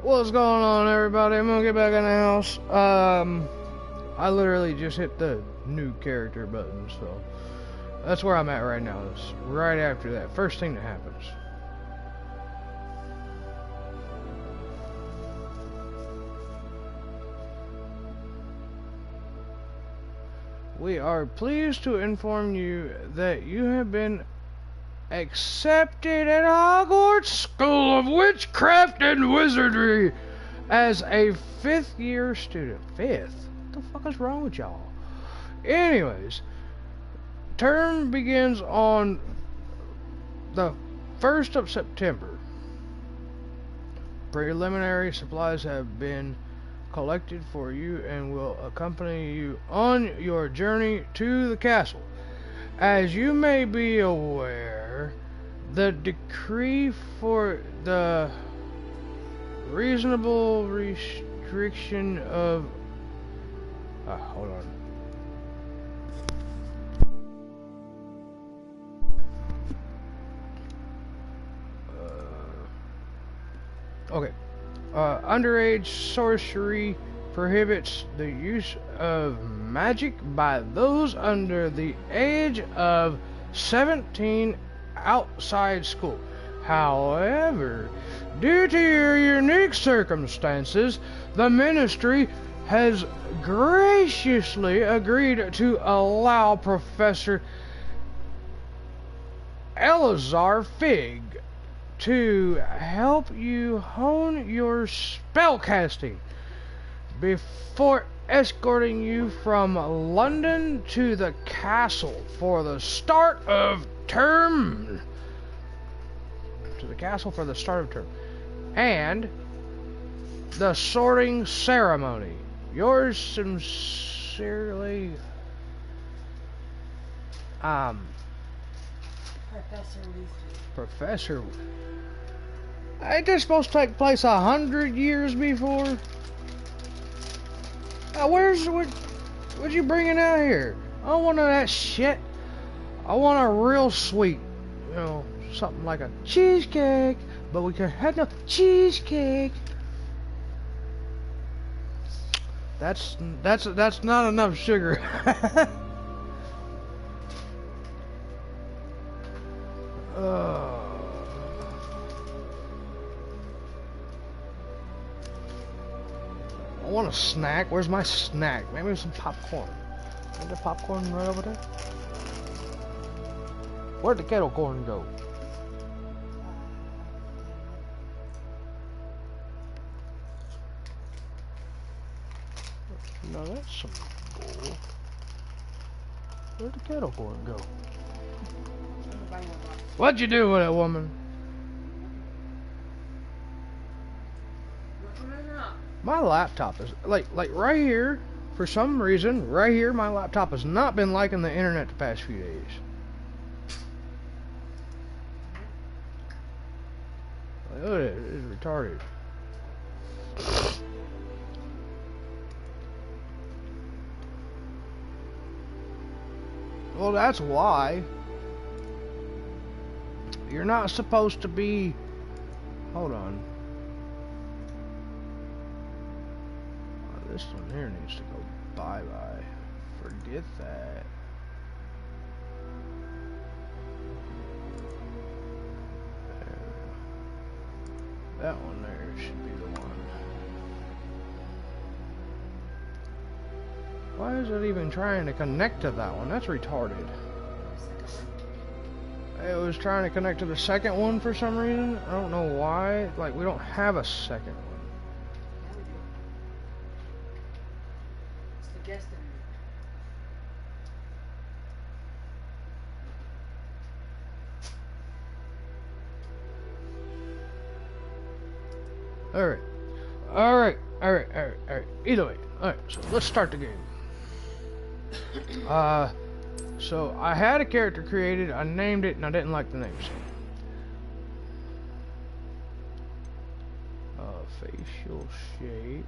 What's going on, everybody? I'm gonna get back in the house. I literally just hit the new character button, so that's where I'm at right now. It's right after that. First thing that happens. We are pleased to inform you that you have been accepted at Hogwarts School of Witchcraft and Wizardry as a 5th year student. 5th? What the fuck is wrong with y'all? Anyways, term begins on the 1st of September. Preliminary supplies have been collected for you and will accompany you on your journey to the castle. As you may be aware, the decree for the reasonable restriction of hold on. Okay. Underage sorcery prohibits the use of magic by those under the age of 17 outside school. However, due to your unique circumstances, the ministry has graciously agreed to allow Professor Elazar Fig to help you hone your spellcasting before escorting you from London to the castle for the start of term. And the sorting ceremony. Yours sincerely, Professor. Ain't this supposed to take place 100 years before? What you bringing out here? I don't want none of that shit. I want a real sweet, you know, something like a cheesecake. But we could have no cheesecake. That's not enough sugar. I want a snack. Where's my snack? Maybe some popcorn. Is there popcorn right over there? Where'd the kettle corn go? No, that's some bull. Where'd the kettle corn go? What'd you do with it, woman? My laptop is like right here. For some reason, right here, my laptop has not been liking the internet the past few days. Look at it, it's retarded. Well, that's why. You're not supposed to be... Hold on. Oh, this one here needs to go bye-bye. Forget that. That one there should be the one. Why is it even trying to connect to that one? That's retarded. It was trying to connect to the second one for some reason. I don't know why. Like, we don't have a second one. It's the guest Alright. Alright. Either way. Alright, so let's start the game. So I had a character created, I named it, and I didn't like the name. Facial shape.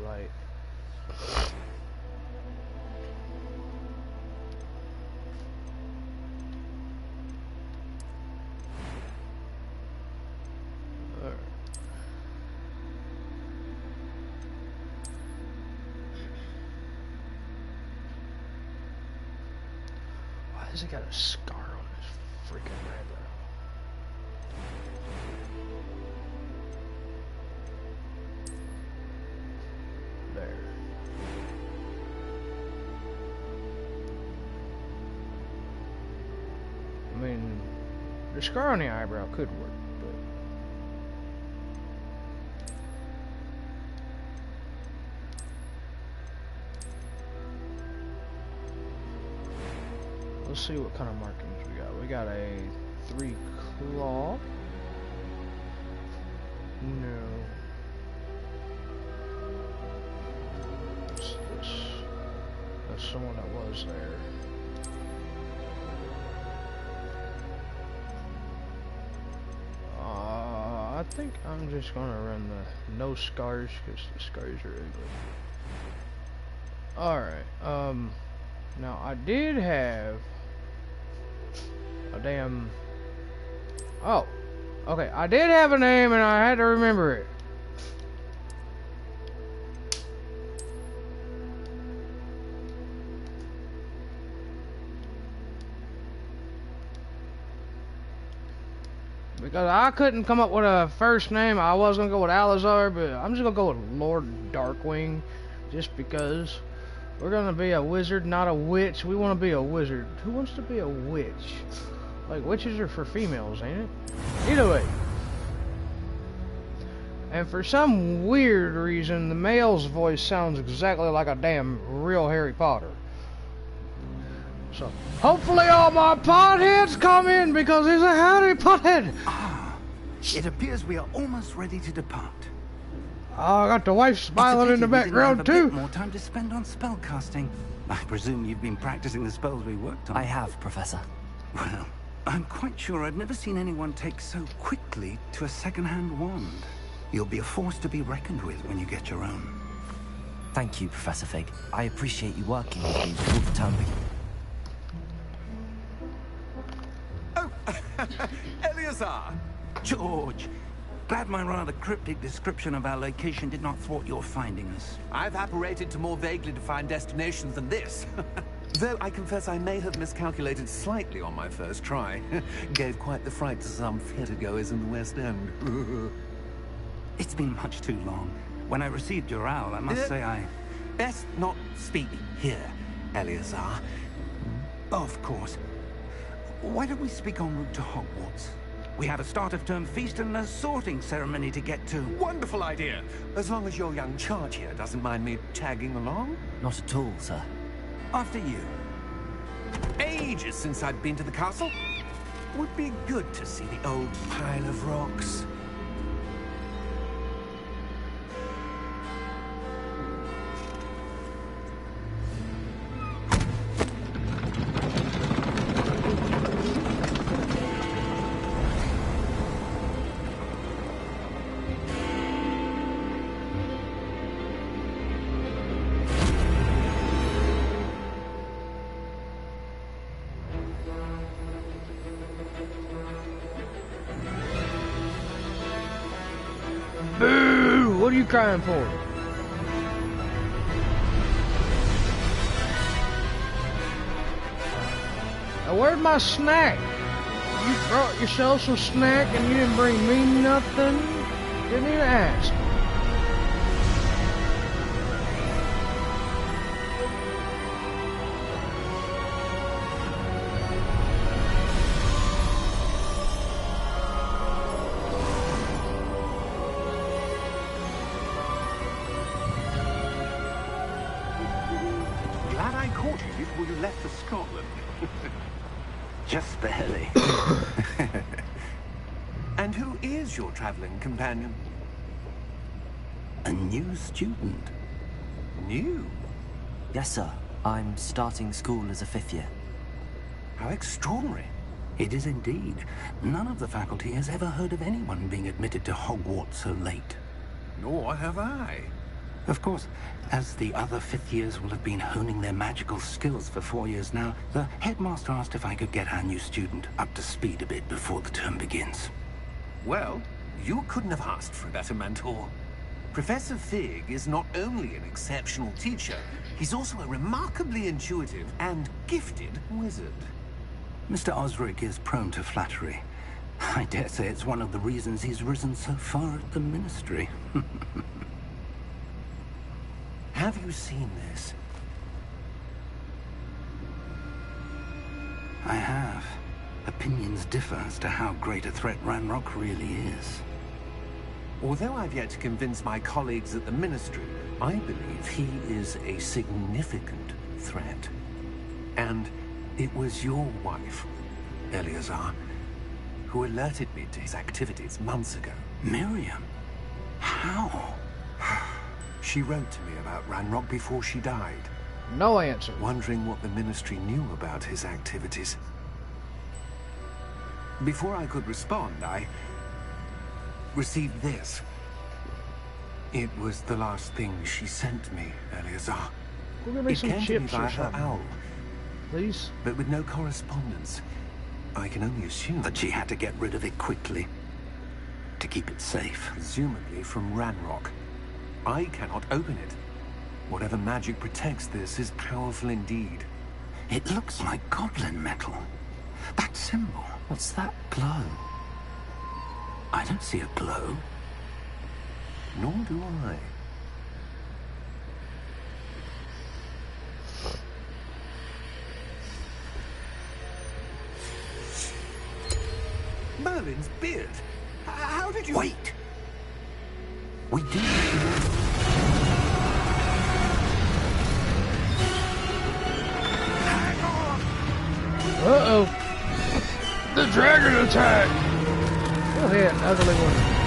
light. Why has he got a scar on his freaking eyebrow? There. I mean, the scar on the eyebrow could work, but let's see what kind of markings we got. We got a 3 claw. No. What's this? That's someone that was there. I think I'm just gonna run the no scars because the scars are ugly. Alright, now I did have a damn... Oh, okay, I did have a name and I had to remember it. Because I couldn't come up with a first name. I was going to go with Alizar, but I'm just going to go with Lord Darkwing. Just because. We're going to be a wizard, not a witch. We want to be a wizard. Who wants to be a witch? Like, witches are for females, ain't it? Either way. And for some weird reason, the male's voice sounds exactly like a damn real Harry Potter. So, hopefully all my potheads come in because he's a Harry Pothead. Ah, it appears we are almost ready to depart. Oh, I got the wife smiling in the background too. A bit more time to spend on spellcasting. I presume you've been practicing the spells we worked on. I have, Professor. Well, I'm quite sure I've never seen anyone take so quickly to a second-hand wand. You'll be a force to be reckoned with when you get your own. Thank you, Professor Fig. I appreciate you working with me all the time. Eleazar! George! Glad my rather cryptic description of our location did not thwart your finding us. I've apparated to more vaguely defined destinations than this. Though I confess I may have miscalculated slightly on my first try. Gave quite the fright to some theatergoers in the West End. It's been much too long. When I received your owl, I must say I... Best not speak here, Eleazar. Of course. Why don't we speak en route to Hogwarts? We have a start-of-term feast and a sorting ceremony to get to. Wonderful idea. As long as your young charge here doesn't mind me tagging along. Not at all, sir. After you. Ages since I'd been to the castle. Would be good to see the old pile of rocks. Boo! What are you crying for? Now, where's my snack? You brought yourself some snack and you didn't bring me nothing? Didn't even ask. Glad I caught you before you left for Scotland. Just barely. And who is your traveling companion? A new student. New? Yes, sir. I'm starting school as a 5th year. How extraordinary. It is indeed. None of the faculty has ever heard of anyone being admitted to Hogwarts so late. Nor have I. Of course, as the other fifth years will have been honing their magical skills for 4 years now, the headmaster asked if I could get our new student up to speed a bit before the term begins. Well, you couldn't have asked for a better mentor. Professor Fig is not only an exceptional teacher, he's also a remarkably intuitive and gifted wizard. Mr. Osric is prone to flattery. I dare say it's one of the reasons he's risen so far at the Ministry. Have you seen this? I have. Opinions differ as to how great a threat Ranrock really is. Although I've yet to convince my colleagues at the Ministry, I believe he is a significant threat. And it was your wife, Eleazar, who alerted me to his activities months ago. Miriam? How? She wrote to me about Ranrock before she died, No answer. wondering what the Ministry knew about his activities. Before I could respond, I received this. It was the last thing she sent me, Eleazar. Go get me It some came to me chips or via her something, owl, please. but with no correspondence. I can only assume That she had to get rid of it quickly. To keep it safe. presumably from Ranrock. I cannot open it. Whatever magic protects this is powerful indeed. It looks like goblin metal. That symbol. What's that glow? I don't see a glow. Nor do I. Merlin's beard. How did you... Wait! We do. Uh-oh. The dragon attack! Go ahead, ugly one.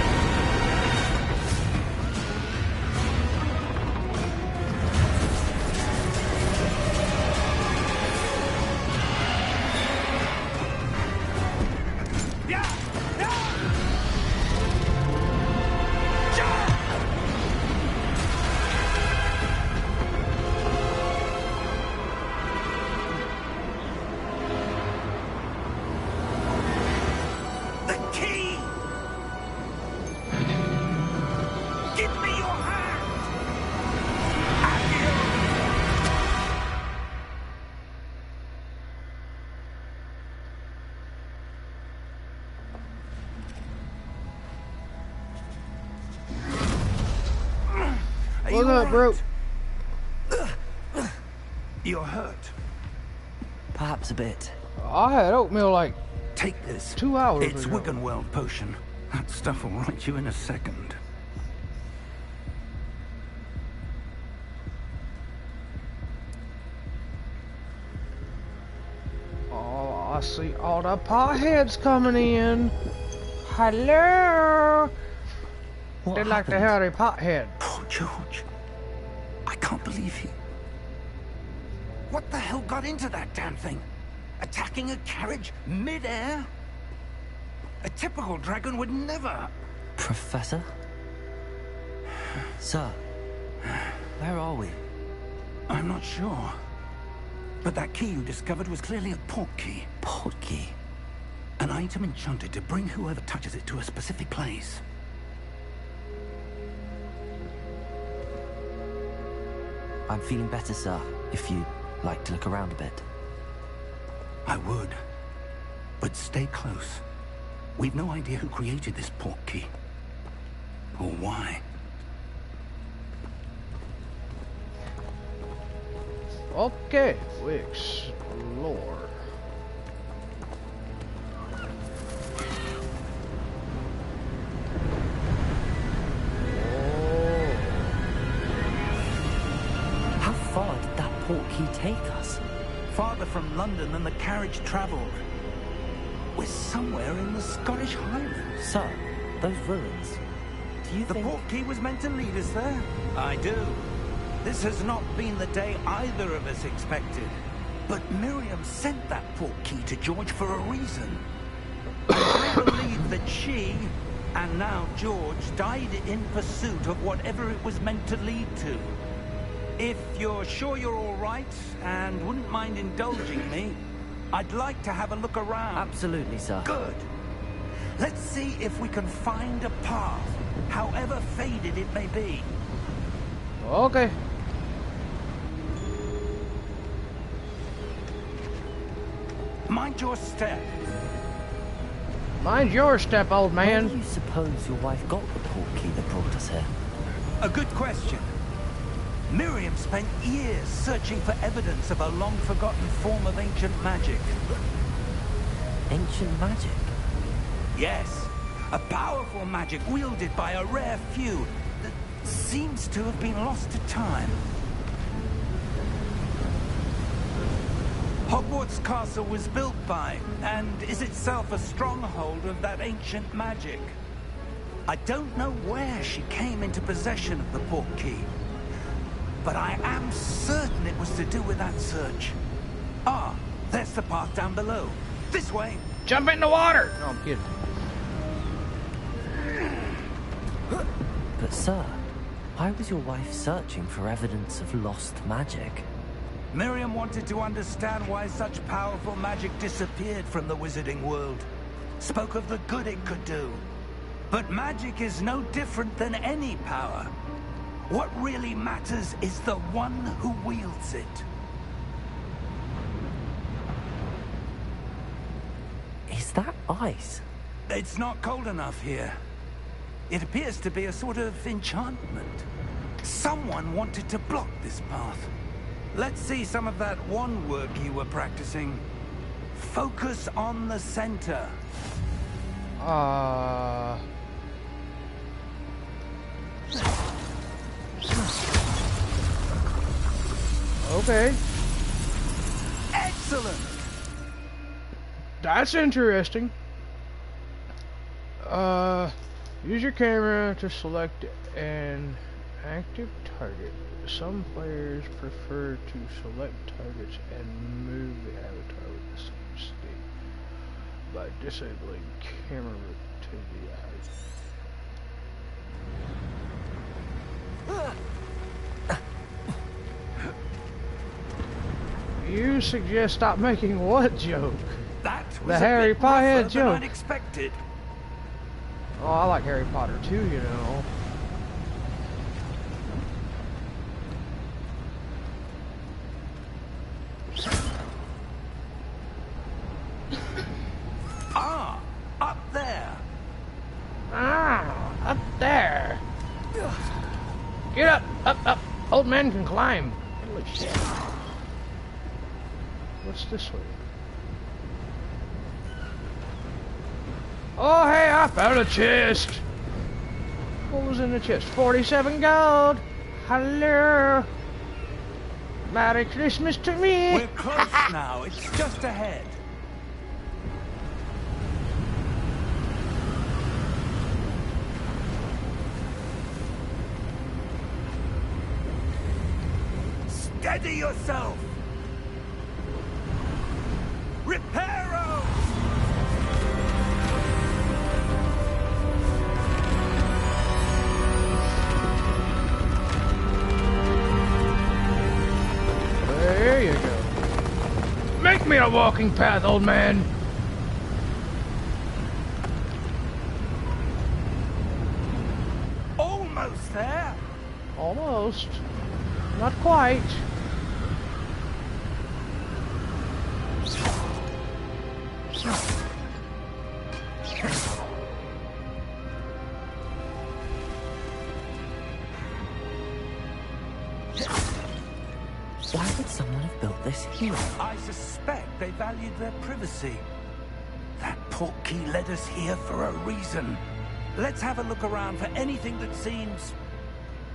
What's up, bro? You're hurt. Perhaps a bit. I had oatmeal like Take this. 2 hours It's ago. Wiggenweld potion. That stuff will right you in a second. Oh, I see all the potheads coming in. Hello. What They like to happened? have a pothead. Poor George. I can't believe he... What the hell got into that damn thing? Attacking a carriage mid-air? A typical dragon would never... Professor? Sir, where are we? I'm not sure. But that key you discovered was clearly a port key. Port key. An item enchanted to bring whoever touches it to a specific place. I'm feeling better, sir, if you'd like to look around a bit. I would. But stay close. We've no idea who created this port key. Or why. Okay, we explore. How far did that port key take us? Farther from London than the carriage traveled. We're somewhere in the Scottish Highlands. Sir, those ruins. Do you The think... port key was meant to lead us there? I do. This has not been the day either of us expected. But Miriam sent that port key to George for a reason. I believe that she And now George died in pursuit of whatever it was meant to lead to. If you're sure you're all right and wouldn't mind indulging me, I'd like to have a look around. Absolutely, sir. Good. Let's see if we can find a path, however faded it may be. Okay. Mind your step. Mind your step, old Where man. do you suppose your wife got the portkey that brought us here? A good question. Miriam spent years searching for evidence of a long-forgotten form of ancient magic. Ancient magic? Yes, a powerful magic wielded by a rare few that seems to have been lost to time. Hogwarts Castle was built by, and is itself a stronghold of that ancient magic. I don't know where she came into possession of the portkey, but I am certain it was to do with that search. Ah, there's the path down below. This way. Jump in the water! No, I'm kidding. But sir, why was your wife searching for evidence of lost magic? Miriam wanted to understand why such powerful magic disappeared from the wizarding world. Spoke of the good it could do. But magic is no different than any power. What really matters is the one who wields it. Is that ice? It's not cold enough here. It appears to be a sort of enchantment. Someone wanted to block this path. Let's see some of that wand work you were practicing. Focus on the center. Okay. Excellent! That's interesting. Use your camera to select an active target. Some players prefer to select targets and move the avatar with the same state by disabling camera rotativity. You suggest stop making what joke? That was The a Harry bit Potter rougher joke. than I'd expected. Oh, I like Harry Potter too, you know. Ah, up there. Ah, up there. Get up, up, up. Old man can climb. Holy shit. What's this way? Oh, hey, I found a chest. What was in the chest? 47 gold. Hello. Merry Christmas to me. We're close now. It's just ahead. Steady yourself. Reparo! There you go. Make me a walking path, old man. Almost there. Almost. Not quite. Why would someone have built this here? I suspect they valued their privacy. That portkey led us here for a reason. Let's have a look around for anything that seems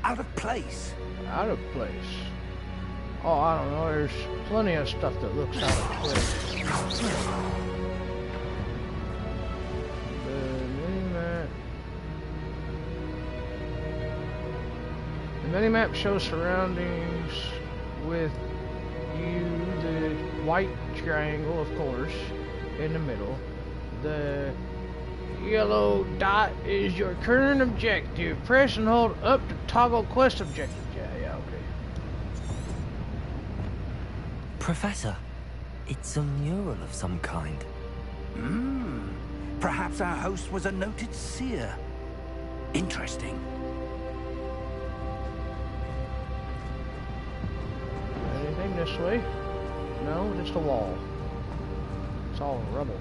out of place. Out of place. Oh, I don't know. There's plenty of stuff that looks out of place. The mini-map shows surroundings with the white triangle, of course, in the middle. The Yellow dot is your current objective. Press and hold up to toggle quest objectives. Yeah, okay. Professor, it's a mural of some kind. Perhaps our host was a noted seer. Interesting. Anything this way? No, just a wall. It's all rubble.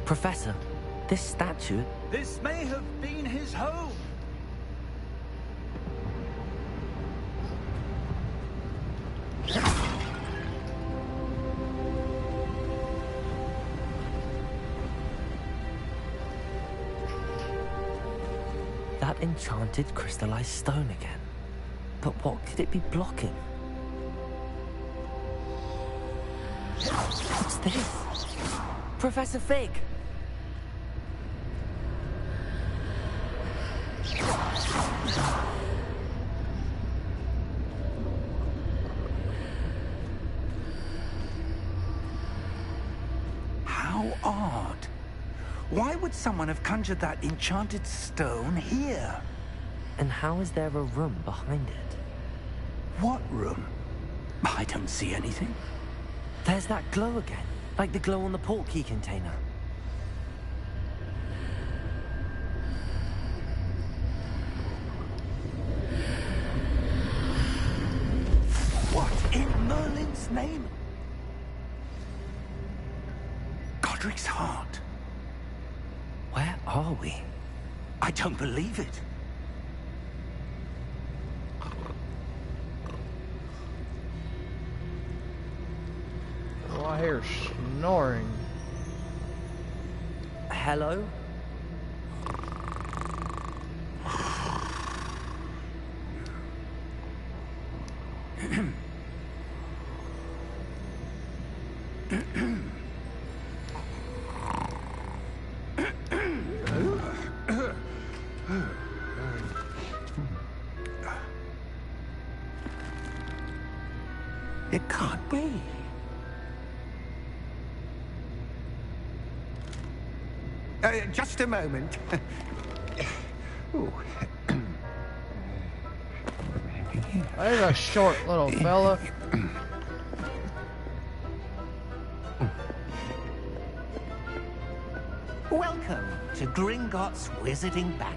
Professor, this statue... This may have been his home. That enchanted crystallized stone again. But what could it be blocking? What's this? Professor Fig! How odd. Why would someone have conjured that enchanted stone here? And how is there a room behind it? What room? I don't see anything. There's that glow again, like the glow on the portkey container. What in Merlin's name? Godric's heart. Where are we? I don't believe it. Oh, I hear snoring. Hello? It can't be. Just a moment. Ooh. There's a short little fella. Welcome to Gringotts Wizarding Bank.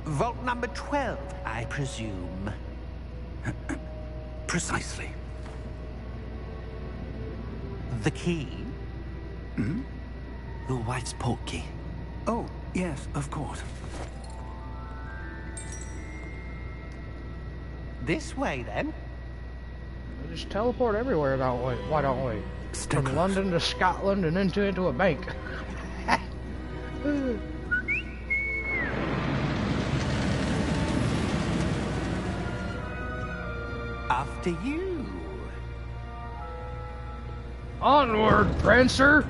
Vault number 12, I presume. Precisely. The key? Your wife's portkey. Oh, yes, of course. This way, then. We just teleport everywhere, don't we? Why don't we? Stay From close. London to Scotland and into a bank. After you. Onward, Prancer!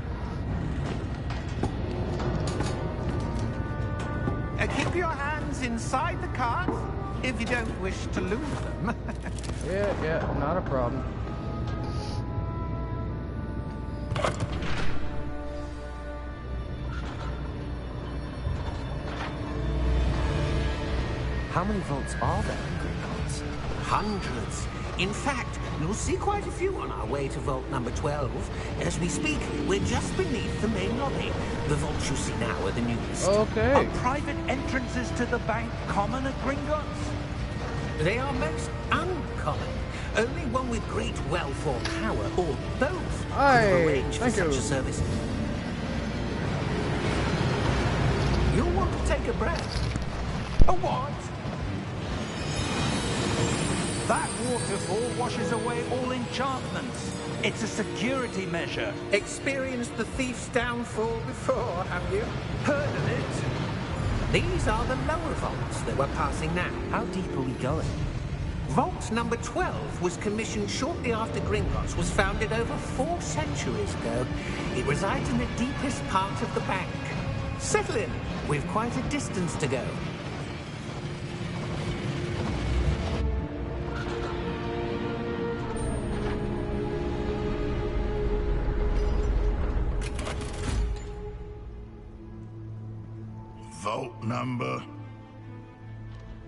Keep your hands inside the cart if you don't wish to lose them. Yeah, not a problem. How many vaults are there in Gringotts? Hundreds. In fact, you'll see quite a few on our way to vault number 12. As we speak, we're just beneath the main lobby. The vaults you see now are the newest. Okay. Are private entrances to the bank common at Gringotts? They are most uncommon. Only one with great wealth or power, or both, could Aye, have arranged for thank such you. a service. You'll want to take a breath. A what? That waterfall washes away all enchantments. It's a security measure. Experienced the thief's downfall before, have you? Heard of it? These are the lower vaults that we're passing now. How deep are we going? Vault number 12 was commissioned shortly after Gringotts was founded over 4 centuries ago. It resides in the deepest part of the bank. Settle in. We've quite a distance to go. Number?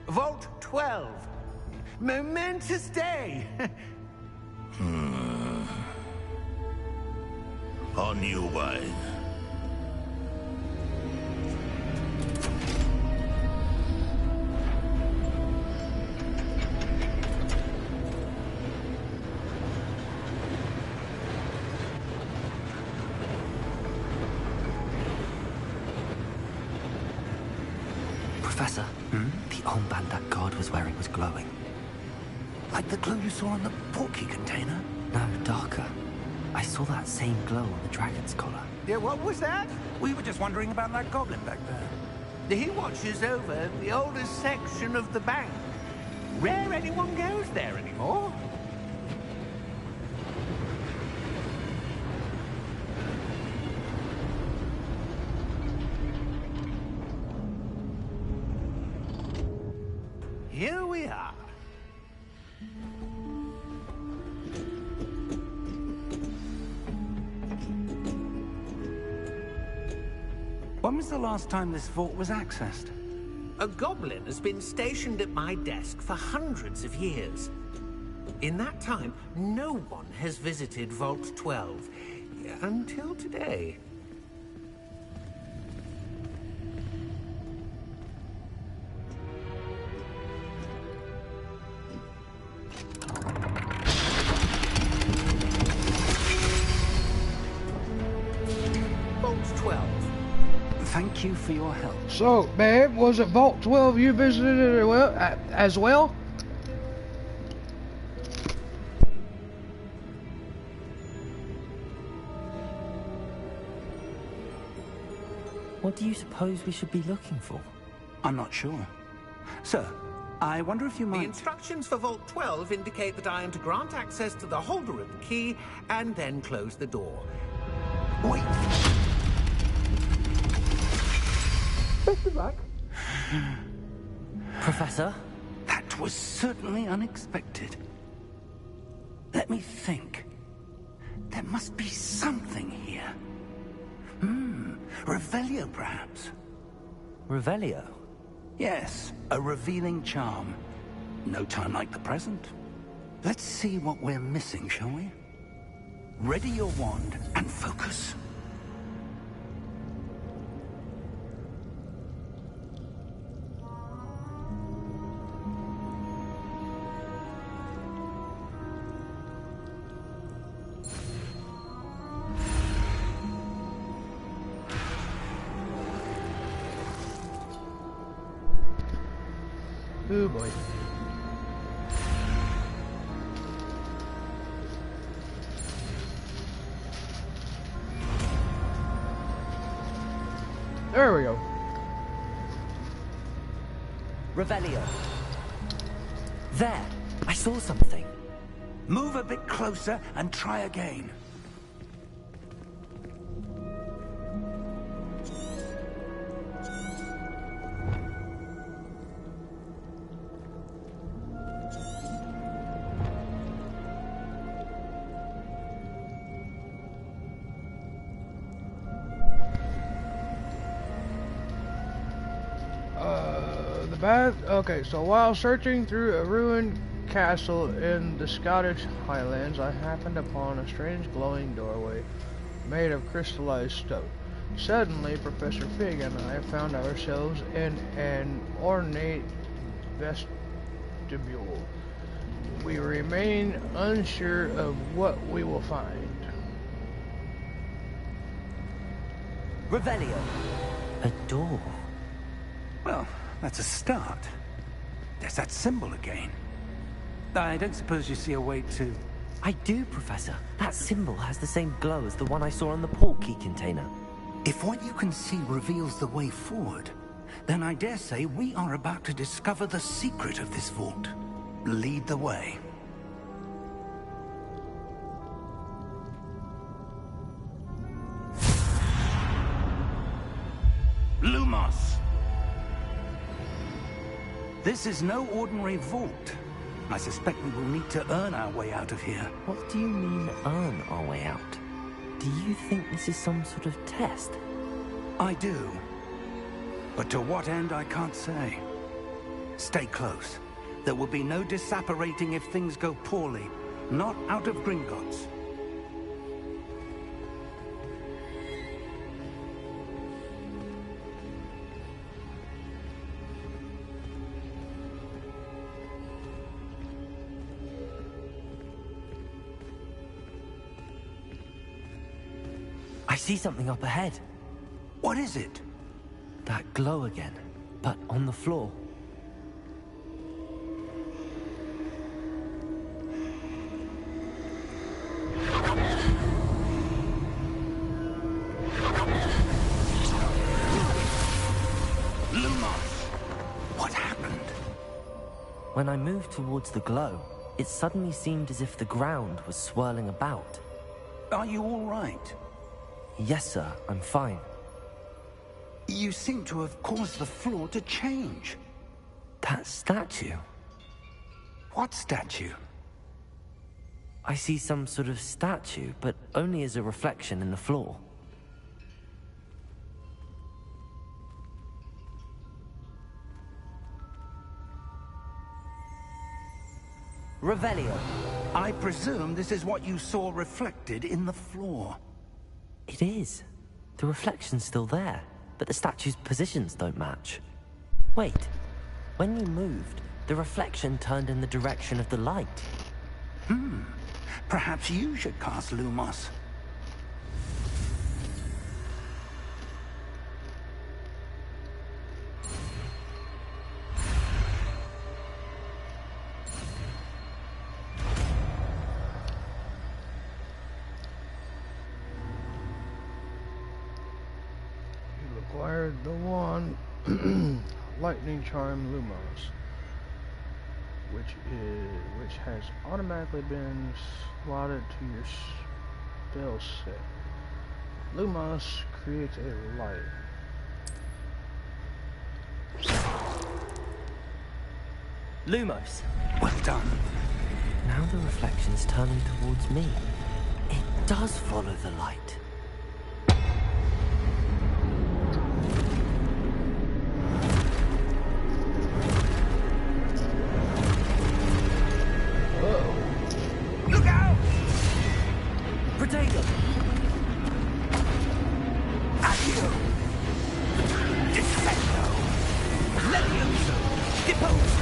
Vault 12. Momentous day. On your way. Professor, the armband that guard was wearing was glowing. Like the glow you saw in the portkey container? No, darker. I saw that same glow on the dragon's collar. Yeah, what was that? We were just wondering about that goblin back there. He watches over the oldest section of the bank. Rare anyone goes there anymore. Here we are. When was the last time this vault was accessed? A goblin has been stationed at my desk for hundreds of years. In that time, no one has visited Vault 12 until today. Vault 12. Thank you for your help. So, babe, was it Vault 12 you visited as well? What do you suppose we should be looking for? I'm not sure. Sir, I wonder if you The might... instructions for Vault 12 indicate that I am to grant access to the holder of the key and then close the door. Wait. Best of luck. Professor? That was certainly unexpected. Let me think. There must be something here. Revelio, perhaps? Revelio? Yes, a revealing charm. No time like the present. Let's see what we're missing, shall we? Ready your wand and focus. Oh boy. There we go. Revelio. There! I saw something. Move a bit closer and try again. Okay, so while searching through a ruined castle in the Scottish Highlands, I happened upon a strange glowing doorway made of crystallized stone. Suddenly, Professor Fig and I found ourselves in an ornate vestibule. We remain unsure of what we will find. Revelio. A door. Well, that's a start. There's that symbol again. I don't suppose you see a way to... I do, Professor. That symbol has the same glow as the one I saw on the portkey container. If what you can see reveals the way forward, then I dare say we are about to discover the secret of this vault. Lead the way. Lumos! This is no ordinary vault. I suspect we will need to earn our way out of here. What do you mean, earn our way out? Do you think this is some sort of test? I do. But to what end, I can't say. Stay close. There will be no disapparating if things go poorly. Not out of Gringotts. I see something up ahead. What is it? That glow again, but on the floor. Lumos! What happened? When I moved towards the glow, it suddenly seemed as if the ground was swirling about. Are you all right? Yes, sir, I'm fine. You seem to have caused the floor to change. That statue? What statue? I see some sort of statue, but only as a reflection in the floor. Revelio. I presume this is what you saw reflected in the floor. It is. The reflection's still there, but the statue's positions don't match. Wait. When you moved, the reflection turned in the direction of the light. Perhaps you should cast Lumos. Acquired the wand lightning charm Lumos, which has automatically been slotted to your spell set. Lumos creates a light. Lumos. Well done. Now the reflection's turning towards me. It does follow the light. Look out! Protego! Accio! Defendo! Levioso! Deposo!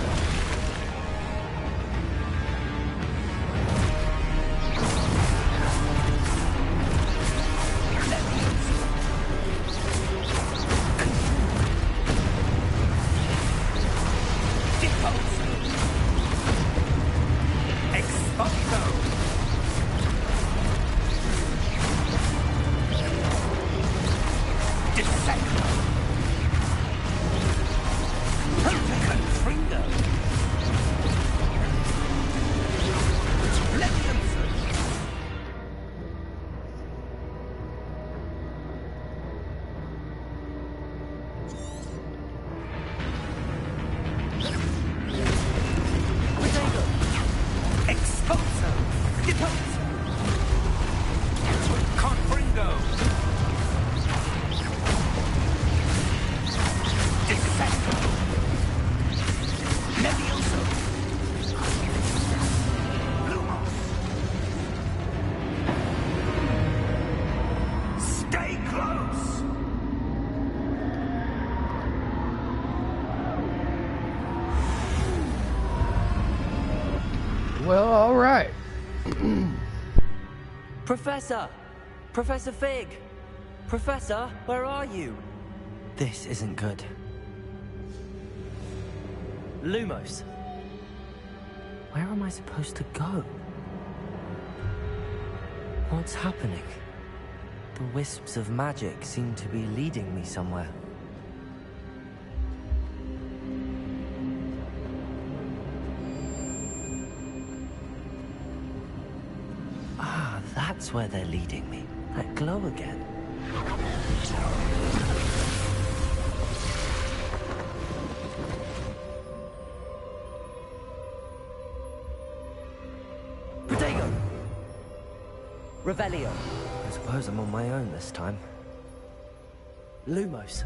Well, alright. Professor! Professor Fig! Professor, where are you? This isn't good. Lumos. Where am I supposed to go? What's happening? The wisps of magic seem to be leading me somewhere. Ah, that's where they're leading me. That glow again. Protego! Revelio. I suppose I'm on my own this time. Lumos.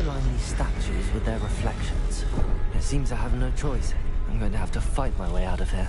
align these statues with their reflections. It seems I have no choice. I'm going to have to fight my way out of here.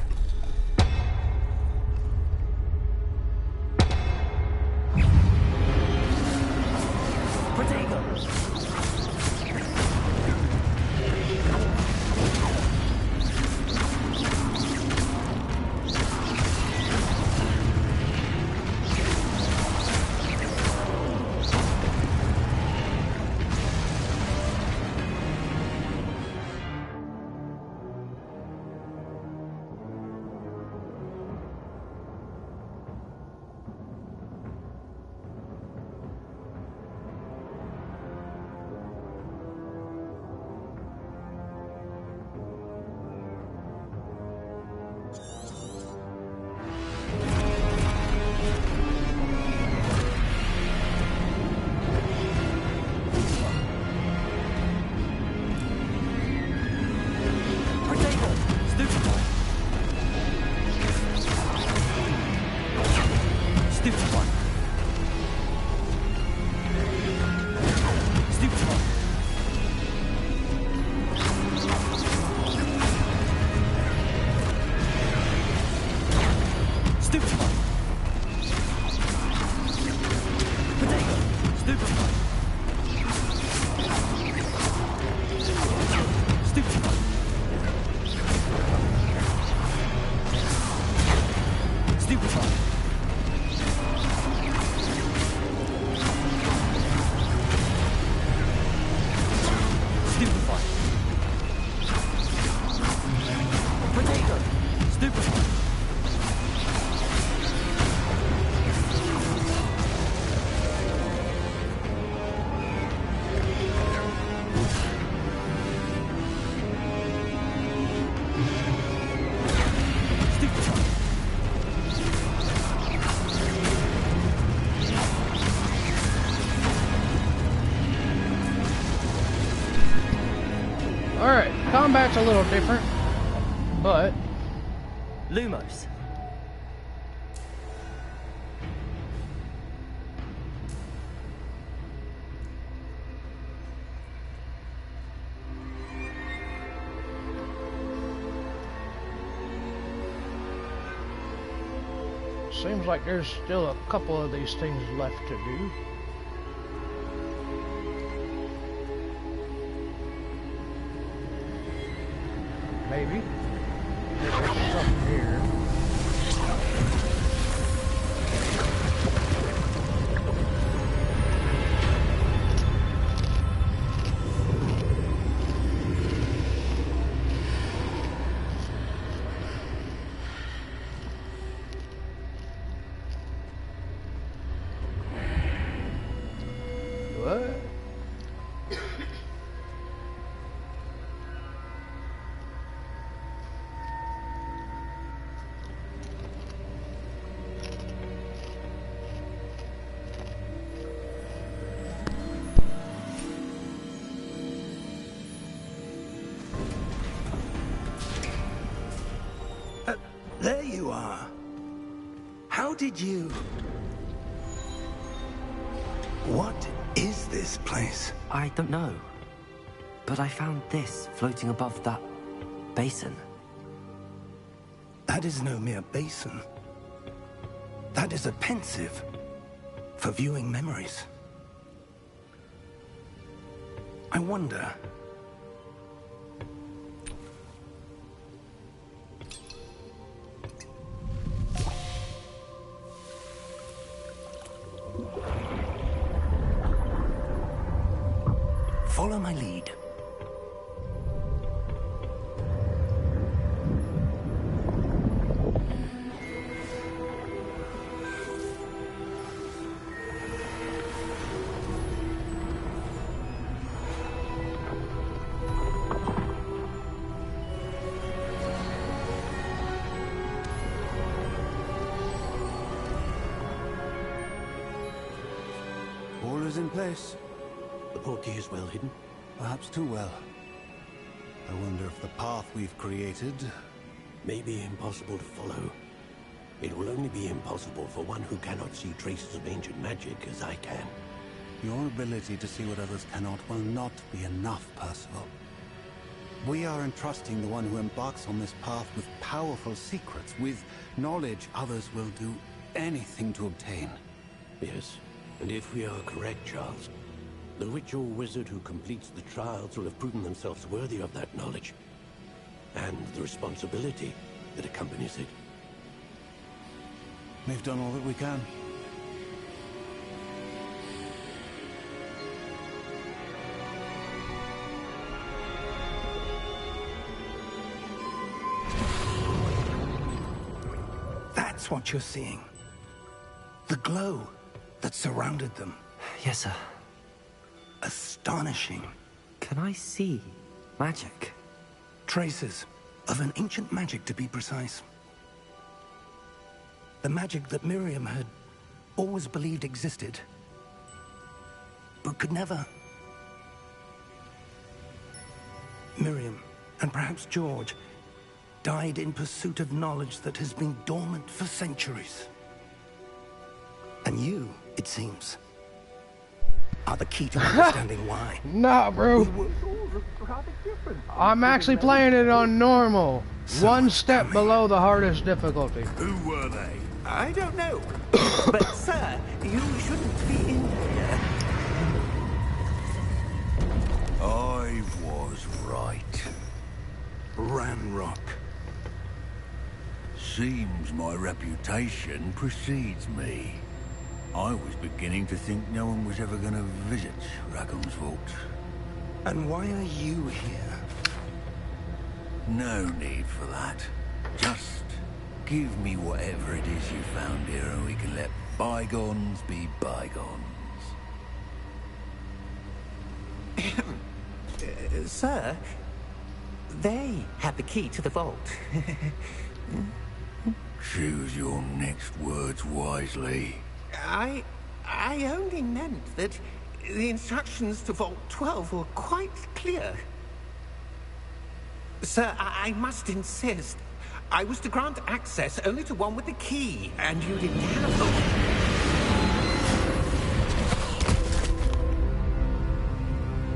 Alright, combat's a little different, but... Lumos. Seems like there's still a couple of these things left to do. Maybe. There's something here. What? There you are. How did you... What is this place? I don't know. But I found this floating above that basin. That is no mere basin. That is a pensive for viewing memories. I wonder... Follow my lead. All is in place. The portkey is well hidden. Perhaps too well. I wonder if the path we've created... May be impossible to follow. It will only be impossible for one who cannot see traces of ancient magic as I can. Your ability to see what others cannot will not be enough, Percival. We are entrusting the one who embarks on this path with powerful secrets, with knowledge others will do anything to obtain. Yes, and if we are correct, Charles, the witch or wizard who completes the trials will have proven themselves worthy of that knowledge, and the responsibility that accompanies it. We've done all that we can. That's what you're seeing. The glow that surrounded them. Yes, sir. Astonishing. Can I see magic? Traces of an ancient magic, to be precise. The magic that Miriam had always believed existed, but could never. Miriam, and perhaps George, died in pursuit of knowledge that has been dormant for centuries. And you, it seems, are the key to understanding why. Nah, bro. I'm actually playing it on normal. One step below the hardest difficulty. Who were they? I don't know. But, sir, you shouldn't be in here. I was right. Ranrock. Seems my reputation precedes me. I was beginning to think no one was ever going to visit Rackham's vault. And why are you here? No need for that. Just give me whatever it is you found here and we can let bygones be bygones. Sir, they have the key to the vault. Choose your next words wisely. I only meant that the instructions to Vault 12 were quite clear. Sir, I must insist. I was to grant access only to one with the key, and you didn't have them.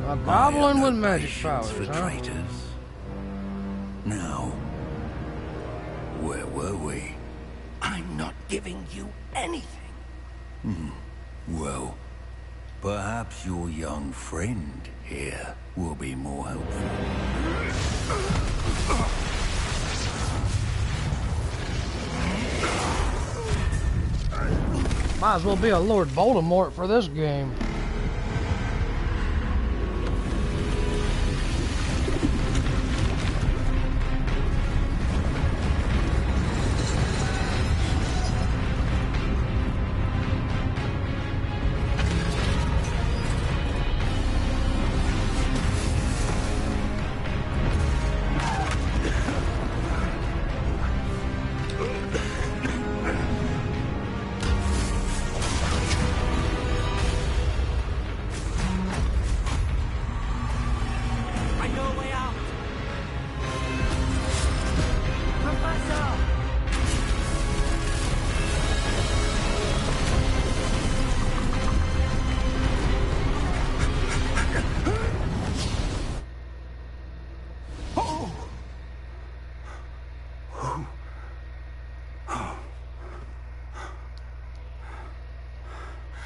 A goblin with no magic patience powers, for huh? traitors. Now, where were we? I'm not giving you anything. Well, perhaps your young friend here will be more helpful. Might as well be a Lord Voldemort for this game.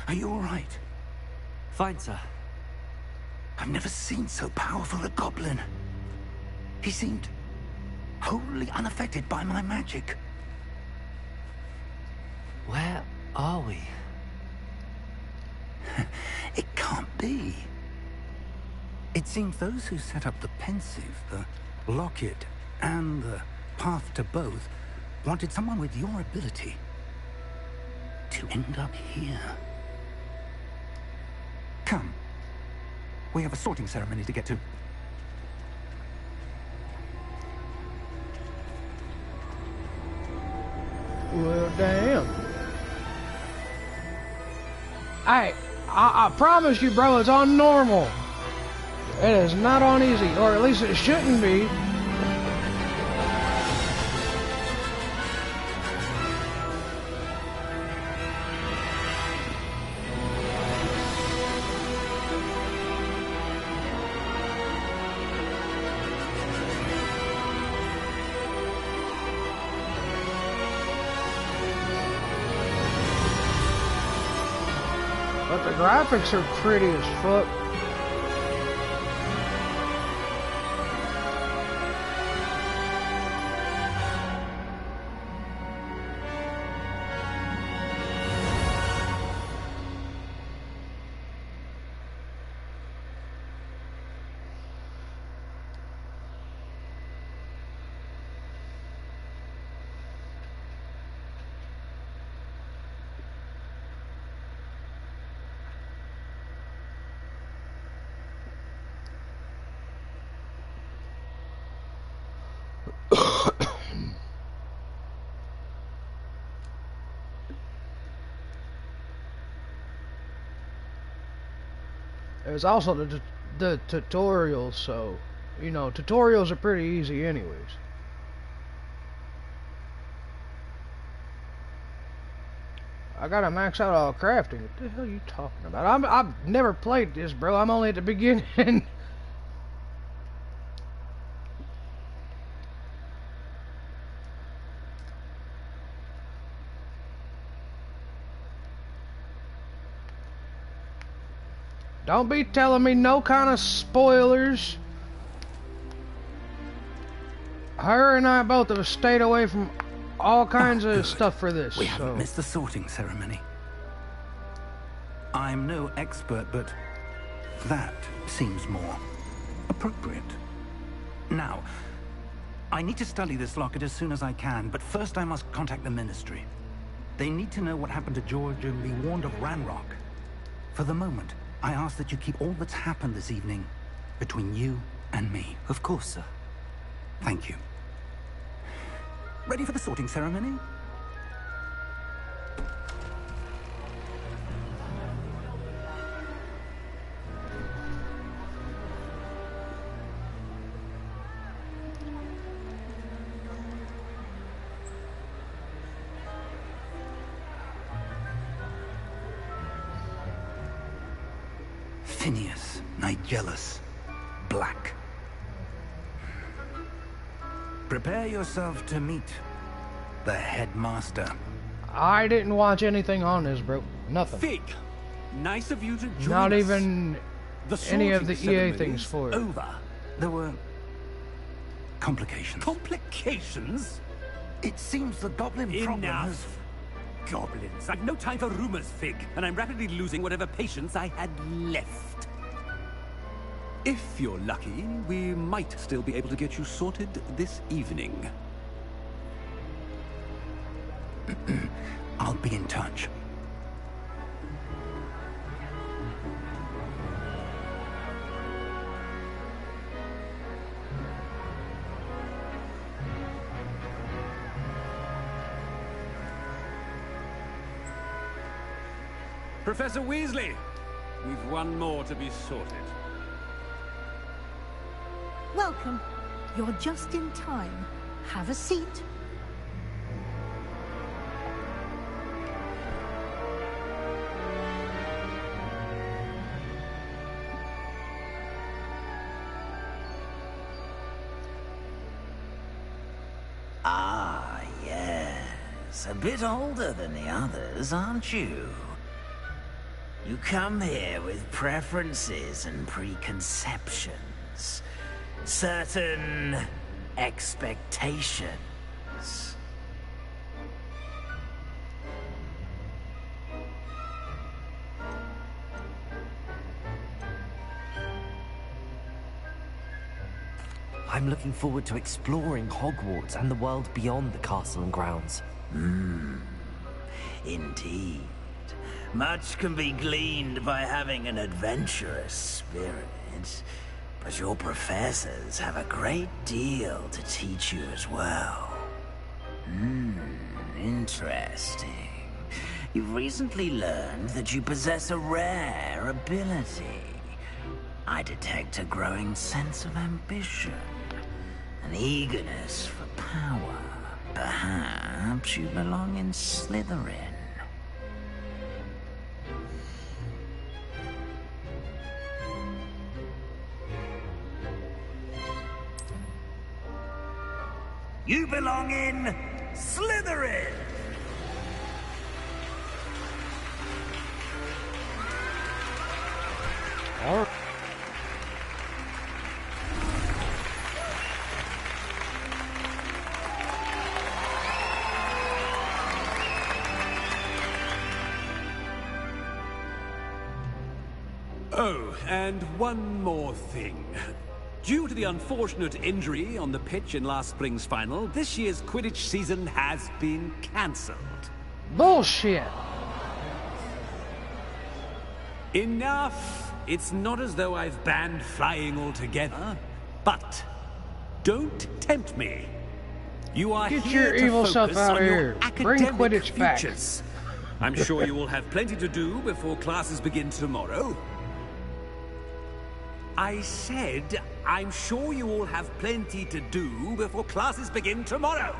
Are you all right? Fine, sir. I've never seen so powerful a goblin. He seemed wholly unaffected by my magic. Where are we? It can't be. It seems those who set up the pensive, the locket, and the path to both wanted someone with your ability to end up here. Come. We have a sorting ceremony to get to. Well, damn. Hey, I promise you, bro, it's on normal. It is not on easy, or at least it shouldn't be. But the graphics are pretty as fuck. There's also the tutorials, so you know tutorials are pretty easy anyways. I gotta max out all crafting. What the hell are you talking about? I've never played this, bro. I'm only at the beginning. Don't be telling me no kind of spoilers. Her and I both have stayed away from all kinds of stuff for this. We haven't missed the sorting ceremony. I'm no expert, but that seems more appropriate. Now, I need to study this locket as soon as I can, but first I must contact the Ministry. They need to know what happened to George and be warned of Ranrock. For the moment, I ask that you keep all that's happened this evening between you and me. Of course, sir. Thank you. Ready for the sorting ceremony? Phineas, Nigellus, Black. Prepare yourself to meet the headmaster. I didn't watch anything on this, bro. Nothing. Fig, nice of you to join Not us. even any of the EA things for it. Over. There were complications. Complications? It seems the goblin problem has... Enough. Goblins. I've no time for rumors, Fig, and I'm rapidly losing whatever patience I had left. If you're lucky, we might still be able to get you sorted this evening. I'll be in touch. Professor Weasley, we've one more to be sorted. Welcome. You're just in time. Have a seat. Ah, yes. A bit older than the others, aren't you? You come here with preferences and preconceptions. Certain expectations. I'm looking forward to exploring Hogwarts and the world beyond the castle and grounds. Indeed. Much can be gleaned by having an adventurous spirit. But your professors have a great deal to teach you as well. Interesting. You've recently learned that you possess a rare ability. I detect a growing sense of ambition, an eagerness for power. Perhaps you belong in Slytherin. You belong in Slytherin! Oh, and one more thing. Due to the unfortunate injury on the pitch in last spring's final, this year's Quidditch season has been cancelled. Bullshit. Enough! It's not as though I've banned flying altogether, but don't tempt me. You are Get here your to evil self focus out of on your here. Bring academic Quidditch back. futures. I'm sure you will have plenty to do before classes begin tomorrow. I said, I'm sure you all have plenty to do before classes begin tomorrow.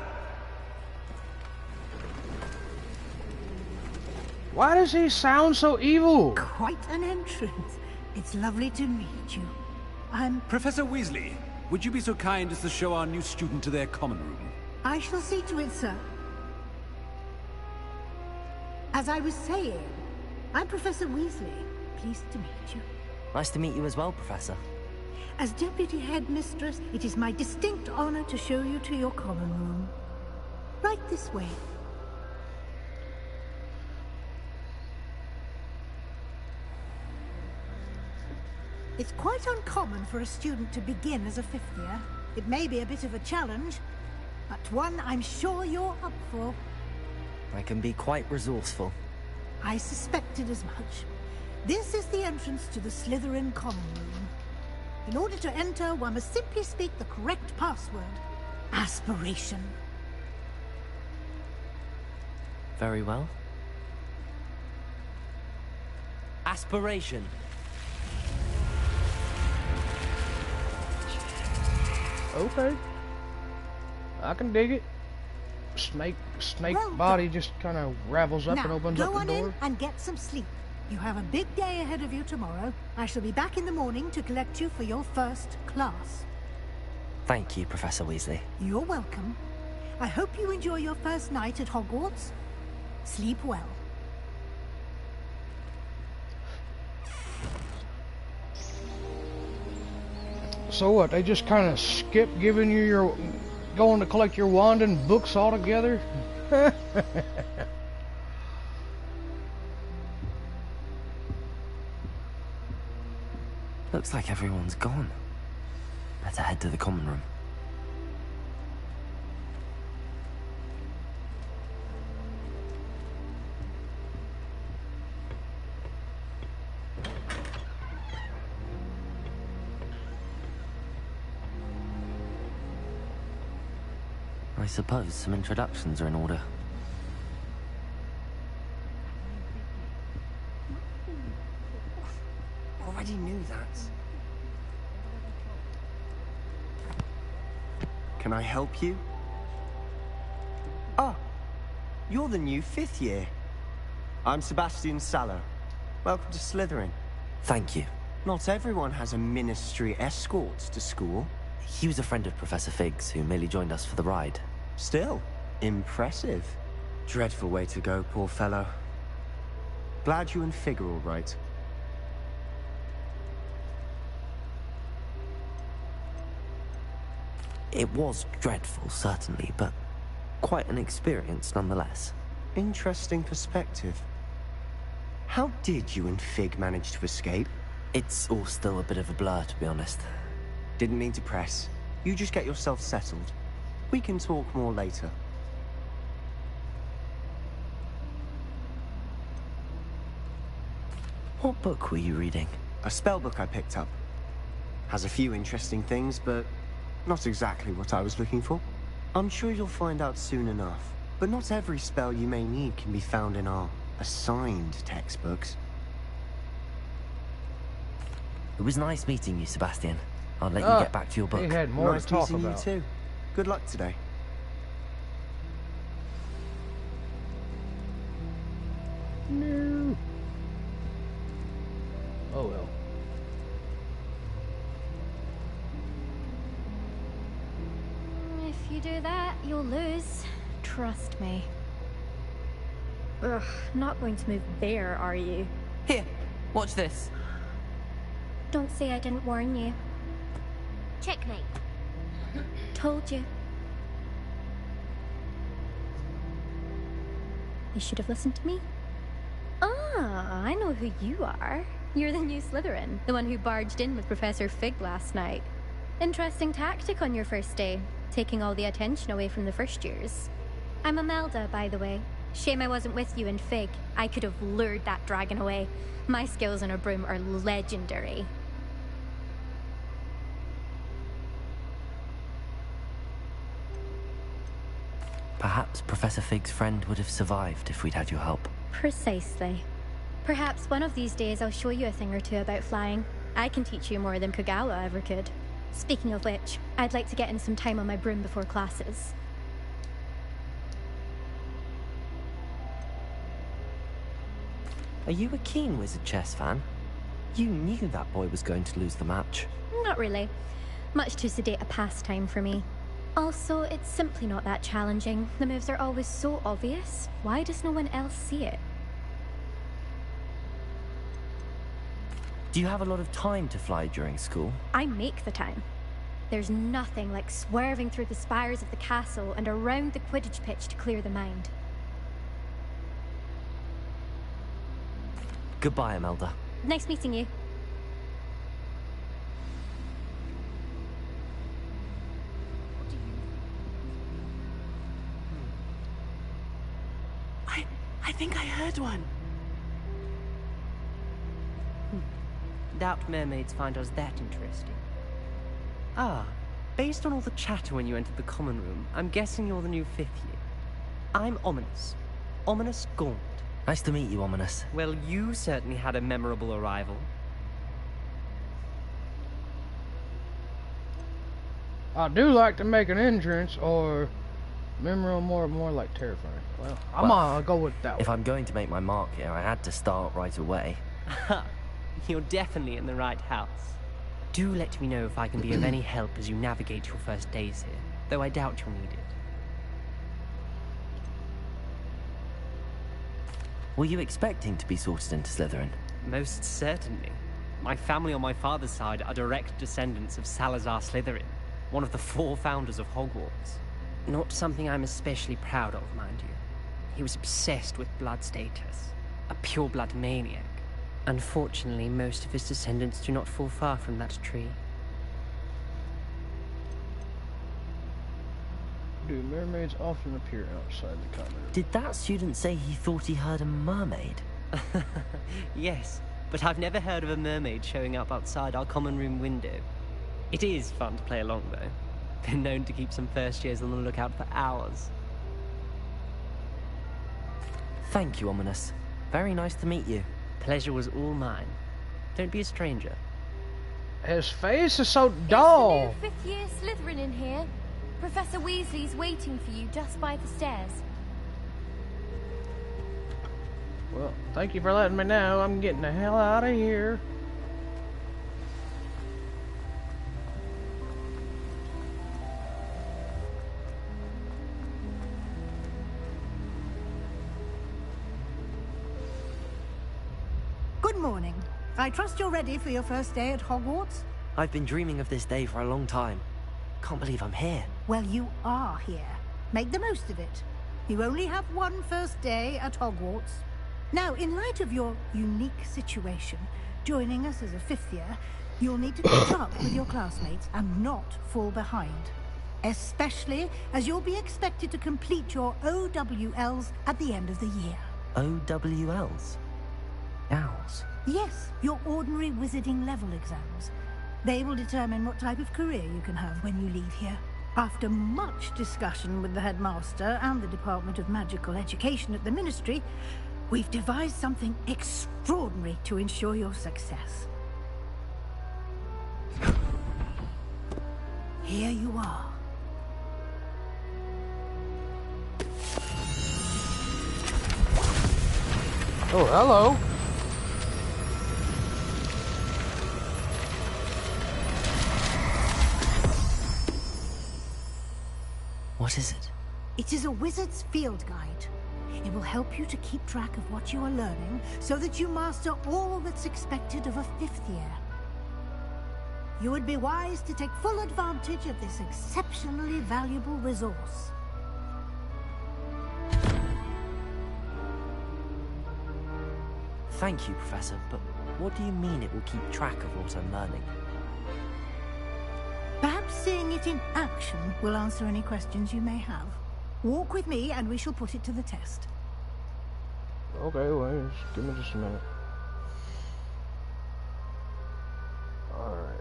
Why does he sound so evil? Quite an entrance. It's lovely to meet you. I'm... Professor Weasley, would you be so kind as to show our new student to their common room? I shall see to it, sir. As I was saying, I'm Professor Weasley. Pleased to meet you. Nice to meet you as well, Professor. As Deputy Headmistress, it is my distinct honor to show you to your common room. Right this way. It's quite uncommon for a student to begin as a fifth year. It may be a bit of a challenge, but one I'm sure you're up for. I can be quite resourceful. I suspected as much. This is the entrance to the Slytherin common room. In order to enter, one must simply speak the correct password. Aspiration. Very well. Aspiration. Okay. I can dig it. Snake Well body done. just kind of ravels up Now, and opens go up the on door. in and get some sleep. You have a big day ahead of you tomorrow. I shall be back in the morning to collect you for your first class. Thank you, Professor Weasley. You're welcome. I hope you enjoy your first night at Hogwarts. Sleep well. So what? They just kind of skip giving you your going to collect your wand and books altogether? Looks like everyone's gone. Better head to the common room. I suppose some introductions are in order. Already knew that. Can I help you? Ah, you're the new fifth year. I'm Sebastian Sallow. Welcome to Slytherin. Thank you. Not everyone has a ministry escort to school. He was a friend of Professor Fig's who merely joined us for the ride. Still, impressive. Dreadful way to go, poor fellow. Glad you and Fig are all right. It was dreadful, certainly, but quite an experience nonetheless. Interesting perspective. How did you and Fig manage to escape? It's all still a bit of a blur, to be honest. Didn't mean to press. You just get yourself settled. We can talk more later. What book were you reading? A spell book I picked up. Has a few interesting things, but not exactly what I was looking for. I'm sure you'll find out soon enough. But not every spell you may need can be found in our assigned textbooks. It was nice meeting you, Sebastian. I'll let you get back to your book. He had more Nice to talk meeting about. you too. Good luck today. No. Oh well. If you do that, you'll lose. Trust me. Ugh, not going to move there, are you? Here, watch this. Don't say I didn't warn you. Checkmate. Told you. You should have listened to me. Ah, I know who you are. You're the new Slytherin, the one who barged in with Professor Fig last night. Interesting tactic on your first day, taking all the attention away from the first years. I'm Imelda, by the way. Shame I wasn't with you in Fig. I could have lured that dragon away. My skills on a broom are legendary. Perhaps Professor Fig's friend would have survived if we'd had your help. Precisely. Perhaps one of these days I'll show you a thing or two about flying. I can teach you more than Kogawa ever could. Speaking of which, I'd like to get in some time on my broom before classes. Are you a keen Wizard Chess fan? You knew that boy was going to lose the match. Not really. Much too sedate a pastime for me. Also, it's simply not that challenging. The moves are always so obvious. Why does no one else see it? Do you have a lot of time to fly during school? I make the time. There's nothing like swerving through the spires of the castle and around the Quidditch pitch to clear the mind. Goodbye, Imelda. Nice meeting you. I think I heard one. Doubt mermaids find us that interesting. Ah, based on all the chatter when you entered the common room, I'm guessing you're the new 5th year. I'm Ominous. Ominous Gaunt. Nice to meet you, Ominous. Well, you certainly had a memorable arrival. I do like to make an entrance, or memorable, more like terrifying. Well, I'll go with that one. If I'm going to make my mark here, I had to start right away. You're definitely in the right house. Do let me know if I can be of any help as you navigate your first days here, though I doubt you'll need it. Were you expecting to be sorted into Slytherin? Most certainly. My family on my father's side are direct descendants of Salazar Slytherin, one of the 4 founders of Hogwarts. Not something I'm especially proud of, mind you. He was obsessed with blood status, a pure-blood maniac. Unfortunately, most of his descendants do not fall far from that tree. Do mermaids often appear outside the common room? Did that student say he thought he heard a mermaid? Yes, but I've never heard of a mermaid showing up outside our common room window. It is fun to play along, though. Been known to keep some first years on the lookout for hours. Thank you, Ominous. Very nice to meet you. Pleasure was all mine. Don't be a stranger. His face is so dull. Is the new 5th year Slytherin in here? Professor Weasley's waiting for you just by the stairs. Well, thank you for letting me know. I'm getting the hell out of here. Good morning. I trust you're ready for your first day at Hogwarts? I've been dreaming of this day for a long time. Can't believe I'm here. Well, you are here. Make the most of it. You only have one first day at Hogwarts. Now, in light of your unique situation, joining us as a 5th year, you'll need to catch up with your classmates and not fall behind. Especially as you'll be expected to complete your OWLs at the end of the year. OWLs? Owls? Yes, your ordinary wizarding level exams. They will determine what type of career you can have when you leave here. After much discussion with the headmaster and the Department of Magical Education at the Ministry, we've devised something extraordinary to ensure your success. Here you are. Oh, hello. What is it? It is a wizard's field guide. It will help you to keep track of what you are learning so that you master all that's expected of a 5th year. You would be wise to take full advantage of this exceptionally valuable resource. Thank you, Professor, but What do you mean it will keep track of what I'm learning? Perhaps seeing it in action will answer any questions you may have. Walk with me and we shall put it to the test. Okay, wait, give me just a minute. Alright,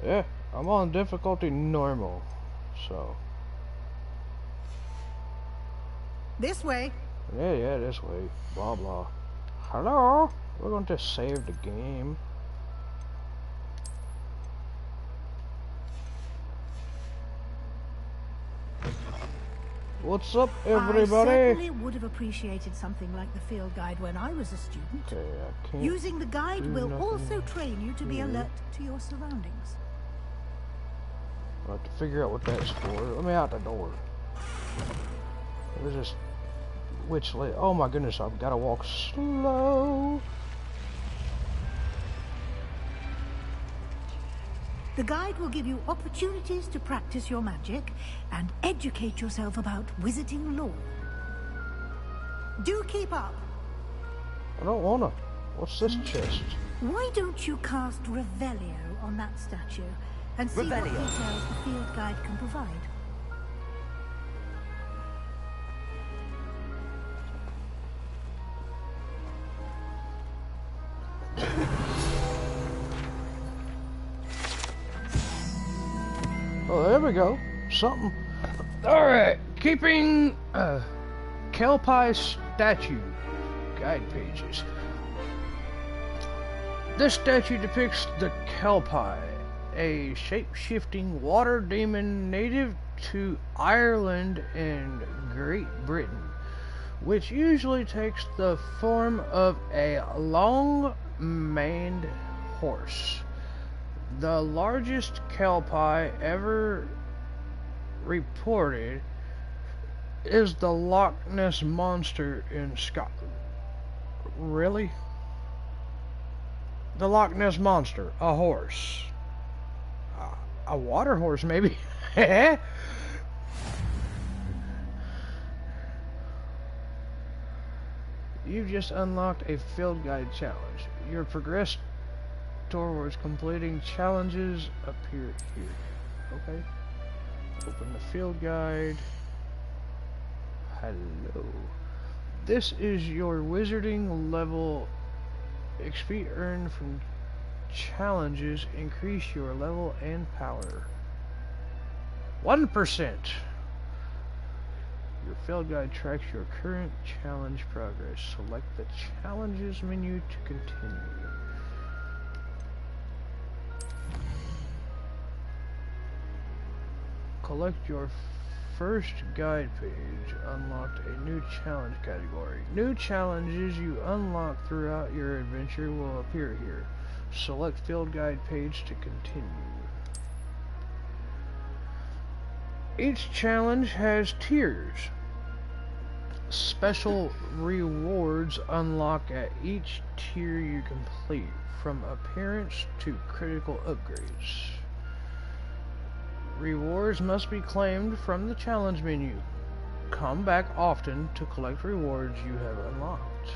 yeah, I'm on difficulty normal, so. This way. Yeah, this way. Blah, blah. Hello? We're going to save the game. What's up, everybody? I certainly would have appreciated something like the field guide when I was a student. Okay, I can't. Using the guide will nothing also train you to be here. alert to your surroundings. I'll have to figure out what that's for. Let me out the door. Where's this witch lady? Oh my goodness, I've got to walk slow. The guide will give you opportunities to practice your magic and educate yourself about wizarding lore. Do keep up. I don't wanna. What's this chest? Why don't you cast Revelio on that statue and see what details the field guide can provide? Oh, there we go. Something. Alright, keeping Kelpie statue guide pages. This statue depicts the Kelpie, a shape-shifting water demon native to Ireland and Great Britain, which usually takes the form of a long-maned horse. The largest Kelpie ever reported is the Loch Ness Monster in Scotland. Really? The Loch Ness Monster, a horse. A water horse, maybe? You've just unlocked a field guide challenge. Your progress towards completing challenges appear here. Okay. Open the field guide. Hello. This is your wizarding level. XP earned from challenges increase your level and power. 1%. Your field guide tracks your current challenge progress. Select the challenges menu to continue. Collect your first guide page. Unlocked a new challenge category. New challenges you unlock throughout your adventure will appear here. Select field guide page to continue. Each challenge has tiers. Special rewards unlock at each tier you complete, from appearance to critical upgrades. Rewards must be claimed from the challenge menu. Come back often to collect rewards you have unlocked.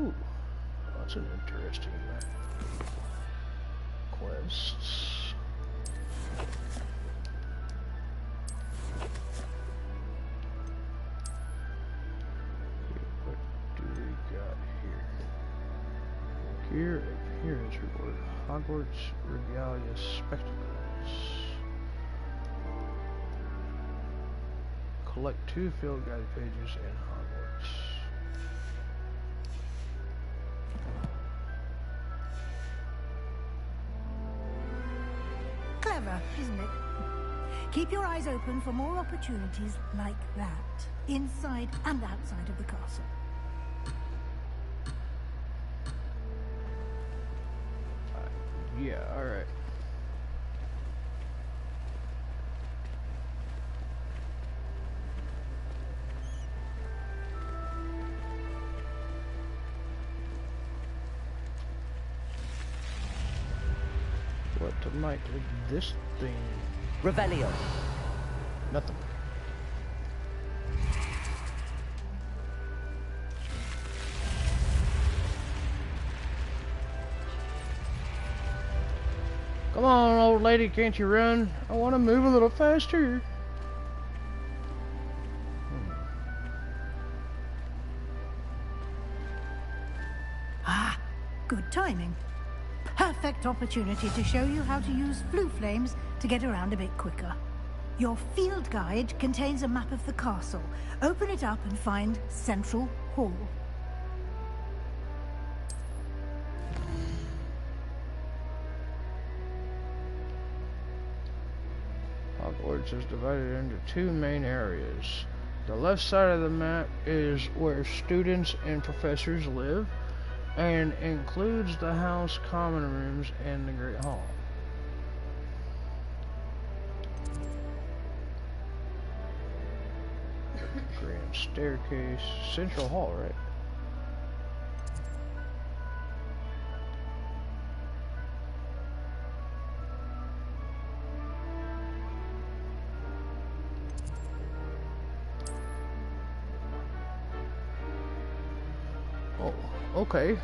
Oh, that's an interesting quests. What do we got here? Gear appearance reward. Hogwarts Regalia Spectacles. Collect 2 field guide pages in Hogwarts. Clever, isn't it? Keep your eyes open for more opportunities like that, inside and outside of the castle. Yeah, alright. to make this thing? Revelio. Nothing. Come on, old lady, can't you run? I want to move a little faster. Ah, good timing. Perfect opportunity to show you how to use flue flames to get around a bit quicker. Your field guide contains a map of the castle. Open it up and find Central Hall. Hogwarts is divided into two main areas. The left side of the map is where students and professors live, and includes the house common rooms and the Great Hall. Grand staircase, Central Hall, right? Oh, okay.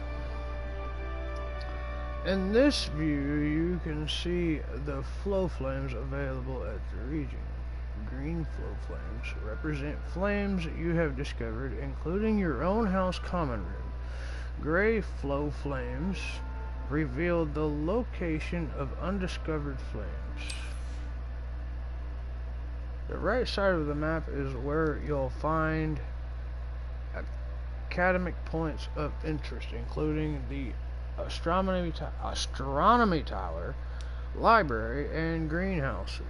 In this view, you can see the flow flames available at the region. Green flow flames represent flames you have discovered, including your own house common room. Gray flow flames reveal the location of undiscovered flames. The right side of the map is where you'll find academic points of interest, including the astronomy tower, library, and greenhouses.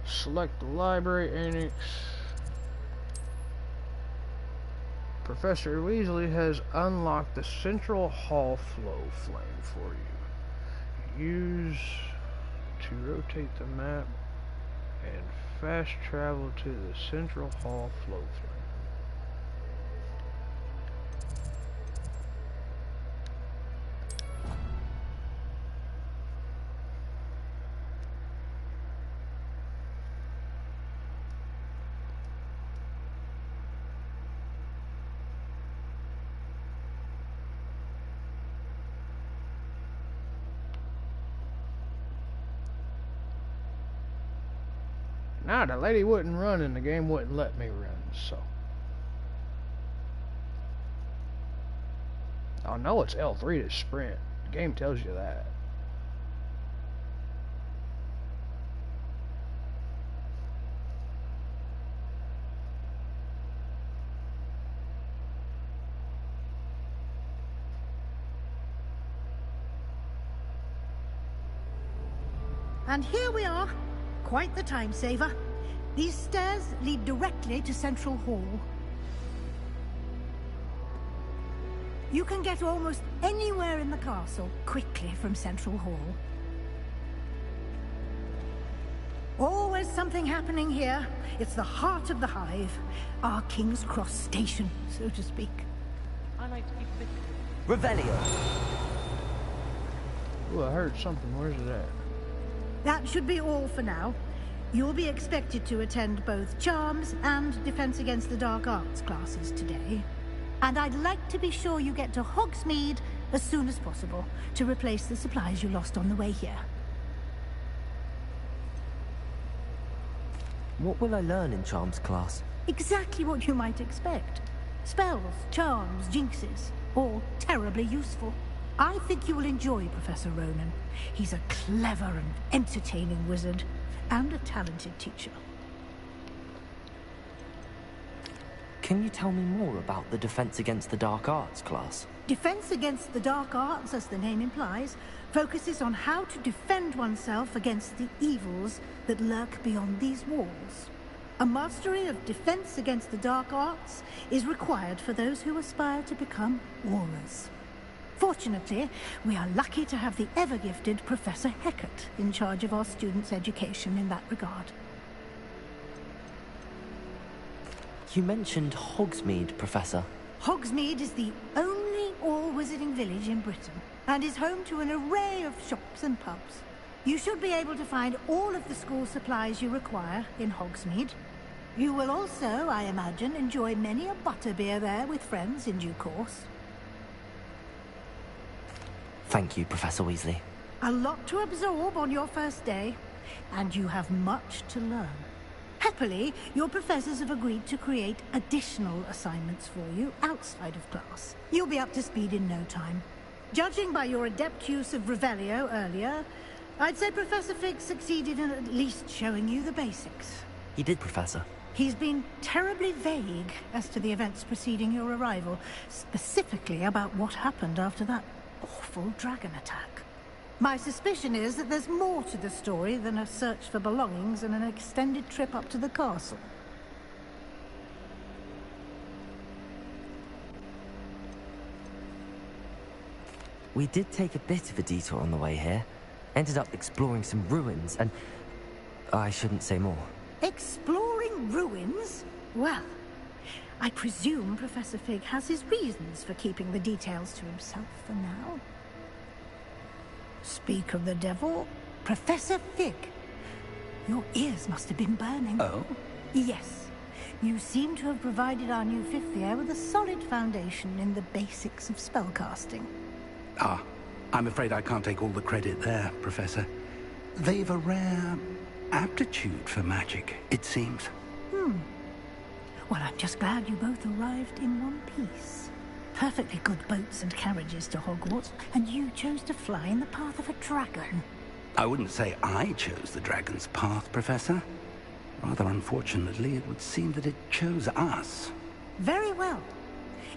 Select the library annex. Professor Weasley has unlocked the Central Hall flow flame for you. Use to rotate the map and fast travel to the Central Hall flow flame. Now the lady wouldn't run and the game wouldn't let me run, so. I know it's L3 to sprint. The game tells you that. And here we are. Quite the time saver. These stairs lead directly to Central Hall. You can get almost anywhere in the castle quickly from Central Hall. Always something happening here. It's the heart of the hive. Our King's Cross station, so to speak. I like to keep it. Revelio. Ooh, I heard something. Where's it at? That should be all for now. You'll be expected to attend both Charms and Defense Against the Dark Arts classes today. And I'd like to be sure you get to Hogsmeade as soon as possible to replace the supplies you lost on the way here. What will I learn in Charms class? Exactly what you might expect. Spells, charms, jinxes, all terribly useful. I think you will enjoy Professor Ronan. He's a clever and entertaining wizard, and a talented teacher. Can you tell me more about the Defense Against the Dark Arts class? Defense Against the Dark Arts, as the name implies, focuses on how to defend oneself against the evils that lurk beyond these walls. A mastery of Defense Against the Dark Arts is required for those who aspire to become Aurors. Fortunately, we are lucky to have the ever-gifted Professor Hecat in charge of our students' education in that regard. You mentioned Hogsmeade, Professor. Hogsmeade is the only all-wizarding village in Britain, and is home to an array of shops and pubs. You should be able to find all of the school supplies you require in Hogsmeade. You will also, I imagine, enjoy many a butterbeer there with friends in due course. Thank you, Professor Weasley. A lot to absorb on your first day, and you have much to learn. Happily, your professors have agreed to create additional assignments for you outside of class. You'll be up to speed in no time. Judging by your adept use of Revelio earlier, I'd say Professor Fig succeeded in at least showing you the basics. He did, Professor. He's been terribly vague as to the events preceding your arrival, specifically about what happened after that awful dragon attack. My suspicion is that there's more to the story than a search for belongings and an extended trip up to the castle. We did take a bit of a detour on the way here. Ended up exploring some ruins and... I shouldn't say more. Exploring ruins? Well, I presume Professor Fig has his reasons for keeping the details to himself for now. Speak of the devil, Professor Fig. Your ears must have been burning. Oh? Yes. You seem to have provided our new fifth year with a solid foundation in the basics of spellcasting. Ah, I'm afraid I can't take all the credit there, Professor. They've a rare aptitude for magic, it seems. Well, I'm just glad you both arrived in one piece. Perfectly good boats and carriages to Hogwarts, and you chose to fly in the path of a dragon. I wouldn't say I chose the dragon's path, Professor. Rather unfortunately, it would seem that it chose us. Very well.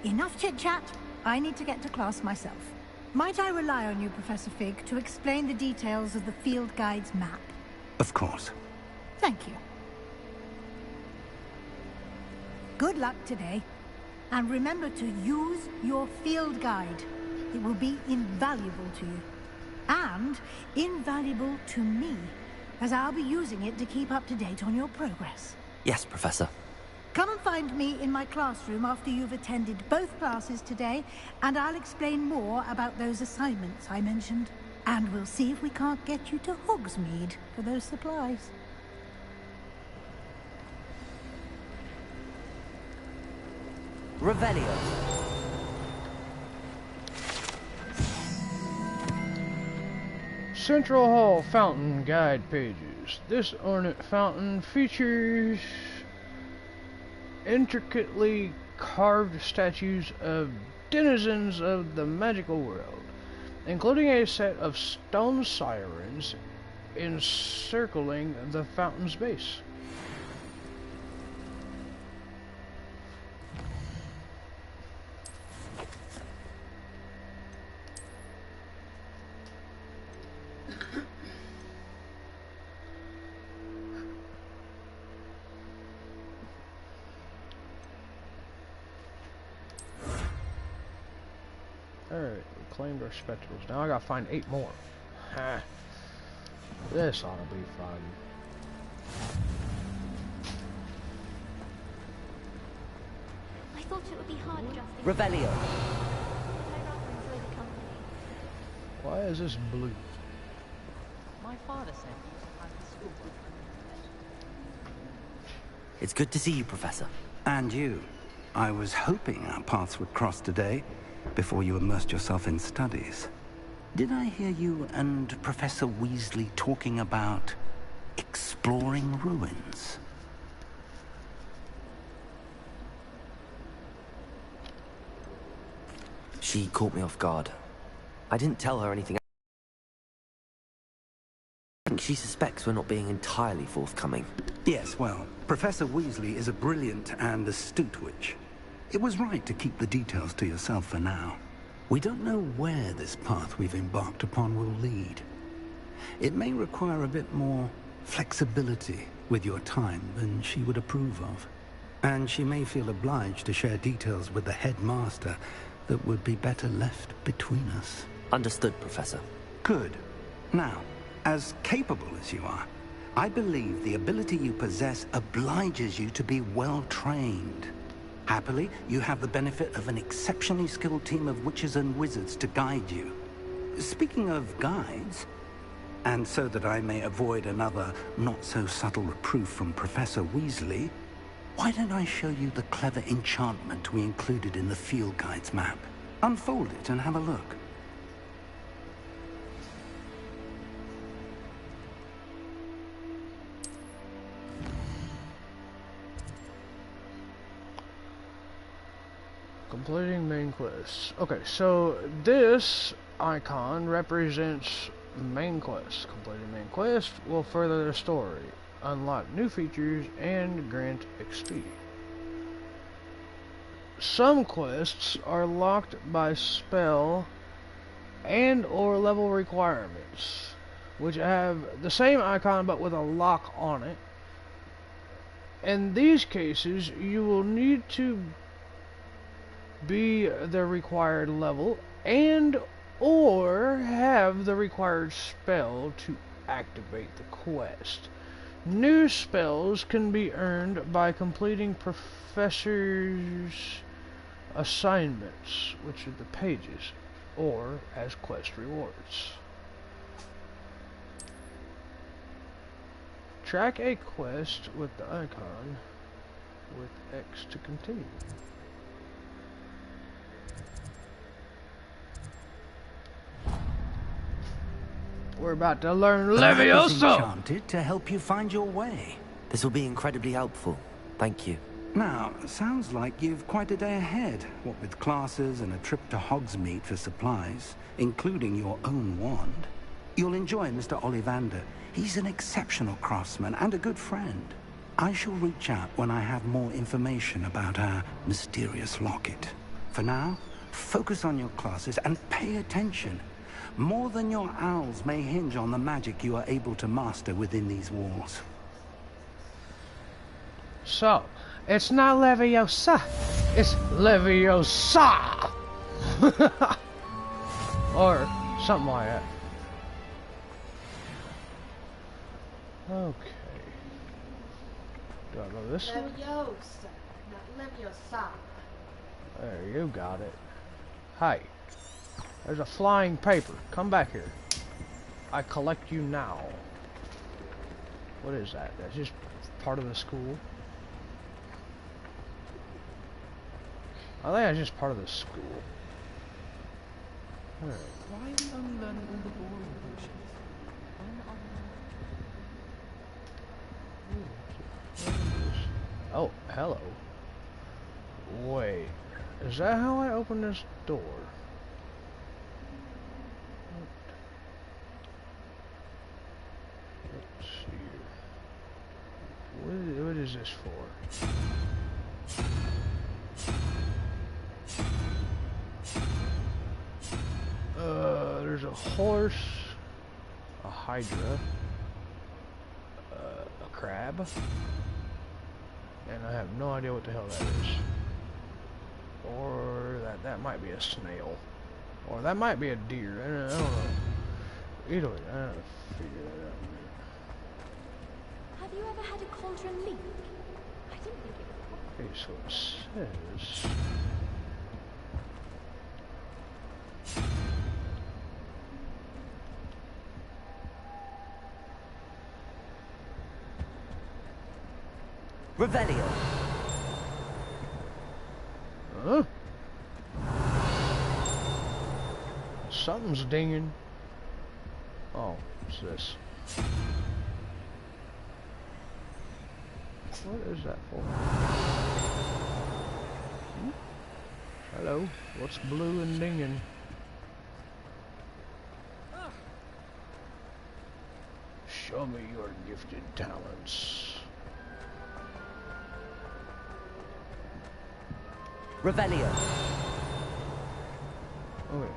Enough chit-chat. I need to get to class myself. Might I rely on you, Professor Fig, to explain the details of the field guide's map? Of course. Thank you. Good luck today. And remember to use your field guide. It will be invaluable to you. And invaluable to me, as I'll be using it to keep up to date on your progress. Yes, Professor. Come and find me in my classroom after you've attended both classes today, and I'll explain more about those assignments I mentioned. And we'll see if we can't get you to Hogsmeade for those supplies. Revelio. Central Hall Fountain Guide Pages. This ornate fountain features intricately carved statues of denizens of the magical world, including a set of stone sirens encircling the fountain's base. Alright, we claimed our spectacles. Now I gotta find 8 more. Ha. This ought to be fun. I thought it would be hard adjusting. Revelio. Why is this blue? My father said he used to practice school. It's good to see you, Professor. And you. I was hoping our paths would cross today, before you immersed yourself in studies. Did I hear you and Professor Weasley talking about exploring ruins? She caught me off guard. I didn't tell her anything. I think she suspects we're not being entirely forthcoming. Yes, well, Professor Weasley is a brilliant and astute witch. It was right to keep the details to yourself for now. We don't know where this path we've embarked upon will lead. It may require a bit more flexibility with your time than she would approve of. And she may feel obliged to share details with the headmaster that would be better left between us. Understood, Professor. Good. Now, as capable as you are, I believe the ability you possess obliges you to be well trained. Happily, you have the benefit of an exceptionally skilled team of witches and wizards to guide you. Speaking of guides, and so that I may avoid another not-so-subtle reproof from Professor Weasley, why don't I show you the clever enchantment we included in the field guide's map? Unfold it and have a look. Completing main quest. Okay, so this icon represents main quest. Completing main quest will further the story, unlock new features, and grant XP. Some quests are locked by spell and or level requirements, which have the same icon but with a lock on it. In these cases, you will need to be the required level and or have the required spell to activate the quest. New spells can be earned by completing professors' assignments, which are the pages, or as quest rewards. Track a quest with the icon with X to continue. We're about to learn Leviosa! Enchanted to help you find your way. This will be incredibly helpful. Thank you. Now, sounds like you've quite a day ahead, what with classes and a trip to Hogsmeade for supplies, including your own wand. You'll enjoy Mr. Ollivander. He's an exceptional craftsman and a good friend. I shall reach out when I have more information about our mysterious locket. For now, focus on your classes and pay attention. More than your owls may hinge on the magic you are able to master within these walls. So, it's not Leviosa, it's Leviosa! Or something like that. Okay. Do I go this way? Leviosa, not Leviosa. There, you got it. Hey. There's a flying paper. Come back here. I collect you now. What is that? That's just part of the school? I think that's just part of the school. Alright. Why are we only learning all the boring potions? Oh, hello. Wait. Is that how I open this door? Let's see. What is this for? There's a horse, a hydra, a crab, and I have no idea what the hell that is. Or that might be a snail, or that might be a deer. I don't know. Either way, I don't figure that out. Have you ever had a cauldron leak? I didn't think it was. Okay, so it says. Revelio. Huh? Something's dinging. Oh, what's this? What is that for? Hmm? Hello, what's blue and dinging? Show me your gifted talents. Revelio. Okay.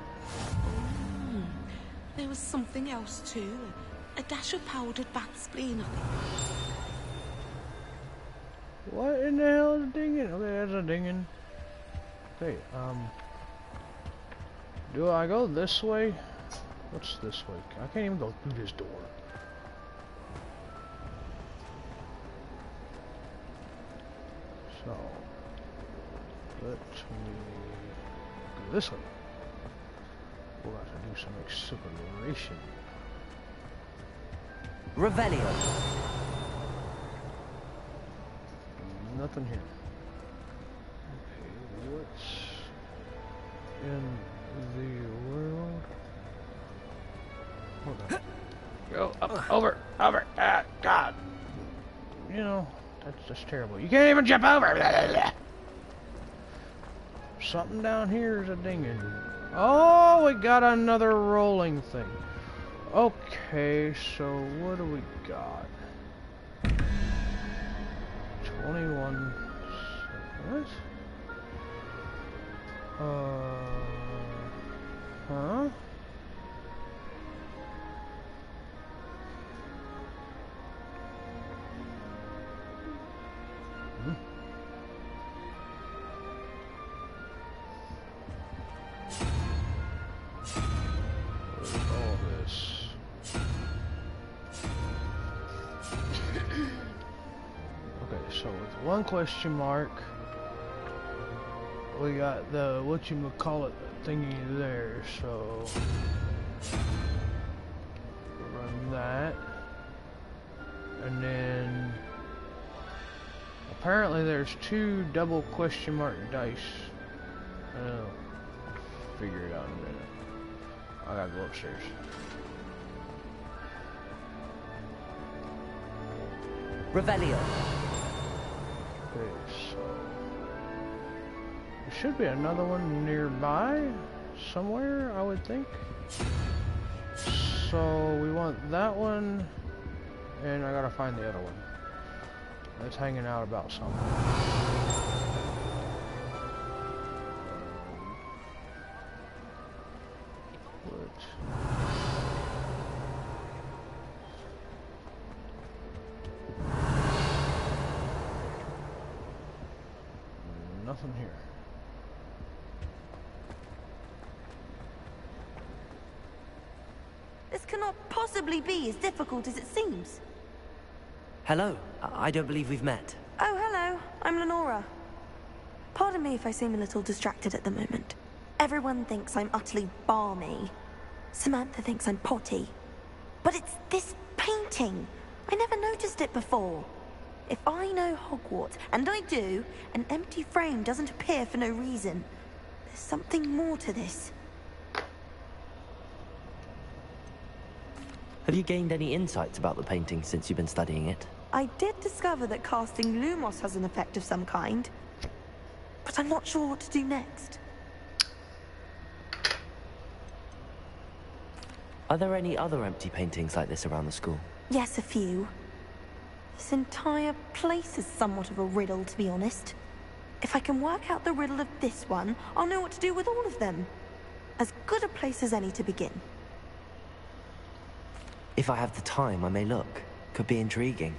There was something else too. A dash of powdered bat spleen, I think. What in the hell is dinging? Okay, that's a dinging. Okay, do I go this way? What's this way? I can't even go through this door. So, let me go this way. We'll have to do some exploration. Revelio. Nothing here. Okay, what's in the world? Hold on. Go up, over, ah, God. You know, that's just terrible. You can't even jump over. Blah, blah, blah. Something down here is a dinging. Oh, we got another rolling thing. Okay, so what do we got? 21. What? Huh? All this. Okay, so with one question mark, we got the whatchamacallit thingy there, so run that. And then apparently there's 2 double question mark dice. I'll figure it out in a minute. I gotta go upstairs. Revelio. Okay, so there should be another one nearby somewhere, I would think. So we want that one, and I gotta find the other one. It's hanging out about something. Nothing here. This cannot possibly be as difficult as it seems. Hello. I don't believe we've met. Oh, hello. I'm Lenora. Pardon me if I seem a little distracted at the moment. Everyone thinks I'm utterly balmy. Samantha thinks I'm potty. But it's this painting. I never noticed it before. If I know Hogwarts, and I do, an empty frame doesn't appear for no reason. There's something more to this. Have you gained any insights about the painting since you've been studying it? I did discover that casting Lumos has an effect of some kind. But I'm not sure what to do next. Are there any other empty paintings like this around the school? Yes, a few. This entire place is somewhat of a riddle, to be honest. If I can work out the riddle of this one, I'll know what to do with all of them. As good a place as any to begin. If I have the time, I may look. Could be intriguing.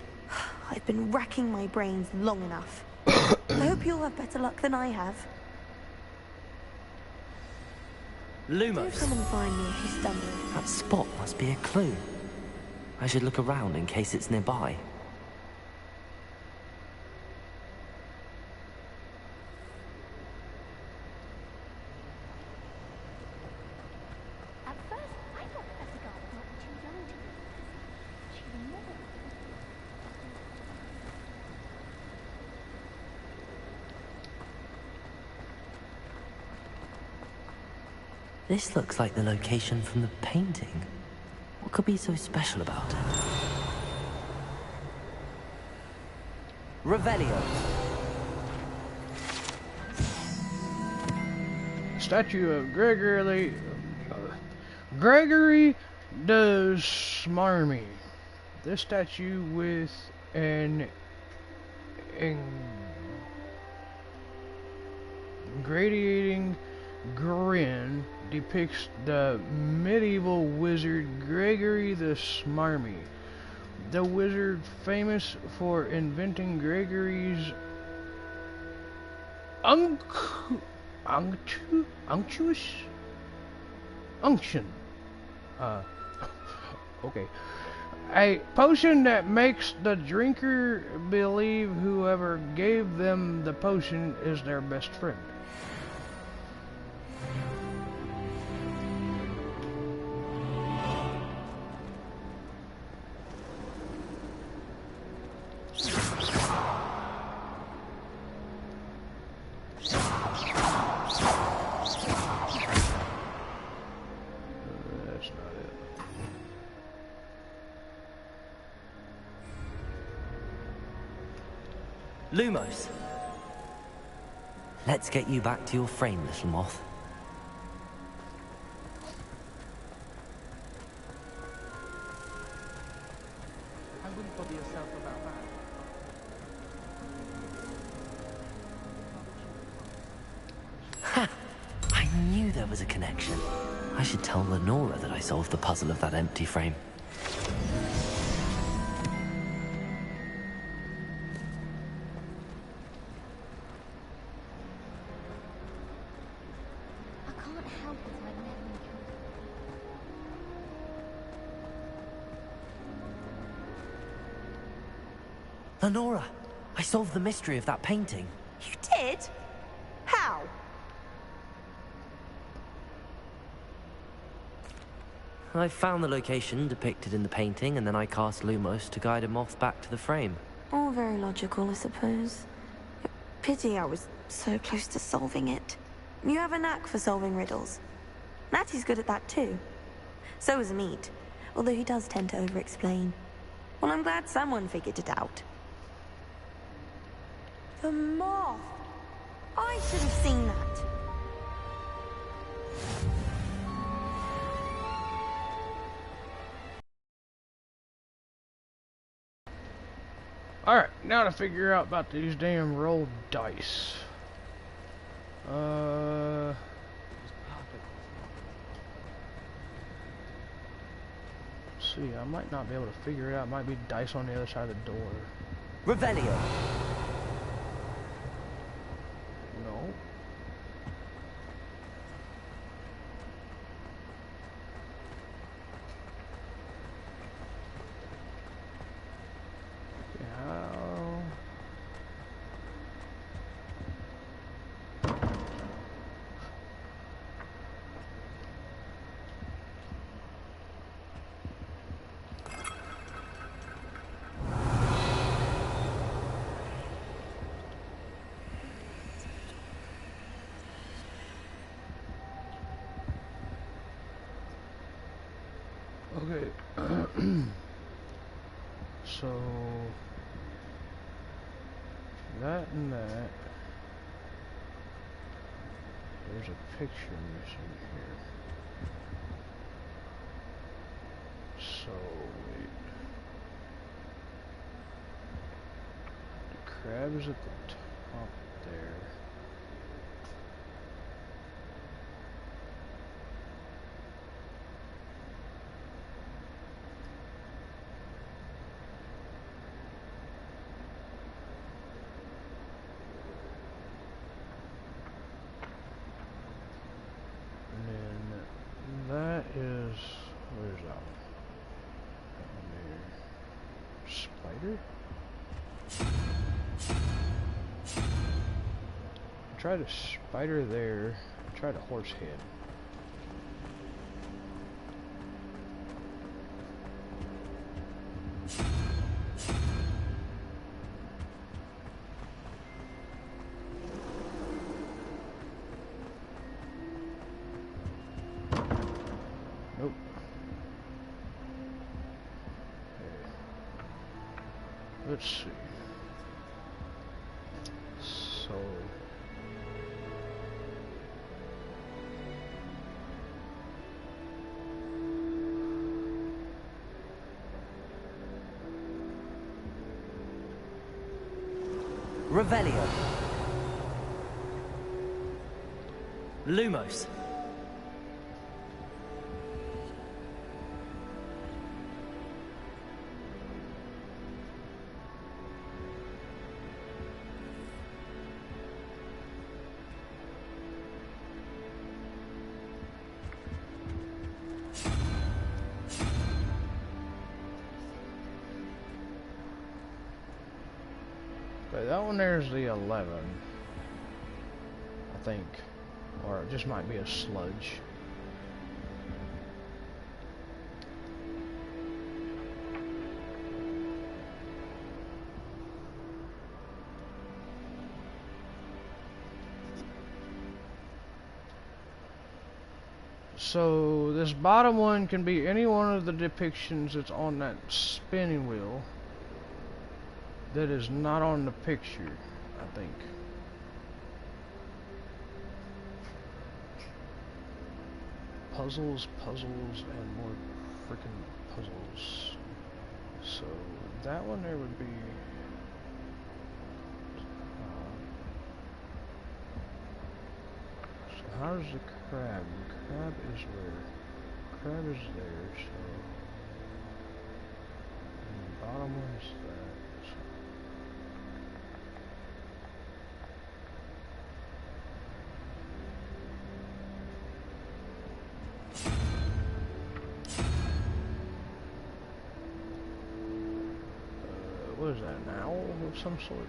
I've been racking my brains long enough. I hope you'll have better luck than I have. Lumos. Do come and find me if you stumble. That spot must be a clue. I should look around in case it's nearby. This looks like the location from the painting. What could be so special about it? Revelio. Statue of Gregory the Smarmy. This statue with an gradiating grin depicts the medieval wizard Gregory the Smarmy. The wizard famous for inventing Gregory's unction. Okay. A potion that makes the drinker believe whoever gave them the potion is their best friend. That's not it. Lumos! Let's get you back to your frame, little moth. I wouldn't bother yourself about that. Ha! I knew there was a connection. I should tell Lenora that I solved the puzzle of that empty frame. I can't help it, I never Lenora! I solved the mystery of that painting. You did? How? I found the location depicted in the painting, and then I cast Lumos to guide a moth back to the frame. All very logical, I suppose. Pity I was so close to solving it. You have a knack for solving riddles. Natty's good at that too. So is Meat, although he does tend to over-explain. Well, I'm glad someone figured it out. The moth! I should have seen that. Alright, now to figure out about these damn rolled dice. See, I might not be able to figure it out. It might be dice on the other side of the door. Revelio! No. How? Okay. So that and that. There's a picture missing here. So wait. The crab is at the top there. That is, where's that one? Down there. Spider? Tried a spider there. Tried a horse head. Nope. Okay. Let's see. So Revelio. Lumos. okay, that one there's the 11. I think. Or it just might be a sludge. So this bottom one can be any one of the depictions that's on that spinning wheel that is not on the picture, I think. Puzzles, puzzles, and more freaking puzzles. So that one there would be so how's the crab? The crab is where? Crab is there, so and the bottom one is that. What is that, an owl of some sort?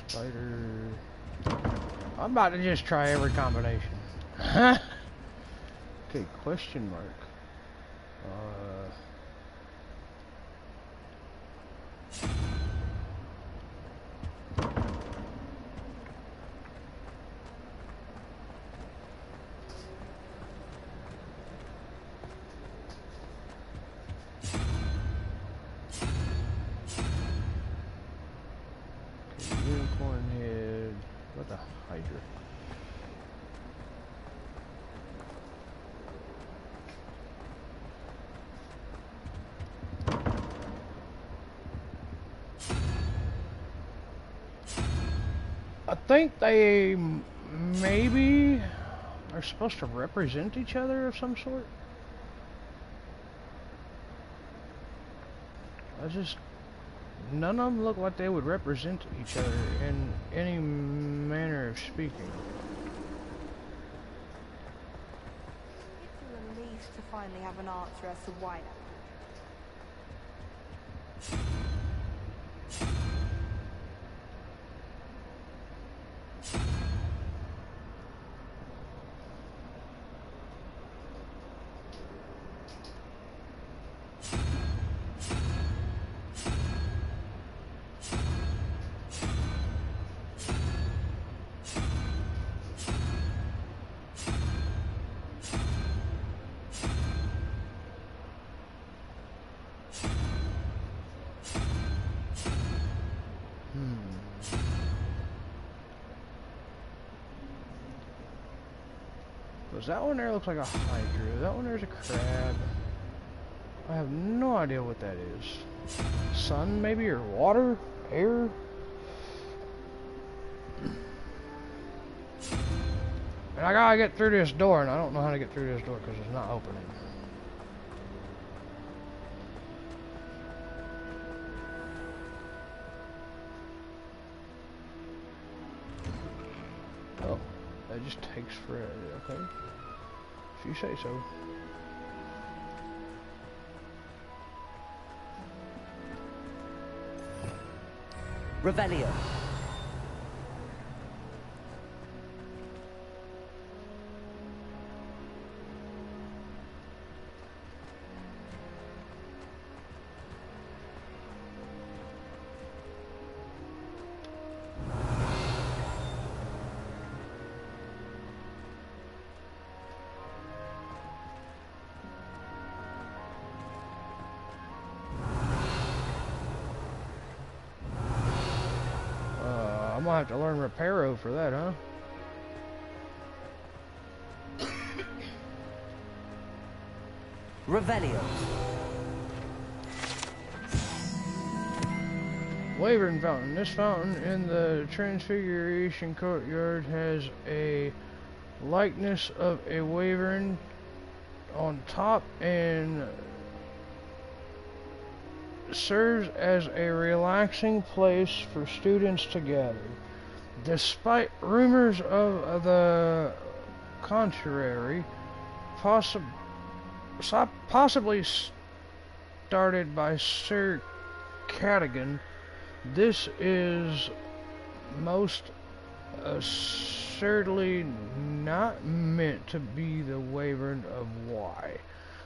Spider. I'm about to just try every combination. Okay, question mark. Unicorn head. What the Hydra? I think they maybe are supposed to represent each other of some sort. None of them look like they would represent each other in any manner of speaking. It's a relief to finally have an answer as to why that. That one there looks like a Hydra. That one there's a crab. I have no idea what that is. Sun maybe, or water? Air? And I gotta get through this door, and I don't know how to get through this door because it's not opening. Oh, that just takes forever. Okay. If you say so. Revelio. I'm gonna have to learn Reparo for that, huh? Revelio. Wyvern Fountain. This fountain in the Transfiguration Courtyard has a likeness of a wyvern on top and serves as a relaxing place for students to gather. Despite rumors of the contrary, possibly started by Sir Cadogan, this is most assuredly not meant to be the wyvern of Y,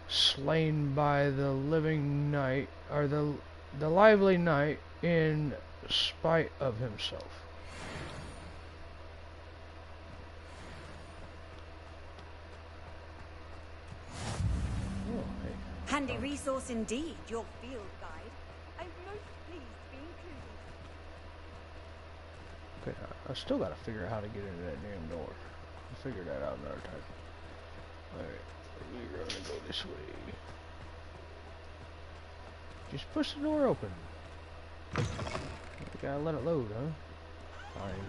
slain by the living knight, or the lively knight, in spite of himself. Handy resource indeed, your field guide. I'm most pleased to be included. Okay, I still gotta figure out how to get into that damn door. I'll figure that out another time. Alright, we're gonna go this way. Just push the door open. You gotta let it load, huh? Fine.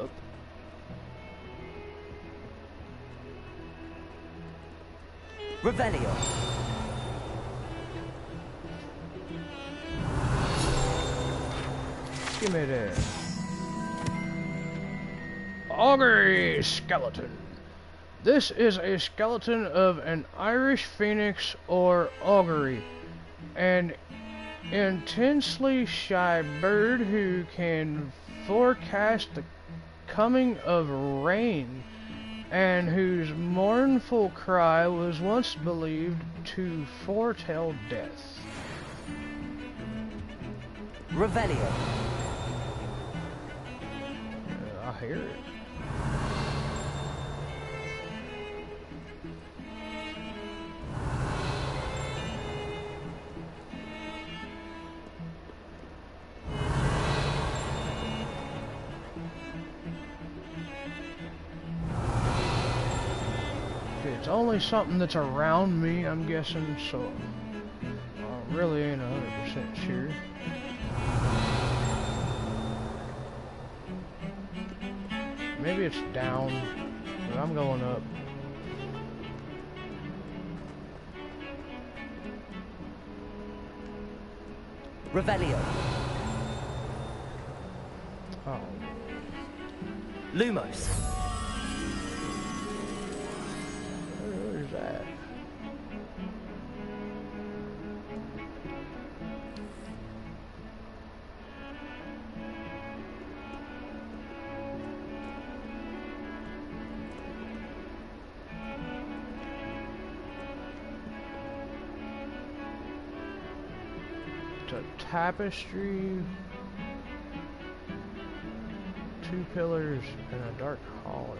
Up. Revelio. Give me that. Augury skeleton. This is a skeleton of an Irish phoenix or augury, an intensely shy bird who can forecast the coming of rain, and whose mournful cry was once believed to foretell death. Revelio. I hear it. It's only something that's around me, I'm guessing, so I really ain't 100% sure. Maybe it's down, but I'm going up. Revelio. Oh. Lumos. Where's that? It's a tapestry, 2 pillars, and a dark hallway.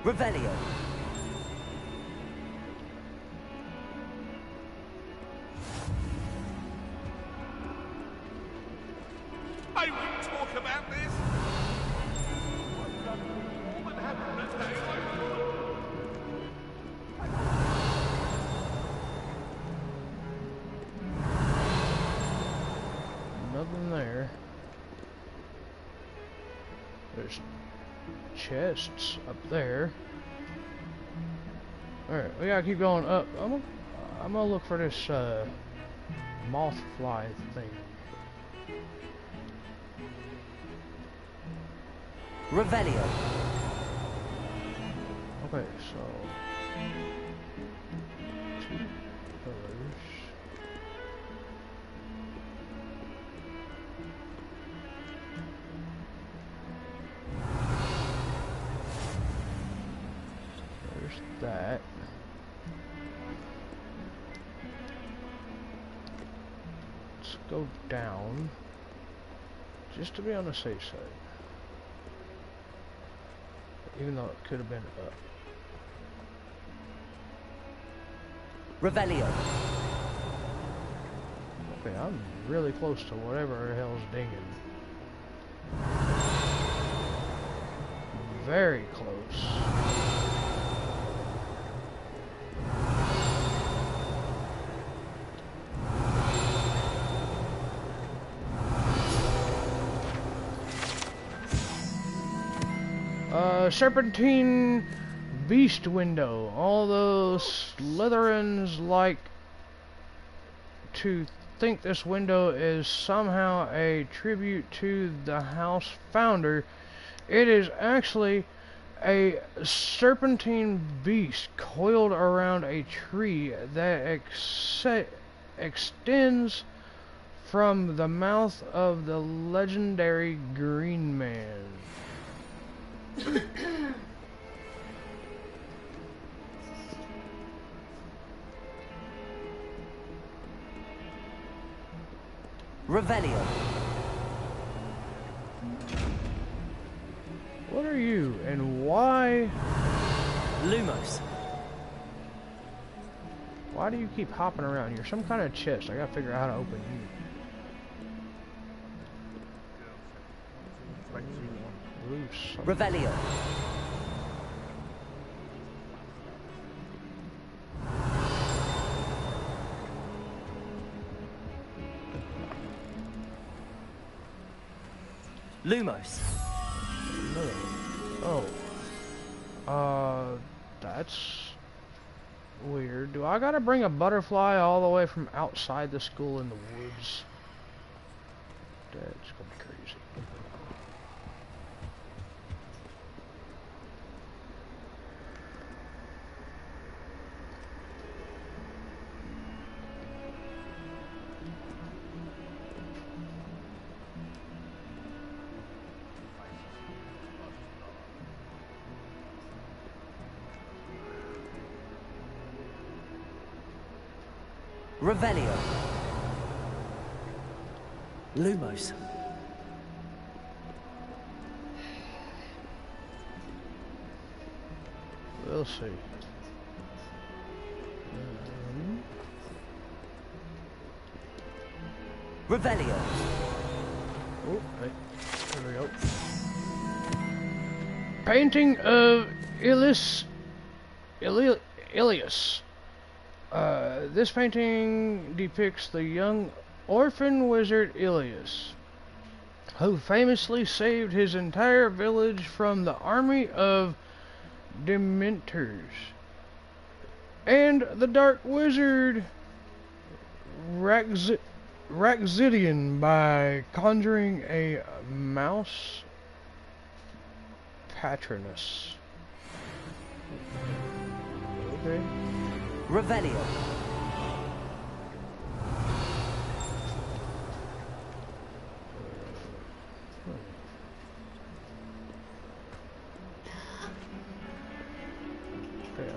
Revelio. I won't talk about this. Nothing there. There's chests up there. Alright, we gotta keep going up. I'm gonna look for this moth fly thing. Revelio. Okay, so 2 pillars. There's that. Let's go down, just to be on the safe side. even though it could have been up. Revelio. Okay, I'm really close to whatever the hell's dinging. Very close. Serpentine beast window. Although Slytherins like to think this window is somehow a tribute to the house founder, it is actually a serpentine beast coiled around a tree that extends from the mouth of the legendary Green Man. Revelio. What are you, and why? Lumos. Why do you keep hopping around? You're some kind of chest. I gotta figure out how to open you. Loose. Revelio. Lumos. No. Oh. That's weird. Do I gotta bring a butterfly all the way from outside the school in the woods? That's gonna be crazy. Revelio. Lumos. We'll see. Revelio. Oh, hey. There we go. Painting of Ilias. This painting depicts the young orphan wizard Ilias, who famously saved his entire village from the army of Dementors and the dark wizard Raxidian by conjuring a mouse patronus. Okay. Revelio. Okay,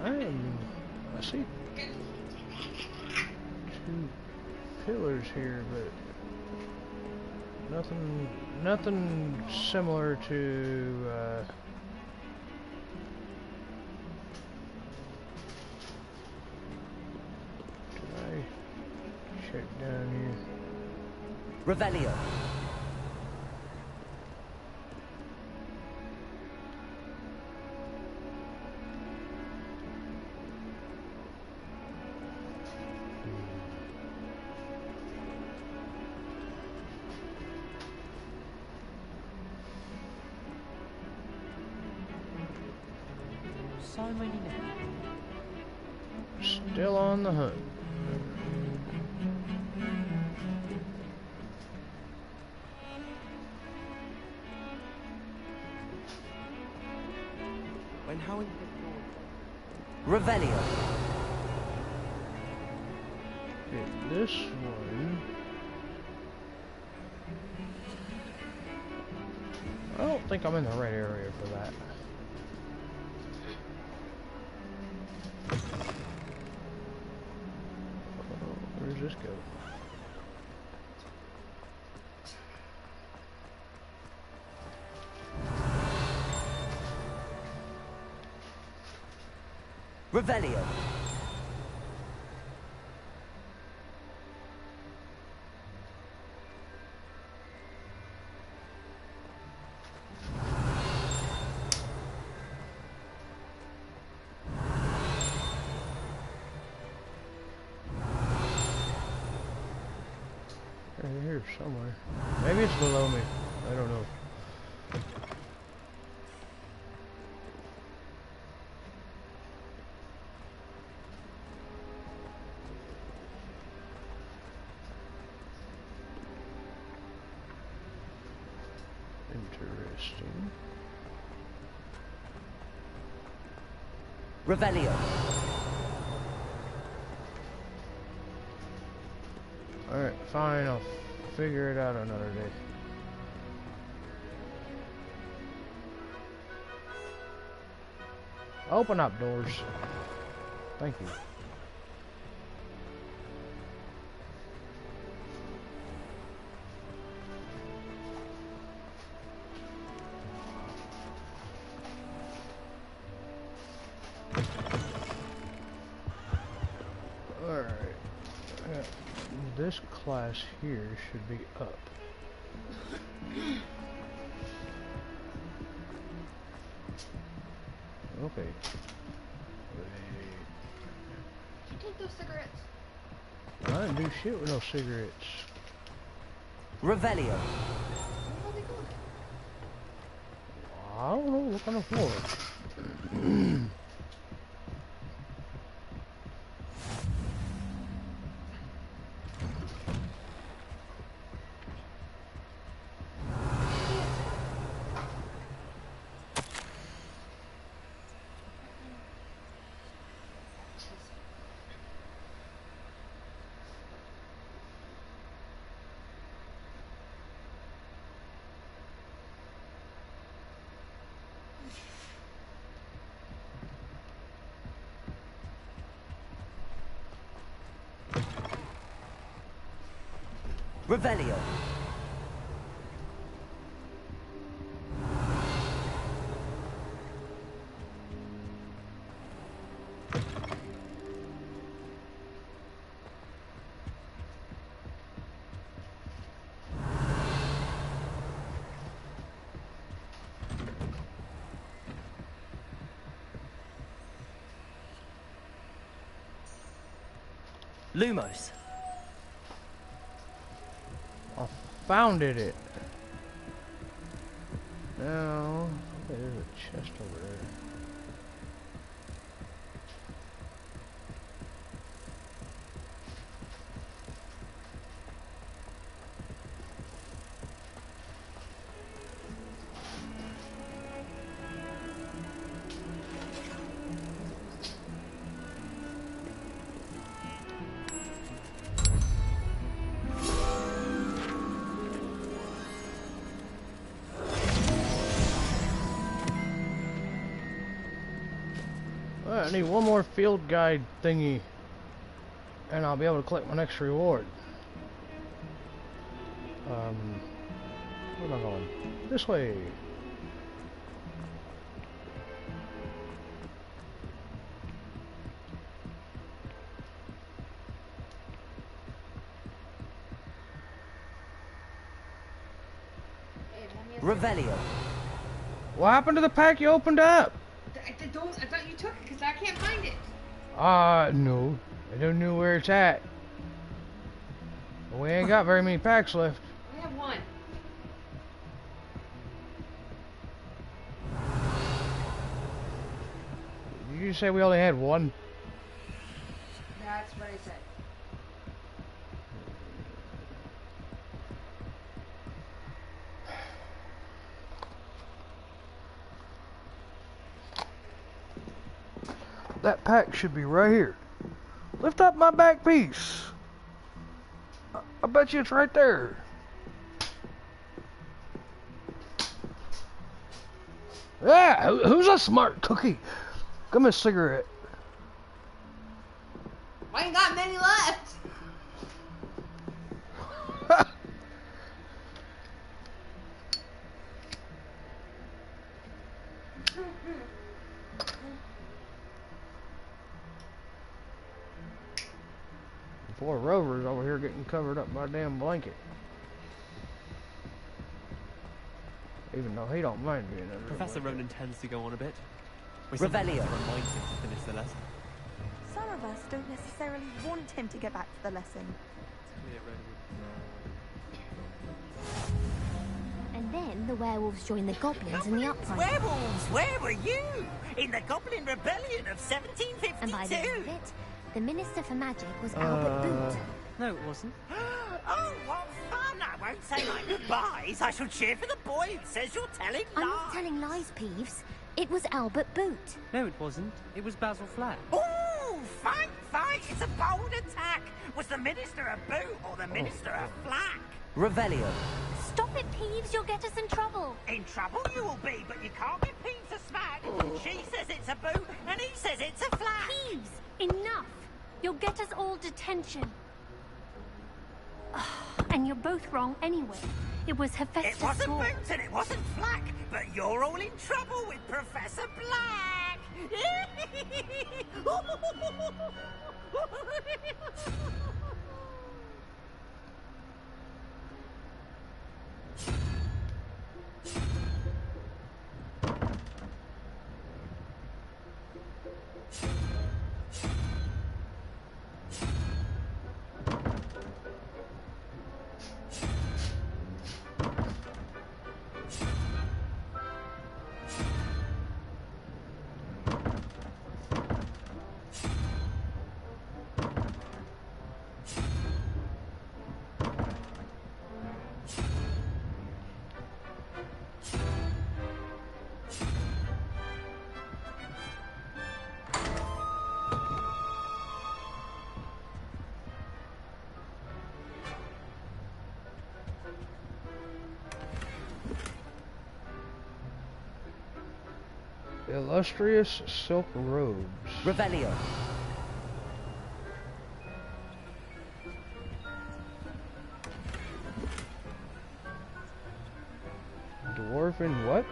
I see 2 pillars here, but nothing similar to check down here. Revelio. So many men. Still on the hunt. When Howard... Revelio. Okay, this one... I don't think I'm in the right area for that. Where's this go? Revelio. Right here somewhere. Maybe it's below me. I don't know. Interesting. Revelio. Alright, fine, I'll figure it out another day. Open up doors. Thank you. Alright. This class here should be up. Okay. You take those cigarettes. I didn't do shit with no cigarettes. Revelio. I don't know, look on the floor. Revelio. Lumos. Found it. Now, there's a chest over there. I need one more field guide thingy and I'll be able to collect my next reward. Where am I going? This way. Revelio. What happened to the pack you opened up? I thought you took it because I can't find it. No. I don't know where it's at. We ain't got very many packs left. I have one. Did you say we only had one? That's what I said. That pack should be right here. Lift up my back piece. I bet you it's right there. Yeah, who's a smart cookie? Give me a cigarette. I ain't got many left. Poor Rover's over here getting covered up by a damn blanket. Even though he don't mind being under Professor a blanket. Ronan tends to go on a bit. We sometimes have to remind him to finish the lesson. Some of us don't necessarily want him to get back to the lesson. And then the werewolves joined the goblins in the uprising. Werewolves, where were you? In the Goblin Rebellion of 1752? And by the end of it, the Minister for Magic was Albert Boot. No, it wasn't. Oh, what fun! I won't say my goodbyes. I shall cheer for the boy who says you're telling lies. I'm not telling lies, Peeves. It was Albert Boot. No, it wasn't. It was Basil Flack. Ooh, fight, fight! It's a bold attack. Was the Minister a Boot or the Minister a Flack? Revelio. Stop it, Peeves. You'll get us in trouble. In trouble you will be, but you can't get Peeves a smack. She says it's a Boot, and he says it's a Flack. Peeves, enough. You'll get us all detention. And you're both wrong anyway. It was Hephaestus. It wasn't Gore. Boot and it wasn't Flack, but you're all in trouble with Professor Black. Illustrious silk robes. Revelio. Dwarven what?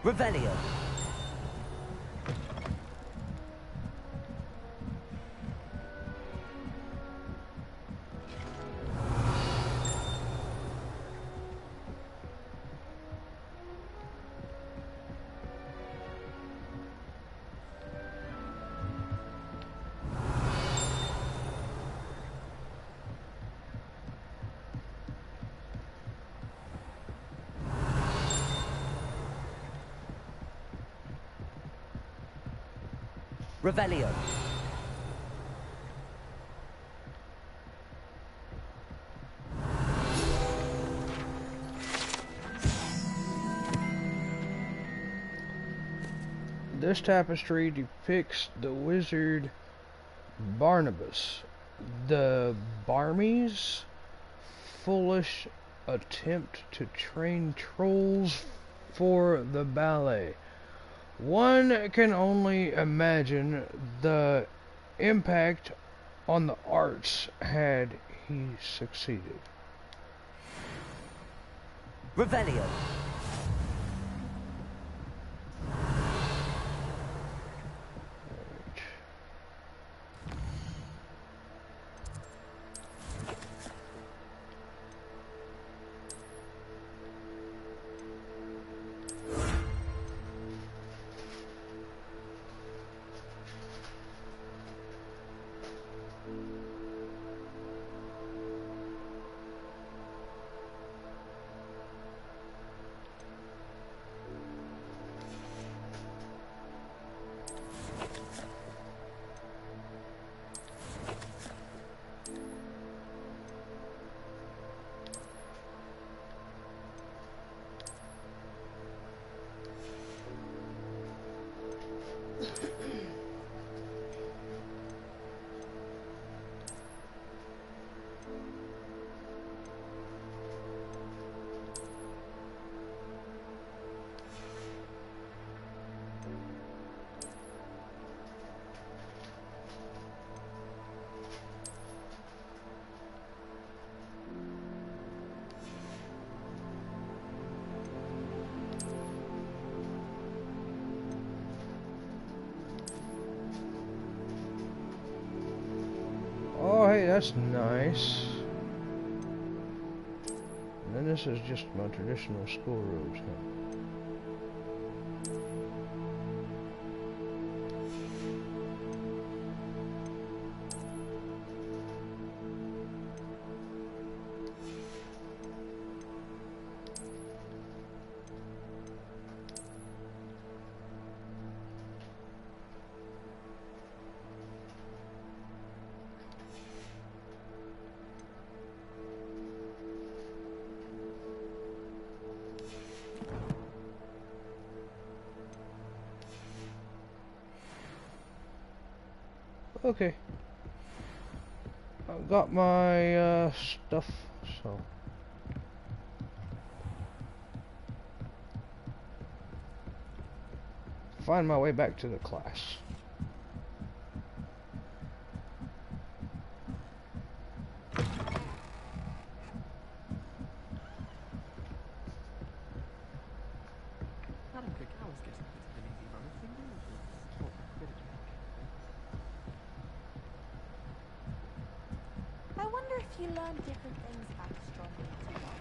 Revelio. Revelio. This tapestry depicts the wizard Barnabas, the Barmy's foolish attempt to train trolls for the ballet. One can only imagine the impact on the arts had he succeeded. Revelio. Alright, that's nice. And then this is just my traditional school robes, huh? Okay. I've got my stuff, so find my way back to the class. I wonder if you learn different things about astronomy as you go.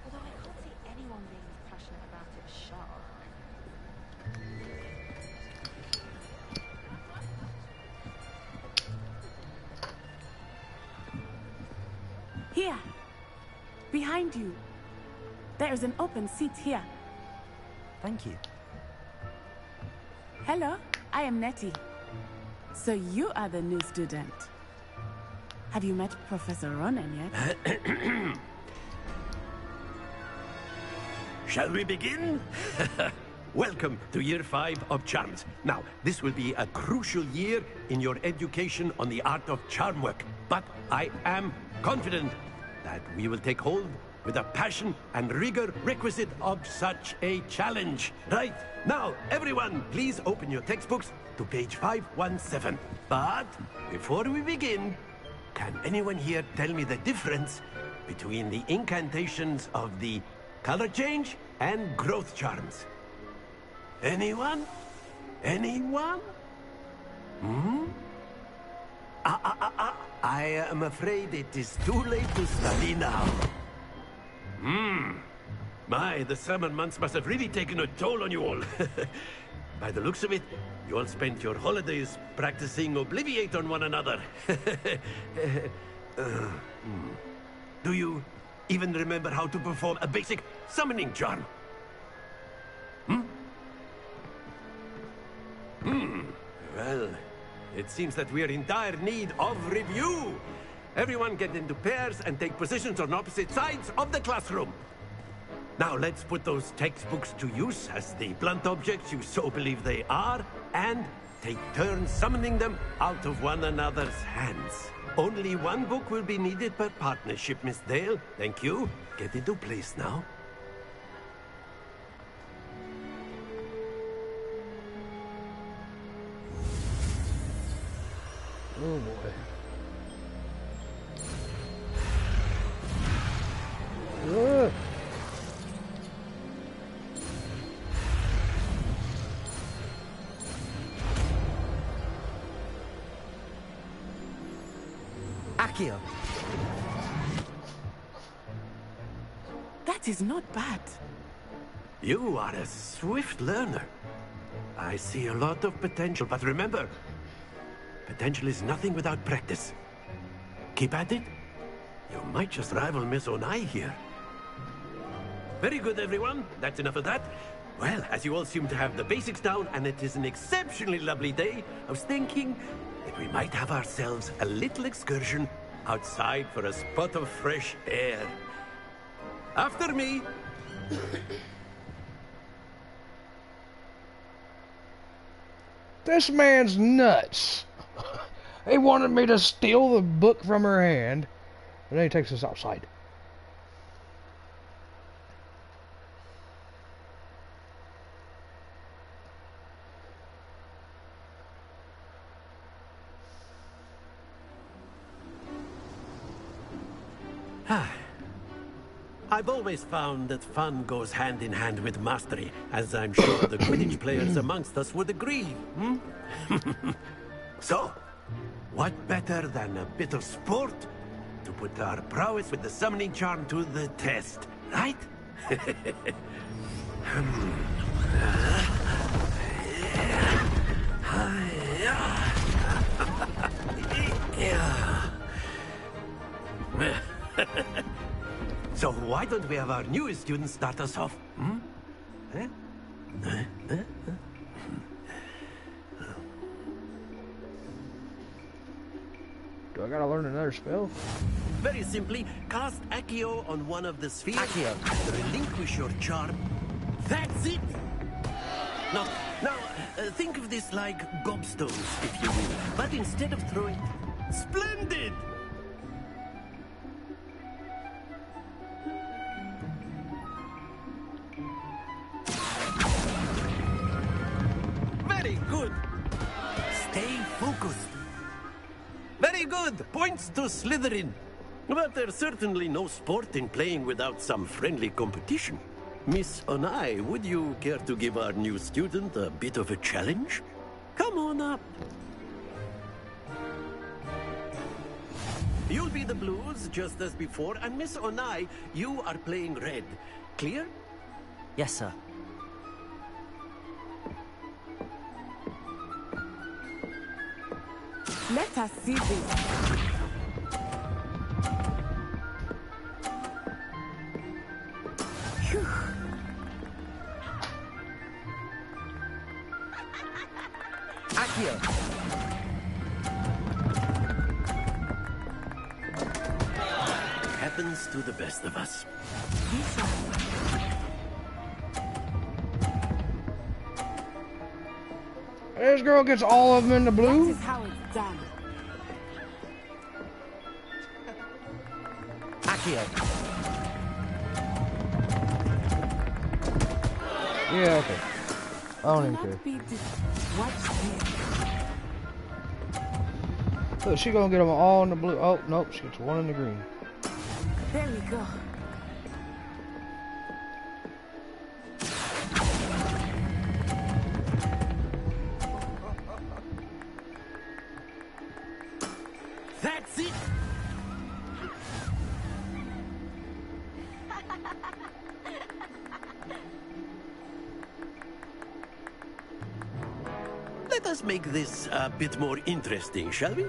Although I can't see anyone being as passionate about it as Shah. Here! Behind you! There is an open seat here. Thank you. Hello, I am Nettie. So you are the new student. Have you met Professor Ronan yet? Shall we begin? Welcome to Year 5 of Charms. Now, this will be a crucial year in your education on the art of charm work. But I am confident that we will take hold with the passion and rigor requisite of such a challenge. Right, now, everyone, please open your textbooks to page 517. But before we begin, can anyone here tell me the difference between the incantations of the color change and growth charms? Anyone? Anyone? Hmm? I am afraid it is too late to study now. My, the summer months must have really taken a toll on you all. By the looks of it, you all spent your holidays practicing Obliviate on one another. Do you even remember how to perform a basic summoning charm? Well, it seems that we are in dire need of review. Everyone get into pairs and take positions on opposite sides of the classroom. Now let's put those textbooks to use as the blunt objects you so believe they are, and take turns summoning them out of one another's hands. Only one book will be needed per partnership, Miss Dale. Thank you. Get into place now. Oh boy. Ugh. Akio. That is not bad. You are a swift learner. I see a lot of potential, but remember, potential is nothing without practice. Keep at it. You might just rival Miss Onai here. Very good, everyone. That's enough of that. Well, as you all seem to have the basics down, and it is an exceptionally lovely day, I was thinking that we might have ourselves a little excursion outside for a spot of fresh air. After me. This man's nuts. He wanted me to steal the book from her hand, and then he takes us outside. I've always found that fun goes hand in hand with mastery, as I'm sure the Quidditch players amongst us would agree. So, What better than a bit of sport to put our prowess with the summoning charm to the test, right? So why don't we have our newest student start us off? Hmm? Eh? Do I gotta learn another spell? Very simply, cast Accio on one of the spheres and relinquish your charm. That's it! Now, think of this like gobstones, if you will. But instead of throwing... Splendid! Very good! Stay focused. Very good! Points to Slytherin. But there's certainly no sport in playing without some friendly competition. Miss Onai, would you care to give our new student a bit of a challenge? Come on up. You'll be the blues, just as before, and Miss Onai, you are playing red. Clear? Yes, sir. Let us see this. Phew. Accio! Happens to the best of us. This girl gets all of them in the blue. This is how it's done. Accio! Yeah, okay. I don't even care. Watch this. Look, she gonna get them all in the blue. Oh, nope, she gets one in the green. There we go. That's it! Let us make this a bit more interesting, shall we?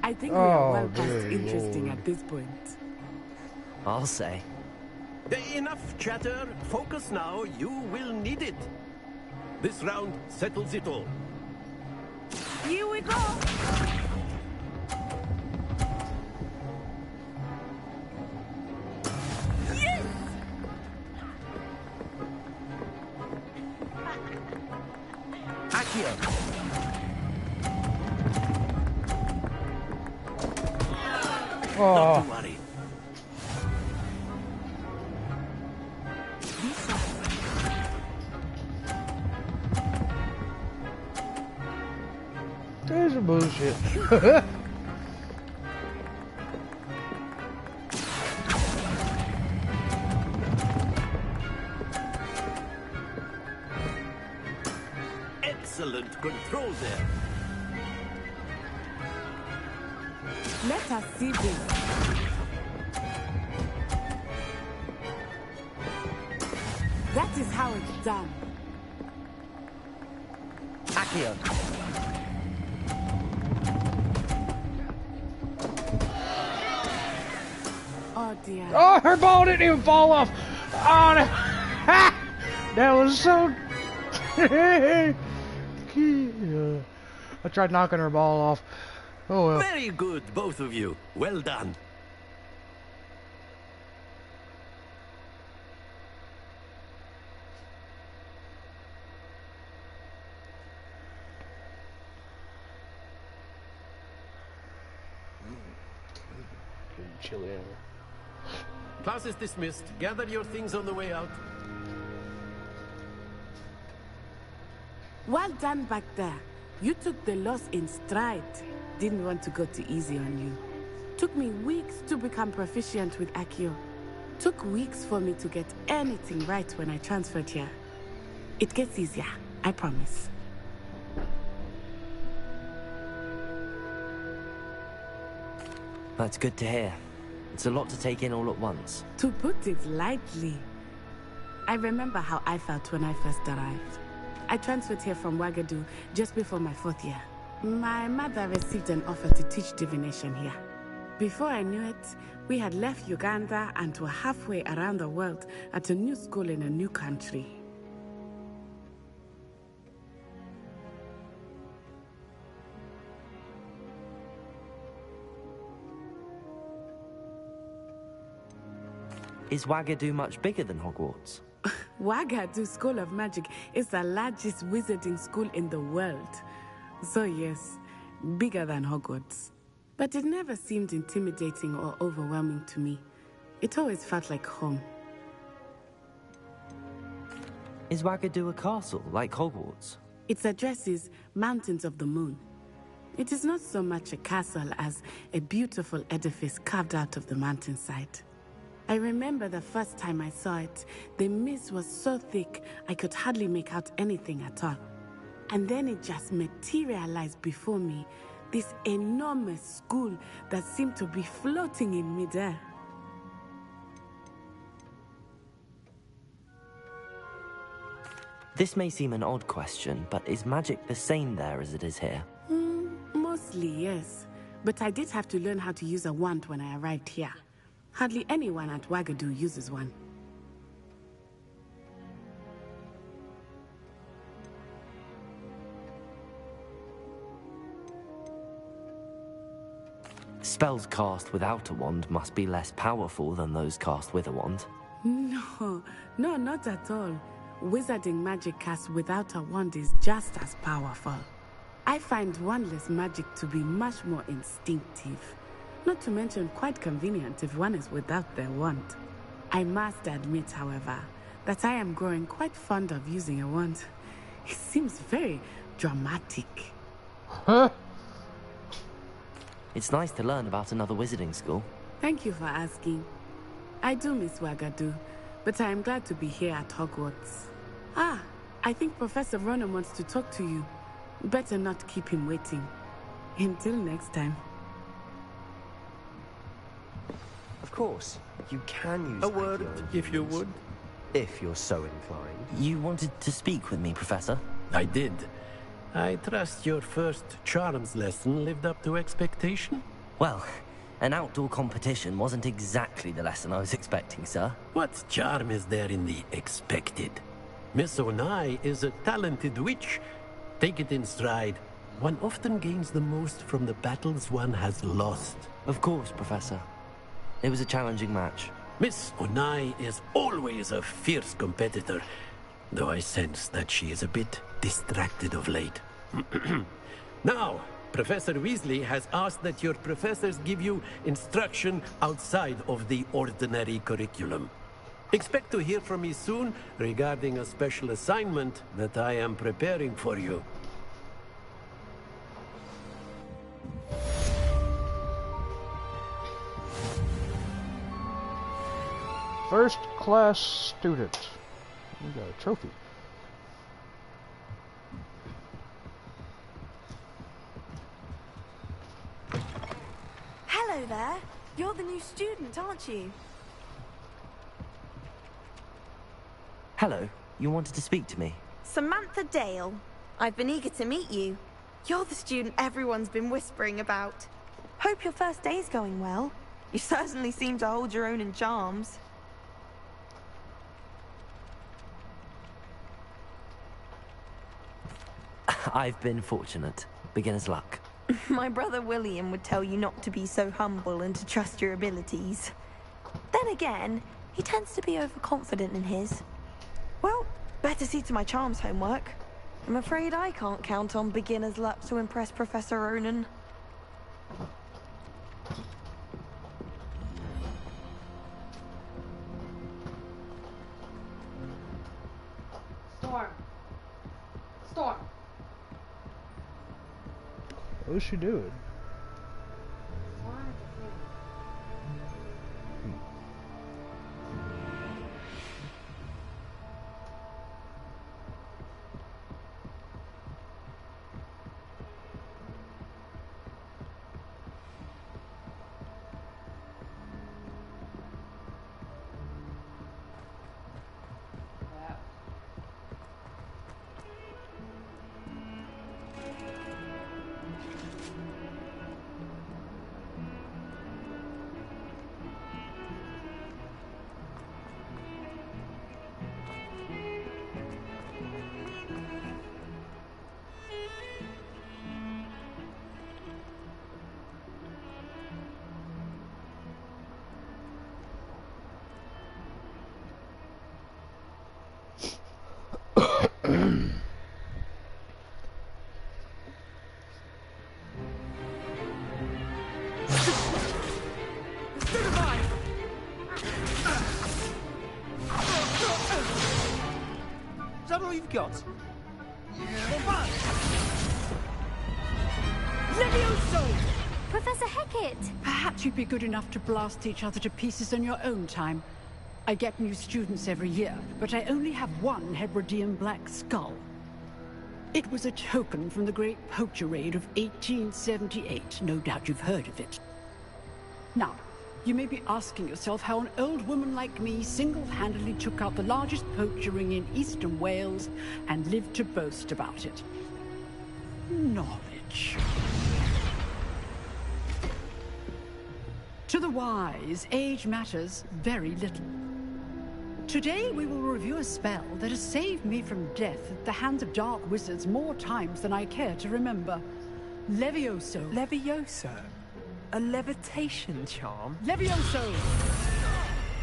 I think we are well past interesting at this point. I'll say. Enough chatter. Focus now. You will need it. This round settles it all. Here we go. Yes! Accio! Not to worry. There's a bullshit. Excellent control there. Let us see this. That is how it's done. Accio! Oh dear. Oh, her ball didn't even fall off. Oh, no. That was so. I tried knocking her ball off. Oh well. Very good, both of you. Well done. Chilly anyway. Class is dismissed. Gather your things on the way out. Well done back there. You took the loss in stride. Didn't want to go too easy on you. Took me weeks to become proficient with Accio. Took weeks for me to get anything right when I transferred here. It gets easier, I promise. That's good to hear. It's a lot to take in all at once. To put it lightly, I remember how I felt when I first arrived. I transferred here from Wagadu just before my 4th year. My mother received an offer to teach divination here. Before I knew it, we had left Uganda and were halfway around the world at a new school in a new country. Is Wagadu much bigger than Hogwarts? Wagadu School of Magic is the largest wizarding school in the world. So yes, bigger than Hogwarts. But it never seemed intimidating or overwhelming to me. It always felt like home. Is Wagadu a castle, like Hogwarts? Its address is Mountains of the Moon. It is not so much a castle as a beautiful edifice carved out of the mountainside. I remember the first time I saw it, the mist was so thick I could hardly make out anything at all. And then it just materialized before me, this enormous school that seemed to be floating in midair. This may seem an odd question, but is magic the same there as it is here? Mostly, yes. But I did have to learn how to use a wand when I arrived here. Hardly anyone at Wagadu uses one. Spells cast without a wand must be less powerful than those cast with a wand. No, not at all. Wizarding magic cast without a wand is just as powerful. I find wandless magic to be much more instinctive. Not to mention quite convenient if one is without their wand. I must admit, however, that I am growing quite fond of using a wand. It seems very dramatic. Huh? It's nice to learn about another wizarding school. Thank you for asking. I do miss Wagadu, but I am glad to be here at Hogwarts. Ah, I think Professor Ronan wants to talk to you. Better not keep him waiting. Until next time. Of course, you can use A word, if you would. If you're so inclined. You wanted to speak with me, Professor? I did. I trust your first charms lesson lived up to expectation? Well, an outdoor competition wasn't exactly the lesson I was expecting, sir. What charm is there in the expected? Miss Onai is a talented witch. Take it in stride. One often gains the most from the battles one has lost. Of course, Professor. It was a challenging match. Miss Onai is always a fierce competitor, though I sense that she is a bit distracted of late. Now, Professor Weasley has asked that your professors give you instruction outside of the ordinary curriculum. Expect to hear from me soon regarding a special assignment that I am preparing for you. First class student. We got a trophy. Hello there. You're the new student, aren't you? Hello. You wanted to speak to me? Samantha Dale. I've been eager to meet you. You're the student everyone's been whispering about. Hope your first day's going well. You certainly seem to hold your own in charms. I've been fortunate. Beginner's luck. My brother William would tell you not to be so humble and to trust your abilities. Then again, he tends to be overconfident in his. Well, better see to my charms homework. I'm afraid I can't count on beginner's luck to impress Professor Ronan. Storm. Storm. What is she doing? Is that all you've got? Levioso! Professor Hecat! Perhaps you'd be good enough to blast each other to pieces in your own time. I get new students every year, but I only have one Hebridean black skull. It was a token from the Great Poacher Raid of 1878. No doubt you've heard of it. Now, you may be asking yourself how an old woman like me single-handedly took out the largest poacher ring in eastern Wales and lived to boast about it. Knowledge. To the wise, age matters very little. Today we will review a spell that has saved me from death at the hands of dark wizards more times than I care to remember. Levioso. Levioso? A levitation charm? Levioso!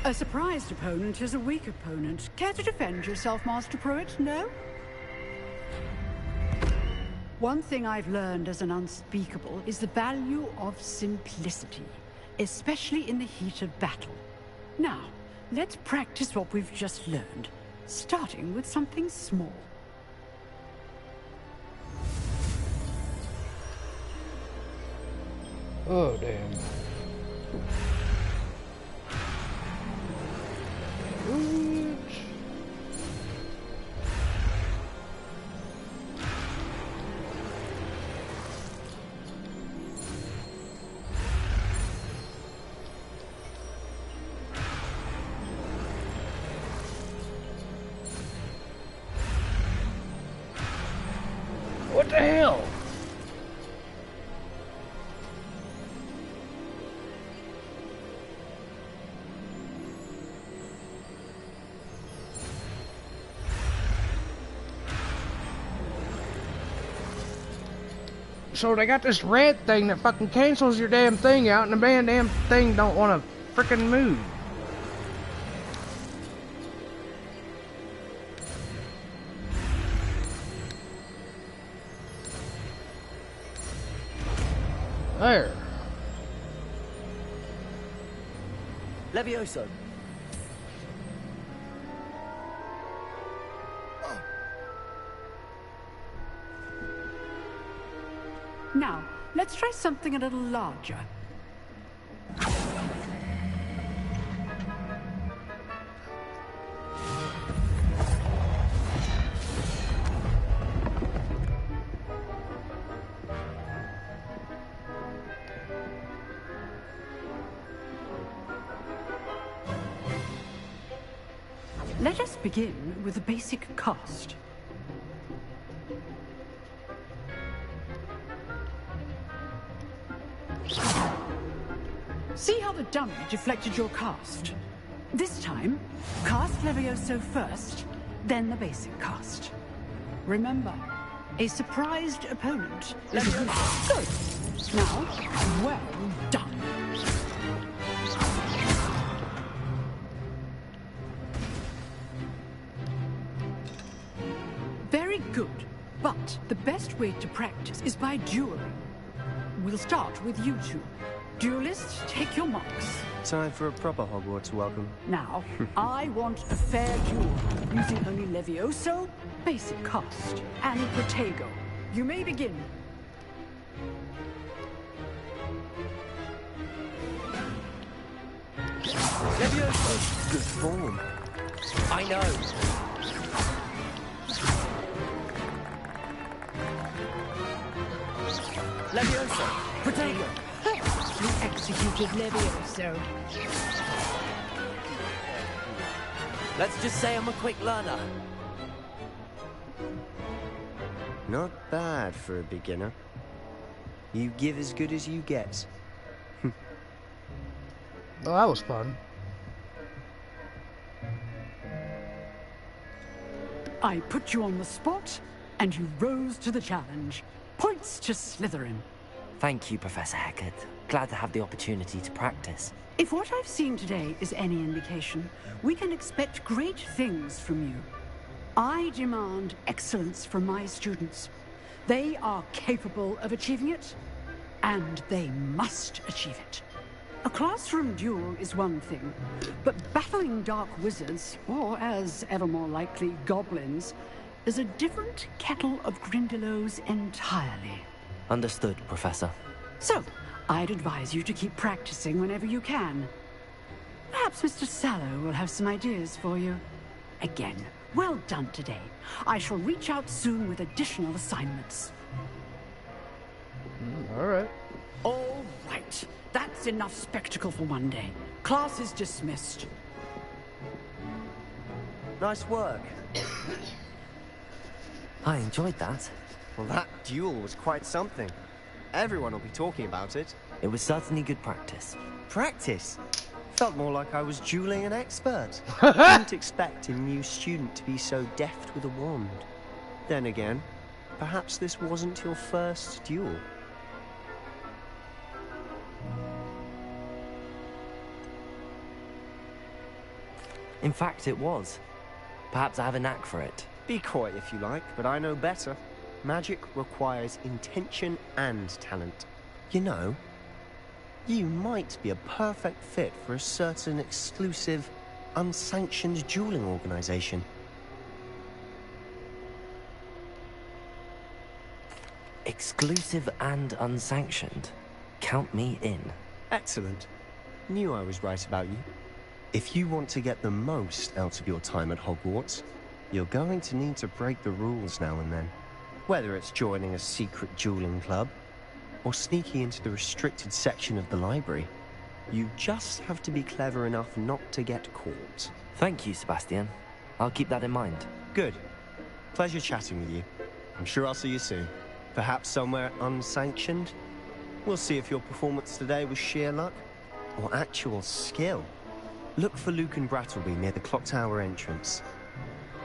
A surprised opponent is a weak opponent. Care to defend yourself, Master Pruitt? No? One thing I've learned as an unspeakable is the value of simplicity, especially in the heat of battle. Now, let's practice what we've just learned, starting with something small. Oh, damn. What the hell? So they got this red thing that fucking cancels your damn thing out, and the damn thing don't want to freaking move. There. Levioso. Now, let's try something a little larger. Let us begin with a basic cast. See how the dummy deflected your cast? This time, cast Levioso first, then the basic cast. Remember, a surprised opponent. Levioso. Good. Now, well done. Very good, but the best way to practice is by dueling. We'll start with you two. Duelists, take your marks. Time for a proper Hogwarts welcome. Now, I want a fair duel, using only Levioso, basic cast, and Protego. You may begin. Levioso! Good form. I know. Levioso! Protego! You executed Levioso. Let's just say I'm a quick learner. Not bad for a beginner. You give as good as you get. Well, that was fun. I put you on the spot, and you rose to the challenge. Points to Slytherin. Thank you, Professor Hecat. Glad to have the opportunity to practice. If what I've seen today is any indication, we can expect great things from you. I demand excellence from my students. They are capable of achieving it, and they must achieve it. A classroom duel is one thing, but battling dark wizards, or as ever more likely, goblins, is a different kettle of Grindylows entirely. Understood, Professor. So, I'd advise you to keep practicing whenever you can. Perhaps Mr. Sallow will have some ideas for you. Again, well done today. I shall reach out soon with additional assignments. All right. All right. That's enough spectacle for one day. Class is dismissed. Nice work. I enjoyed that. Well, that duel was quite something. Everyone will be talking about it. It was certainly good practice. Practice? Felt more like I was dueling an expert. Didn't expect a new student to be so deft with a wand. Then again, perhaps this wasn't your first duel. In fact, it was. Perhaps I have a knack for it. Be coy if you like, but I know better. Magic requires intention and talent. You know, you might be a perfect fit for a certain exclusive, unsanctioned dueling organization. Exclusive and unsanctioned. Count me in. Excellent. Knew I was right about you. If you want to get the most out of your time at Hogwarts, you're going to need to break the rules now and then. Whether it's joining a secret dueling club, or sneaking into the restricted section of the library, you just have to be clever enough not to get caught. Thank you, Sebastian. I'll keep that in mind. Good. Pleasure chatting with you. I'm sure I'll see you soon. Perhaps somewhere unsanctioned? We'll see if your performance today was sheer luck, or actual skill. Look for Luke and Brattleby near the clock tower entrance.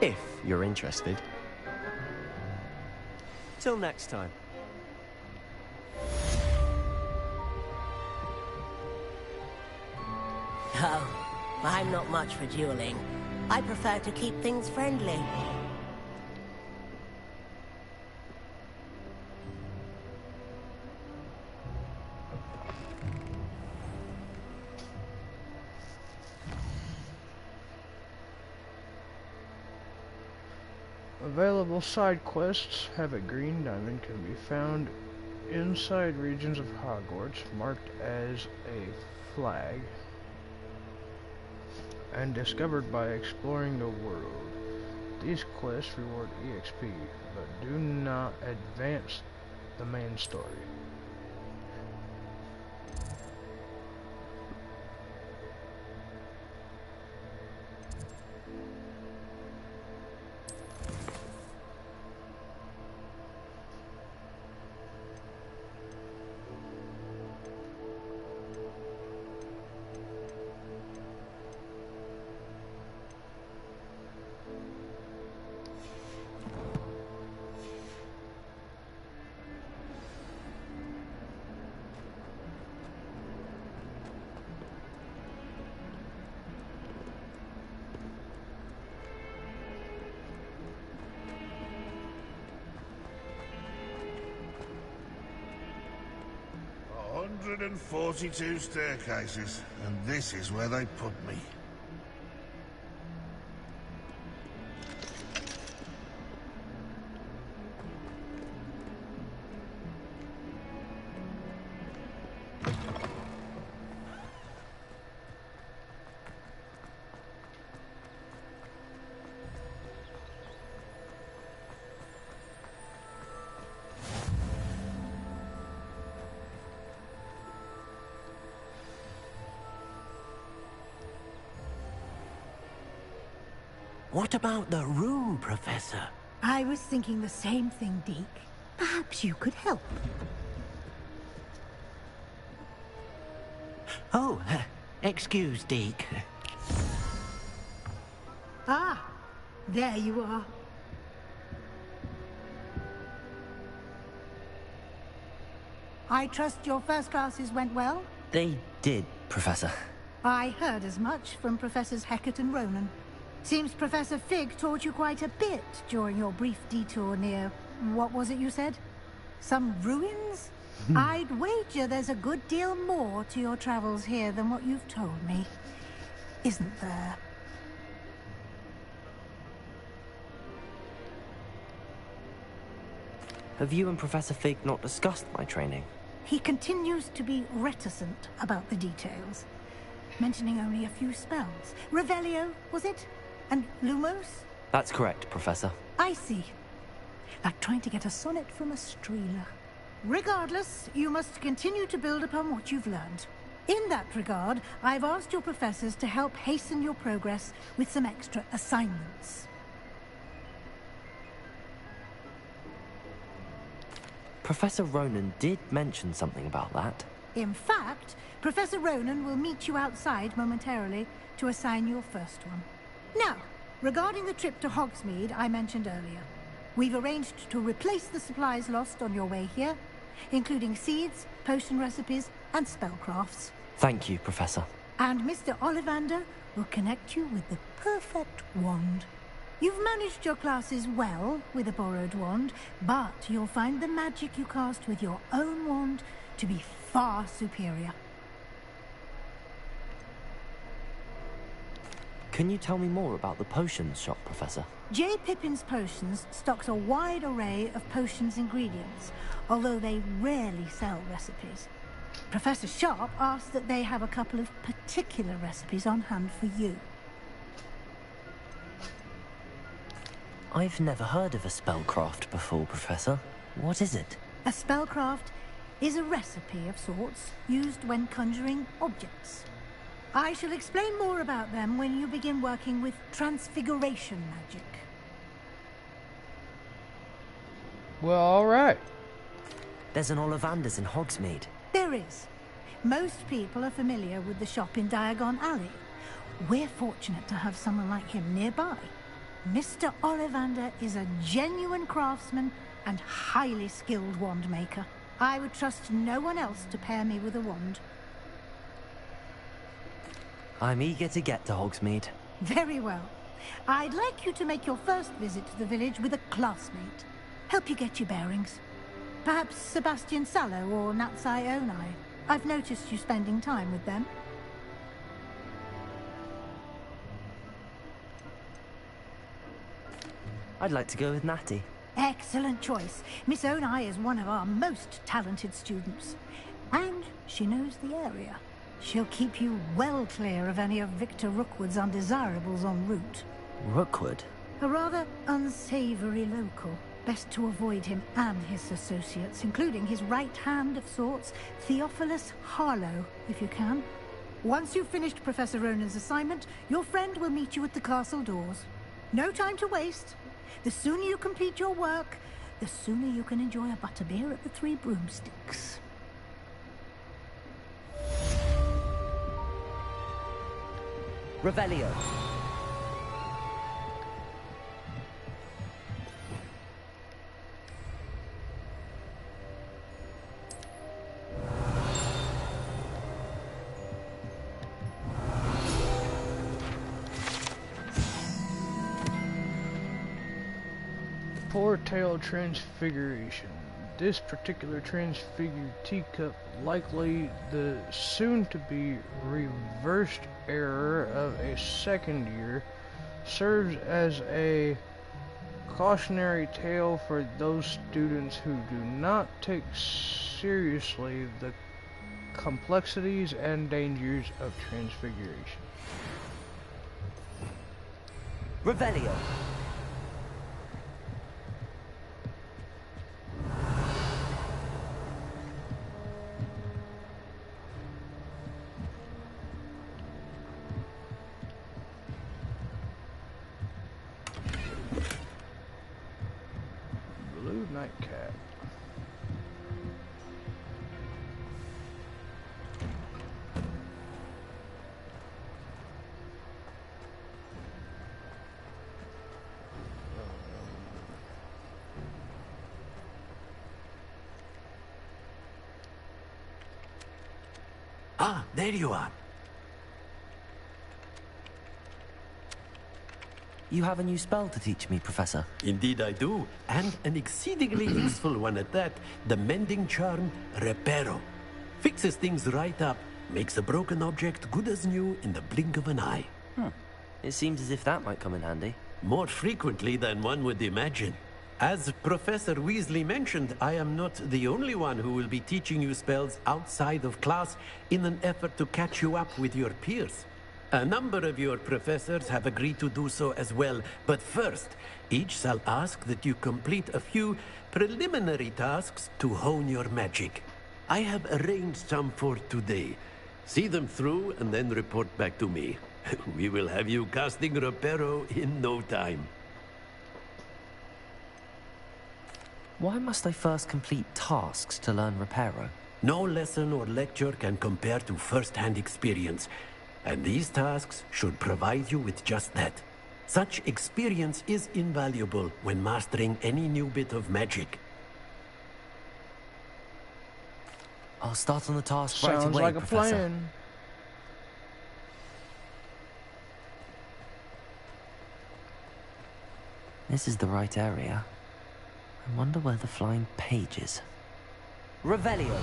If you're interested. Till next time. Oh, I'm not much for dueling. I prefer to keep things friendly. Available side quests have a green diamond can be found inside regions of Hogwarts marked as a flag and discovered by exploring the world. These quests reward EXP but do not advance the main story. A 142 staircases, and this is where they put me. What about the room, Professor? I was thinking the same thing, Deke. Perhaps you could help. Oh, excuse, Deke. Ah, there you are. I trust your first classes went well? They did, Professor. I heard as much from Professors Hecat and Ronan. Seems Professor Fig taught you quite a bit during your brief detour near... what was it you said? Some ruins? I'd wager there's a good deal more to your travels here than what you've told me. Isn't there? Have you and Professor Fig not discussed my training? He continues to be reticent about the details, mentioning only a few spells. Revelio, was it? And Lumos? That's correct, Professor. I see. Like trying to get a sonnet from a streeler. Regardless, you must continue to build upon what you've learned. In that regard, I've asked your professors to help hasten your progress with some extra assignments. Professor Ronan did mention something about that. In fact, Professor Ronan will meet you outside momentarily to assign your first one. Now, regarding the trip to Hogsmeade I mentioned earlier, we've arranged to replace the supplies lost on your way here, including seeds, potion recipes, and spellcrafts. Thank you, Professor. And Mr. Ollivander will connect you with the perfect wand. You've managed your classes well with a borrowed wand, but you'll find the magic you cast with your own wand to be far superior. Can you tell me more about the potions shop, Professor? J. Pippin's Potions stocks a wide array of potions ingredients, although they rarely sell recipes. Professor Sharp asked that they have a couple of particular recipes on hand for you. I've never heard of a spellcraft before, Professor. What is it? A spellcraft is a recipe of sorts used when conjuring objects. I shall explain more about them when you begin working with transfiguration magic. Well, alright. There's an Ollivander's in Hogsmeade. There is. Most people are familiar with the shop in Diagon Alley. We're fortunate to have someone like him nearby. Mr. Ollivander is a genuine craftsman and highly skilled wand maker. I would trust no one else to pair me with a wand. I'm eager to get to Hogsmeade. Very well. I'd like you to make your first visit to the village with a classmate. Help you get your bearings. Perhaps Sebastian Sallow or Natsai Onai. I've noticed you spending time with them. I'd like to go with Natty. Excellent choice. Miss Onai is one of our most talented students. And she knows the area. She'll keep you well clear of any of Victor Rookwood's undesirables en route. Rookwood? A rather unsavory local. Best to avoid him and his associates, including his right hand of sorts, Theophilus Harlow, if you can. Once you've finished Professor Ronan's assignment, your friend will meet you at the castle doors. No time to waste. The sooner you complete your work, the sooner you can enjoy a butterbeer at the Three Broomsticks. Revelio. Four-tailed transfiguration. This particular transfigured teacup, likely the soon-to-be reversed error of a second year, serves as a cautionary tale for those students who do not take seriously the complexities and dangers of transfiguration. Revelio. Blue nightcap. Ah, there you are. You have a new spell to teach me, Professor. Indeed I do, and an exceedingly useful one at that. The mending charm, Reparo. Fixes things right up, makes a broken object good as new in the blink of an eye. It seems as if that might come in handy. More frequently than one would imagine. As Professor Weasley mentioned, I am not the only one who will be teaching you spells outside of class in an effort to catch you up with your peers. A number of your professors have agreed to do so as well, but first, each shall ask that you complete a few preliminary tasks to hone your magic. I have arranged some for today. See them through and then report back to me. We will have you casting Reparo in no time. Why must I first complete tasks to learn Reparo? No lesson or lecture can compare to first-hand experience, and these tasks should provide you with just that. Such experience is invaluable when mastering any new bit of magic. I'll start on the task right Sounds away, like a Professor. plan. This is the right area. I wonder where the flying page is. Revelio.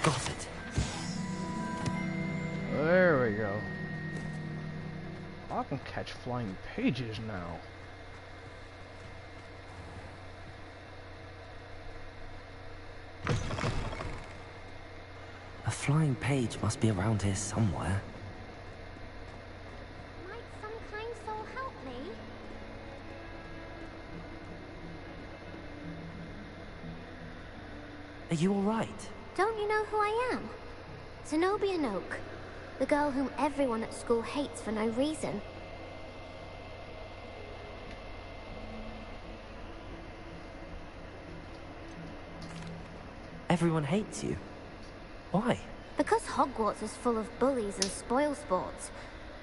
Got it. There we go. I can catch flying pages now. A flying page must be around here somewhere. Might some kind soul help me? Are you all right? Don't you know who I am? Zenobia Noak, the girl whom everyone at school hates for no reason. Everyone hates you. Why? Because Hogwarts is full of bullies and spoilsports.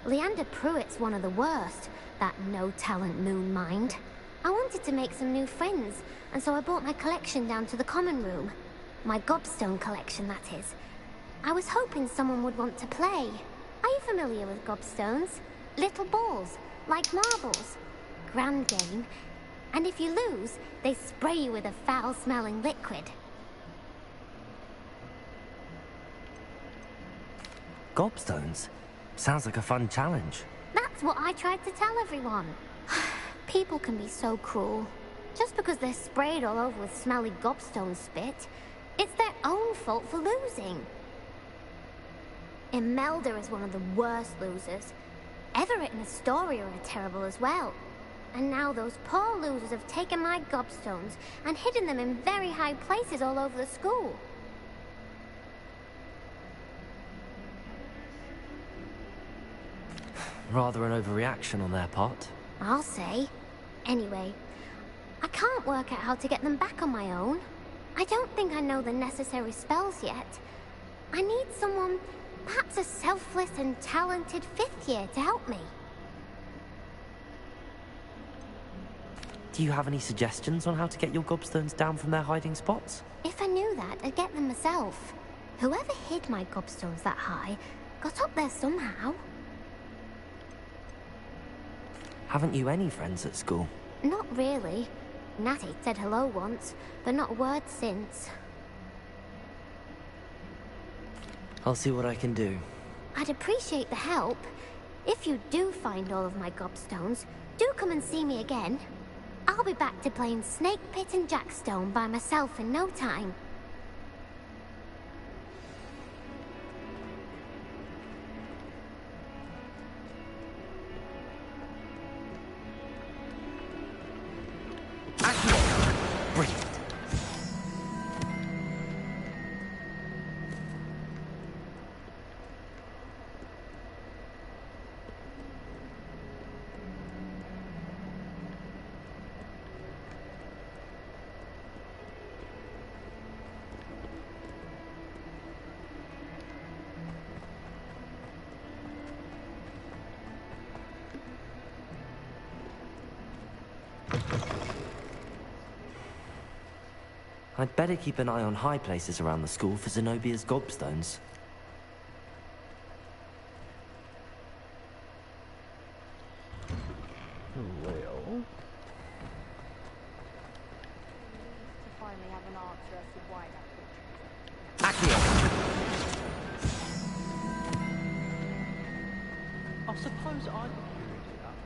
Leander Pruitt's one of the worst, that no-talent moon mind. I wanted to make some new friends, and so I brought my collection down to the common room. My gobstone collection, that is. I was hoping someone would want to play. Are you familiar with gobstones? Little balls, like marbles. Grand game. And if you lose, they spray you with a foul-smelling liquid. Gobstones? Sounds like a fun challenge. That's what I tried to tell everyone. People can be so cruel. Just because they're sprayed all over with smelly gobstone spit, it's their own fault for losing. Imelda is one of the worst losers. Everett and Astoria are terrible as well. And now those poor losers have taken my gobstones and hidden them in very high places all over the school. Rather an overreaction on their part. I'll say. Anyway, I can't work out how to get them back on my own. I don't think I know the necessary spells yet. I need someone, perhaps a selfless and talented fifth year to help me. Do you have any suggestions on how to get your gobstones down from their hiding spots? If I knew that, I'd get them myself. Whoever hid my gobstones that high got up there somehow. Haven't you any friends at school? Not really. Natty said hello once, but not a word since. I'll see what I can do. I'd appreciate the help. If you do find all of my gobstones, do come and see me again. I'll be back to playing Snake Pit and Jackstone by myself in no time. Brilliant. I'd better keep an eye on high places around the school for Zenobia's gobstones. Well... To finally have an answer as to why that I suppose I could do that.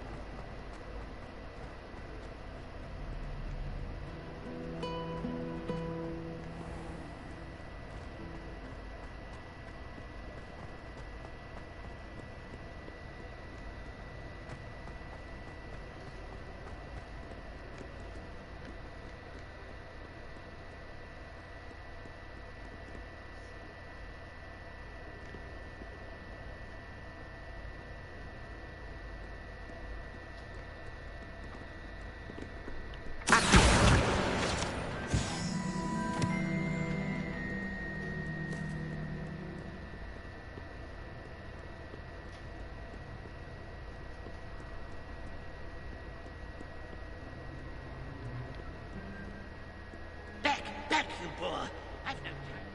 Back, you boor. I've no time.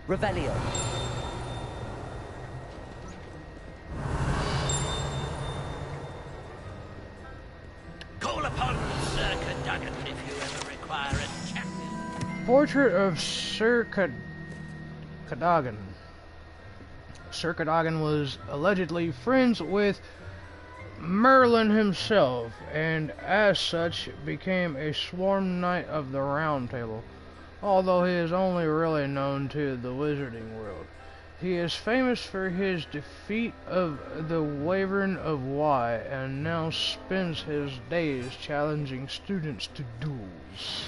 Revelio. Call upon Sir Cadogan if you ever require a champion. Portrait of Sir Cadogan. Sir Cadogan was allegedly friends with Merlin himself, and as such became a sworn knight of the Round Table, although he is only really known to the wizarding world. He is famous for his defeat of the Wyvern of Wye, and now spends his days challenging students to duels.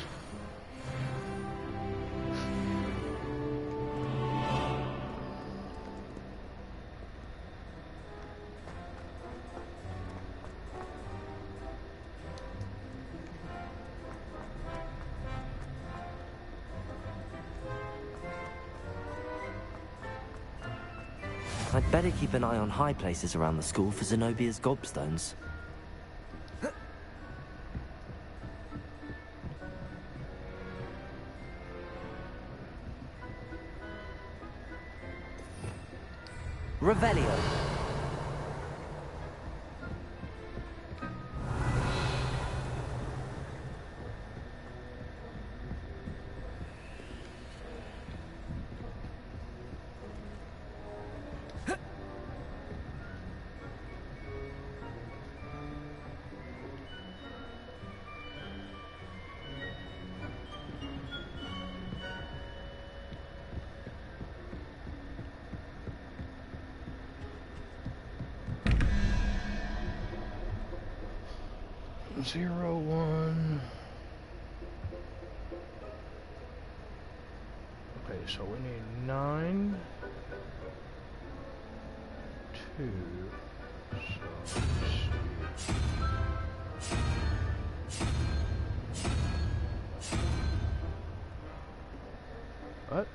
I'd better keep an eye on high places around the school for Zenobia's gobstones. Revelio. Zero, 1. Okay, so we need 9, 2. So let's see. What?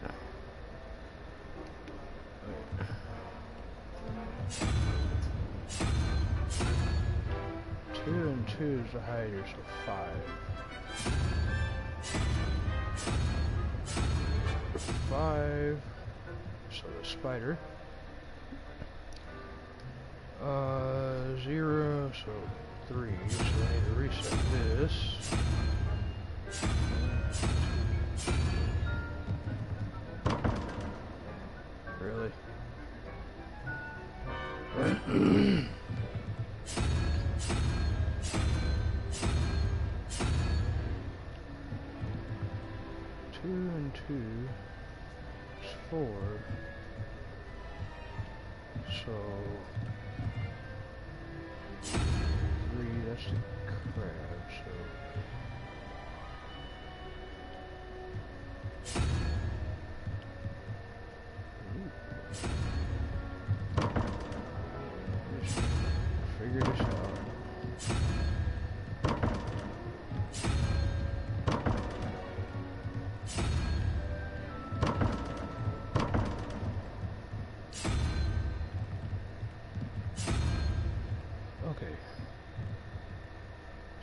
Two and 2 is the hider, so 5. 5. So the spider. 0, so 3. So I need to reset this. Really? Two and 2 is 4. So 3, that's the crab, so just figure this out.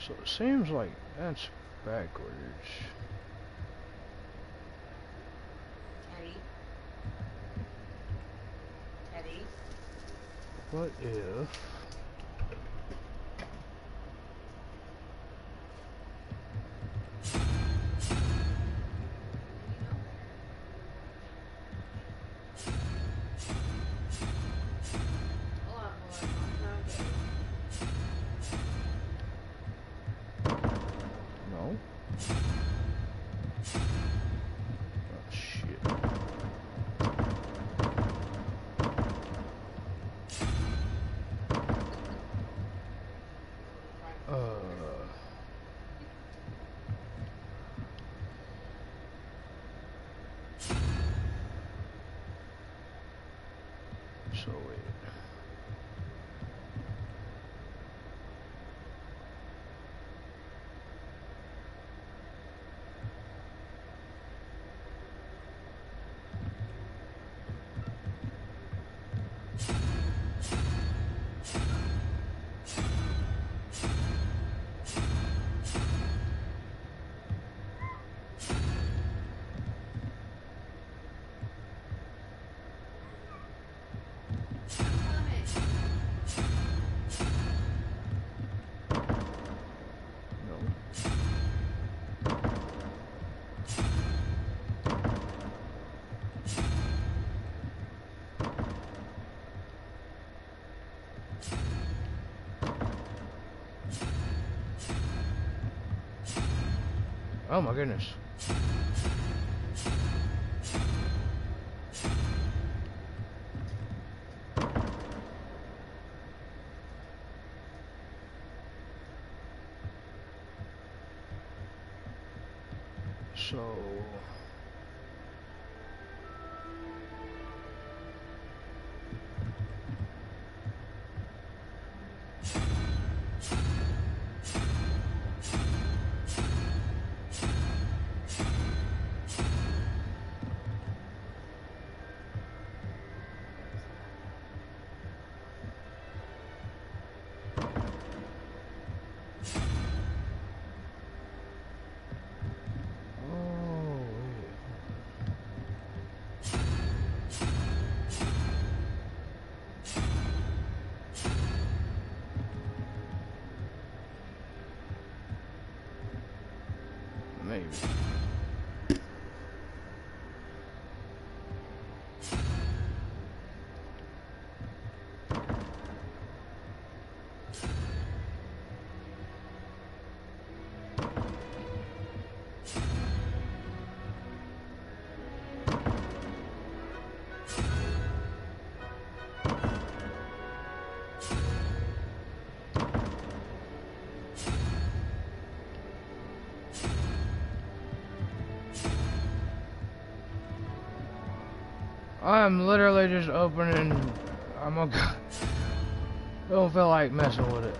So it seems like that's backwards. Teddy. Teddy. What if... No. Oh, shit. So wait. Oh my goodness. So... maybe. I'm literally just opening. I'm okay. Don't feel like messing with it.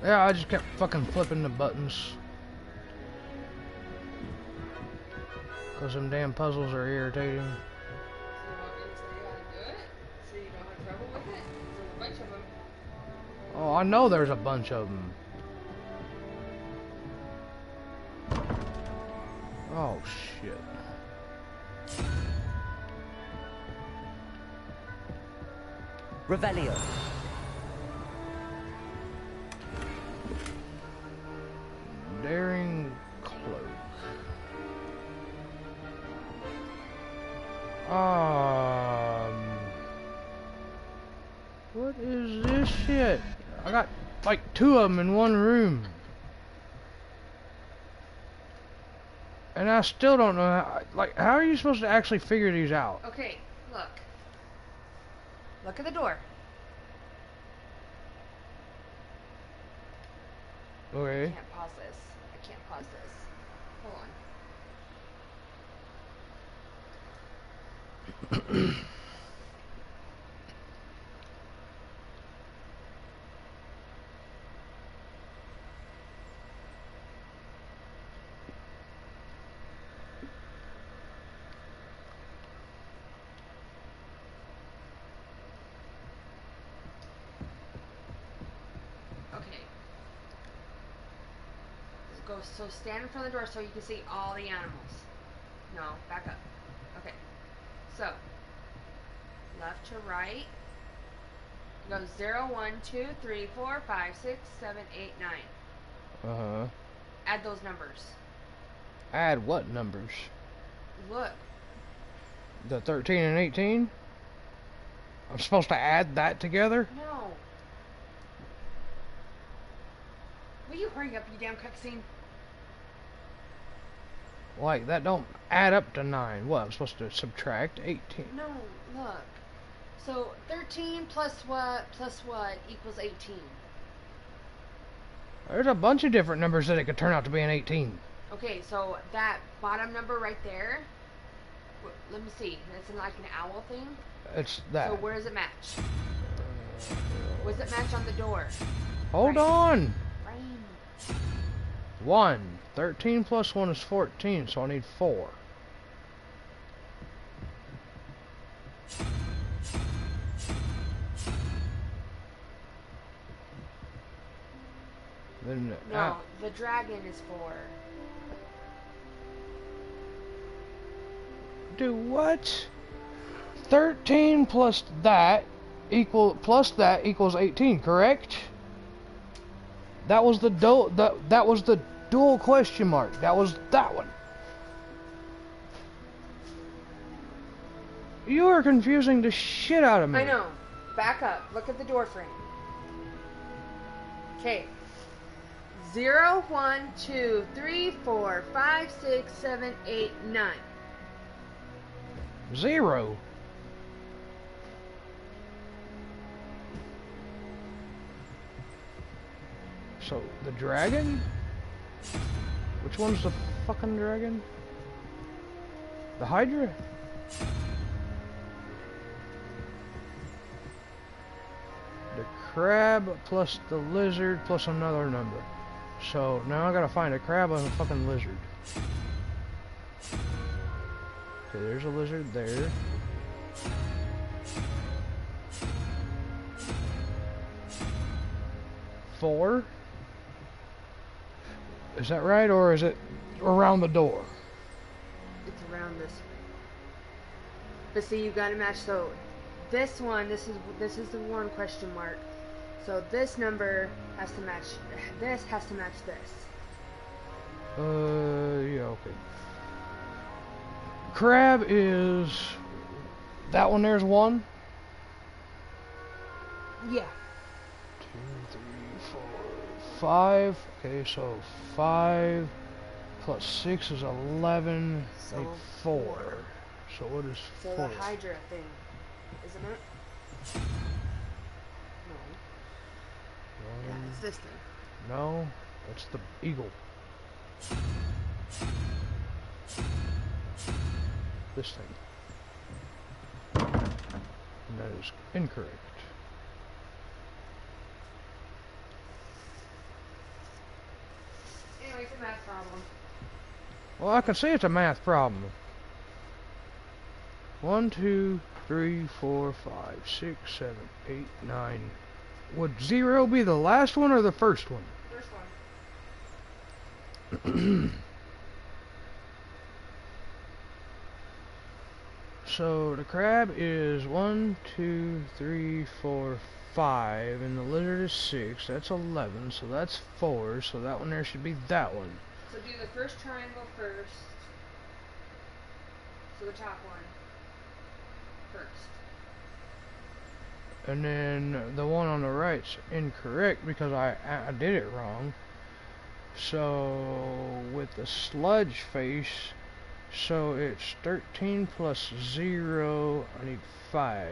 Yeah, I just kept fucking flipping the buttons. Cause them damn puzzles are irritating. Oh, I know there's a bunch of them. Oh shit. Revelio. Daring cloak. What is this shit? I got like 2 of them in one room. And I still don't know how, like, how are you supposed to actually figure these out? Okay, look. Look at the door. Okay. I can't pause this. I can't pause this. Hold on. Okay. Go, so stand in front of the door so you can see all the animals. No, back up. Okay. So, left to right. Go 0, 1, 2, 3, 4, 5, 6, 7, 8, 9. Uh-huh. Add those numbers. Add what numbers? Look. The 13 and 18? I'm supposed to add that together? No. Will you hurry up, you damn cutscene? Like, that don't add up to 9. What, I'm supposed to subtract 18? No, look. So, 13 plus what equals 18? There's a bunch of different numbers that it could turn out to be an 18. Okay, so that bottom number right there, let me see. It's like an owl thing? It's that. So where does it match? Where does it match on the door? Hold on! Rain. 1. 13 plus 1 is 14, so I need 4. Then, no, the dragon is 4. Do what? 13 plus that equals 18, correct? That was the dual question mark. That was that one. You are confusing the shit out of me. I know. Back up. Look at the door frame. Okay. 0, 1, 2, 3, 4, 5, 6, 7, 8, 9. 0. So, the dragon? Which one's the fucking dragon? The Hydra? The crab plus the lizard plus another number. So, now I gotta find a crab and a fucking lizard. Okay, there's a lizard there. Four? Is that right, or is it around the door? It's around this. But see, you gotta match. So, this one, this is the one question mark. So this number has to match. This has to match this. Yeah, okay. Crab is that one. There's 1. Yeah. 2, 3, 4, 5. Okay, so 5 plus 6 is 11. So 8, 4. So what is 4? So the Hydra thing, isn't it? No. Yeah, it's this thing. No, that's the eagle. This thing. And that is incorrect. Anyway, it's a math problem. Well, I can see it's a math problem. 1, 2, 3, 4, 5, 6, 7, 8, 9. Would 0 be the last one or the first one? First one. So the crab is 1, 2, 3, 4, 5, and the lizard is 6. That's 11, so that's 4. So that one there should be that one. So do the first triangle first. So the top one first. And then the one on the right's incorrect because I did it wrong. So with the sludge face, so it's 13 plus 0. I need 5.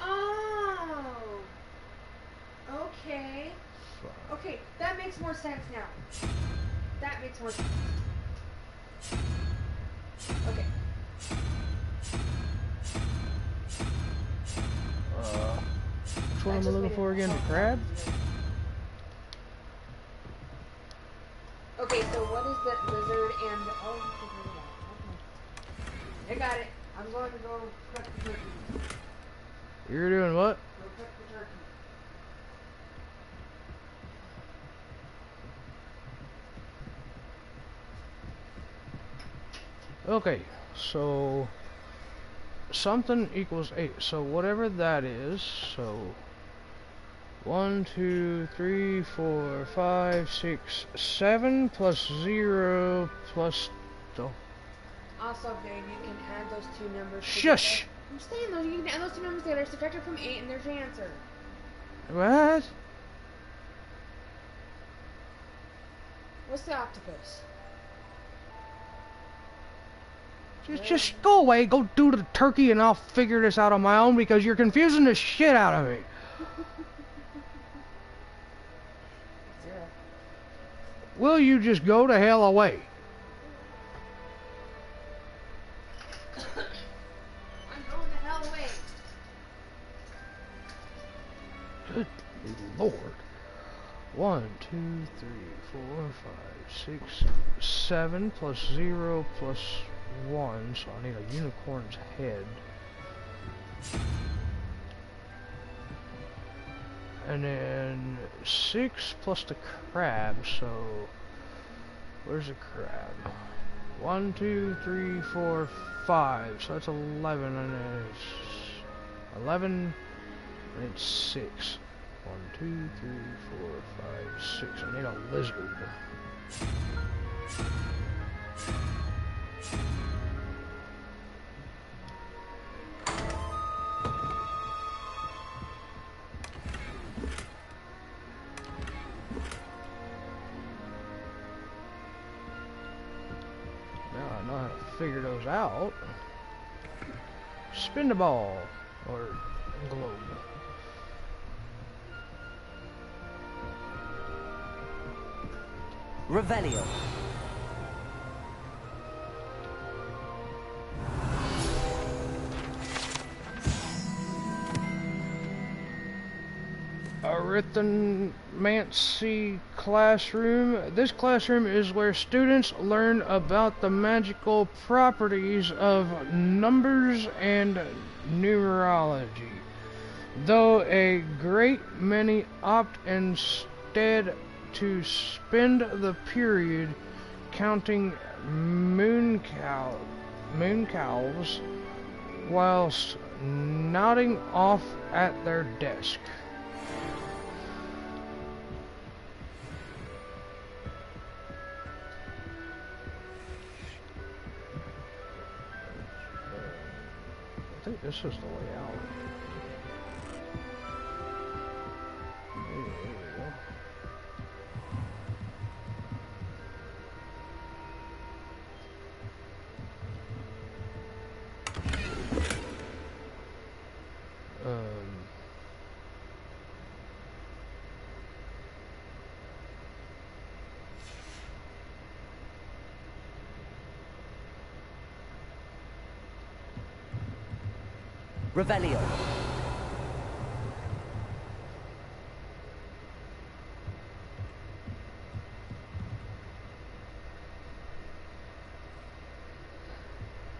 Oh. Okay. Okay, that makes more sense now. That makes more sense. Okay. Which one am I looking for again? The crab? Okay, so what is the lizard and the... Oh, you figured it out. Okay. I got it. I'm going to go cook the turkey. You're doing what? Go cook the turkey. Okay, so something equals 8. So whatever that is, so 1, 2, 3, 4, 5, 6, 7 plus 0 plus the... Also, babe, you can add those two numbers Shush! together. I'm saying though, you can add those two numbers together, subtract it from 8, and there's your answer. What? What's the octopus? Just go away, go do the turkey, and I'll figure this out on my own because you're confusing the shit out of me. 0. Will you just go to hell away? I'm going the hell away. Good Lord. 1, 2, 3, 4, 5, 6, 7 plus 0 plus 1, so I need a unicorn's head. And then 6 plus the crab, so where's the crab? 1, 2, 3, 4, 5, so that's 11, and it's 11, and it's 6. 1, 2, 3, 4, 5, 6. I need a lizard. Now I know how to figure those out. Spin the ball, or globe. Revelio. Arithmancy classroom. This classroom is where students learn about the magical properties of numbers and numerology. Though a great many opt instead to spend the period counting moon calves whilst nodding off at their desk. I think this is the way out. There we go. Revelio.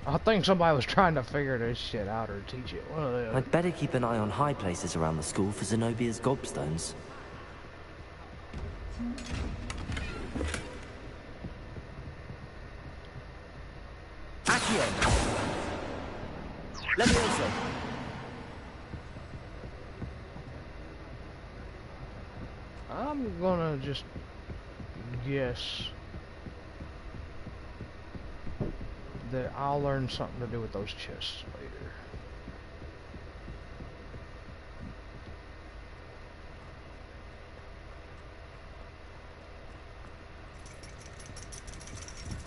I think somebody was trying to figure this shit out or teach it. I'd better keep an eye on high places around the school for Zenobia's gobstones. Accio! Levioso. I'm gonna just guess that I'll learn something to do with those chests later.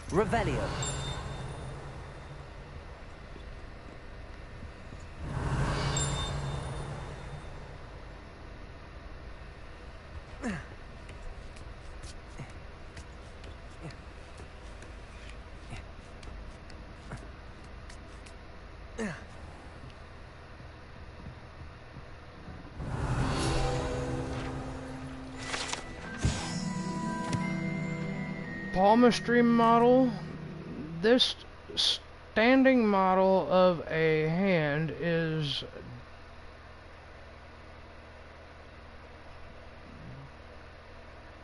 Revelio. Palmistry model. This standing model of a hand is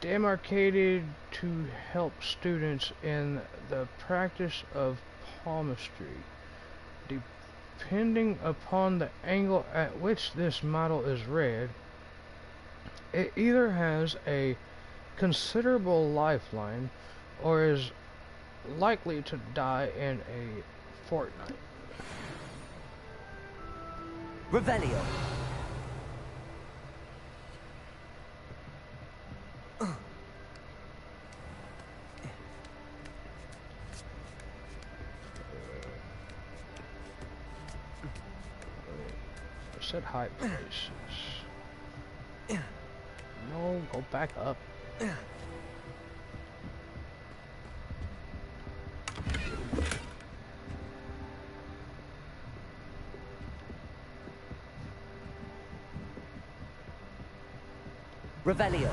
demarcated to help students in the practice of palmistry. Depending upon the angle at which this model is read, it either has a considerable lifeline or is likely to die in a fortnight. Revelio. I said high places. No, go back up. Revelio.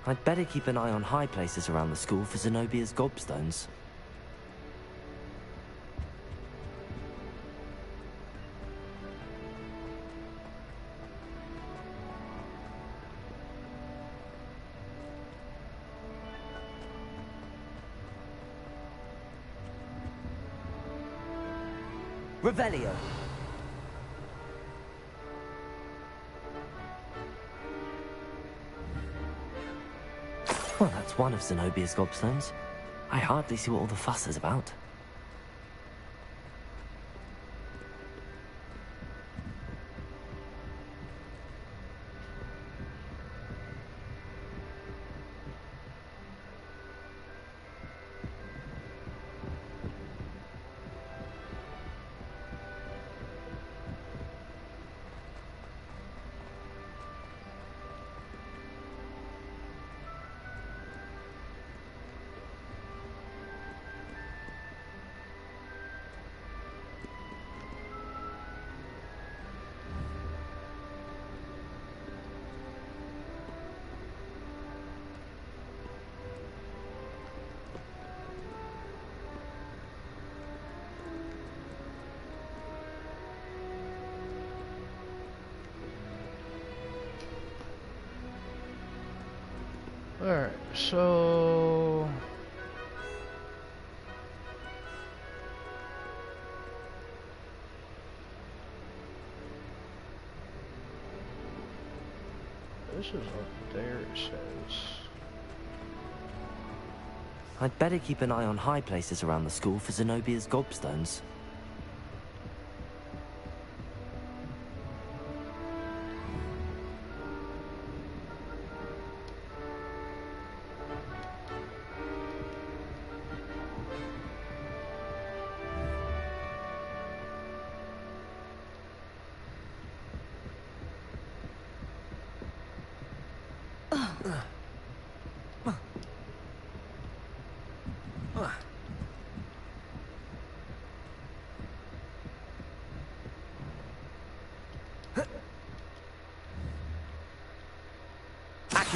I'd better keep an eye on high places around the school for Zenobia's gobstones. Revelio. Well, that's one of Zenobia's gobstones. I hardly see what all the fuss is about. Alright, so this is up there, it says. I'd better keep an eye on high places around the school for Zenobia's gobstones.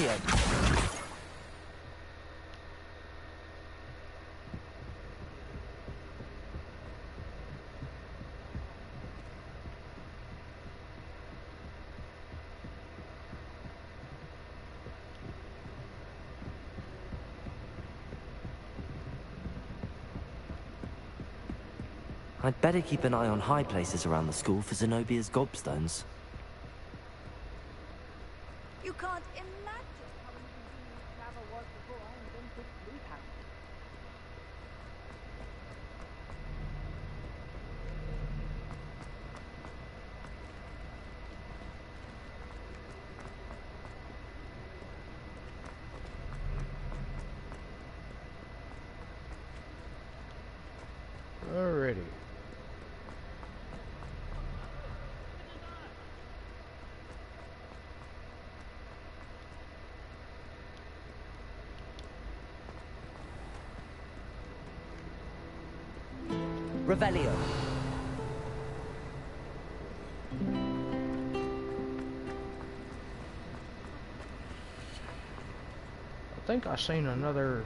Accio. I'd better keep an eye on high places around the school for Zenobia's gobstones. You can't imagine how inconvenient travel was before I invented Bluehound. Alrighty. Revelio. I think I seen another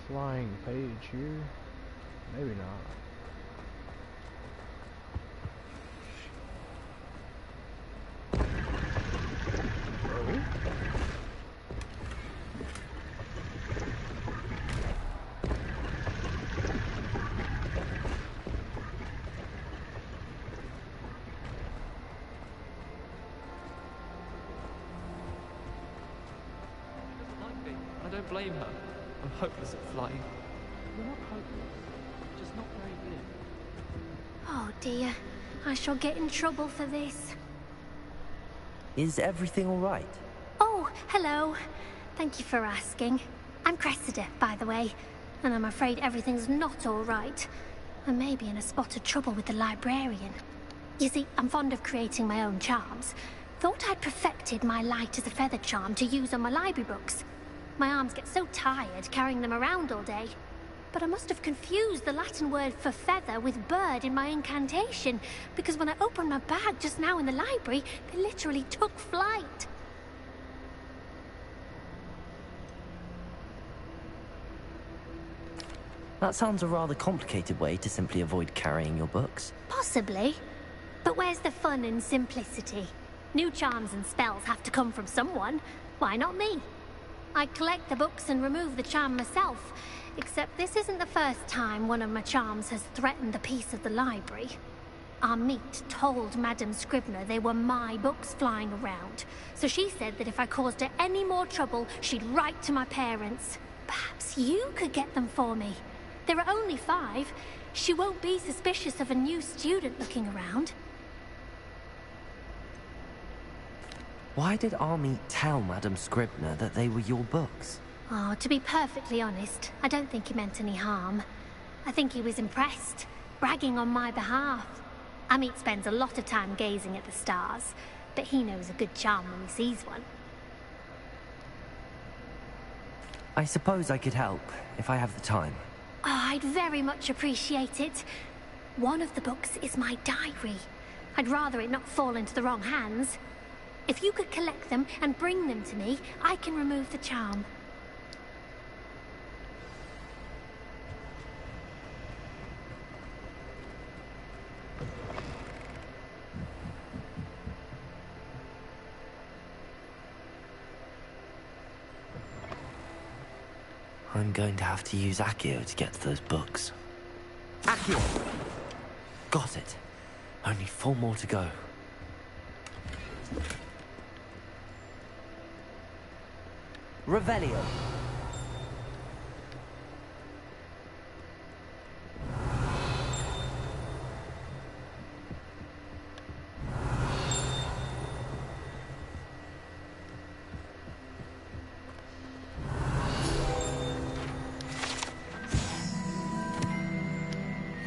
flying page here. Maybe not. I don't blame her. I'm hopeless at flying. You're not hopeless, just not very good. Oh dear, I shall get in trouble for this. Is everything all right? Oh, hello. Thank you for asking. I'm Cressida, by the way, and I'm afraid everything's not all right. I may be in a spot of trouble with the librarian. You see, I'm fond of creating my own charms. Thought I'd perfected my light as a feather charm to use on my library books. My arms get so tired carrying them around all day. But I must have confused the Latin word for feather with bird in my incantation, because when I opened my bag just now in the library, they literally took flight. That sounds a rather complicated way to simply avoid carrying your books. Possibly. But where's the fun in simplicity? New charms and spells have to come from someone. Why not me? I collect the books and remove the charm myself, except this isn't the first time one of my charms has threatened the peace of the library. Our meet told Madame Scribner they were my books flying around, so she said that if I caused her any more trouble, she'd write to my parents. Perhaps you could get them for me. There are only 5. She won't be suspicious of a new student looking around. Why did Army tell Madame Scribner that they were your books? Oh, to be perfectly honest, I don't think he meant any harm. I think he was impressed, bragging on my behalf. Amit spends a lot of time gazing at the stars, but he knows a good charm when he sees one. I suppose I could help, if I have the time. Oh, I'd very much appreciate it. One of the books is my diary. I'd rather it not fall into the wrong hands. If you could collect them and bring them to me, I can remove the charm. I'm going to have to use Accio to get to those books. Accio! Got it. Only 4 more to go. Revelio.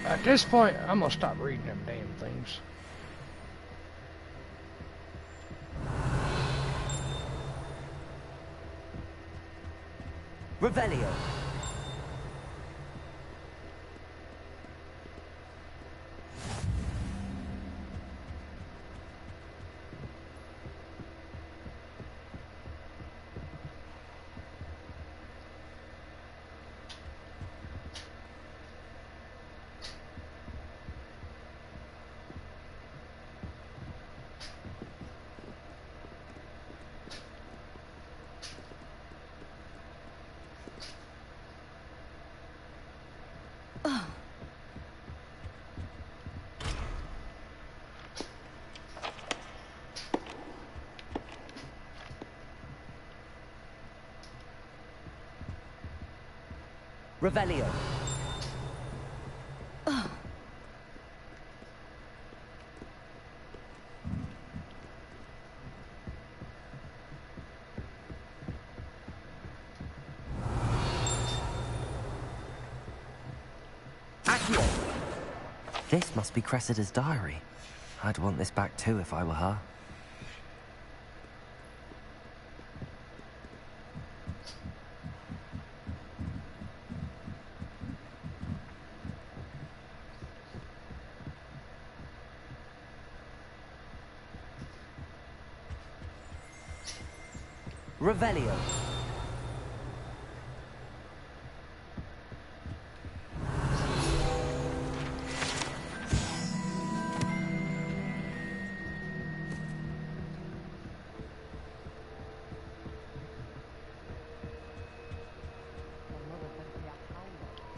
At this point, I'm gonna stop reading them damn things. Revelio. Revelio. This must be Cressida's diary. I'd want this back too if I were her. Revelio.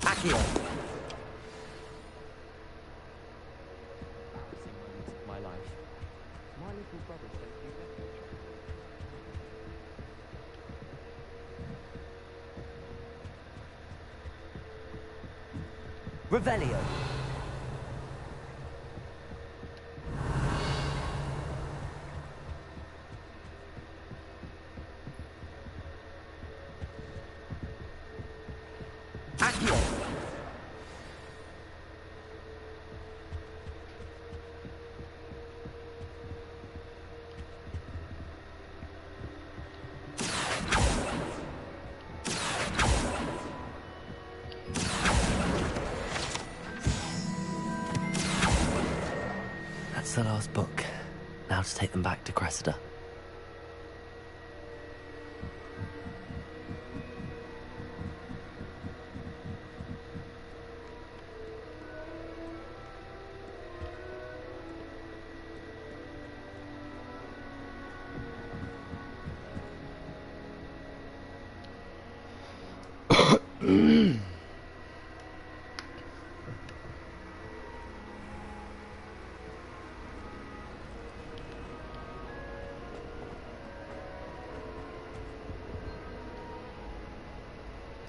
Accio. My life. My little brother said you better. Revelio. Accio. That's the last book. Now to take them back to Cressida.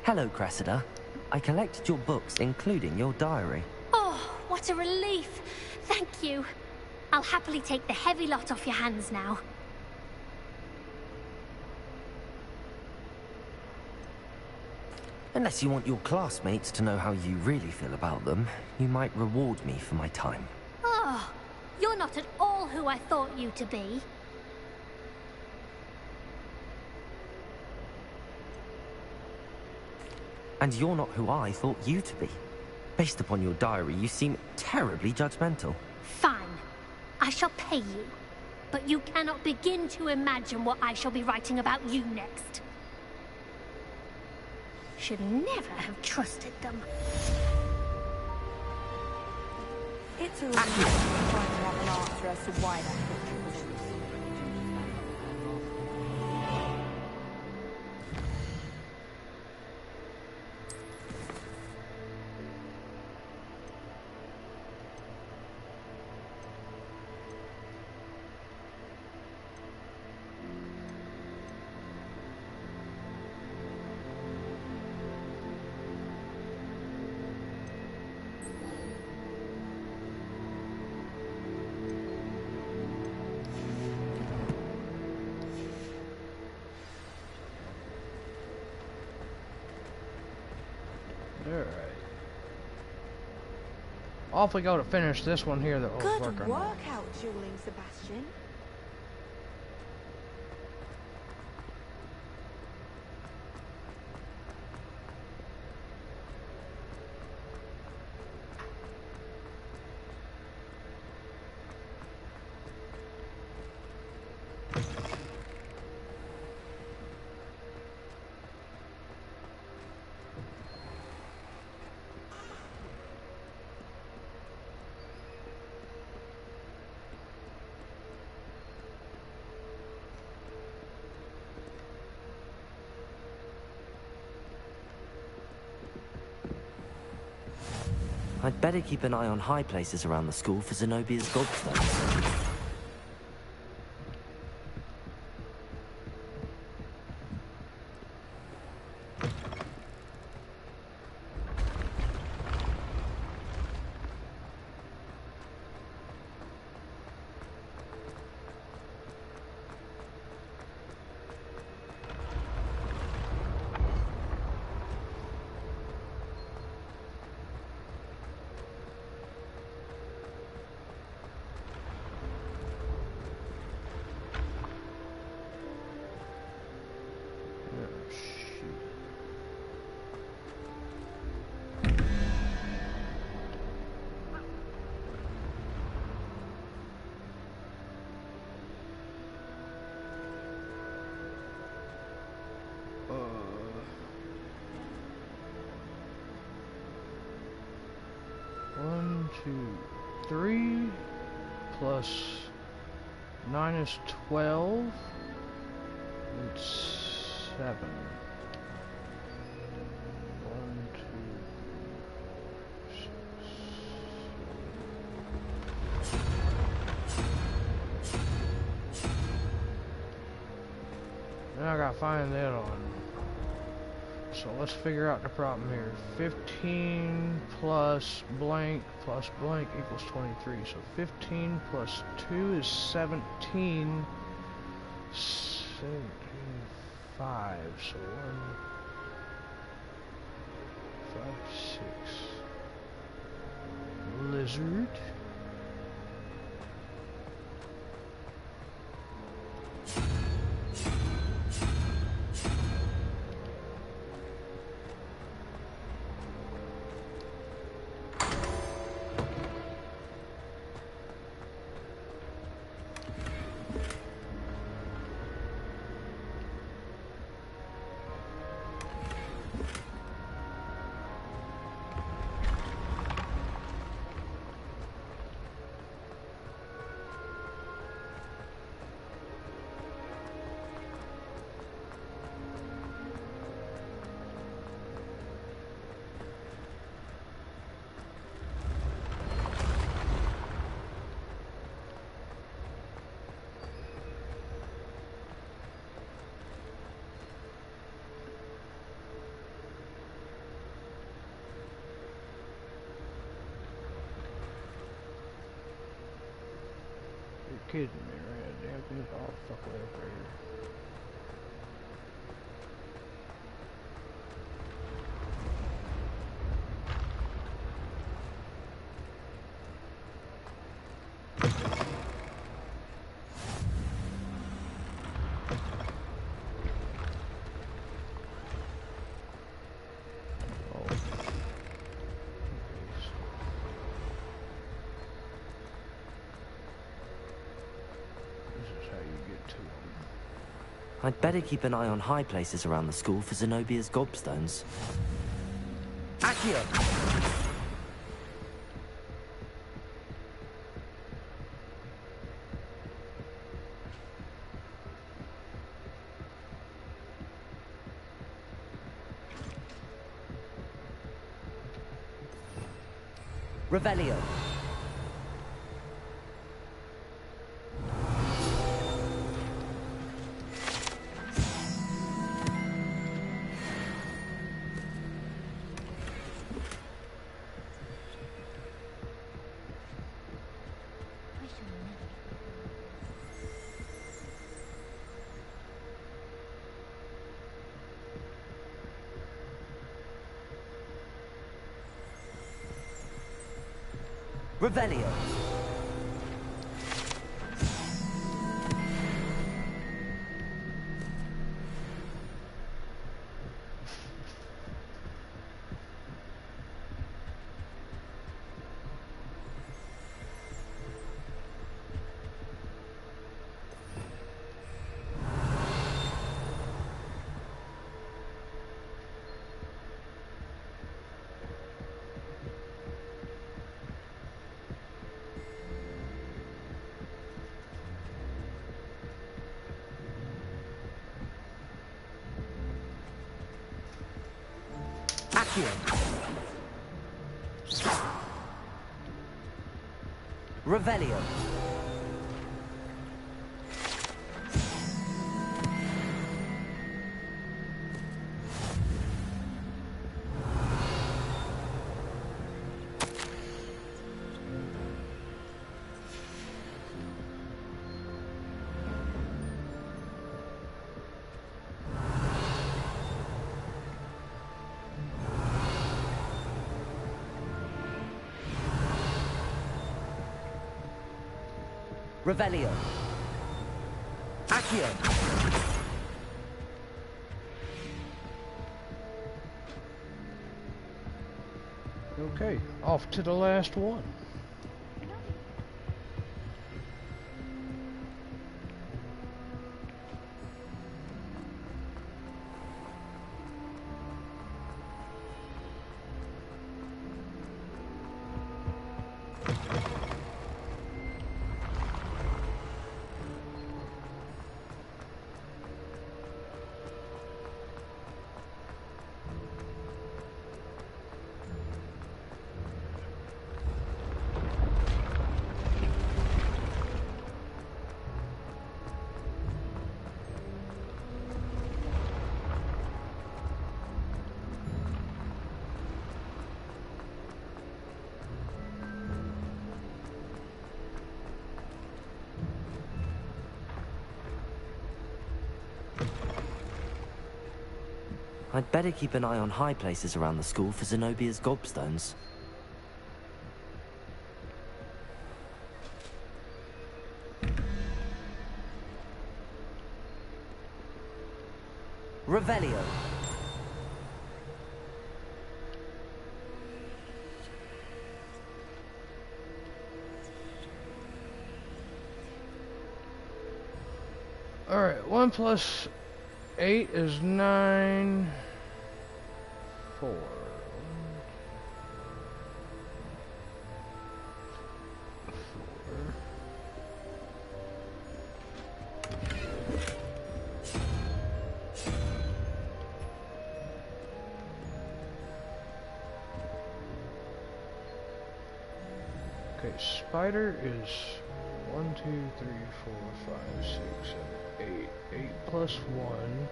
Hello, Cressida. I collected your books, including your diary. Oh, what a relief. Thank you. I'll happily take the heavy lot off your hands now. Unless you want your classmates to know how you really feel about them, you might reward me for my time. Oh, you're not at all who I thought you to be. And you're not who I thought you to be. Based upon your diary, you seem terribly judgmental. Fine. I shall pay you. But you cannot begin to imagine what I shall be writing about you next. Should never have trusted them. It's a relief to finally have an answer as to why that picture was on the screen. Alright. Off we go to finish this one here that we're Good working on. work out, dueling Sebastian. I'd better keep an eye on high places around the school for Zenobia's gobstones. One, two, 3 plus 9 is 12. It's 7. 1, 2, 6. Then I gotta find that on. So let's figure out the problem here. 15 plus blank equals 23. So 15 plus 2 is 17. 5. So 1, 5, 6. Lizard. You're kidding me, right? Damn thing all fuck way up here. I'd better keep an eye on high places around the school for Zenobia's gobstones. Accio! Revelio. Revelio. Accio. Revelio. Revelio. Accio. Okay, off to the last one. I'd better keep an eye on high places around the school for Zenobia's gobstones. Revelio. Alright, 1 plus 8 is 9. 4. Okay, spider is 1, 2, 3, 4, 5, 6, 7, 8. 8 plus 1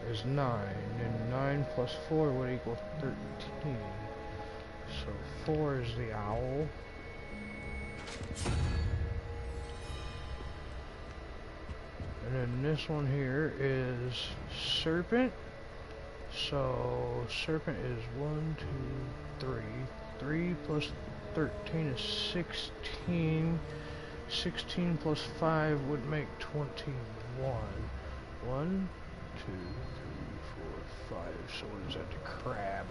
is 9, and 9 plus 4 would equal 13. So 4 is the owl. And then this one here is serpent. So serpent is 1, 2, 3. 3 plus 13 is 16. 16 plus 5 would make 21. 1, 2, 3, 4, 5. So what is that? The crab.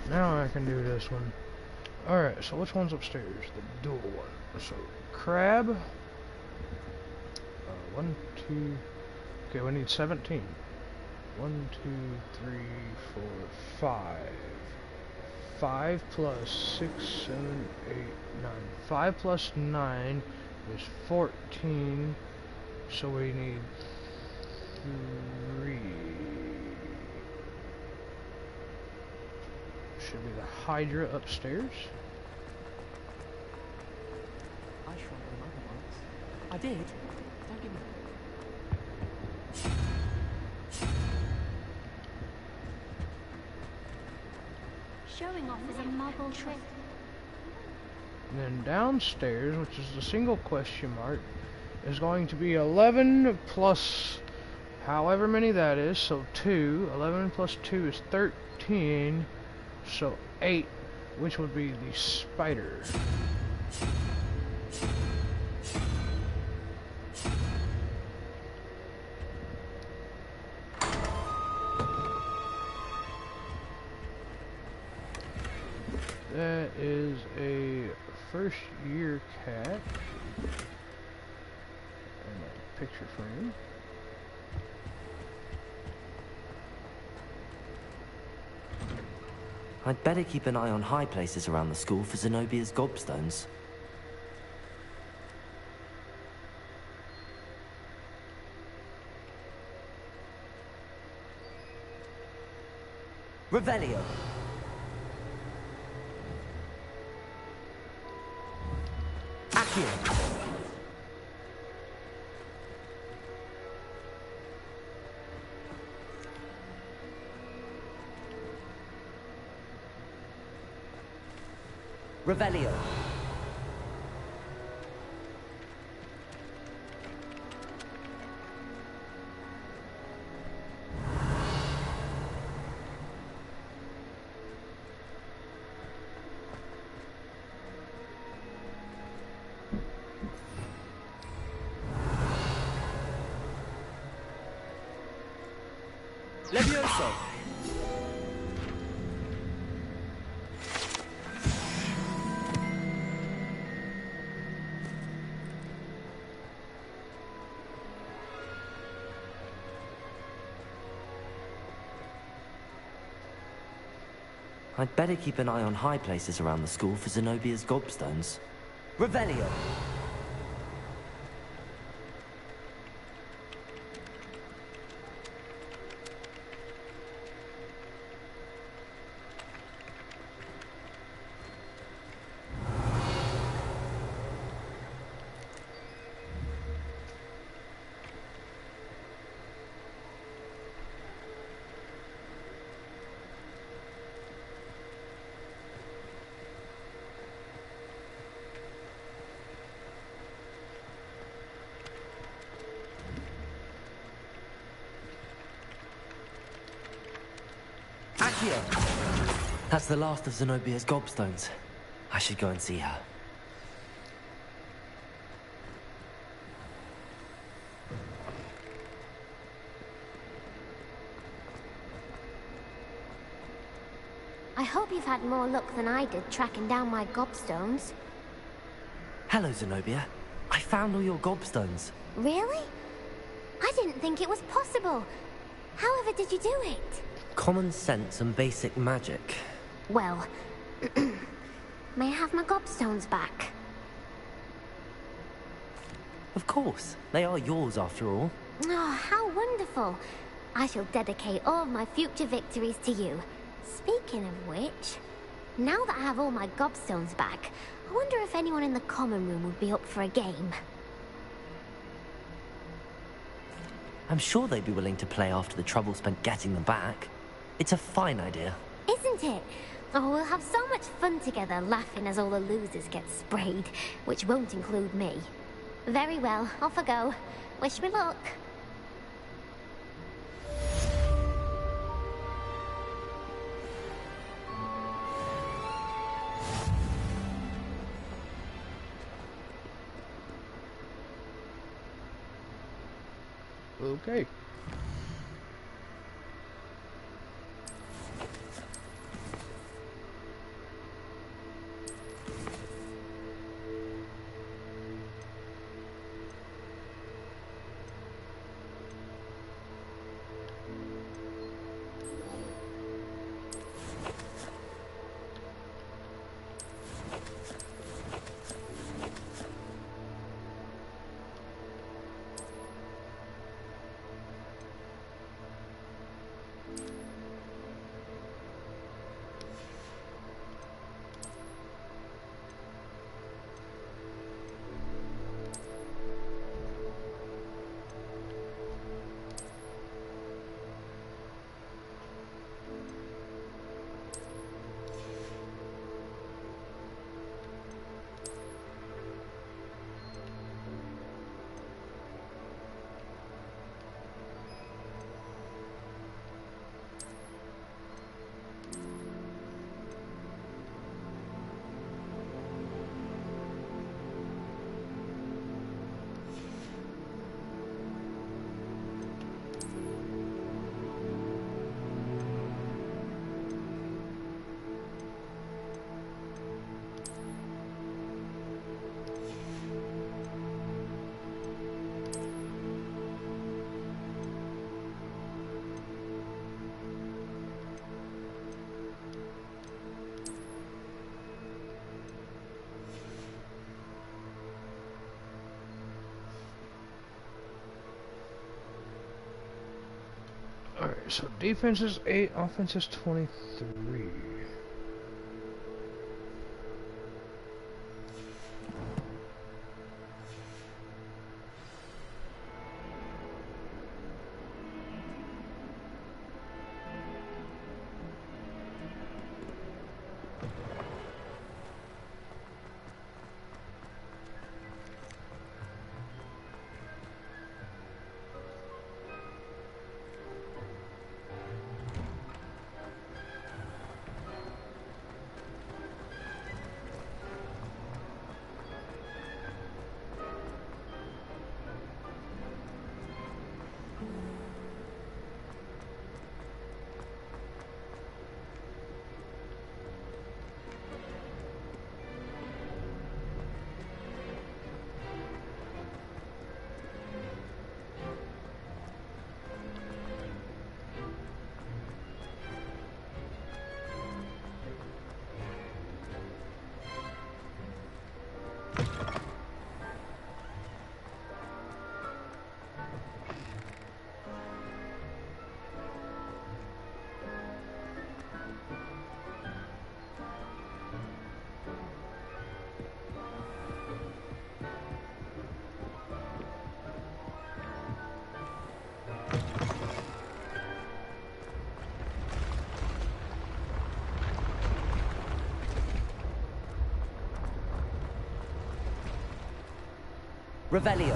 Now I can do this one. Alright, so which one's upstairs? The dual one. So, crab. 1, 2. Okay, we need 17. 1, 2, 3, 4, 5. 5 plus 6, 7, 8, 9. 5 plus 9 is 14. So we need 3. Should be the Hydra upstairs. I shrunk them over once. I did. Don't give me showing off is a muggle trick. And then downstairs, which is the single question mark, is going to be 11 plus however many that is, so 2. 11 plus 2 is 13, so 8, which would be the spider. That is a first year cat. And a picture frame. I'd better keep an eye on high places around the school for Zenobia's gobstones. Revelio. Accio. Revelio. Levioso. I'd better keep an eye on high places around the school for Zenobia's gobstones. Revelio. That's the last of Zenobia's gobstones. I should go and see her. I hope you've had more luck than I did tracking down my gobstones. Hello, Zenobia. I found all your gobstones. Really? I didn't think it was possible. However did you do it? Common sense and basic magic. Well, may I have my gobstones back? Of course. They are yours after all. Oh, how wonderful. I shall dedicate all of my future victories to you. Speaking of which, now that I have all my gobstones back, I wonder if anyone in the common room would be up for a game. I'm sure they'd be willing to play after the trouble spent getting them back. It's a fine idea. Isn't it? Oh, we'll have so much fun together, laughing as all the losers get sprayed, which won't include me. Very well, off I go. Wish me luck. Okay. Alright, so defense is 8, offense is 23. Revelio.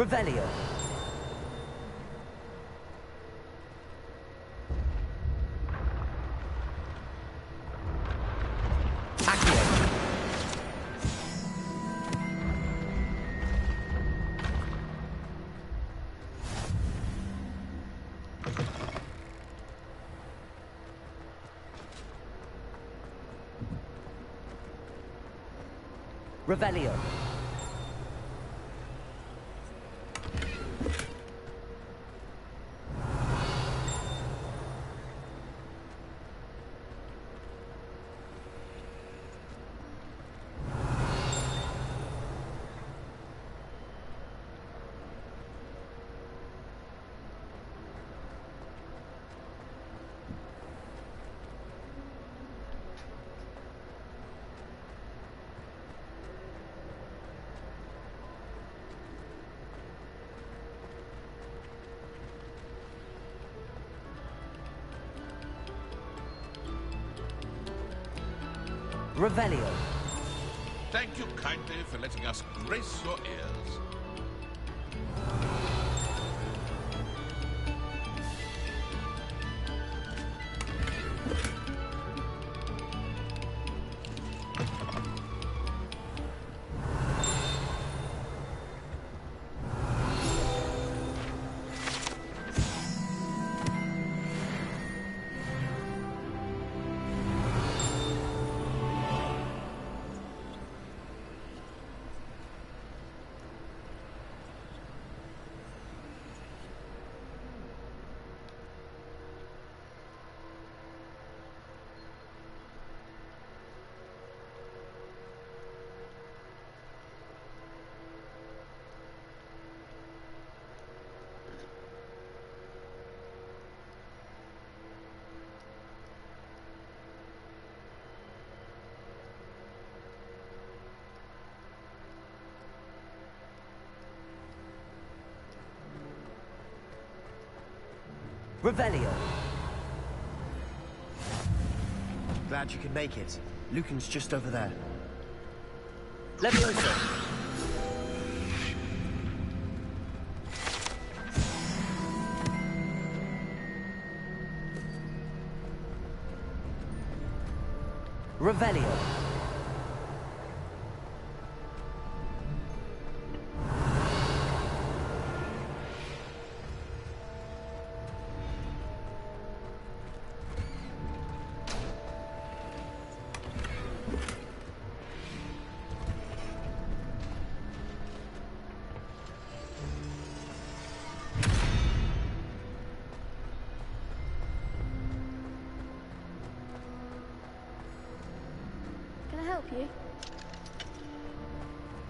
Revelio. Revelio. Revelio. Thank you kindly for letting us grace your ears. Revelio. Glad you could make it. Lucan's just over there. Levioso. Revelio. I help you?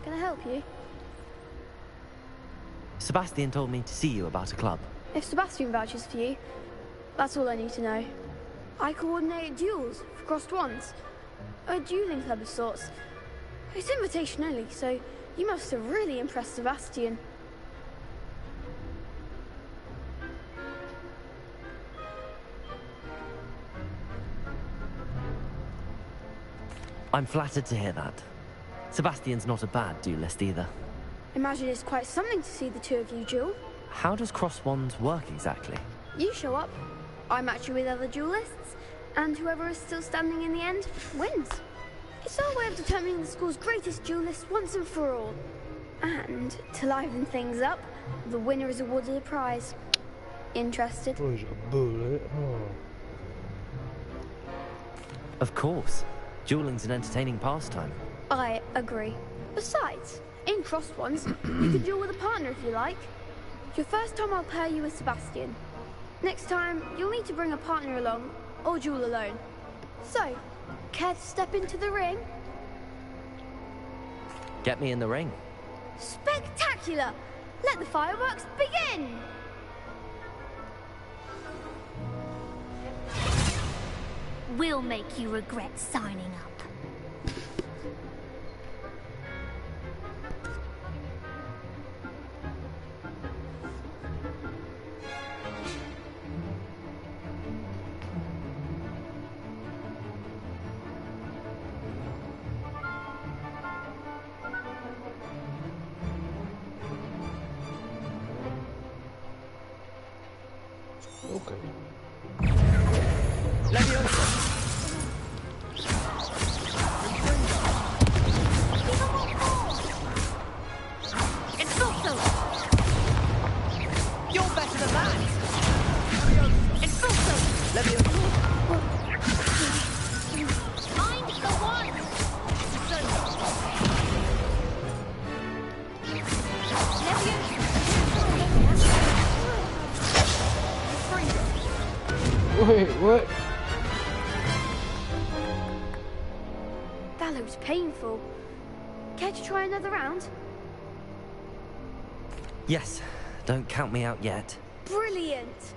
Can I help you? Sebastian told me to see you about a club. If Sebastian vouches for you, that's all I need to know. I coordinate duels for crossed wands. A dueling club of sorts. It's invitation only, so you must have really impressed Sebastian. I'm flattered to hear that. Sebastian's not a bad duelist either. Imagine it's quite something to see the two of you duel. How does cross wands work exactly? You show up, I match you with other duelists, and whoever is still standing in the end wins. It's our way of determining the school's greatest duelist once and for all. And to liven things up, the winner is awarded a prize. Interested? A bullet. Oh. Of course. Dueling's an entertaining pastime. I agree. Besides, in crossed ones, you can duel with a partner if you like. Your first time I'll pair you with Sebastian. Next time, you'll need to bring a partner along, or duel alone. So, care to step into the ring? Get me in the ring. Spectacular! Let the fireworks begin! We'll make you regret signing up. Okay. It's also! You're better than that! It's also! Find the one! Wait, what? That looks painful. Care to try another round? Yes. Don't count me out yet. Brilliant!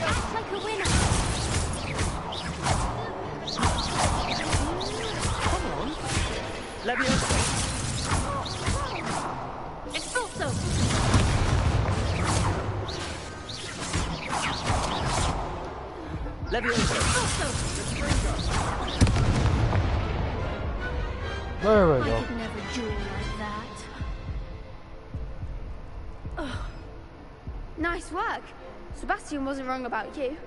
Act like a winner! It's also! There we I go. could never duel like that. Ugh. Nice work. Sebastian wasn't wrong about you.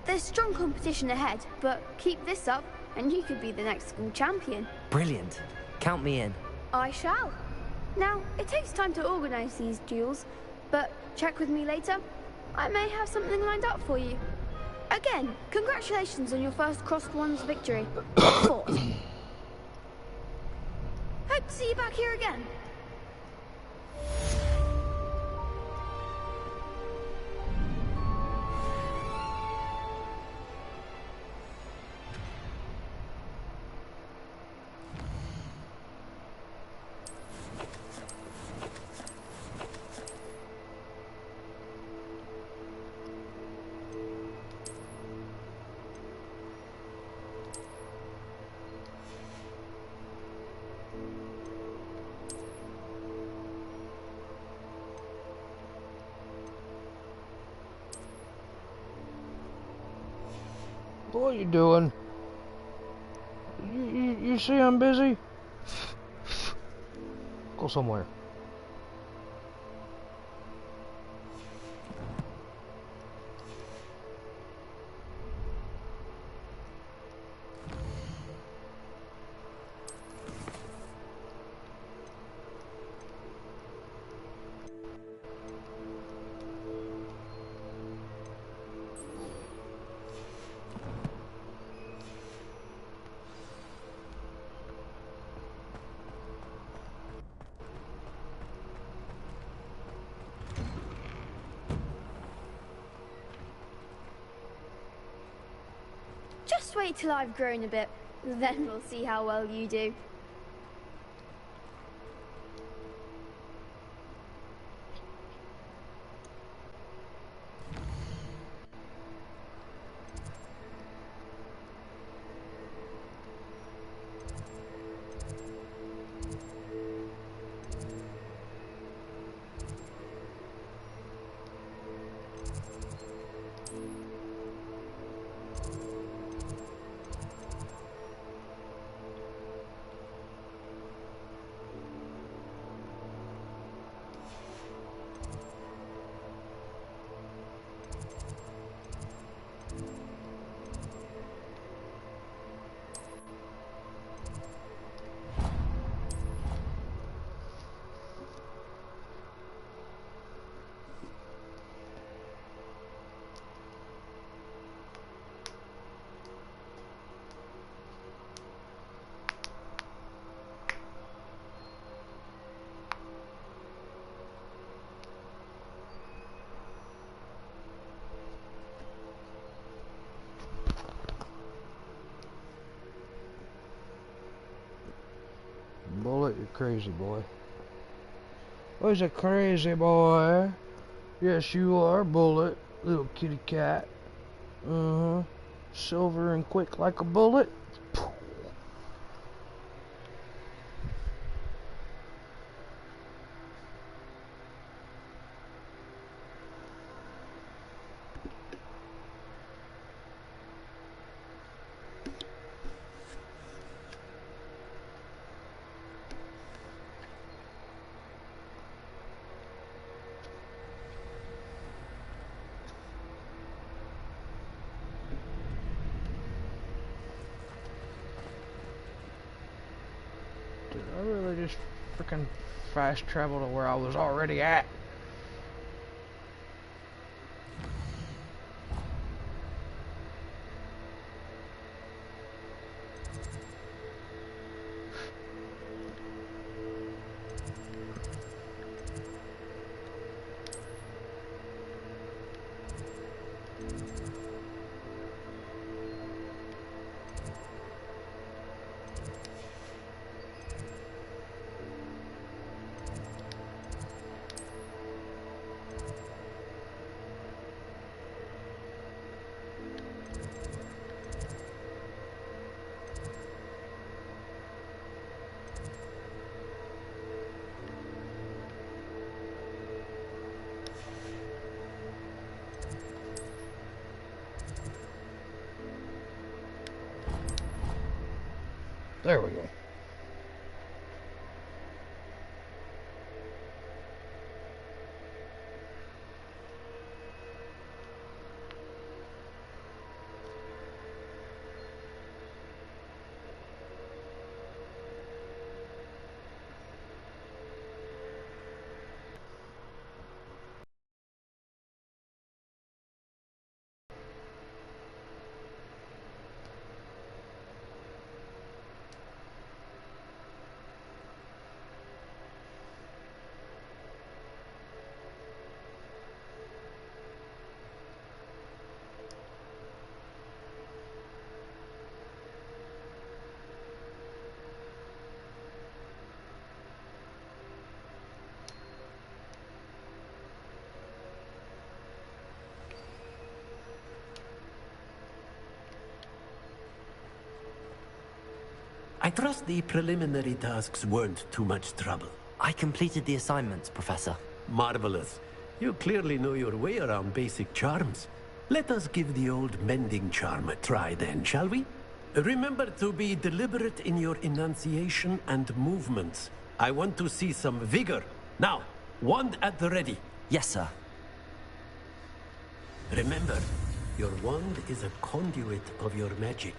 There's strong competition ahead, but keep this up and you could be the next school champion. Brilliant. Count me in. I shall. Now, it takes time to organize these duels, but check with me later. I may have something lined up for you. Again, congratulations on your first crossed wands victory. Fought. Hope to see you back here again. What are you doing? You see I'm busy? Go somewhere. wait till I've grown a bit. Then we'll see how well you do. Bullet, you crazy boy. Who's a crazy boy? Yes, you are, Bullet, little kitty cat. Silver and quick like a bullet. Did I really just freaking fast travel to where I was already at? There we go. I trust the preliminary tasks weren't too much trouble. I completed the assignments, Professor. Marvelous. You clearly know your way around basic charms. Let us give the old mending charm a try then, shall we? Remember to be deliberate in your enunciation and movements. I want to see some vigor. Now, wand at the ready. Yes, sir. Remember, your wand is a conduit of your magic.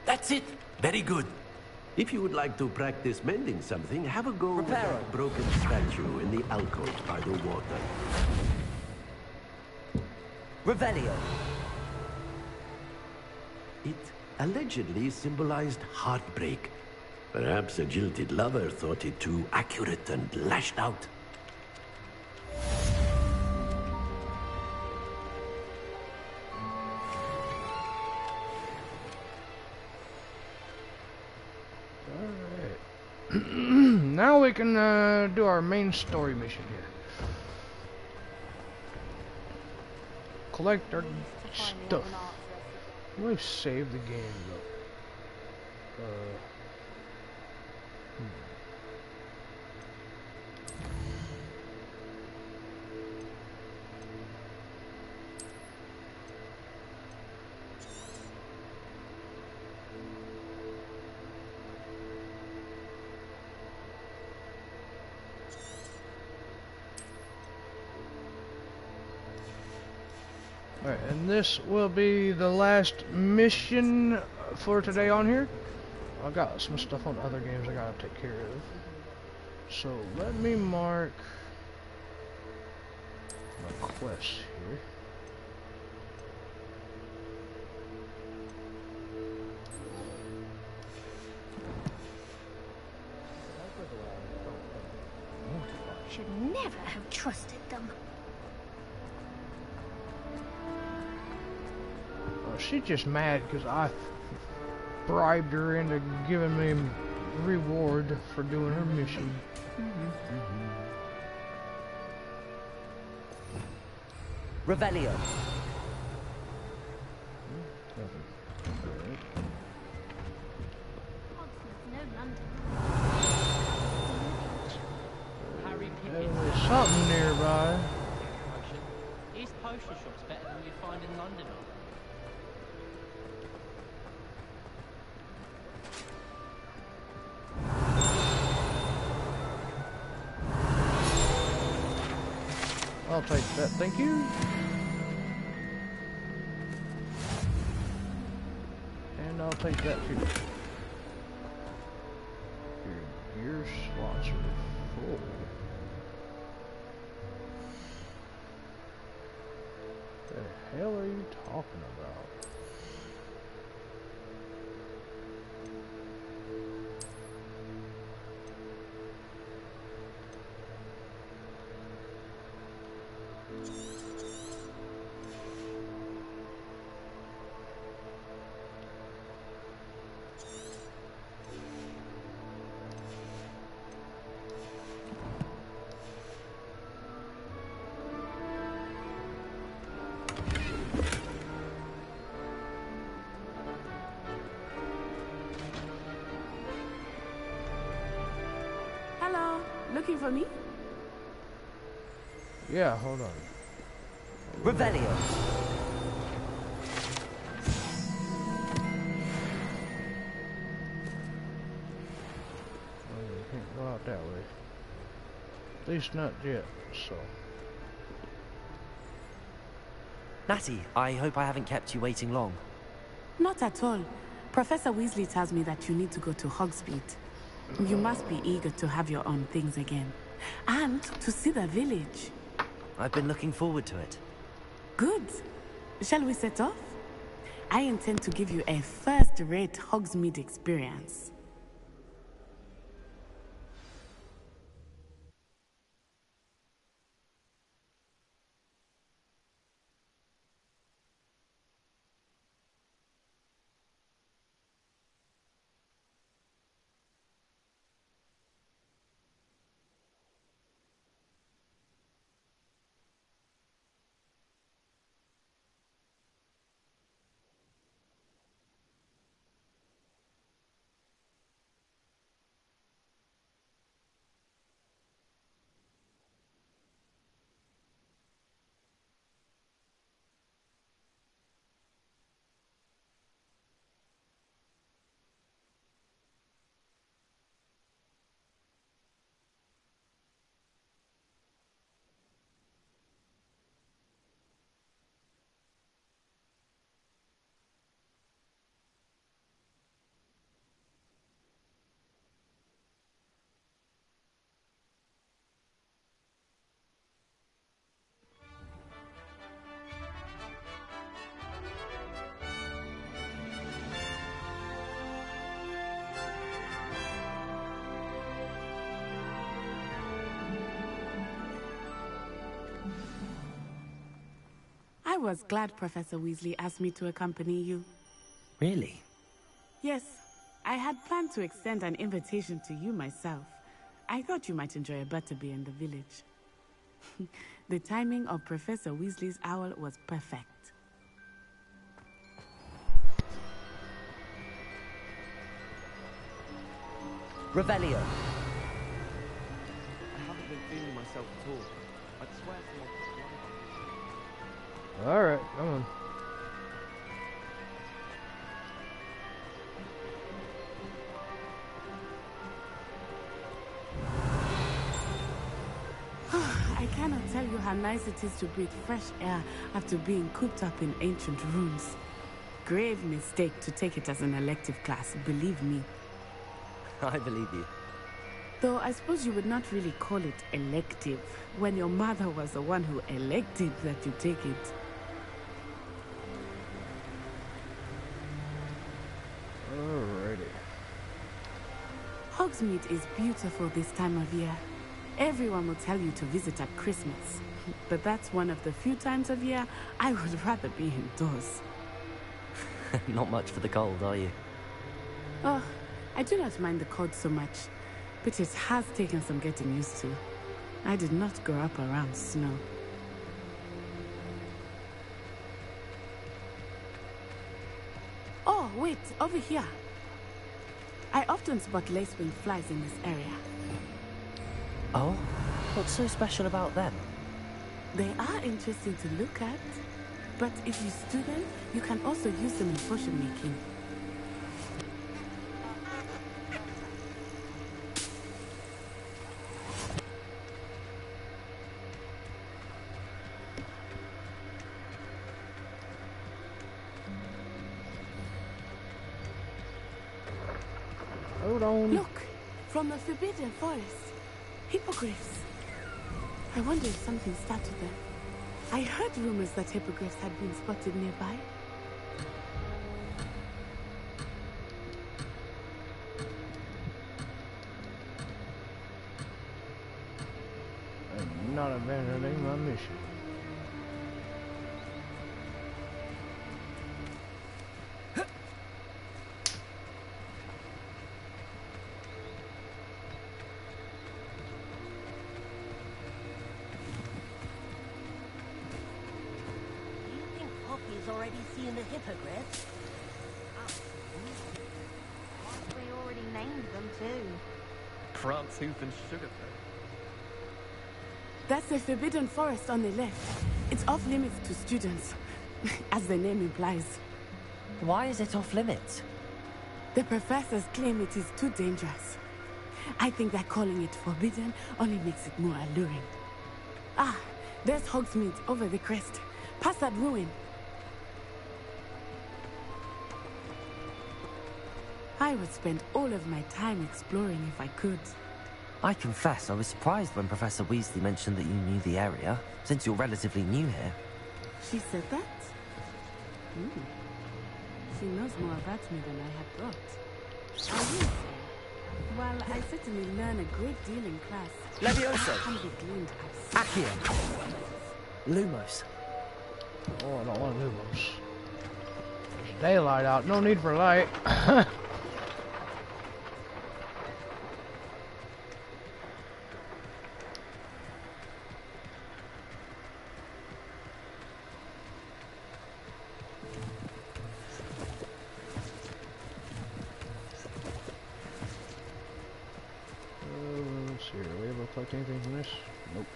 That's it. Very good. If you would like to practice mending something, have a go with Reparo. that broken statue in the alcove by the water. Revelio. It allegedly symbolized heartbreak. Perhaps a jilted lover thought it too accurate and lashed out. Now we can do our main story mission here. Collect our stuff. Let me save the game though. Alright, and this will be the last mission for today on here. I got some stuff on other games I gotta take care of. So let me mark my quests here. Should never have trusted them. Oh, she's just mad because I bribed her into giving me reward for doing her mission. Revelio. There's something nearby. East Potion Shop's better than you'd find in London. I'll take that, thank you. And I'll take that too. Your gear slots are full. The hell are you talking about? Hello, looking for me? Yeah, hold on. Revelio. Oh, you can't go out that way. At least not yet, so. Natty, I hope I haven't kept you waiting long. Not at all. Professor Weasley tells me that you need to go to Hogsmeade. You must be eager to have your own things again. And to see the village. I've been looking forward to it. Good. Shall we set off? I intend to give you a first-rate Hogsmeade experience. was glad Professor Weasley asked me to accompany you. Really? Yes, I had planned to extend an invitation to you myself. I thought you might enjoy a butterbeer in the village. The timing of Professor Weasley's owl was perfect. Revelio. I haven't been feeling myself at all. I'd swear someone put blood on me. Alright, come on. I cannot tell you how nice it is to breathe fresh air after being cooped up in ancient rooms. Grave mistake to take it as an elective class, believe me. I believe you. Though I suppose you would not really call it elective when your mother was the one who elected that you take it. Alrighty. Hogsmeade is beautiful this time of year. Everyone will tell you to visit at Christmas. But that's one of the few times of year I would rather be indoors. Not much for the cold, are you? Oh, I do not mind the cold so much, but it has taken some getting used to. I did not grow up around snow. Oh, wait, over here. I often spot lacewing flies in this area. Oh? What's so special about them? They are interesting to look at, but if you stew them, you can also use them in potion making. Hold on. Look, from the Forbidden Forest. Hippogriffs. I wonder if something started them. I heard rumors that hippogriffs had been spotted nearby. I'm not abandoning my mission. Already seeing the hippogriffs? We already named them too. Krant's Hoof and Sugarfoot. That's the Forbidden Forest on the left. It's off limits to students, as the name implies. Why is it off limits? The professors claim it is too dangerous. I think that calling it forbidden only makes it more alluring. Ah, there's Hogsmeade over the crest. Past that ruin. I would spend all of my time exploring if I could. I confess I was surprised when Professor Weasley mentioned that you knew the area, since you're relatively new here. She said that? She knows more about me than I had thought. I will say, while I certainly learn a great deal in class, Levioso! I can be gleaned at Accio! Lumos! Oh, I don't want to do those. There's daylight out. No need for light. Let's see. Are we able to collect anything from this? Nope.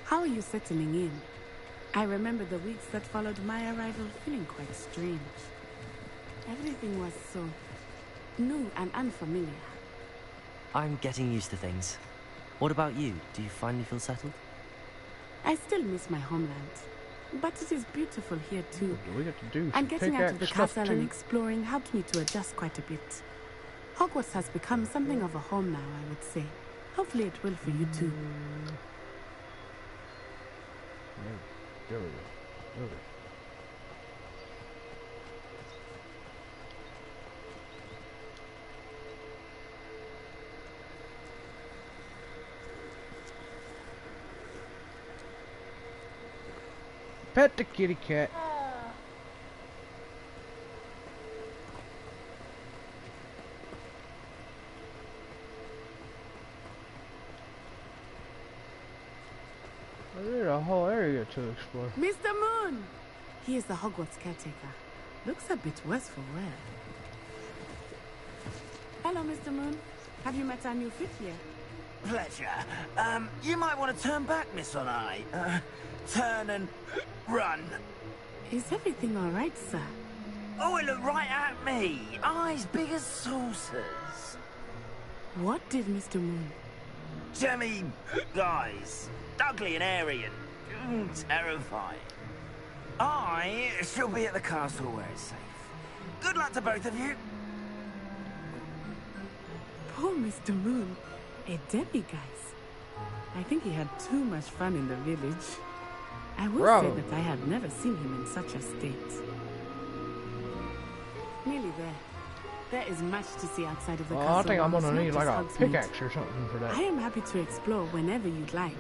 How are you settling in? I remember the weeks that followed my arrival feeling quite strange. Everything was so new and unfamiliar. I'm getting used to things. What about you? Do you finally feel settled? I still miss my homeland, but it is beautiful here too. What do we have to do? And getting out of the stuff castle and too? exploring helped me to adjust quite a bit. Hogwarts has become something of a home now, I would say. Hopefully it will for you too. There we go. Okay. pet the kitty cat. There's a whole area to explore. Mr. Moon! He is the Hogwarts caretaker. Looks a bit worse for wear. Hello, Mr. Moon. Have you met our new fifth year? Pleasure. You might want to turn back, Miss Onai. Turn and run. Is everything all right, sir? Oh, it looked right at me. Eyes big as saucers. What did Mr. Moon? Jemmy eyes. Ugly and airy and terrifying. I shall be at the castle where it's safe. Good luck to both of you. Poor Mr. Moon. A demiguise. I think he had too much fun in the village. I will say that I have never seen him in such a state. Nearly there. There is much to see outside of the castle. I think I'm gonna It's not need like just a Hogsmeade. pickaxe or something for that. I am happy to explore whenever you'd like.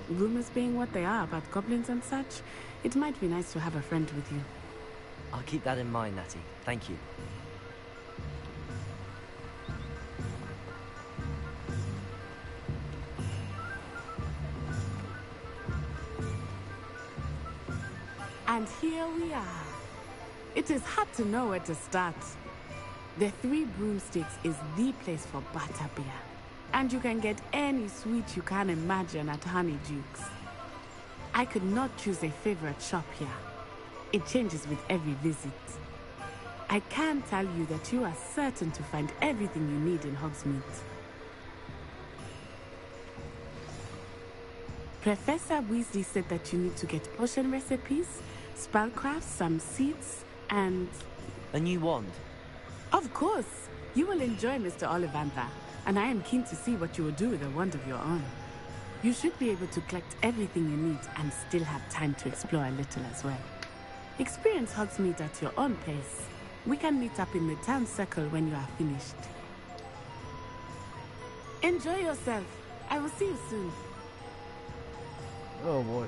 Rumors being what they are about goblins and such, it might be nice to have a friend with you. I'll keep that in mind, Natty. Thank you. And here we are. It is hard to know where to start. The Three Broomsticks is the place for butterbeer. And you can get any sweet you can imagine at Honeyduke's. I could not choose a favorite shop here. It changes with every visit. I can tell you that you are certain to find everything you need in Hogsmeade. Professor Weasley said that you need to get potion recipes, spellcrafts, some seeds, and... A new wand? Of course! You will enjoy Mr. Ollivander, and I am keen to see what you will do with a wand of your own. You should be able to collect everything you need and still have time to explore a little as well. Experience Hogsmeade at your own pace. We can meet up in the town circle when you are finished. Enjoy yourself. I will see you soon. Oh boy.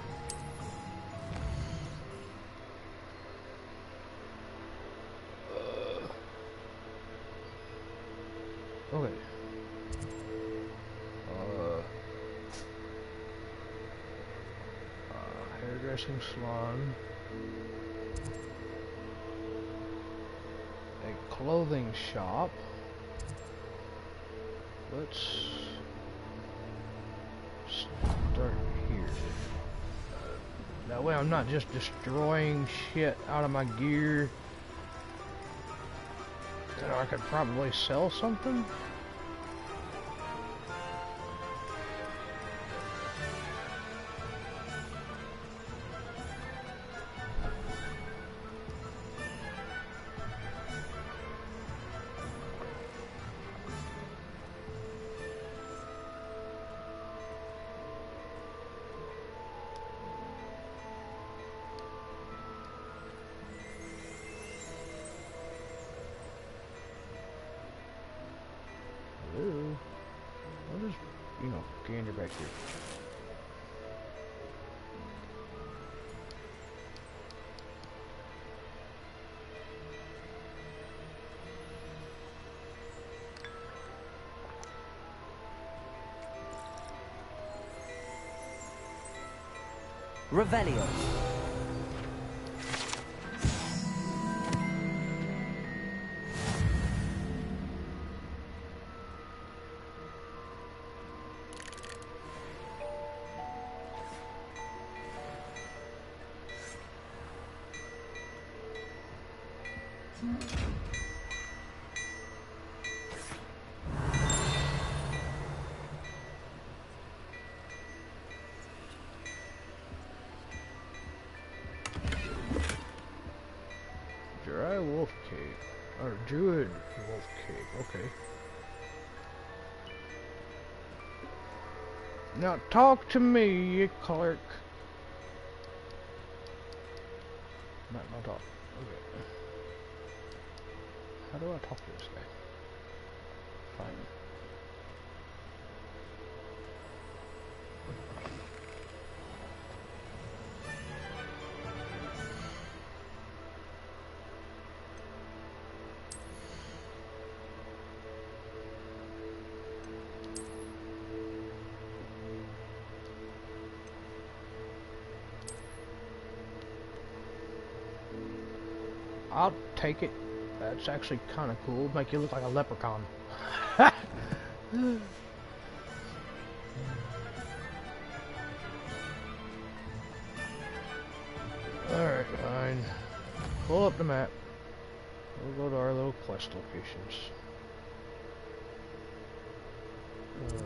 Okay. Hairdressing salon. A clothing shop. Let's start here. That way I'm not just destroying shit out of my gear. Then I could probably sell something. I'll just, gander back here. Revelio. Dry wolf cake. Or druid wolf cake, okay. Now talk to me, you clerk. Not talk. Okay. How do I talk to this guy? Fine. I'll take it. That's actually kind of cool. Make you look like a leprechaun. Alright, fine. Pull up the map. We'll go to our little quest locations. What is this?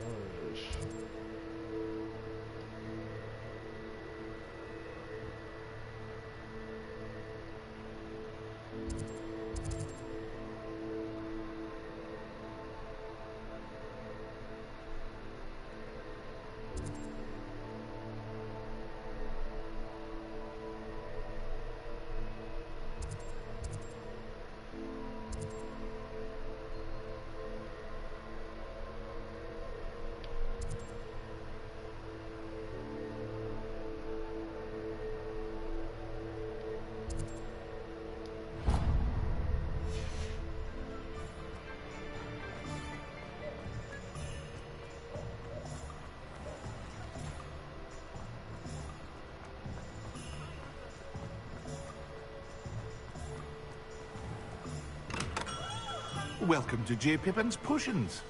Welcome to J. Pippin's Potions.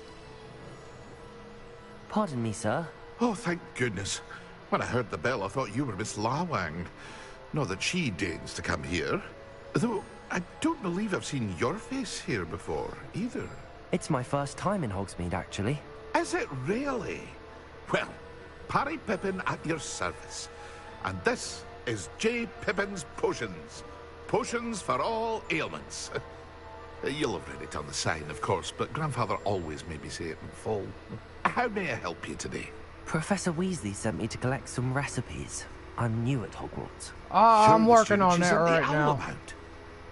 Pardon me, sir. Oh, thank goodness. When I heard the bell, I thought you were Miss Lawang. Not that she deigns to come here. Though, I don't believe I've seen your face here before, either. It's my first time in Hogsmeade, actually. Is it really? Well, Parry Pippin at your service. And this is J. Pippin's Potions. Potions for all ailments. You'll have read it on the sign, of course, but Grandfather always made me say it in full. How may I help you today? Professor Weasley sent me to collect some recipes. I'm new at Hogwarts. I'm working on that right now.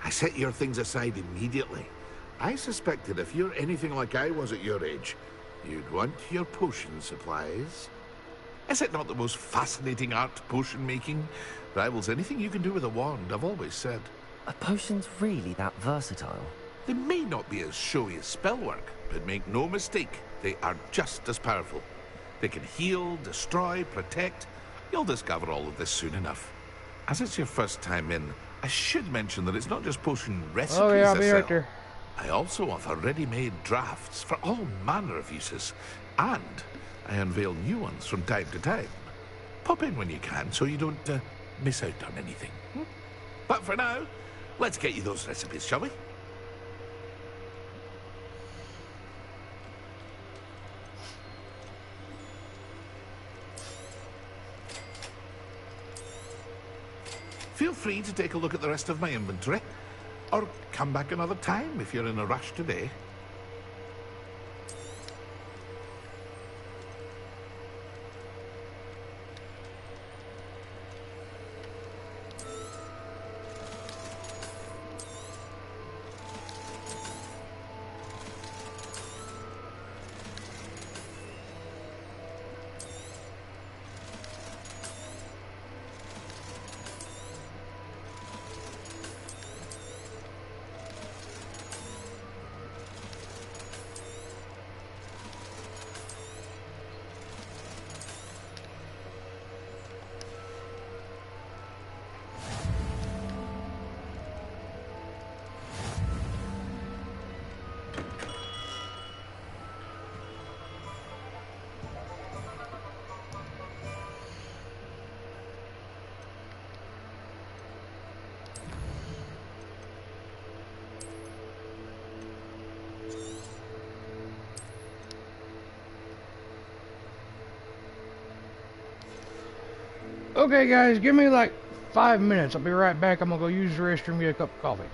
I set your things aside immediately. I suspected if you're anything like I was at your age, you'd want your potion supplies. Is it not the most fascinating art, potion making? Rivals anything you can do with a wand, I've always said. Are potions really that versatile? They may not be as showy as spellwork, but make no mistake, they are just as powerful. They can heal, destroy, protect. You'll discover all of this soon enough. As it's your first time in, I should mention that it's not just potion recipes I'll I be sell. right there. I also offer ready-made drafts for all manner of uses, and I unveil new ones from time to time. Pop in when you can so you don't miss out on anything. But for now, let's get you those recipes, shall we? Feel free to take a look at the rest of my inventory, or come back another time if you're in a rush today. Okay, guys, give me like 5 minutes. I'll be right back. I'm gonna go use the restroom, get a cup of coffee.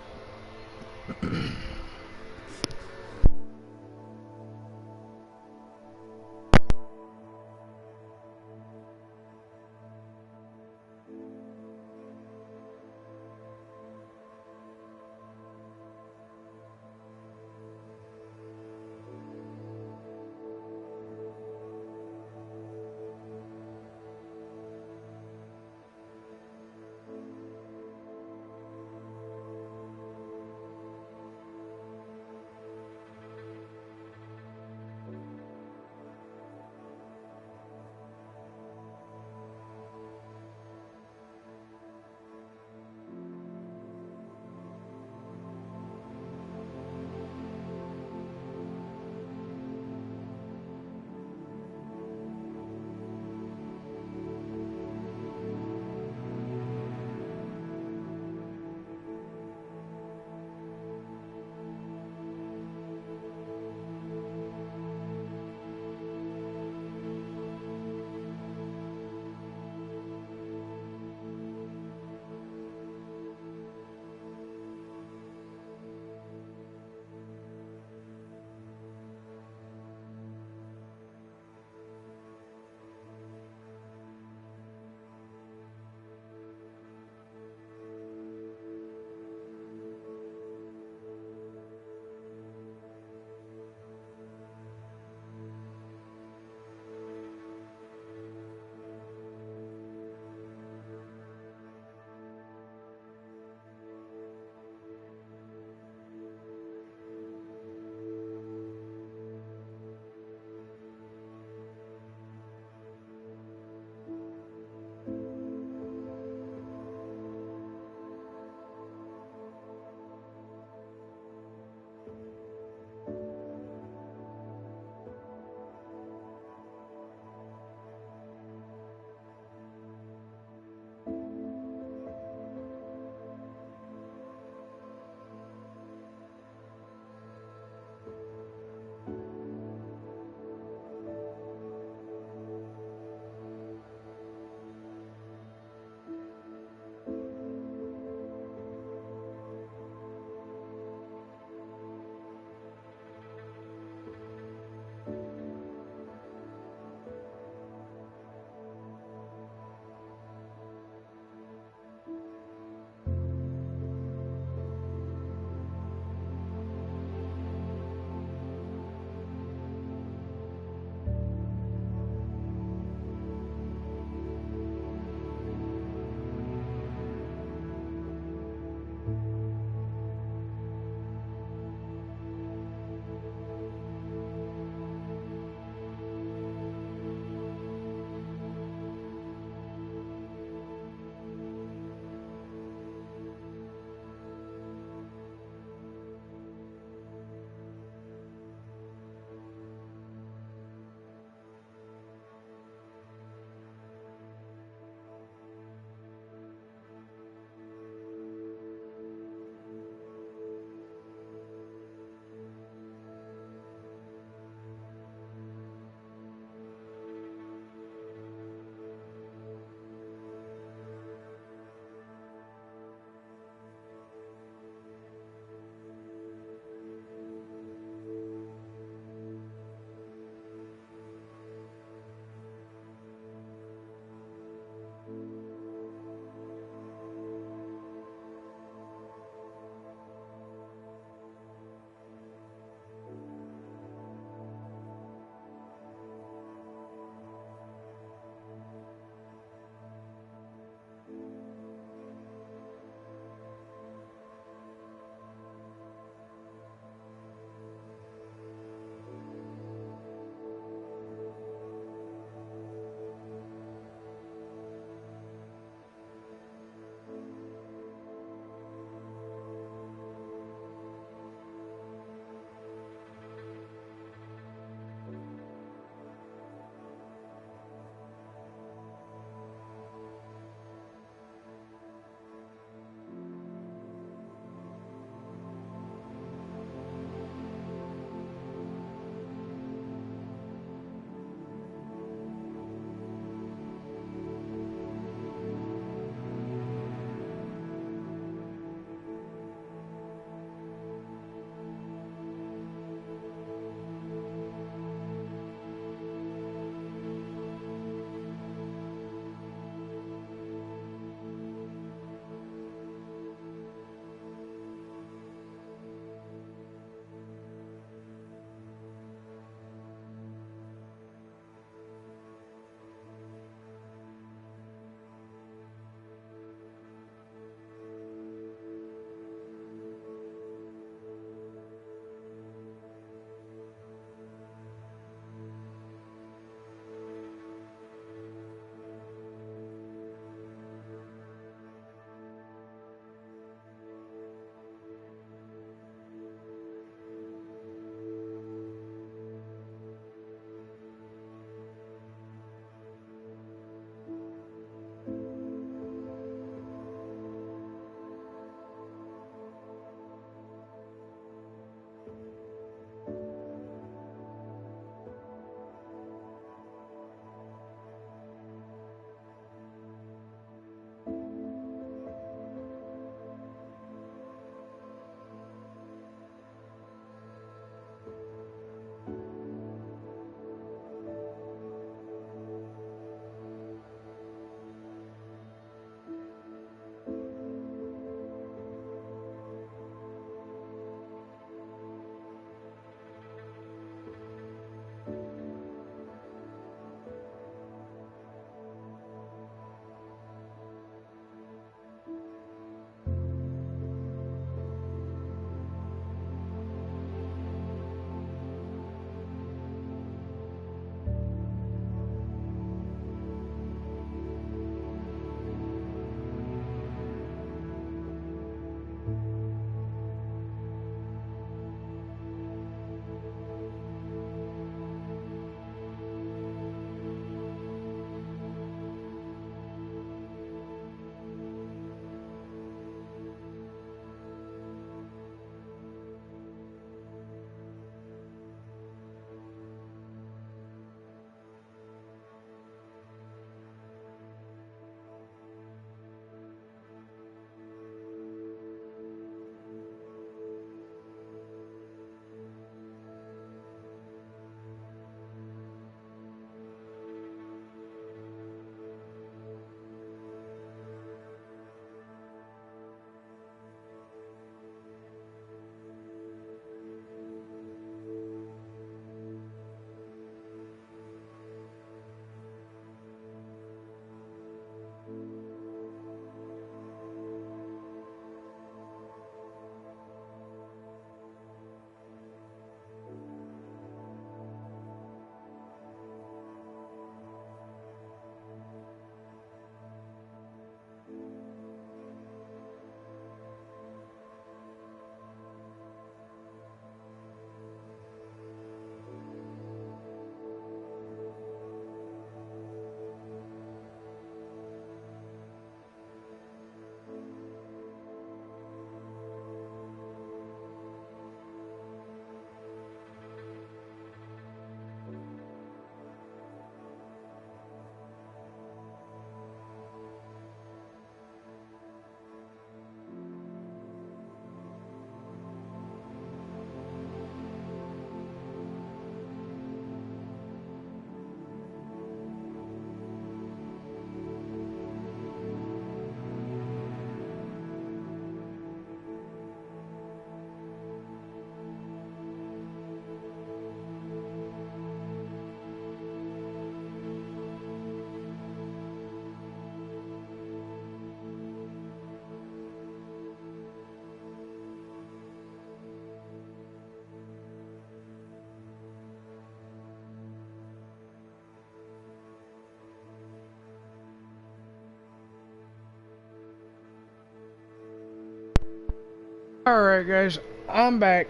Alright guys, I'm back.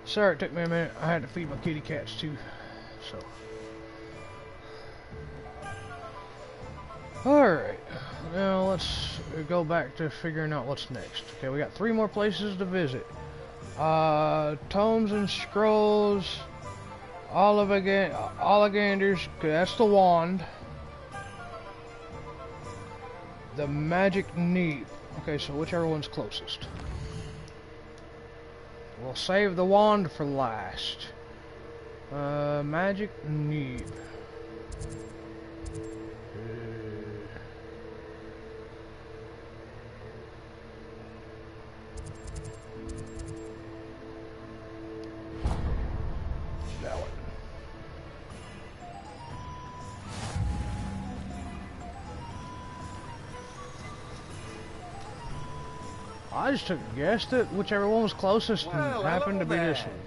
Sorry it took me a minute. I had to feed my kitty cats too. So. Alright. Now let's go back to figuring out what's next. Okay, we got 3 more places to visit. Tomes and Scrolls. Ollaganders. That's the wand. The magic neep. Okay, so whichever one's closest. We'll save the wand for last. Magic neep. That one. I just took a guess that whichever one was closest and happened to be this one.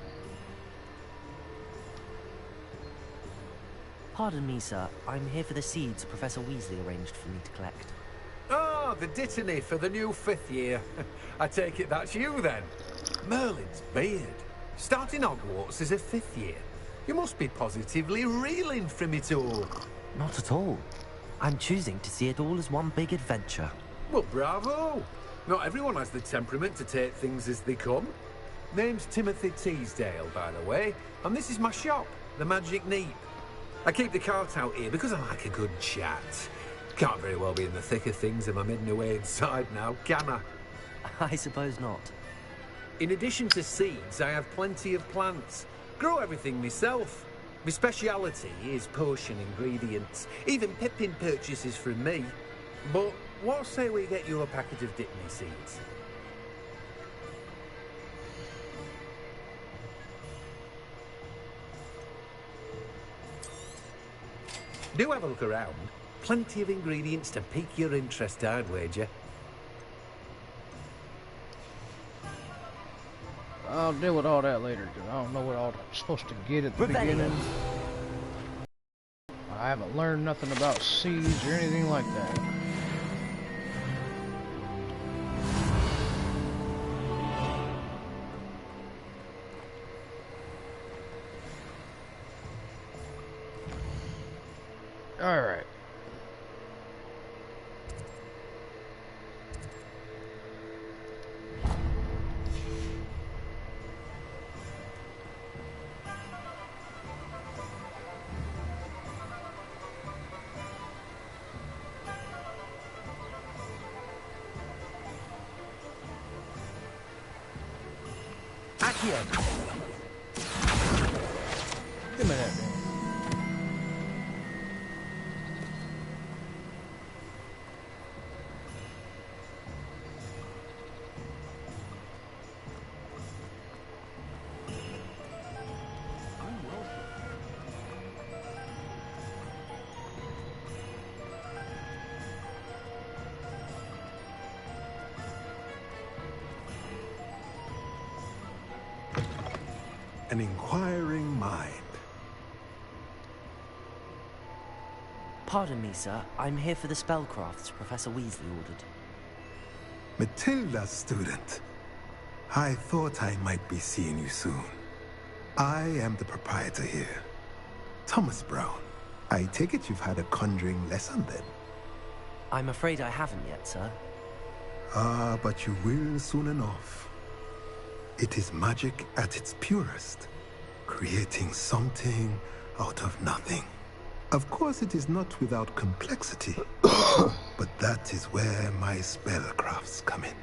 Pardon me, sir. I'm here for the seeds Professor Weasley arranged for me to collect. Oh, the dittany for the new 5th year. I take it that's you then. Merlin's beard. Starting Hogwarts as a 5th year. You must be positively reeling from it all. Not at all. I'm choosing to see it all as one big adventure. Well, bravo. Not everyone has the temperament to take things as they come. Name's Timothy Teasdale, by the way, and this is my shop, the Magic Neep. I keep the cart out here because I like a good chat. Can't very well be in the thick of things if I'm hidden away inside now, can I? I suppose not. In addition to seeds, I have plenty of plants. Grow everything myself. My speciality is potion ingredients. Even Pippin purchases from me. But what say we get you a packet of Dittany seeds? Do have a look around. Plenty of ingredients to pique your interest, I'd wager. I'll deal with all that later, because I don't know what all I'm supposed to get at the beginning. I haven't learned nothing about seeds or anything like that. Alright. Give me that thing. An inquiring mind. Pardon me, sir. I'm here for the spellcrafts Professor Weasley ordered. Matilda's student. I thought I might be seeing you soon. I am the proprietor here. Thomas Brown. I take it you've had a conjuring lesson then? I'm afraid I haven't yet, sir. Ah, but you will soon enough. It is magic at its purest, creating something out of nothing. Of course, it is not without complexity, but that is where my spellcrafts come in.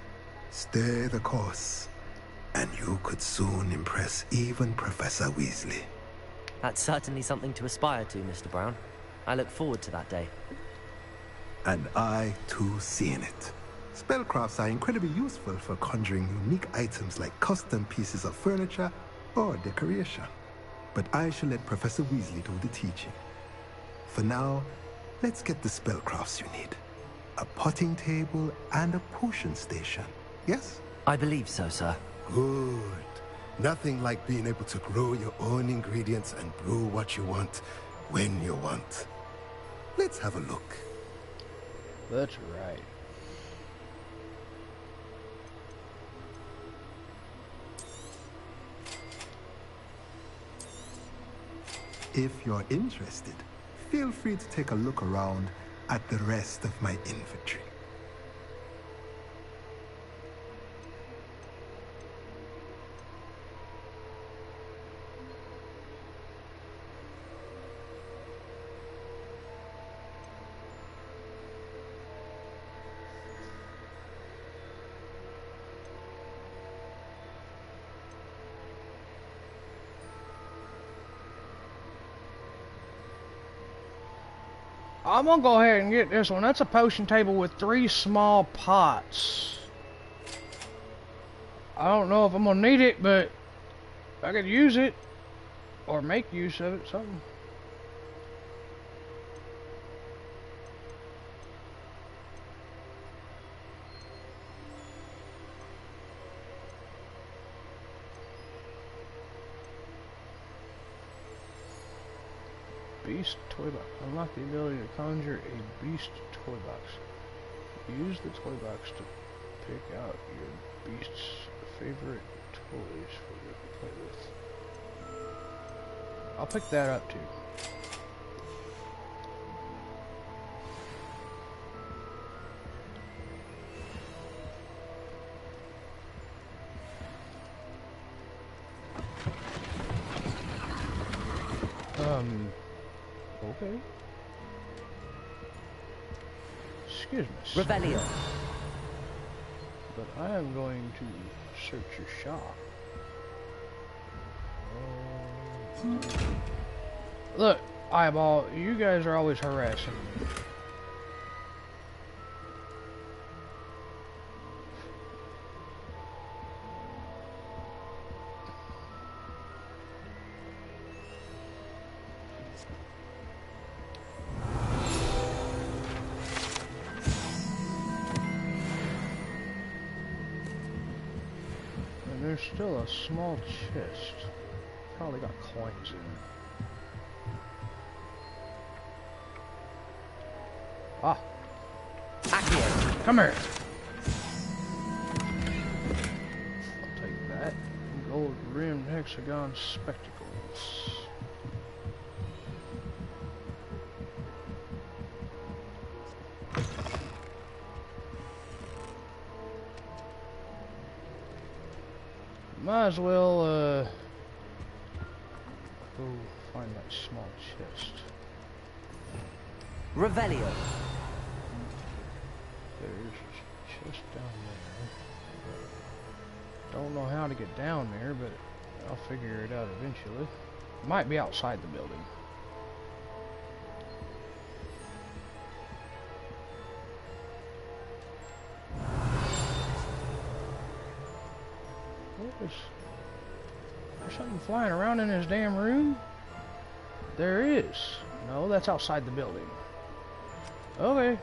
Stay the course, and you could soon impress even Professor Weasley. That's certainly something to aspire to, Mr. Brown. I look forward to that day. And I, too, seeing it. Spellcrafts are incredibly useful for conjuring unique items like custom pieces of furniture or decoration. But I shall let Professor Weasley do the teaching. For now, let's get the spellcrafts you need. A potting table and a potion station, yes? I believe so, sir. Good. Nothing like being able to grow your own ingredients and brew what you want, when you want. Let's have a look. That's right. If you're interested, feel free to take a look around at the rest of my inventory. I'm gonna go ahead and get this one. That's a potion table with 3 small pots. I don't know if I'm gonna need it, but I could use it. Or make use of it, something. Beast toy box. Unlock the ability to conjure a beast toy box. Use the toy box to pick out your beast's favorite toys for you to play with. I'll pick that up too. Okay. Excuse me, sir. Rebellion. But I am going to search your shop. Look, Eyeball, you guys are always harassing me. There's still a small chest. Probably got coins in it. Ah. Accio. Come here. I'll take that. Gold rimmed hexagon spectacles. Might as well, go find that small chest. Revelio. There's a chest down there. Don't know how to get down there, but I'll figure it out eventually. Might be outside the building. There's something flying around in this damn room? There is. No, that's outside the building. Okay.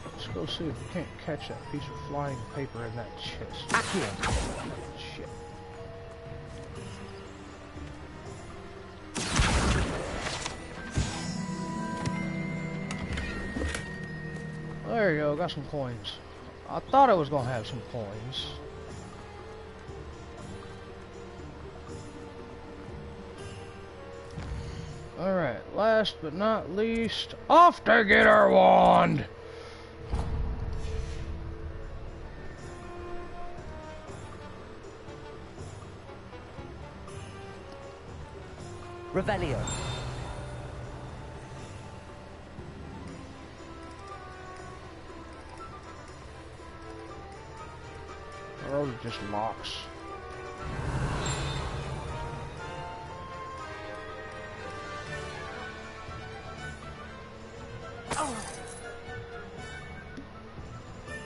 Let's go see if we can't catch that piece of flying paper in that chest. Accio. Shit. There you go, got some coins. I thought I was gonna have some coins. Alright, last but not least, off to get our wand! Revelio. Those are just locks.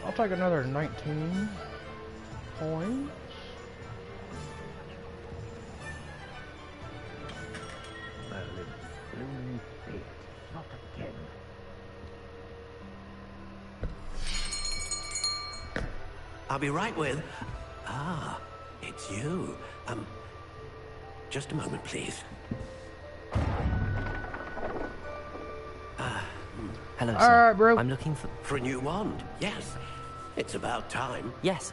I'll take another 19 coins. Not again. I'll be right with... Ah, it's you. Just a moment, please. Hello, All sir. right, bro. I'm looking for... For a new wand, yes. It's about time. Yes,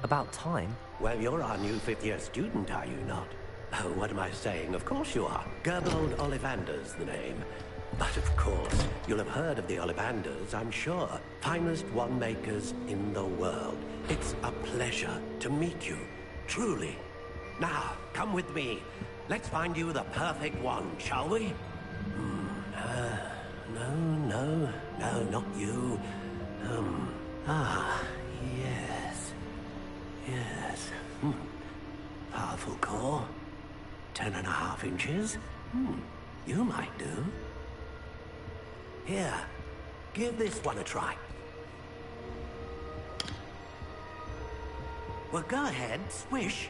about time? Well, you're our new fifth-year student, are you not? Oh, what am I saying? Of course you are. Gerbold Ollivander's the name. But of course, you'll have heard of the Ollivanders, I'm sure. Finest wand makers in the world. It's a pleasure to meet you, truly. Now, come with me. Let's find you the perfect wand, shall we? No, not you. Yes. Yes. Powerful core. 10.5 inches. You might do. Here, give this one a try. Well, go ahead, swish.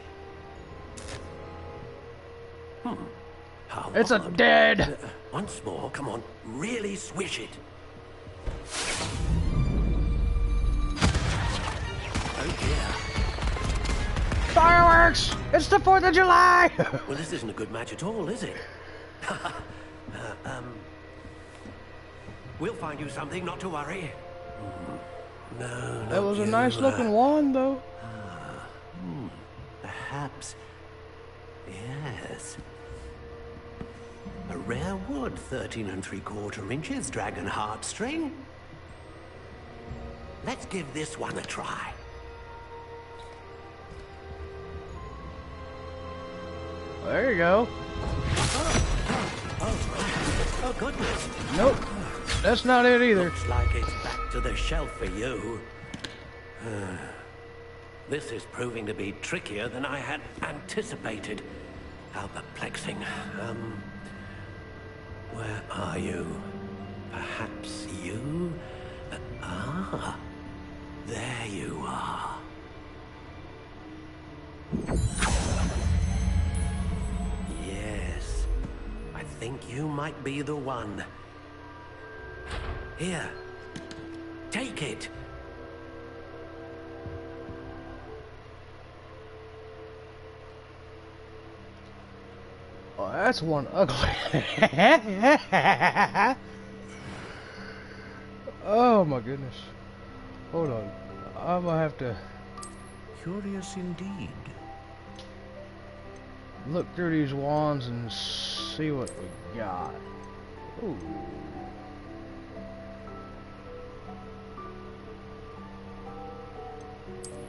How It's a odd. dead. Once more, come on, really swish it. Oh dear. Fireworks! It's the 4th of July! Well, this isn't a good match at all, is it? We'll find you something, not to worry. No, That was a nice looking wand, though. Perhaps. Yes. A rare wood, 13 3/4 inches, dragon heartstring. Let's give this one a try. There you go. Oh, goodness. Nope. That's not it either. Looks like it's back to the shelf for you. This is proving to be trickier than I had anticipated. How perplexing. Where are you? Perhaps you? There you are. Yes, I think you might be the one. Here, take it. Oh, that's one ugly. Oh my goodness. Hold on. I'm gonna have to Curious indeed. look through these wands and see what we got. Ooh.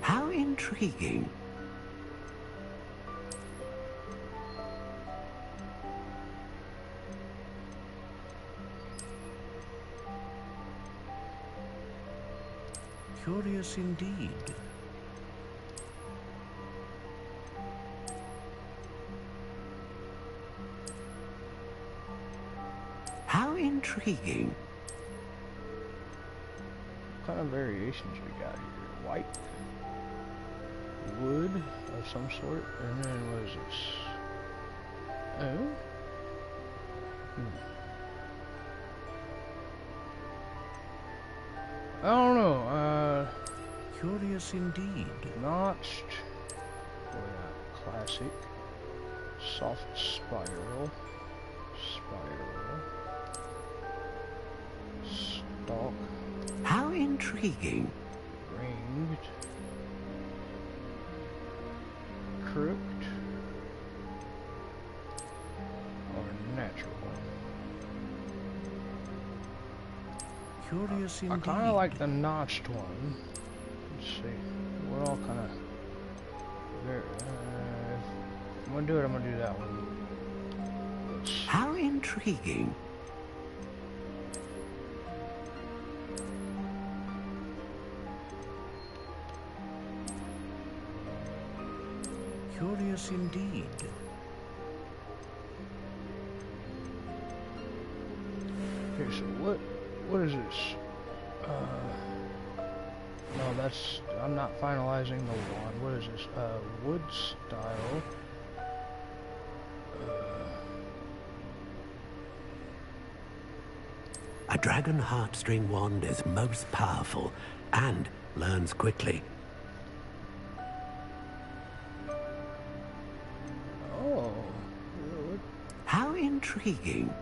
How intriguing. Curious indeed. How intriguing. What kind of variations we got here? White, wood of some sort, and then what is this? Oh. I don't know. Curious indeed. Notched. We got classic. Soft spiral. Stalk. How intriguing. Ringed. Crooked. Or natural. Curious indeed. I kind of like the notched one. Let's see. We're all kind of. If I'm gonna do it, I'm gonna do that one. How intriguing. Curious indeed. Okay, so what is this? No, that's, I'm not finalizing the wand. What is this? Wood style. A dragon heartstring wand is most powerful and learns quickly. Oh. How intriguing.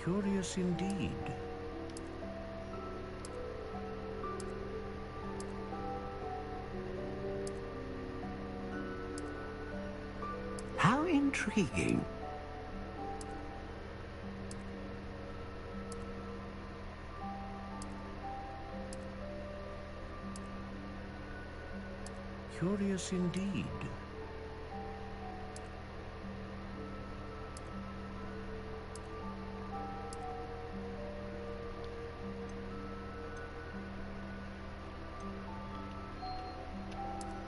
Curious indeed. How intriguing. Curious indeed.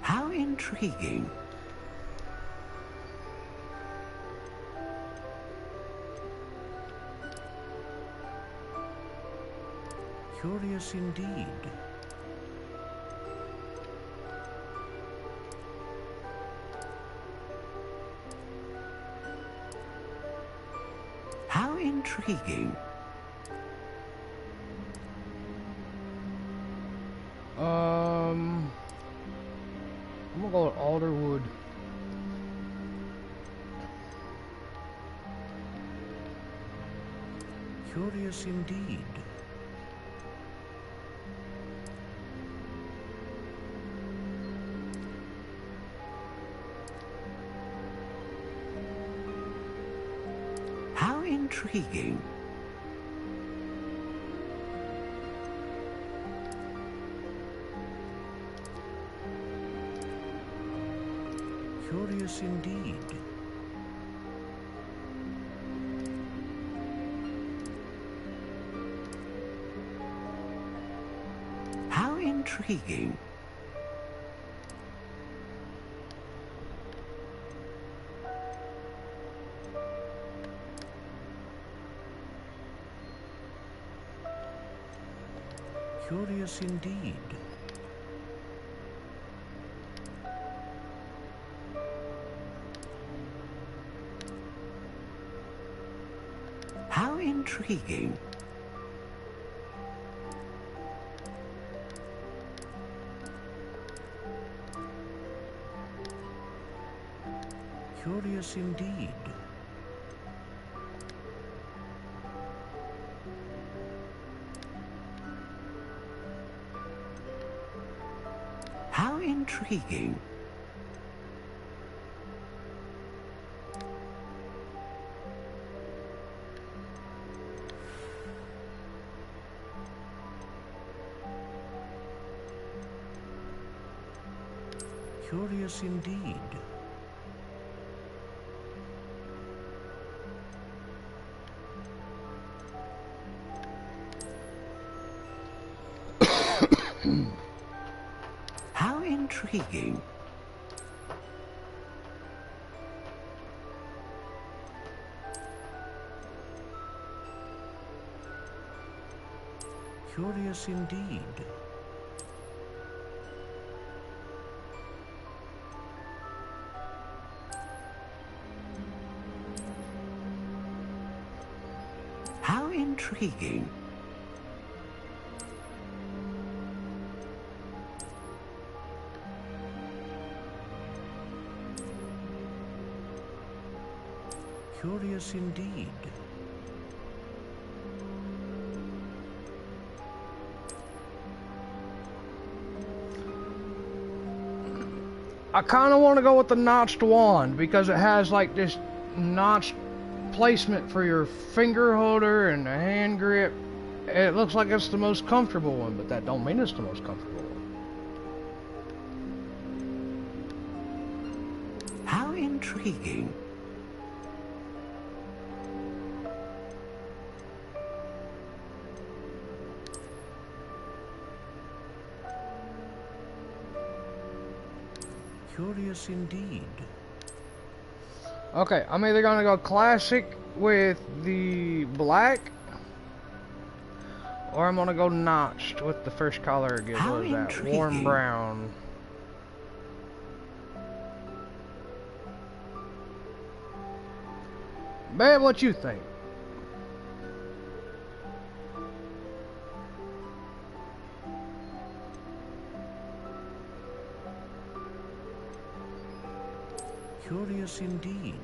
How intriguing. Curious indeed. How intriguing. I'm gonna go with Alderwood. Curious indeed. How intriguing. Curious indeed. How intriguing. Curious indeed. How intriguing. Curious indeed. How intriguing. Curious indeed. How intriguing. Curious indeed. How intriguing. Curious indeed. I kind of want to go with the notched wand because it has like this notched placement for your finger holder and the hand grip. It looks like it's the most comfortable one, but that don't mean it's the most comfortable one. How intriguing. Curious indeed. Okay, I'm either gonna go classic with the black, or I'm gonna go notched with the first color it gives us that warm brown. Babe, what you think? Curious indeed.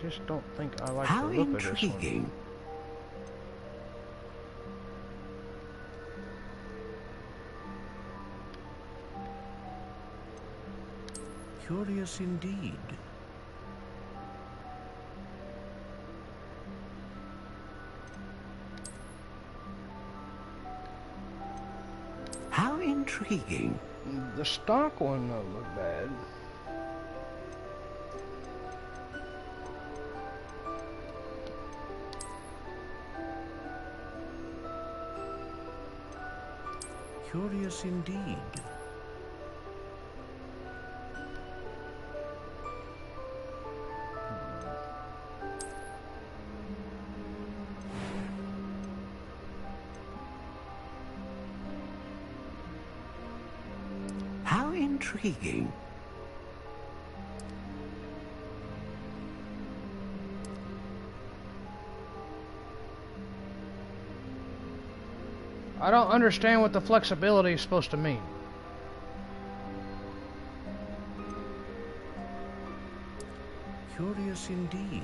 just don't think I like How the look of this one. intriguing. Curious indeed. How intriguing. The stock one don't look bad. Curious indeed. How intriguing. I don't understand what the flexibility is supposed to mean. Curious indeed.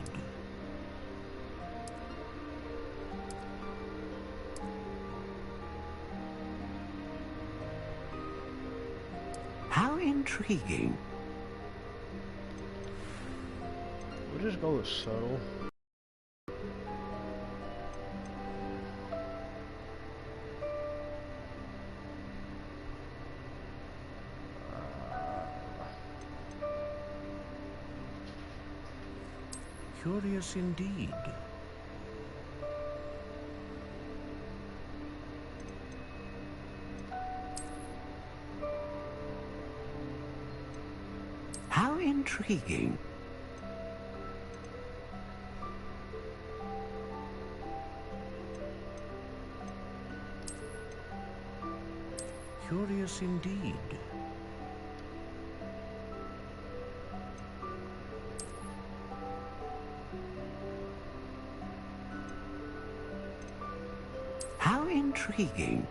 How intriguing. We'll just go with subtle. Curious indeed. How intriguing. Curious indeed. How intriguing.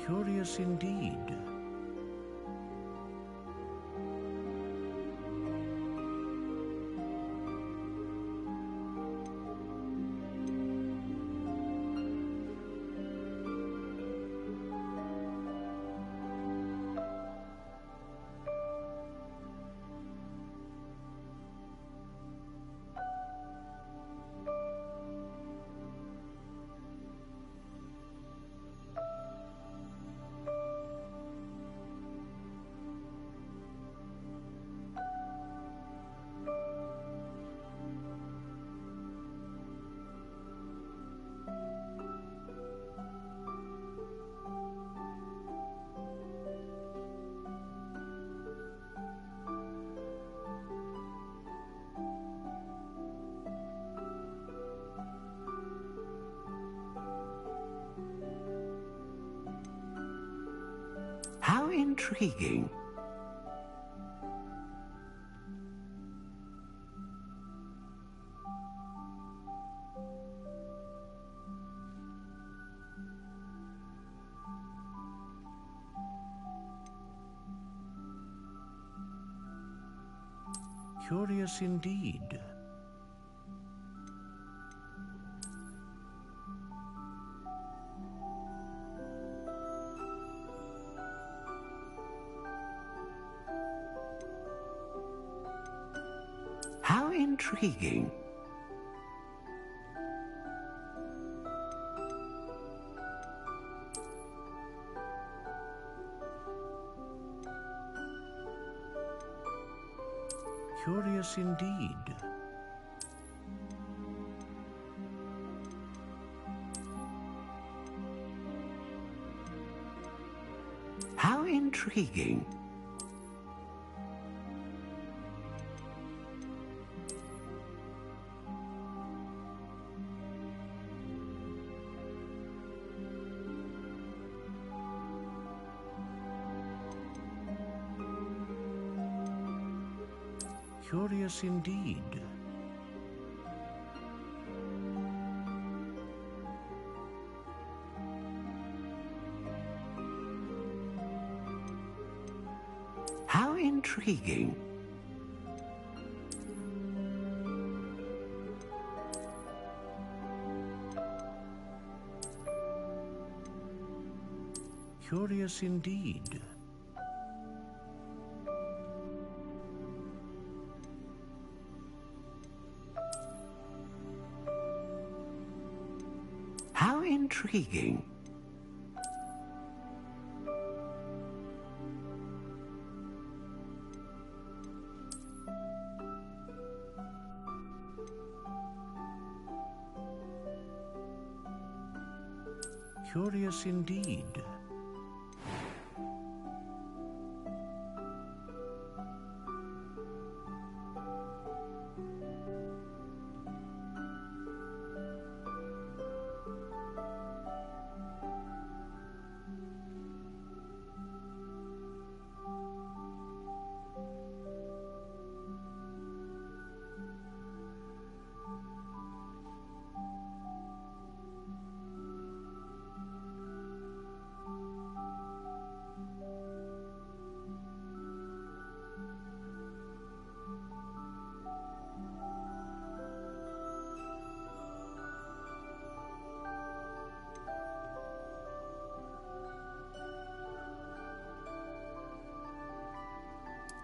Curious indeed. How intriguing. Curious indeed. How intriguing. Curious indeed. How intriguing. Curious indeed. How intriguing. Curious indeed. How intriguing. Curious indeed.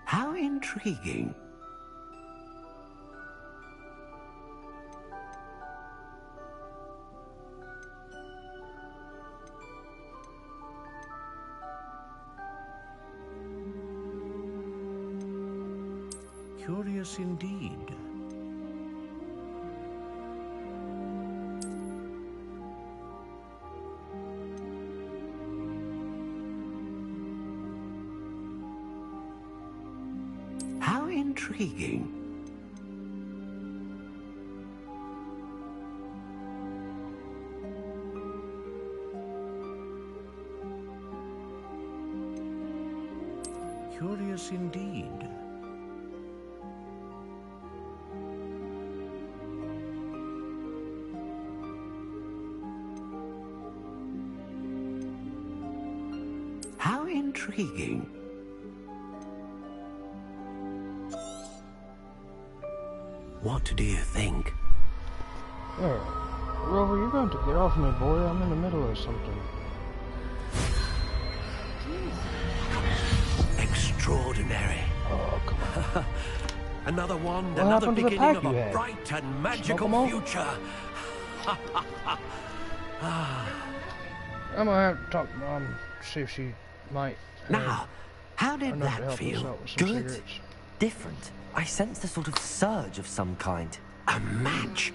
How intriguing. Curious indeed. How intriguing. Curious indeed. How intriguing. What do you think? There. Rover, you're going to get off me, boy. I'm in the middle of something. Extraordinary. Oh, come on. Another wand, What another happened to the beginning pack of you a had? bright and magical Smoke 'em all? future. I'm gonna have to talk to Mom, see if she might. Now, how did enough to that help us feel? out with some Good. cigarettes. Different. I sensed a sort of surge of some kind. A match?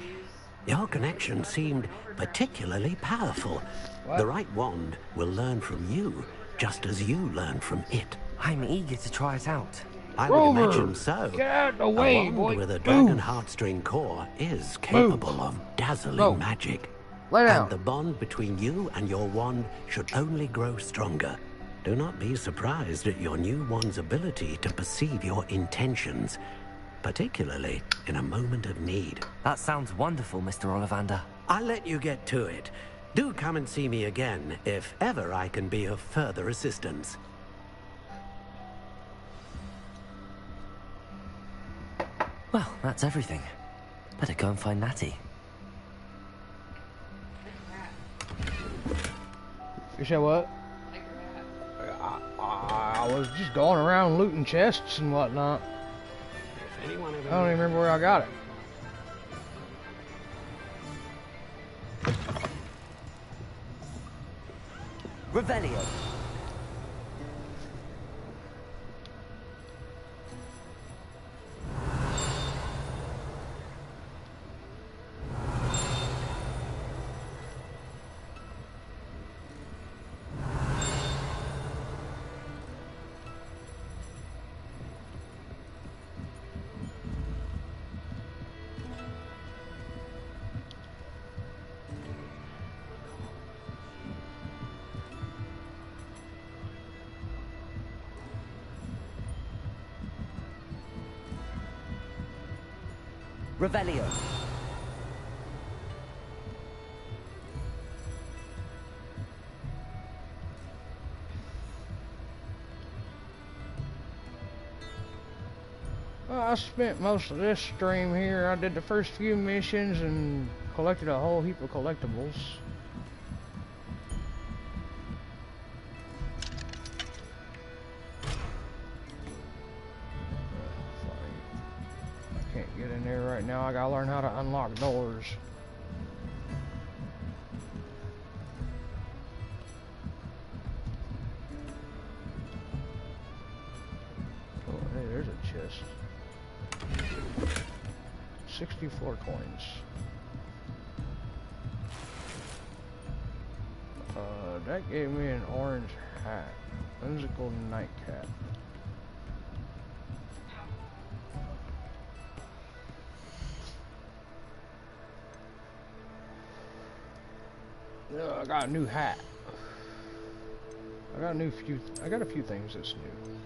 Your connection seemed particularly powerful. What? The right wand will learn from you, just as you learn from it. I'm eager to try it out. I would Rover, imagine so. get out of the way, a wand boy. with a dragon Move. heartstring core is capable Move. of dazzling No. magic. Lay down. And the bond between you and your wand should only grow stronger. Do not be surprised at your new wand's ability to perceive your intentions, particularly in a moment of need. That sounds wonderful, Mr. Ollivander. I'll let you get to it. Do come and see me again if ever I can be of further assistance. Well, that's everything. Better go and find Natty. You said what? I was just going around looting chests and whatnot. I don't even remember where I got it. Revelio. Revelio. Well, I spent most of this stream here. I did the first few missions and collected a whole heap of collectibles. I can't get in there right now. I gotta learn how to unlock doors. Oh, hey, there's a chest. 64 coins. That gave me an orange hat. Whimsical nightcap. I got a new hat. I got a few things that's new.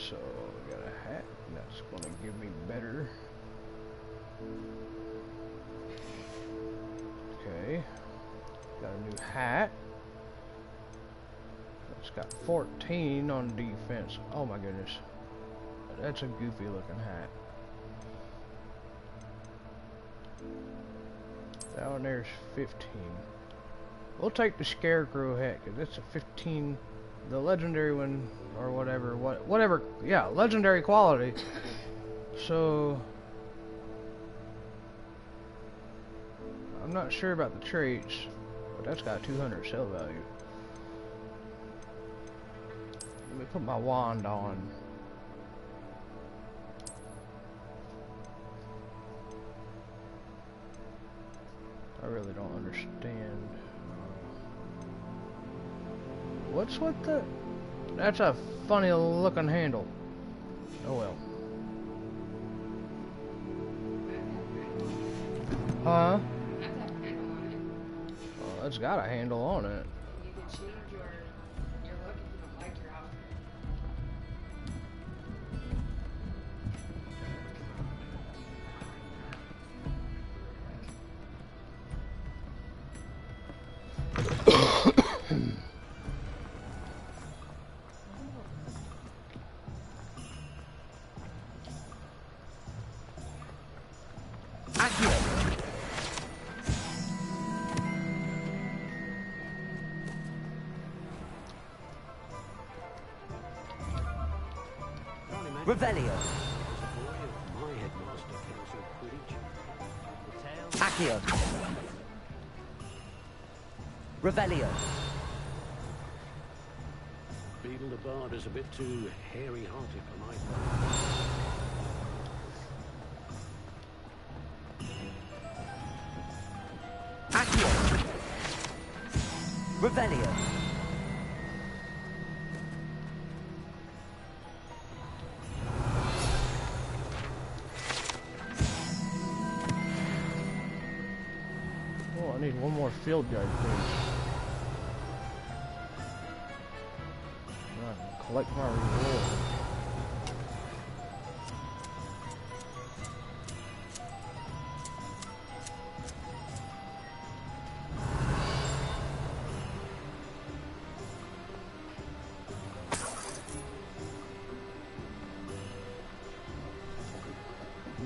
So I got a hat, and that's gonna give me better. Okay. Got a new hat. It's got 14 on defense. Oh my goodness. That's a goofy looking hat. That one there's 15. We'll take the Scarecrow hat, because it's a 15, the legendary one, or whatever, yeah, legendary quality. So, I'm not sure about the traits, but that's got 200 sell value. Let me put my wand on. I really don't understand. What's with the... That's a funny looking handle. Oh well. Huh? Well, it's got a handle on it. You can change your look if you don't like your outfit. Revelio. Accio. Revelio. Beetle the Bard is a bit too hairy-hearted for my part. Accio. Revelio. Oh, I need one more field guide, please. I can collect my reward.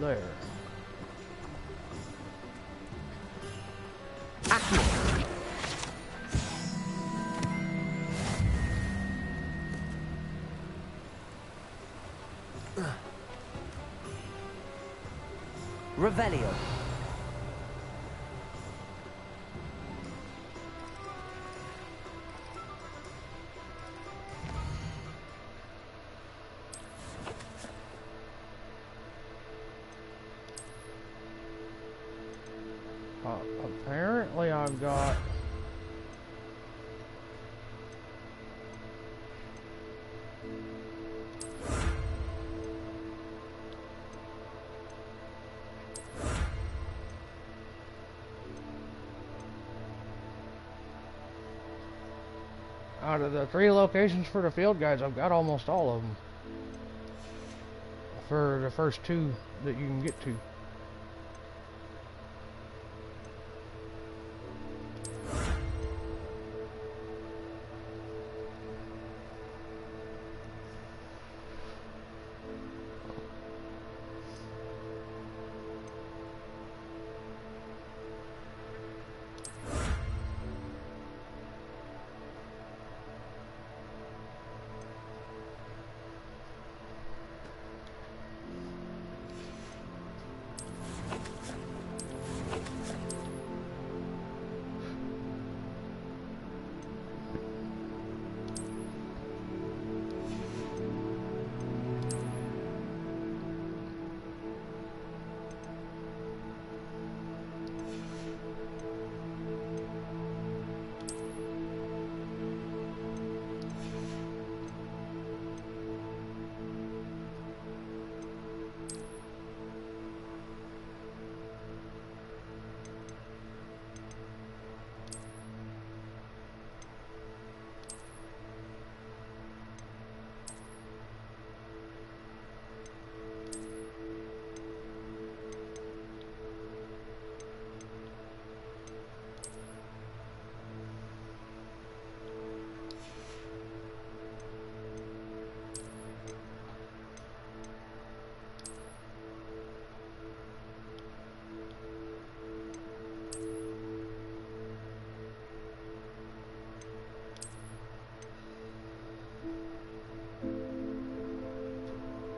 there. Revelio. Apparently I've got... Out of the 3 locations for the field guides, I've got almost all of them. For the first 2 that you can get to.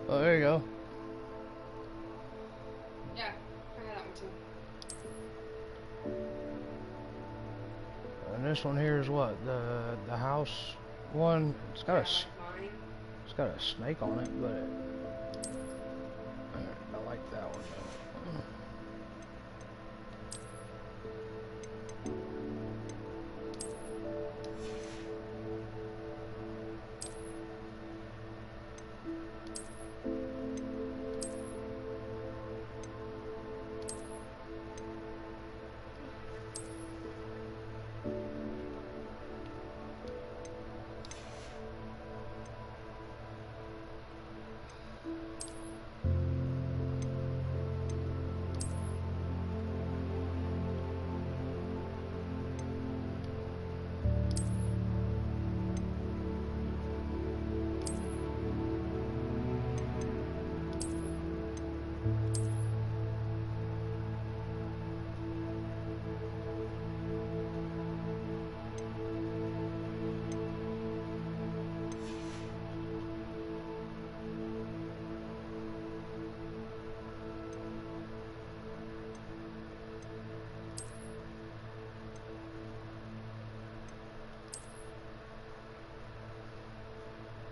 Oh, there you go. Yeah, I got that one too. And this one here is what? The house one. It's got it's got a snake on it, but I like that one though.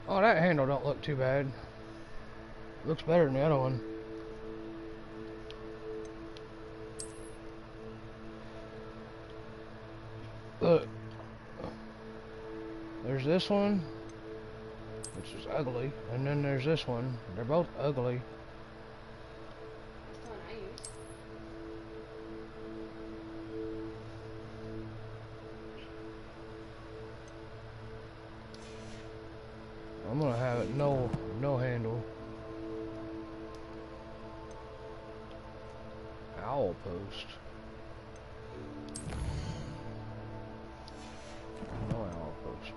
Oh, that handle don't look too bad. Looks better than the other one. Look. There's this one, which is ugly, and then there's this one. They're both ugly. That's the one I use. I'm gonna have it no handle. Owl post. No owl post.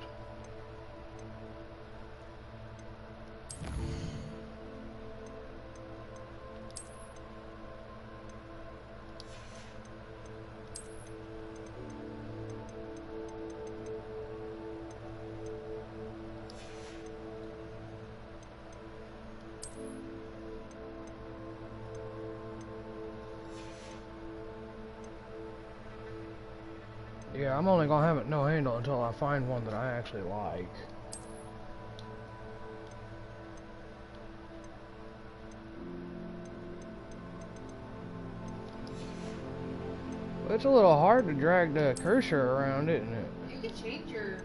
Yeah, I'm only gonna have it no handle until I find one that I actually like. It's a little hard to drag the cursor around, isn't it? You can change your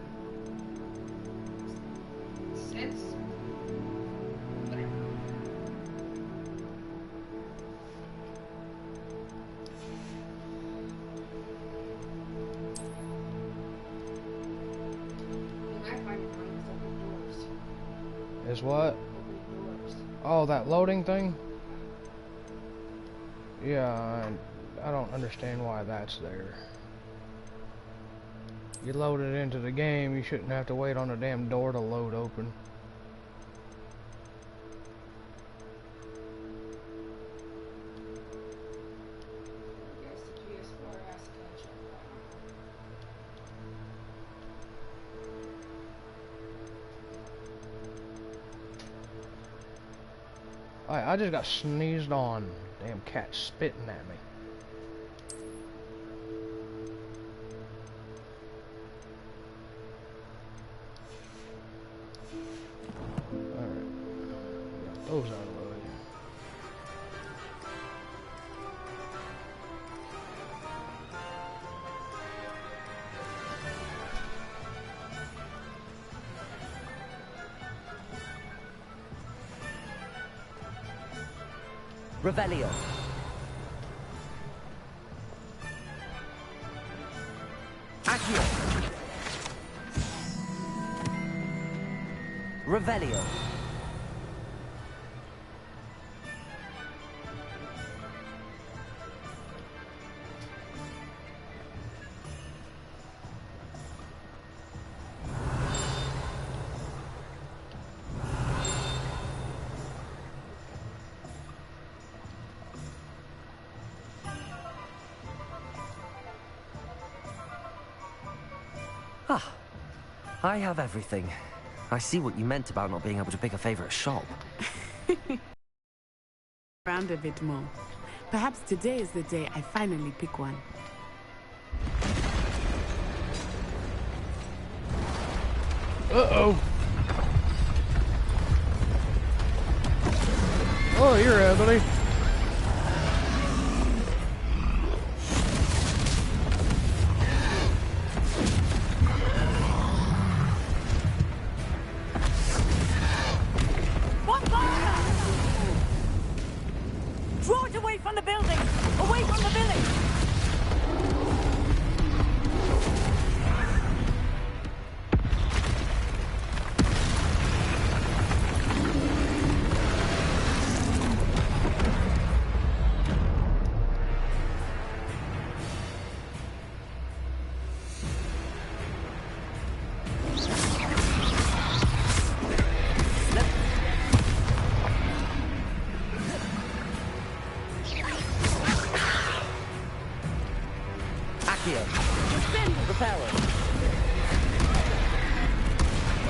sense. Whatever. You might find it on open doors. Is what? Open doors. Oh, that loading thing? Yeah, I don't understand why that's there. You load it into the game, you shouldn't have to wait on a damn door to load open. I just got sneezed on. Damn cat spitting at me. Alright. Got those out of the way. Revelio. Accio. Revelio. Ah, I have everything. I see what you meant about not being able to pick a favorite shop. Around a bit more. Perhaps today is the day I finally pick one. Uh-oh. Oh, you're ugly. Draw it away from the building! Away from the village!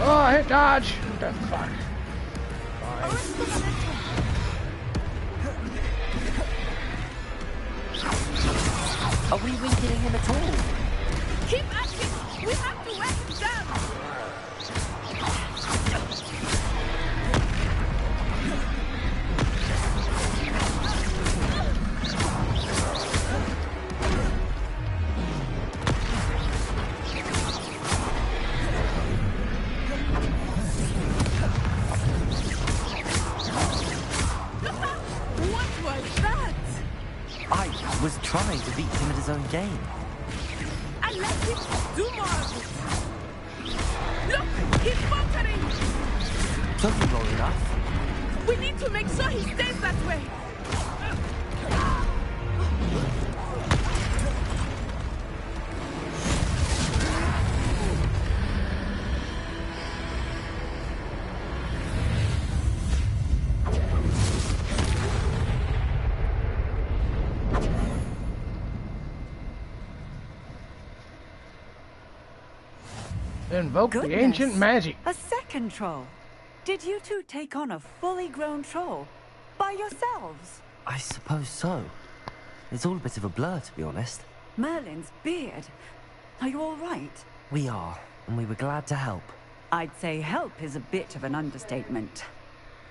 Oh, I hit dodge. What the fuck? Are we weakening him at all? Keep at it! We have to wear him down! Was trying to beat him at his own game. And let him do more of it. Look, he's faltering. Doesn't roll enough. We need to make sure he stays that way. Invoke the ancient magic. A second troll. Did you two take on a fully grown troll? By yourselves? I suppose so. It's all a bit of a blur, to be honest. Merlin's beard. Are you all right? We are, and we were glad to help. I'd say help is a bit of an understatement.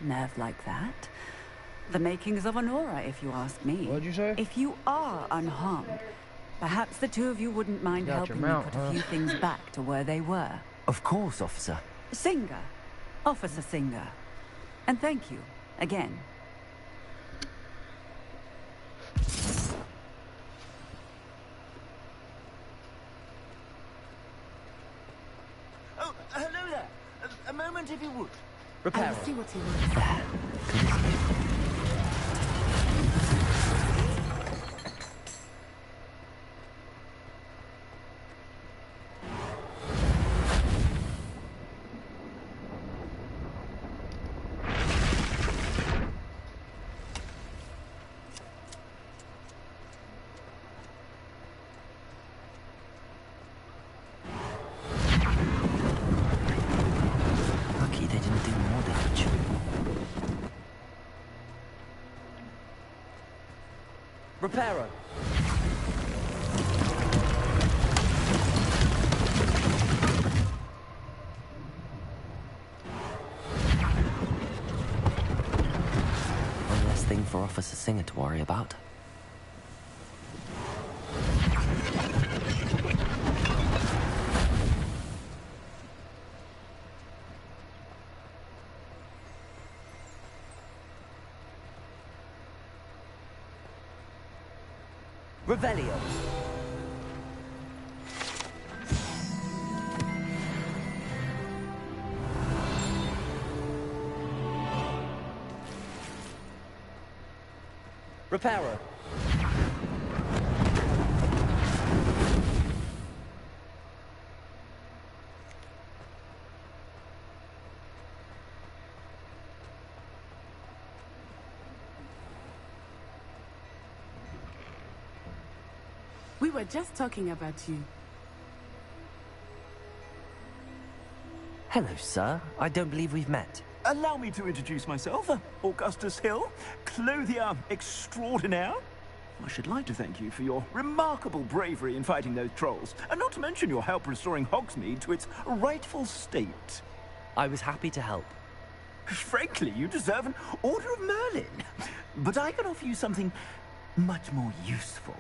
Nerve like that. The makings of an aura, if you ask me. What'd you say? If you are unharmed, perhaps the two of you wouldn't mind Got helping your mount, me put huh? a few things back to where they were. Of course, officer. Singer. Officer Singer. And thank you, again. Oh, hello there. A moment if you would. Repair. I'll see what he wants. Lucky they didn't do more damage. Repairer. One less thing for Officer Singer to worry about. Revelio. Repairer. We were just talking about you. Hello, sir. I don't believe we've met. Allow me to introduce myself, Augustus Hill, clothier extraordinaire. I should like to thank you for your remarkable bravery in fighting those trolls, and not to mention your help restoring Hogsmeade to its rightful state. I was happy to help. Frankly, you deserve an Order of Merlin. But I can offer you something much more useful.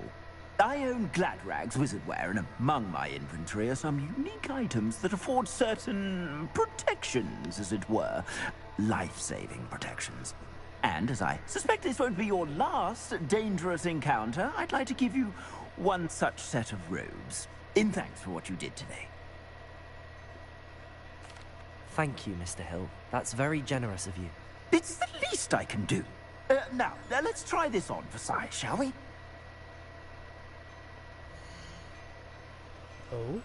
I own Gladrag's wizardware, and among my inventory are some unique items that afford certain protections, as it were. Life-saving protections. And as I suspect this won't be your last dangerous encounter, I'd like to give you one such set of robes, in thanks for what you did today. Thank you, Mr. Hill. That's very generous of you. It's the least I can do. Now, let's try this on for size, shall we? Oh?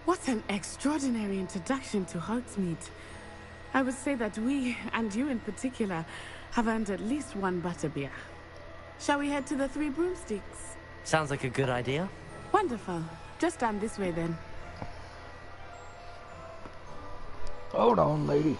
What an extraordinary introduction to Hogsmeade. I would say that we, and you in particular, have earned at least one butterbeer. Shall we head to the Three Broomsticks? Sounds like a good idea. Wonderful. Just down this way then. Hold on, lady.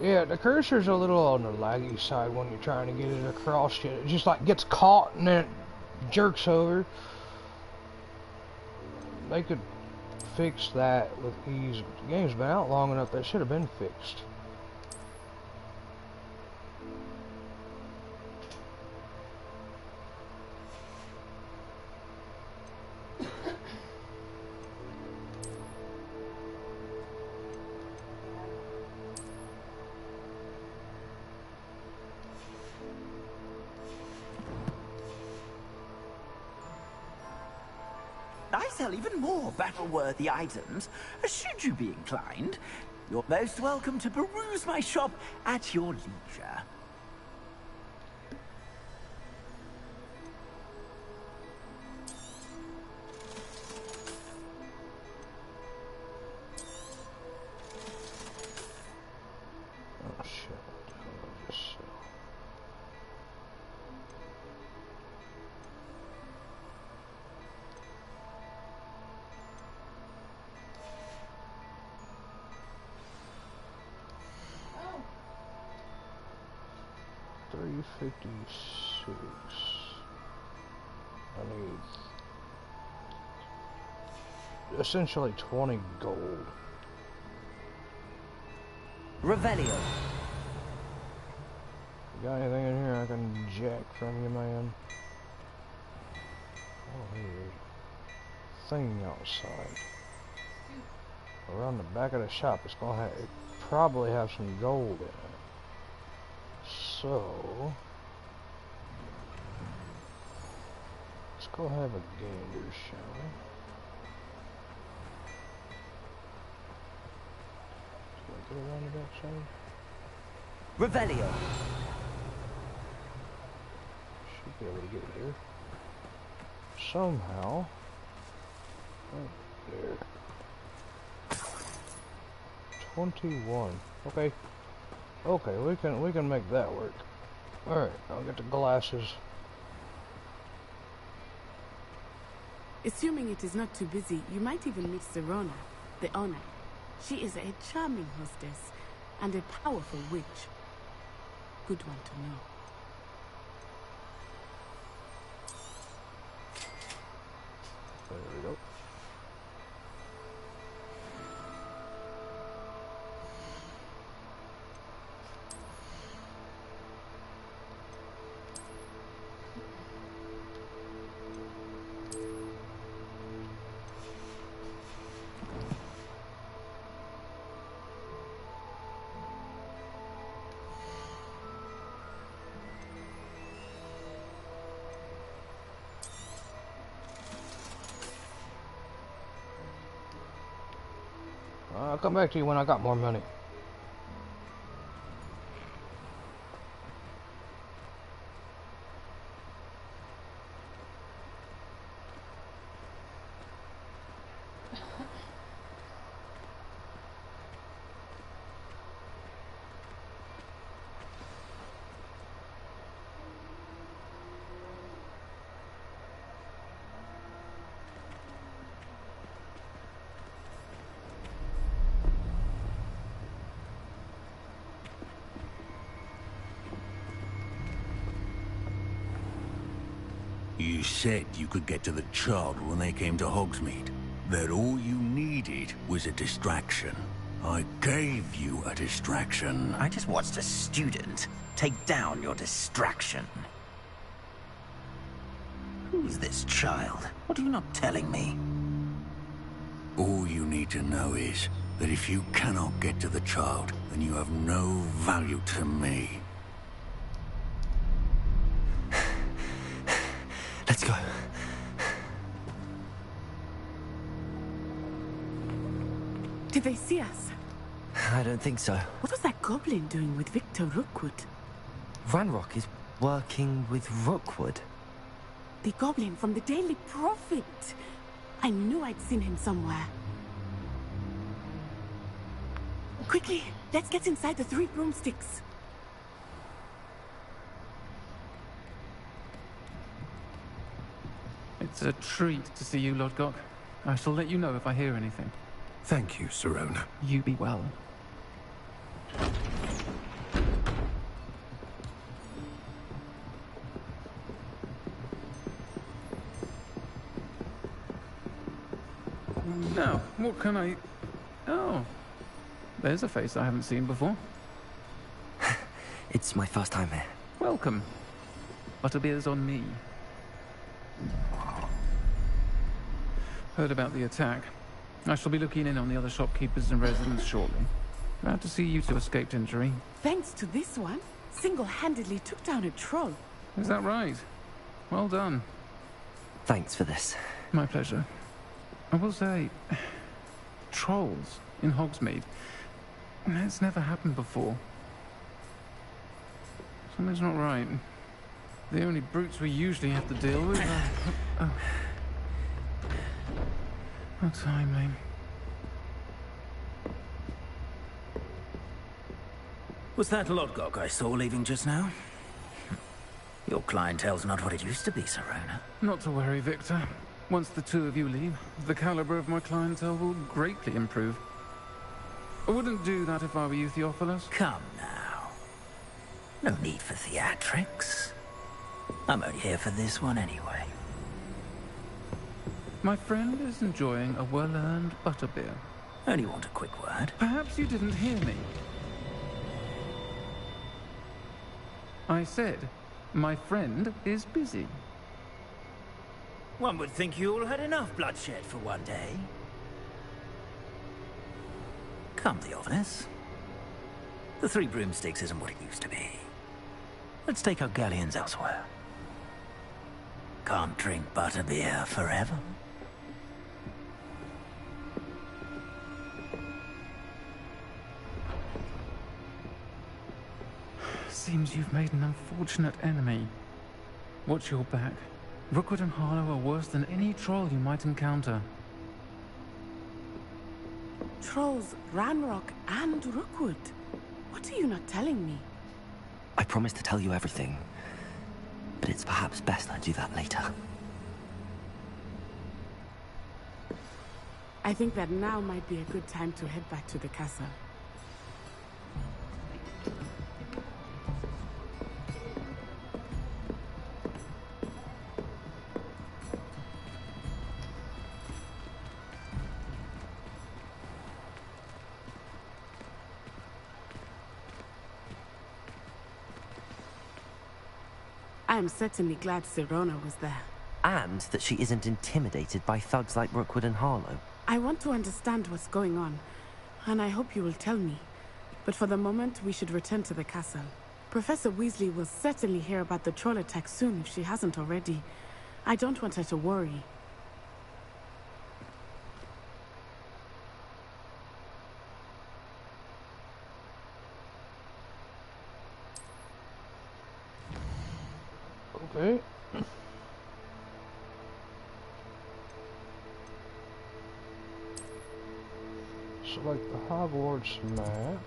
Yeah, the cursor's a little on the laggy side when you're trying to get it across. It just like gets caught and then it jerks over. They could fix that with ease. The game's been out long enough that should have been fixed. I sell even more battle-worthy items, should you be inclined. You're most welcome to peruse my shop at your leisure. Oh shit, what the hell did I just sell? $356. I need essentially 20 gold. Revelio. You got anything in here I can jack from you, man? Oh, there's a thing outside. Around the back of the shop, it's gonna have, it probably have some gold in it. So let's go have a gander, shall we? Can I get around the backside? Revelio. Should be able to get here somehow. Right there. 21. Okay. Okay, we can make that work. Alright, I'll get the glasses. Assuming it is not too busy, you might even meet Serona, the owner. She is a charming hostess and a powerful witch. Good one to know. There we go. I'll come back to you when I got more money. You said you could get to the child when they came to Hogsmeade. That all you needed was a distraction. I gave you a distraction. I just watched a student take down your distraction. Who's this child? What are you not telling me? All you need to know is that if you cannot get to the child, then you have no value to me. Let's go. Did they see us? I don't think so. What was that goblin doing with Victor Rookwood? Ranrock is working with Rookwood. The goblin from the Daily Prophet. I knew I'd seen him somewhere. Quickly, let's get inside the 3 broomsticks. It's a treat to see you, Lodgok. I shall let you know if I hear anything. Thank you, Sirona. You be well. Now, what can I... Oh, there's a face I haven't seen before. It's my first time here. Welcome. Butterbeer's on me. Heard about the attack. I shall be looking in on the other shopkeepers and residents shortly. Glad to see you two escaped injury. Thanks to this one, single-handedly took down a troll. Is that right? Well done. Thanks for this. My pleasure. I will say, trolls in Hogsmeade. It's never happened before. Something's not right. The only brutes we usually have to deal with are... How timely. Was that Lodgok I saw leaving just now? Your clientele's not what it used to be, Sirona. Not to worry, Victor. Once the two of you leave, the caliber of my clientele will greatly improve. I wouldn't do that if I were you, Theophilus. Come now. No need for theatrics. I'm only here for this one anyway. My friend is enjoying a well-earned butterbeer. Only want a quick word. Perhaps you didn't hear me. I said, my friend is busy. One would think you all had enough bloodshed for one day. Come, Theophilus. The 3 broomsticks isn't what it used to be. Let's take our galleons elsewhere. Can't drink butterbeer forever. Seems you've made an unfortunate enemy. Watch your back. Rookwood and Harlow are worse than any troll you might encounter. Trolls, Ranrock, and Rookwood. What are you not telling me? I promised to tell you everything, but it's perhaps best I do that later. I think that now might be a good time to head back to the castle. I am certainly glad Sirona was there. And that she isn't intimidated by thugs like Rookwood and Harlow. I want to understand what's going on, and I hope you will tell me. But for the moment, we should return to the castle. Professor Weasley will certainly hear about the troll attack soon if she hasn't already. I don't want her to worry. Okay. Select the Hogwarts map.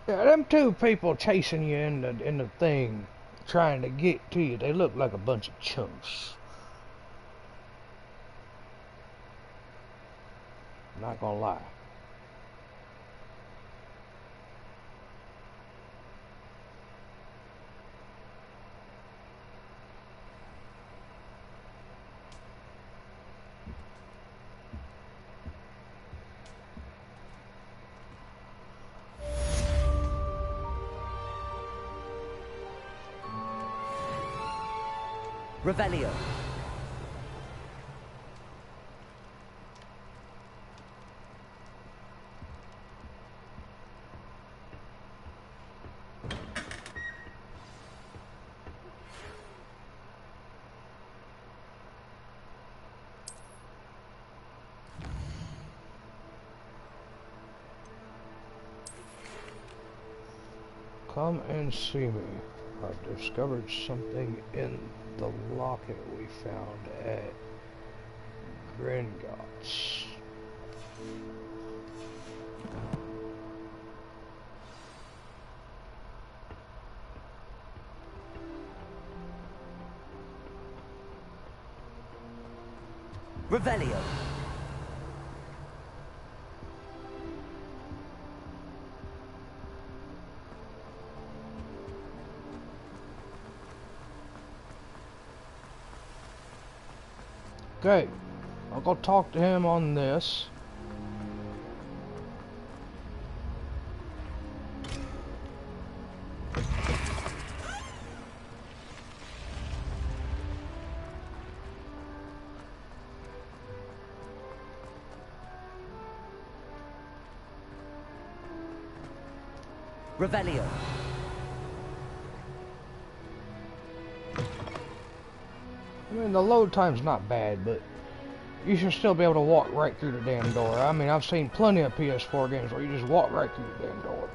Yeah, them 2 people chasing you in the thing, trying to get to you, they look like a bunch of chumps. Not gonna lie. Revelio. Come and see me. I've discovered something in the locket we found at Gringotts. Revelio. Okay, I'll go talk to him on this. Revelio. I mean, the load time's not bad, but you should still be able to walk right through the damn door. I mean, I've seen plenty of PS4 games where you just walk right through the damn door.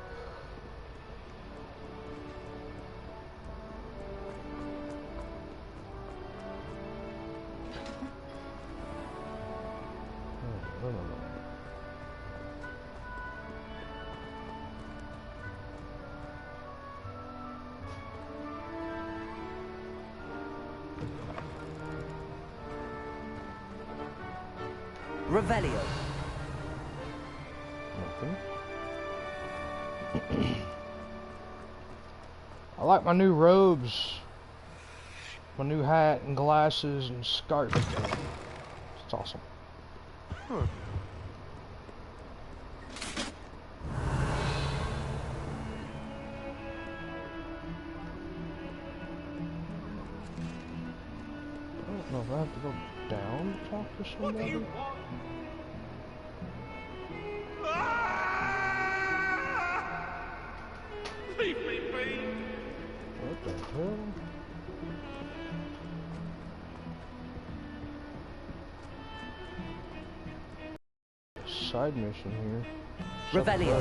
Revelio. Nothing. I like my new robes, my new hat and glasses and scarf. It's awesome. I don't know if I have to go down to talk to somebody. Leave me be! What the hell? Side mission here. Revelio.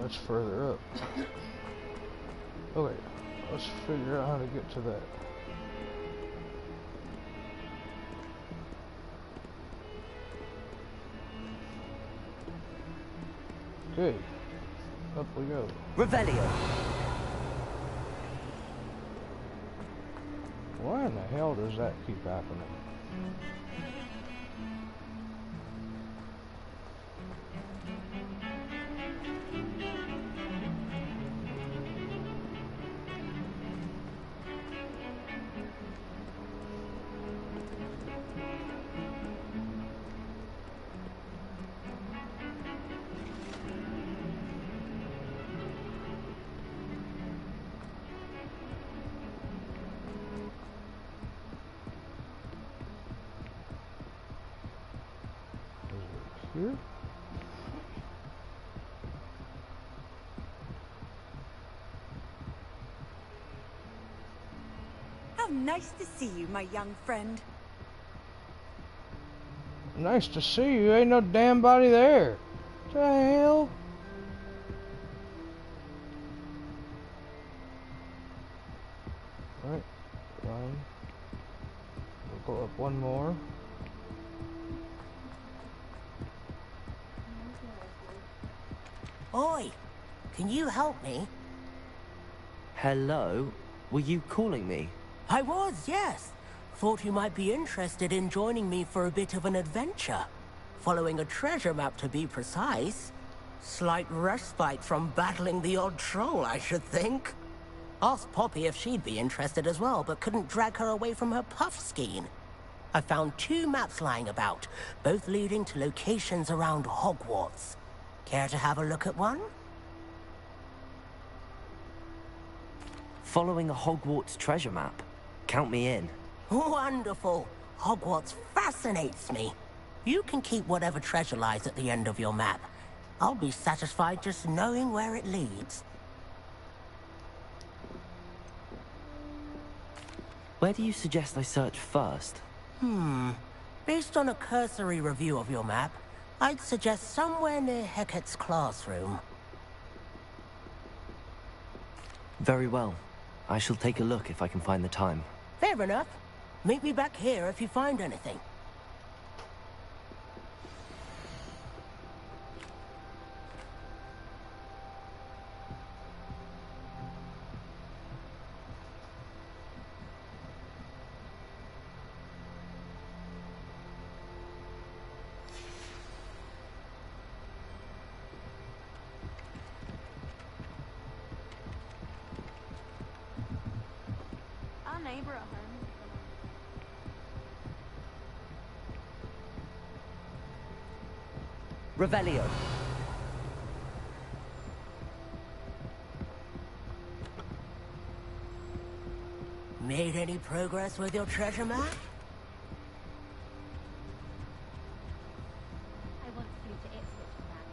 That's further up. Okay, let's figure out how to get to that. Okay, up we go. Revelio. Why in the hell does that keep happening? Here? How nice to see you, my young friend. Nice to see you. Ain't no damn body there. What the hell? Right, fine. We'll go up one more. Oi, can you help me? Hello? Were you calling me? I was, yes. Thought you might be interested in joining me for a bit of an adventure. Following a treasure map, to be precise. Slight respite from battling the odd troll, I should think. Asked Poppy if she'd be interested as well, but couldn't drag her away from her puff skein. I found 2 maps lying about, both leading to locations around Hogwarts. Care to have a look at one? Following a Hogwarts treasure map? Count me in. Wonderful. Hogwarts fascinates me. You can keep whatever treasure lies at the end of your map. I'll be satisfied just knowing where it leads. Where do you suggest I search first? Based on a cursory review of your map, I'd suggest somewhere near Hecat's classroom. Very well. I shall take a look if I can find the time. Fair enough. Meet me back here if you find anything. Our neighbor at home. Revelio. Made any progress with your treasure map? I once flew to Ipswich for that.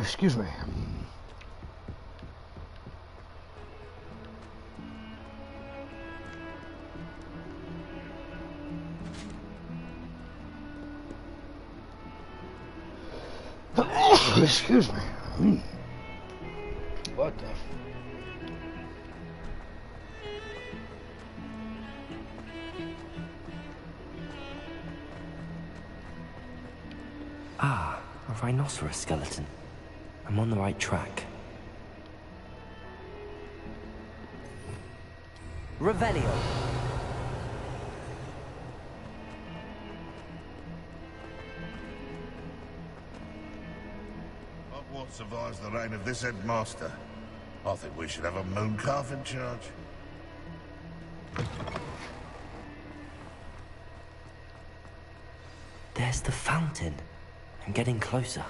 Excuse me. Excuse me. What the? Ah, a rhinoceros skeleton. I'm on the right track. Revelio. Hogwarts survives the reign of this headmaster. I think we should have a moon calf in charge. There's the fountain. I'm getting closer.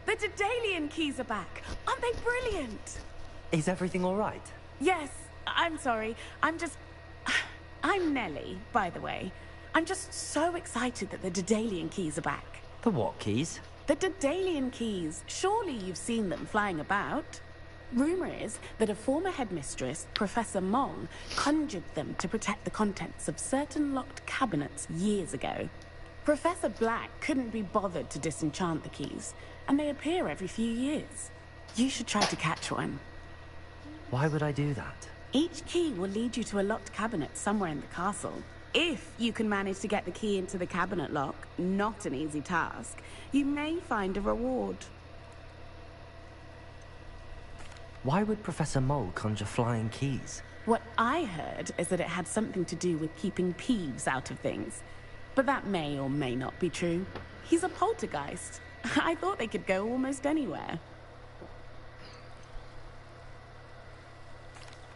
The Daedalian keys are back. Aren't they brilliant? Is everything all right? Yes, I'm sorry. I'm Nellie, by the way. I'm just so excited that the Daedalian keys are back. The what keys? The Daedalian keys. Surely you've seen them flying about. Rumor is that a former headmistress, Professor Mong, conjured them to protect the contents of certain locked cabinets years ago. Professor Black couldn't be bothered to disenchant the keys, and they appear every few years. You should try to catch one. Why would I do that? Each key will lead you to a locked cabinet somewhere in the castle. If you can manage to get the key into the cabinet lock, not an easy task, you may find a reward. Why would Professor Mole conjure flying keys? What I heard is that it had something to do with keeping Peeves out of things. But that may or may not be true. He's a poltergeist. I thought they could go almost anywhere.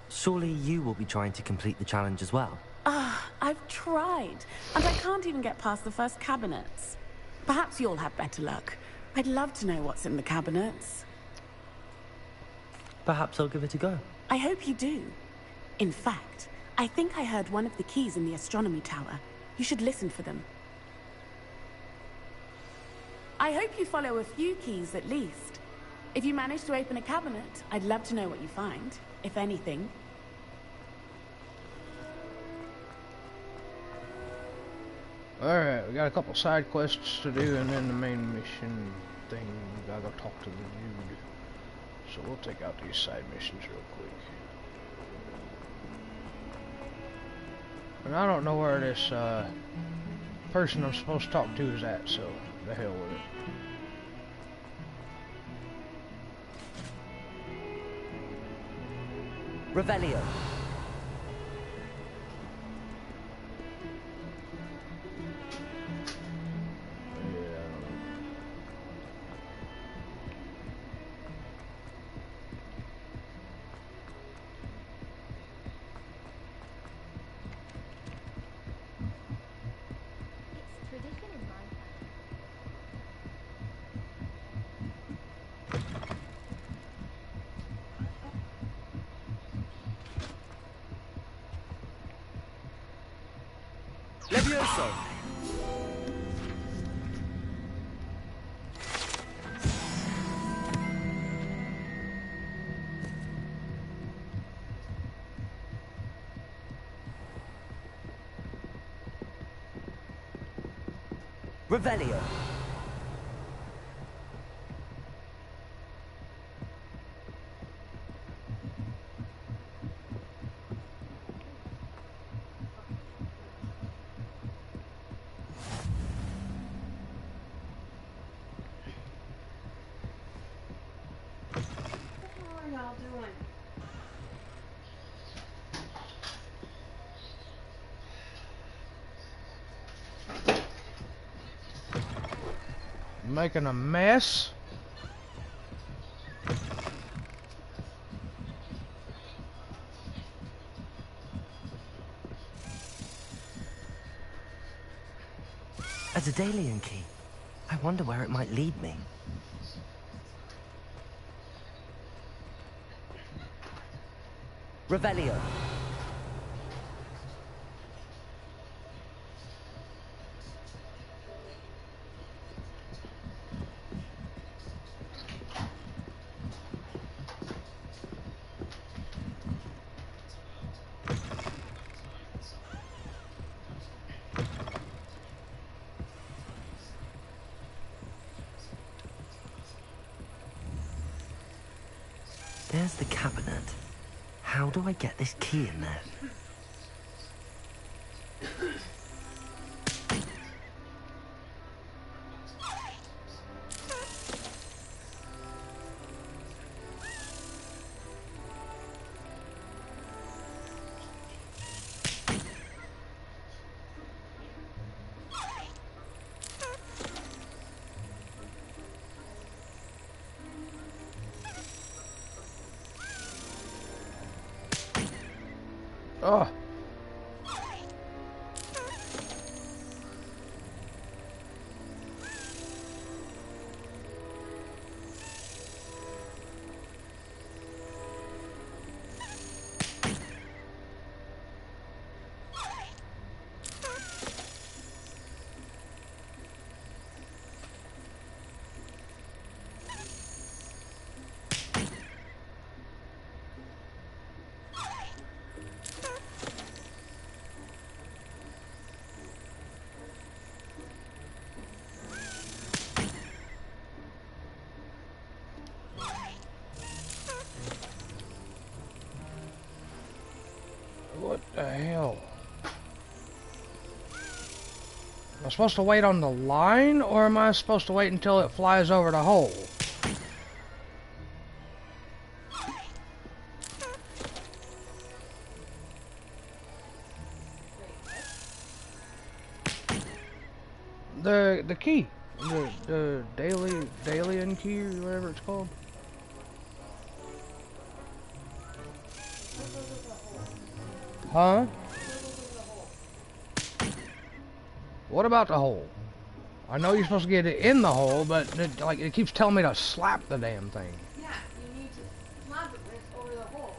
Surely you will be trying to complete the challenge as well. I've tried, and I can't even get past the first cabinets. Perhaps you'll have better luck. I'd love to know what's in the cabinets. Perhaps I'll give it a go. I hope you do. In fact, I think I heard one of the keys in the astronomy tower. You should listen for them. I hope you follow a few keys at least. If you manage to open a cabinet, I'd love to know what you find, if anything. Alright, we got a couple side quests to do and then the main mission thing. We gotta go talk to the dude. So we'll take out these side missions real quick. And I don't know where this person I'm supposed to talk to is at, so the hell with it. Revelio. Levioso! Revelio. What are y'all doing? Making a mess. A Daedalian key. I wonder where it might lead me. Revelio. There's the cabinet. How do I get this key in there? Oh. What the hell? Am I supposed to wait on the line, or am I supposed to wait until it flies over the hole? The key. The Daedalian key, or whatever it's called. Huh? What about the hole? I know you're supposed to get it in the hole, but it keeps telling me to slap the damn thing. Yeah, you need to slap it when it's over the hole.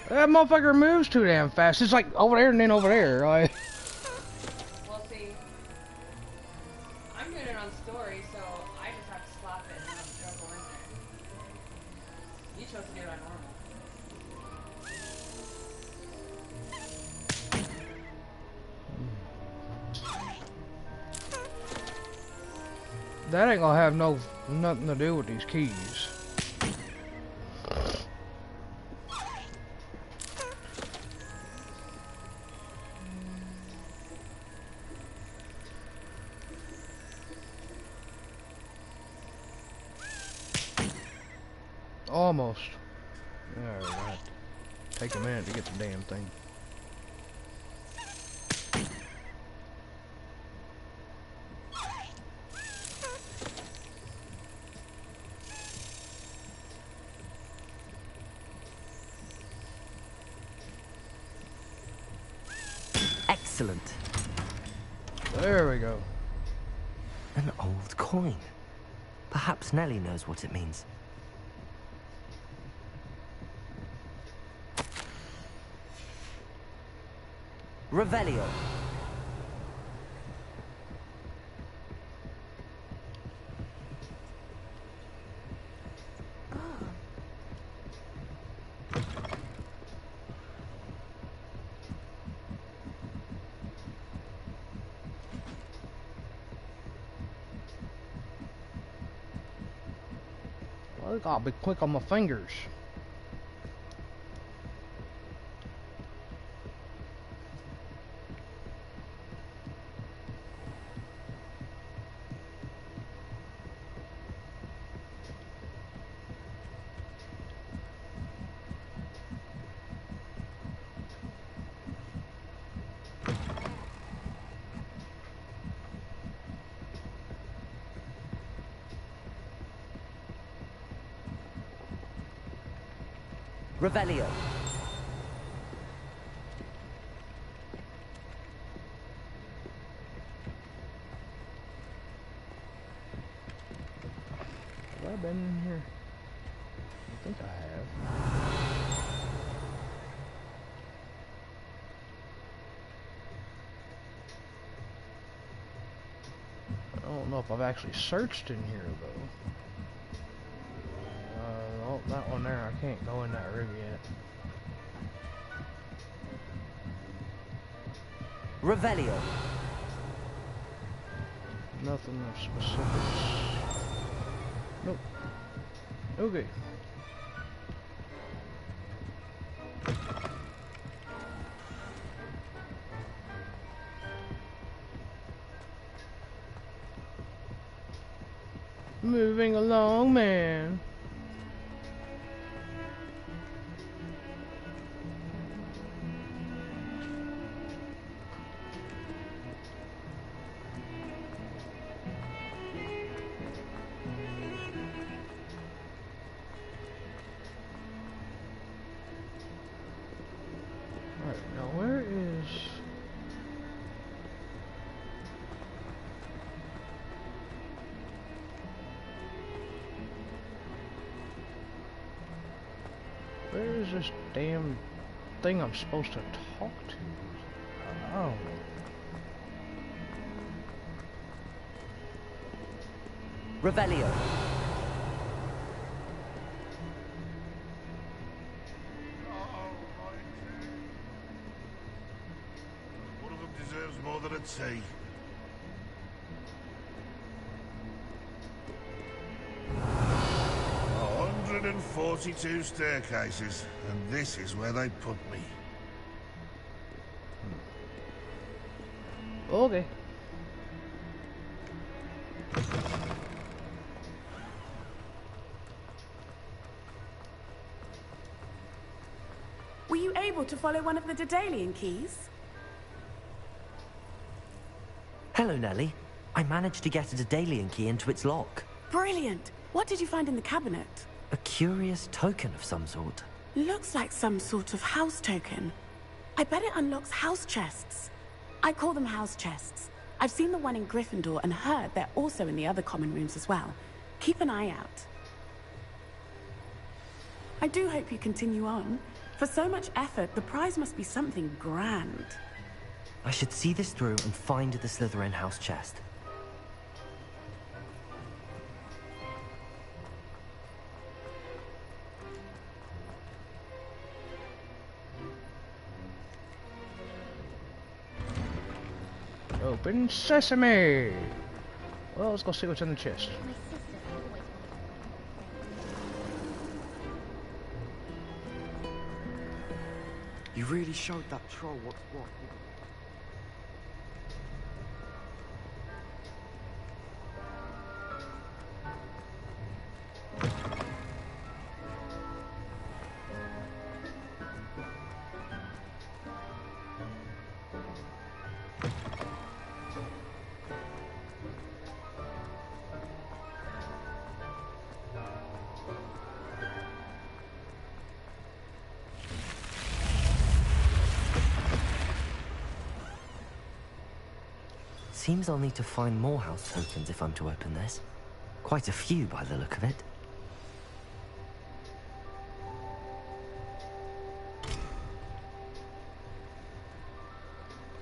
That motherfucker moves too damn fast. It's like over there and then over there, right? Well, see, I'm doing it on story, so I just have to slap it and then it'll go in there. You chose to do it on normal. That ain't gonna have nothing to do with these keys. Almost. Alright. Take a minute to get the damn thing. Excellent. There we go. An old coin. Perhaps Nellie knows what it means. Revelio. Well, I gotta be quick on my fingers. Revelio. Have I been in here? I think I have. I don't know if I've actually searched in here though. Oh, that one there, I can't go in that room yet. Revelio. Nothing of specifics. Nope. Okay. Moving along, man. Alright, now where is... Where is this damn thing I'm supposed to talk to? I don't know. Revelio. One of them deserves more than I'd say. Oh, 142 staircases, and this is where they put me. Okay. Were you able to follow one of the Daedalian keys? Hello, Nellie. I managed to get a Daedalian key into its lock. Brilliant! What did you find in the cabinet? A curious token of some sort. Looks like some sort of house token. I bet it unlocks house chests. I call them house chests. I've seen the one in Gryffindor and heard they're also in the other common rooms as well. Keep an eye out. I do hope you continue on. For so much effort, the prize must be something grand. I should see this through and find the Slytherin house chest. Open sesame! Well, let's go see what's in the chest. You really showed that troll what's what. Seems I'll need to find more house tokens if I'm to open this. Quite a few by the look of it.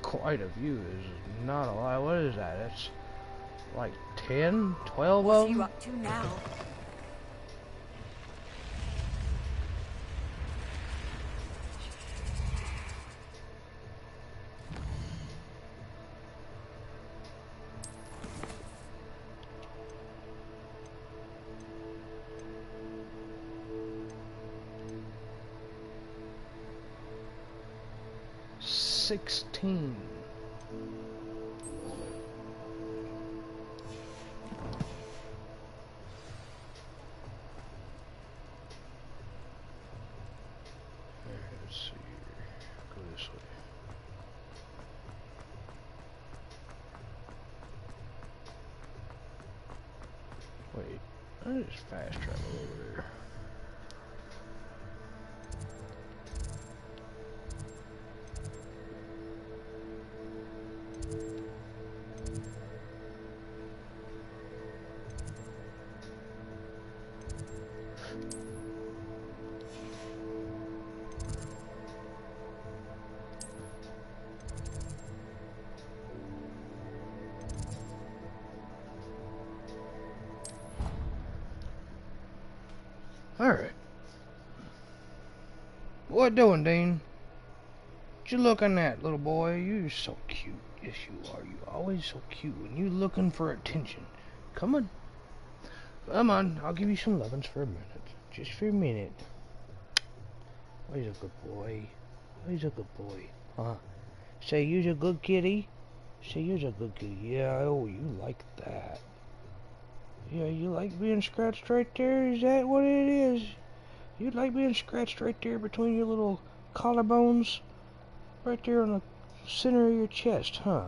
Quite a few is not a lot. What is that? It's like 10, 12 What of are you them? up to now? $16. Let's see here. Go this way. Wait, I just fast travel over there. Alright. What doing, Dean? What you looking at, little boy? You so cute. Yes, you are. You always so cute. And you looking for attention. Come on. Come on. I'll give you some lovin's for a minute. Just for a minute. Oh, he's a good boy. Oh, he's a good boy. Huh? Say you're a good kitty? Say you're a good kitty. Yeah, oh, you like that. Yeah, you like being scratched right there? Is that what it is? You like being scratched right there between your little collarbones? Right there on the center of your chest, huh?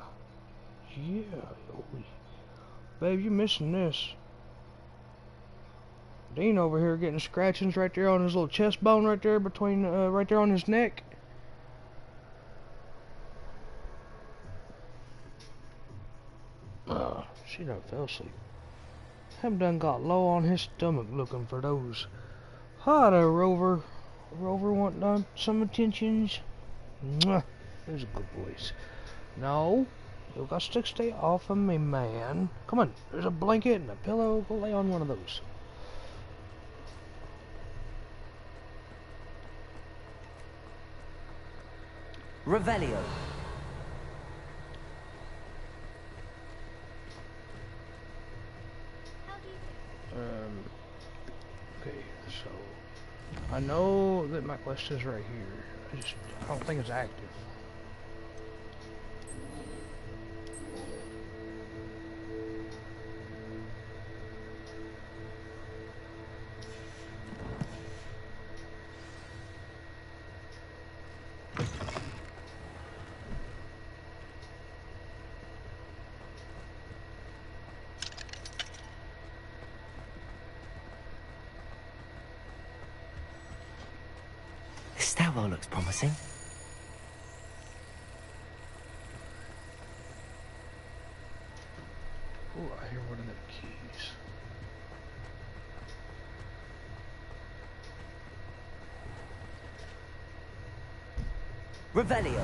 Yeah. Oh, babe, you're missing this. Dean over here getting scratchings right there on his little chest bone right there between, right there on his neck. She done fell asleep. Him done got low on his stomach looking for those. Hi there, Rover. Rover want some attentions. Mwah. Those are good boys. No, you got to stay off of me, man. Come on, there's a blanket and a pillow. Go lay on one of those. Revelio. Okay, so I know that my quest is right here. I don't think it's active. This stairwell looks promising. Oh, I hear one of them keys. Revelio.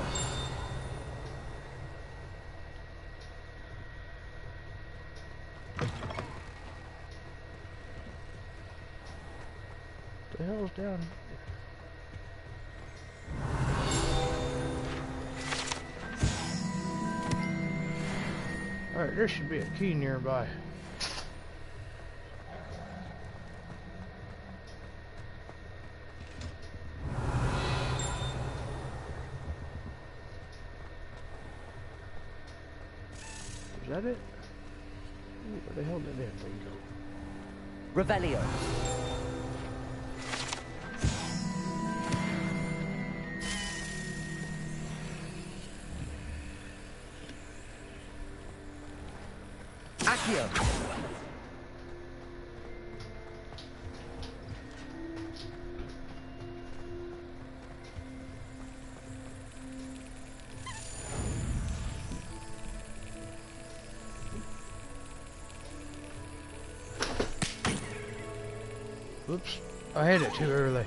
What the hell's down here? Alright, there should be a key nearby. that it? Ooh, where the hell did that thing go? Revelio. Accio. Oops, I hit it too early.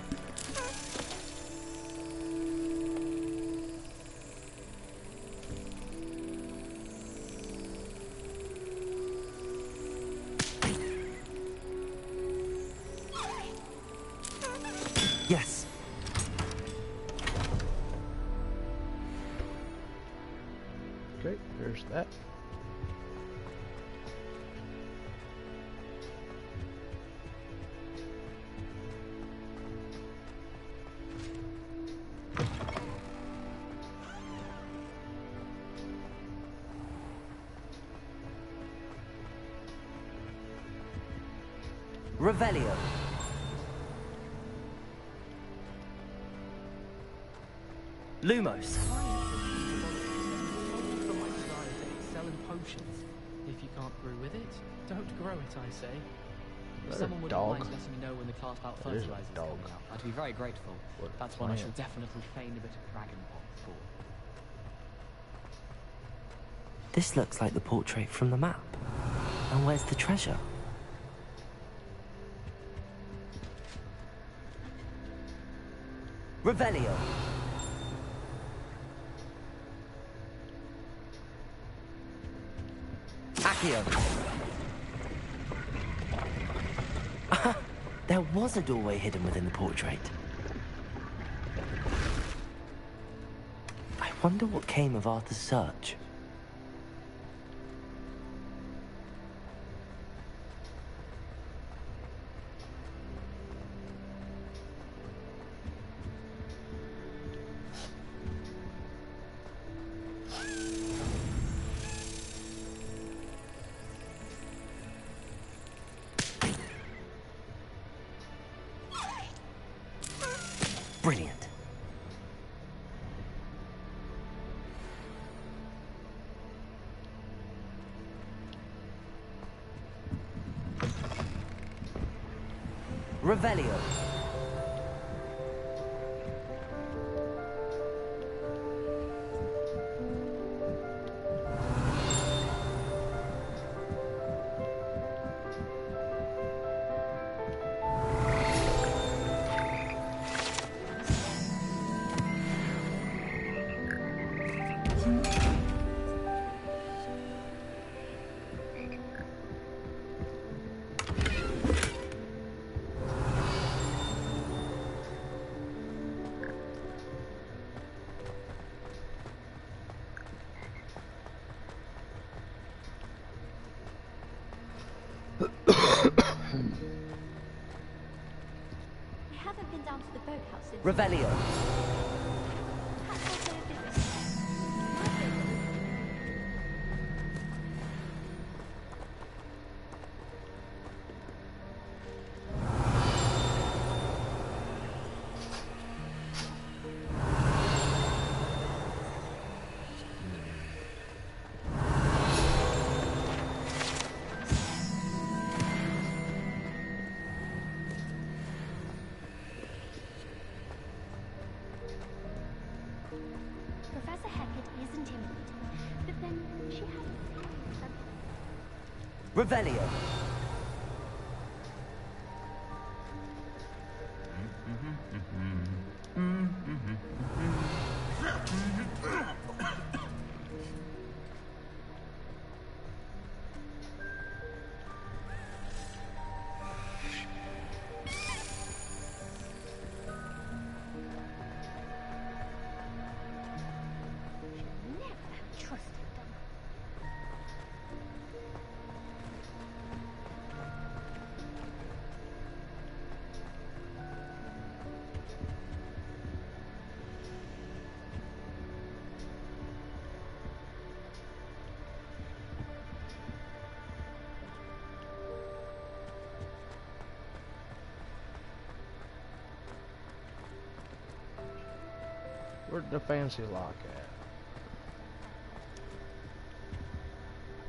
Yes. Okay, there's that. Revelio. Lumos. Excel in potions. If you can't brew with it, don't grow it, I say. If Is that a someone wouldn't dog? mind letting me know when the class about That is a fertilizers dog. coming out, I'd be very grateful. What a That's one I plant. shall definitely feign a bit of dragon pop for. This looks like the portrait from the map. And where's the treasure? Revelio. Accio. There was a doorway hidden within the portrait. I wonder what came of Arthur's search. Brilliant. Revelio. I haven't been down to the boathouse since... Revelio. Perhaps I'll pay a visit. Professor Hecat is intimidating, but then she has a Revelio. never trusted them. Where'd the fancy lock at?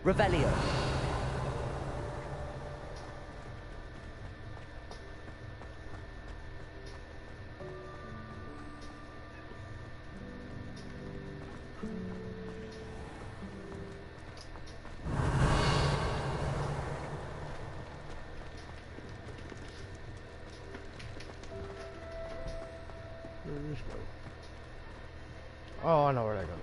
Revelio. Where does this go? Oh, I know where that goes.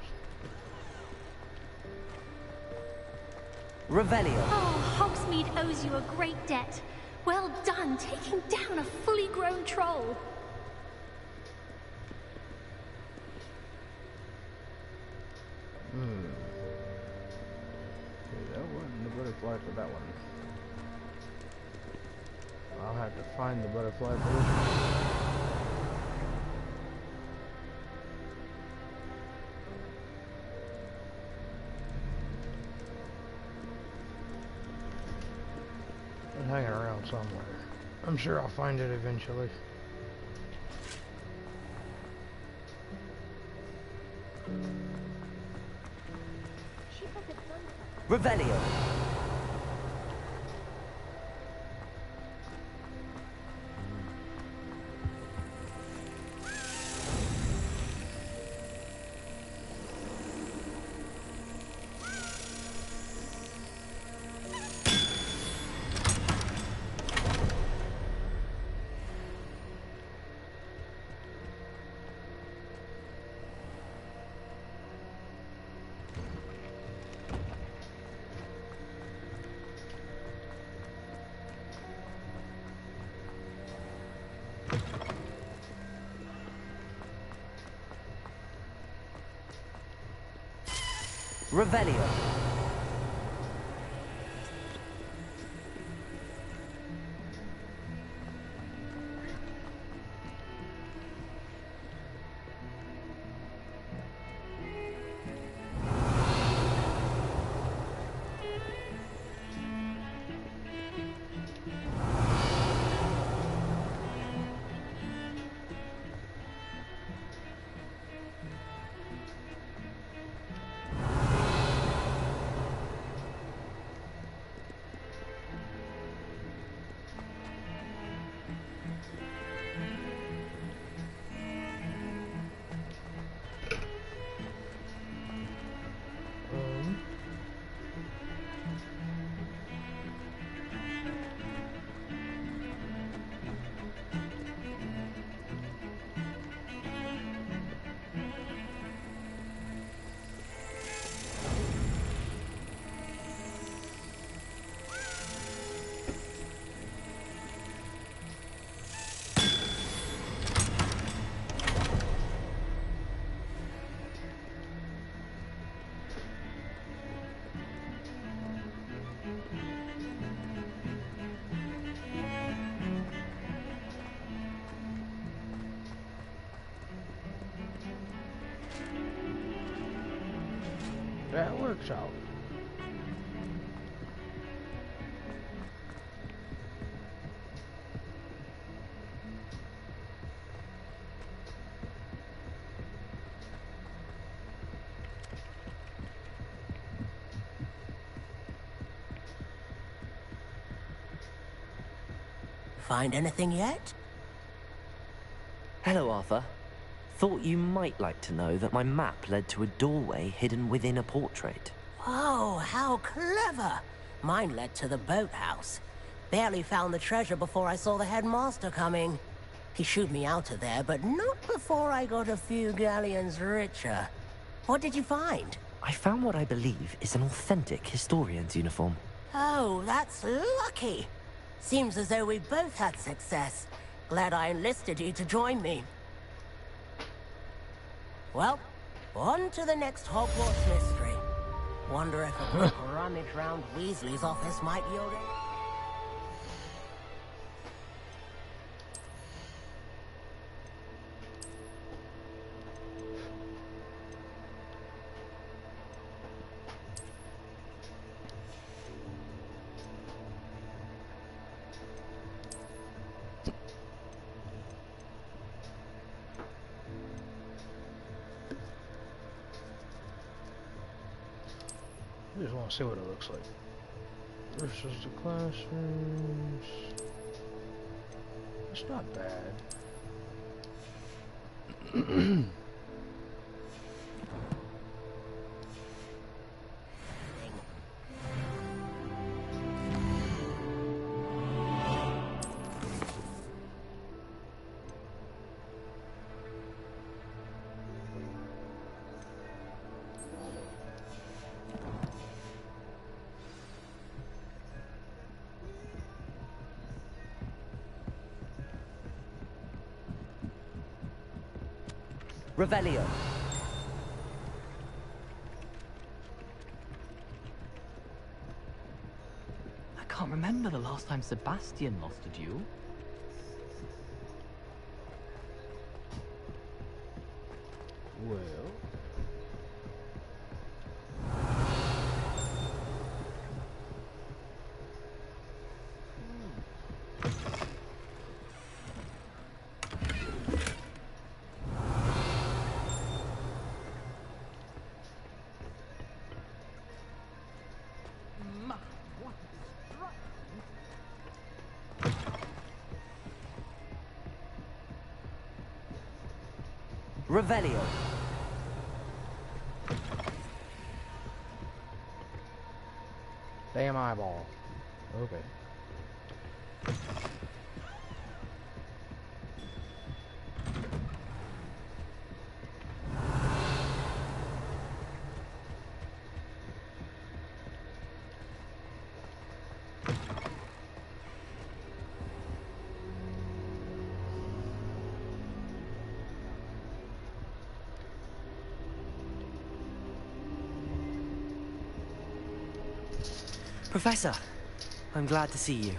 Revelio. Oh, Hogsmeade owes you a great debt. Well done, taking down a fully grown troll. Okay, that wasn't the butterfly for that one. I'll have to find the butterfly for this one. It's hanging around somewhere. I'm sure I'll find it eventually. Revelio. Revelio. That works out. Find anything yet? Hello, Arthur. Thought you might like to know that my map led to a doorway hidden within a portrait. Oh, how clever! Mine led to the boathouse. Barely found the treasure before I saw the headmaster coming. He shooed me out of there, but not before I got a few galleons richer. What did you find? I found what I believe is an authentic historian's uniform. Oh, that's lucky. Seems as though we both had success. Glad I enlisted you to join me. Well, on to the next Hogwarts mystery. Wonder if a quick rummage round Weasley's office might yield it. want to see what it looks like. Versus the classrooms. It's not bad. Revelio. I can't remember the last time Sebastian lost a duel. Well. Revelio. Damn eyeball. Okay. Professor, I'm glad to see you.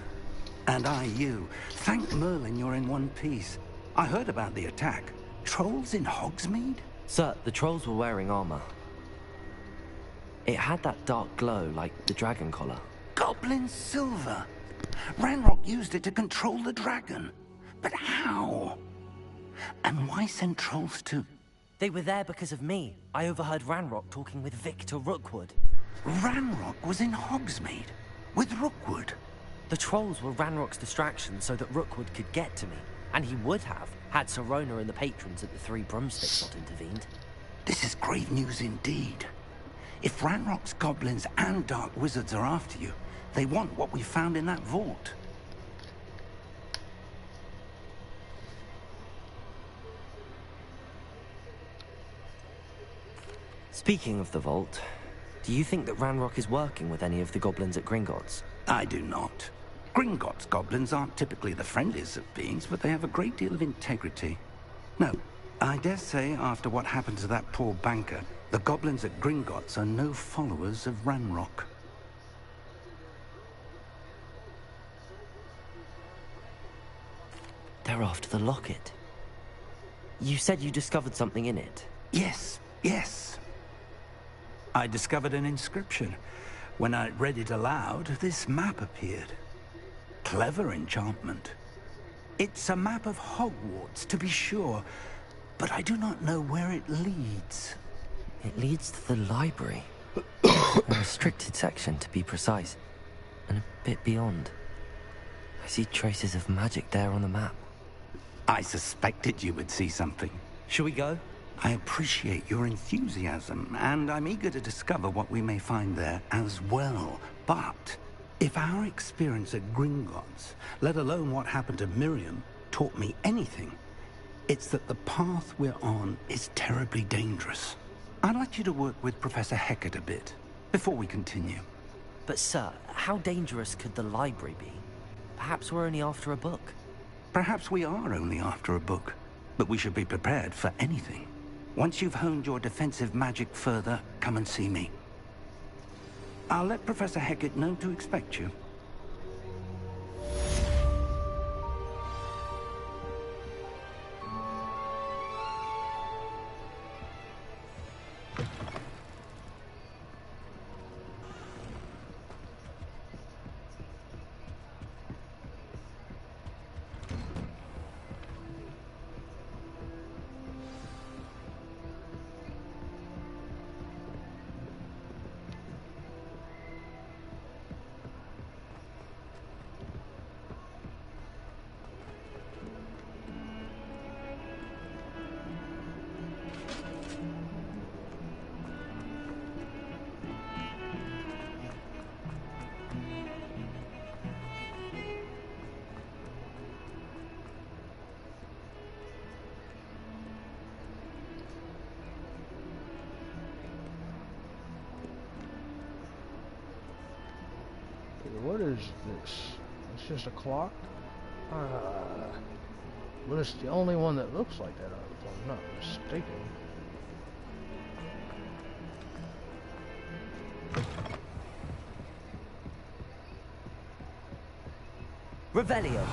And I you. Thank Merlin you're in one piece. I heard about the attack. Trolls in Hogsmeade? Sir, the trolls were wearing armor. It had that dark glow like the dragon collar. Goblin silver. Ranrock used it to control the dragon. But how? And why send trolls to... They were there because of me. I overheard Ranrock talking with Victor Rookwood. Ranrock was in Hogsmeade with Rookwood. The trolls were Ranrock's distraction so that Rookwood could get to me. And he would have, had Sirona and the patrons at the Three Broomsticks not intervened. This is grave news indeed. If Ranrock's goblins and dark wizards are after you, they want what we found in that vault. Speaking of the vault, do you think that Ranrock is working with any of the goblins at Gringotts? I do not. Gringotts goblins aren't typically the friendliest of beings, but they have a great deal of integrity. No, I dare say after what happened to that poor banker, the goblins at Gringotts are no followers of Ranrock. They're after the locket. You said you discovered something in it. Yes, yes. I discovered an inscription. When I read it aloud, this map appeared. Clever enchantment. It's a map of Hogwarts, to be sure, but I do not know where it leads. It leads to the library. A restricted section, to be precise. And a bit beyond. I see traces of magic there on the map. I suspected you would see something. Shall we go? I appreciate your enthusiasm, and I'm eager to discover what we may find there as well. But if our experience at Gringotts, let alone what happened to Miriam, taught me anything, it's that the path we're on is terribly dangerous. I'd like you to work with Professor Hecat a bit, before we continue. But sir, how dangerous could the library be? Perhaps we're only after a book. Perhaps we are only after a book, but we should be prepared for anything. Once you've honed your defensive magic further, come and see me. I'll let Professor Hecat know to expect you. is this? It's just a clock? But it's the only one that looks like that, if I'm not mistaken. Revelio.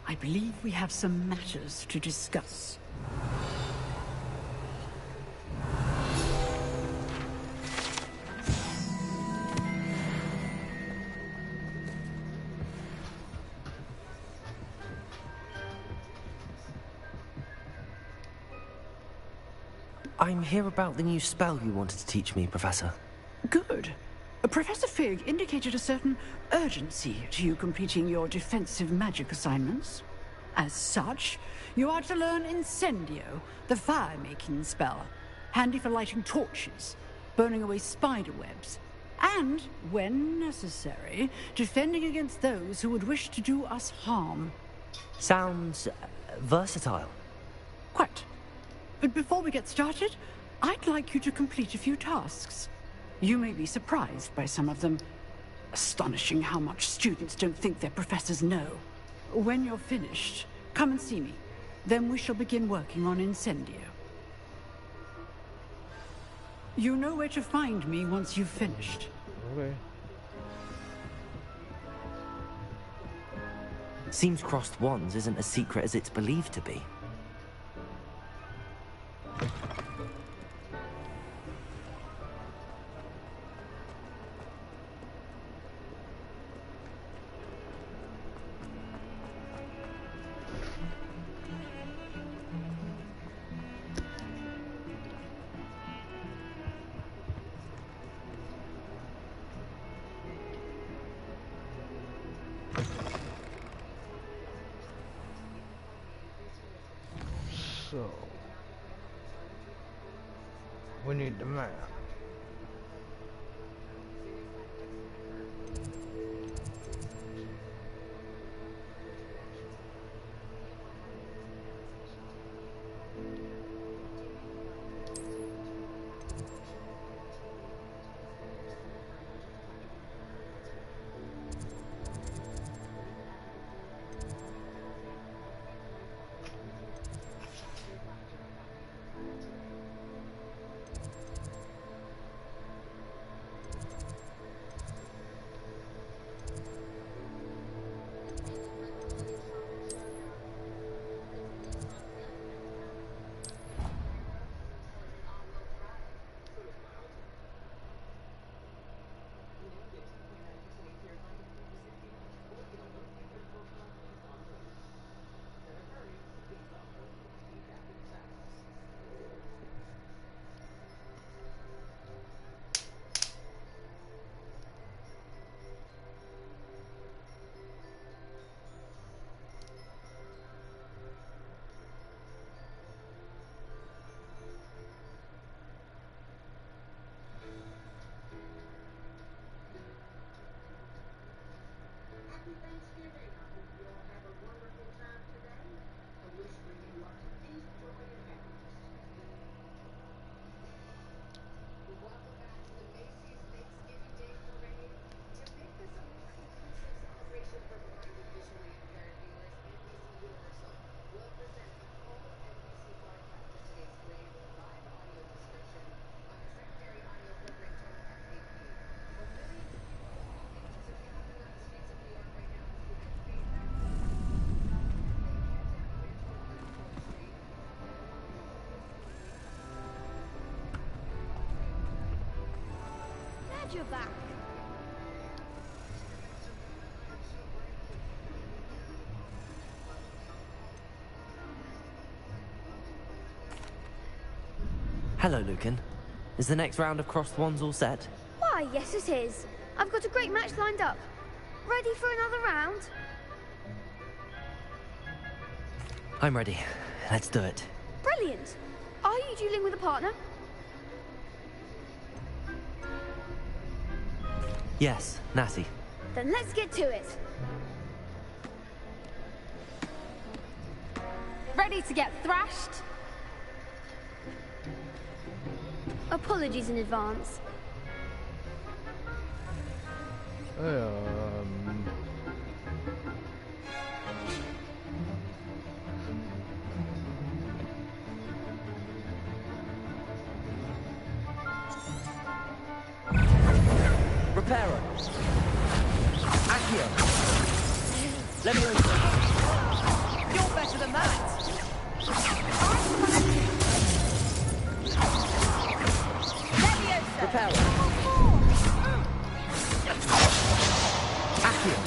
I believe we have some matters to discuss. I'm here about the new spell you wanted to teach me, Professor. Good. Professor Fig indicated a certain urgency to you completing your defensive magic assignments. As such, you are to learn Incendio, the fire-making spell, handy for lighting torches, burning away spider webs, and, when necessary, defending against those who would wish to do us harm. Sounds versatile. Quite. But before we get started, I'd like you to complete a few tasks. You may be surprised by some of them. Astonishing how much students don't think their professors know. When you're finished, come and see me. Then we shall begin working on Incendio. You know where to find me once you've finished. Okay. Seems crossed wands isn't as secret as it's believed to be. So, we need the map. You're back. Hello, Lucan. Is the next round of crossed wands all set? Why, yes it is. I've got a great match lined up. Ready for another round? I'm ready. Let's do it. Brilliant. Are you dueling with a partner? Yes, Natty. Then let's get to it. Ready to get thrashed? Apologies in advance. Reparo. Accio. Leviosa. You're better than that. Leviosa. Reparo. Accio.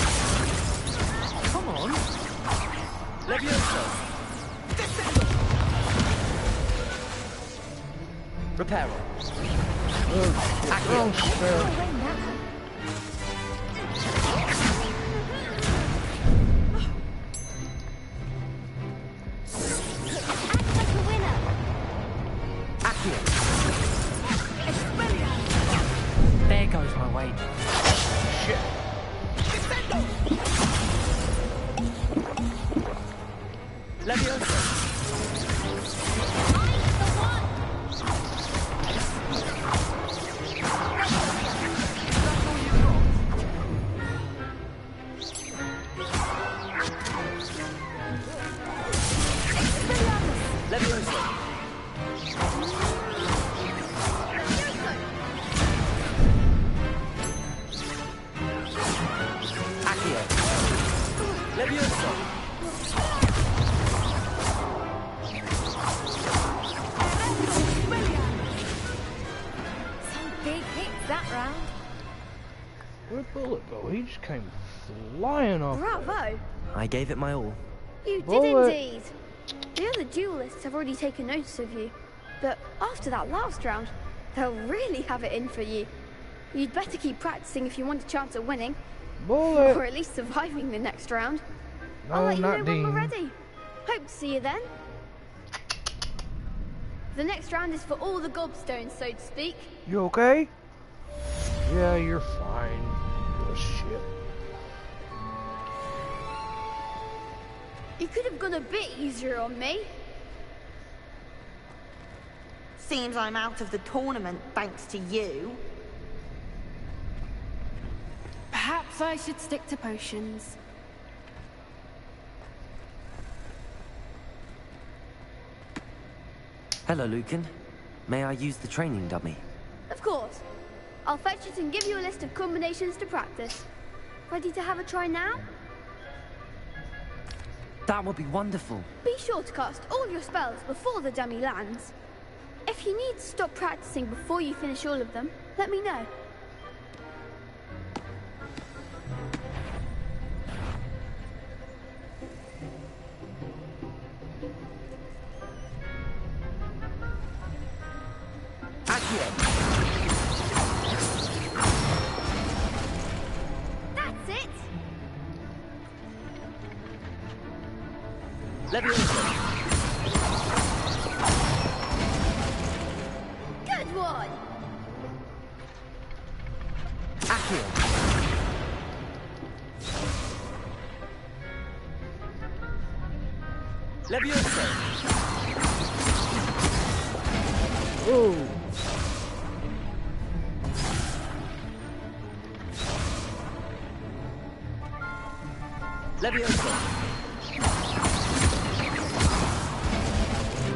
Come on. Leviosa. Reparo. Accio. There goes my wage. Shit. Leviosa. Leviosa. Accio. Leviosa. Some big hits that round. Where'd Bullet go? He just came flying off. Bravo! I gave it my all. You Bullet. did indeed. The other duelists have already taken notice of you, but after that last round, they'll really have it in for you. You'd better keep practicing if you want a chance at winning. Bullet. Or at least surviving the next round. No, I'll let you know not when we're Dean. ready. Hope to see you then. The next round is for all the gobstones, so to speak. You okay? Yeah, you're fine. You're shit. You could have gone a bit easier on me. Seems I'm out of the tournament thanks to you. Perhaps I should stick to potions. Hello, Lucan. May I use the training dummy? Of course. I'll fetch it and give you a list of combinations to practice. Ready to have a try now? That would be wonderful. Be sure to cast all your spells before the dummy lands. If you need to stop practicing before you finish all of them, let me know. That's it! Leviosa. Good one! Accio. Leviosa. Oh. Leviosa.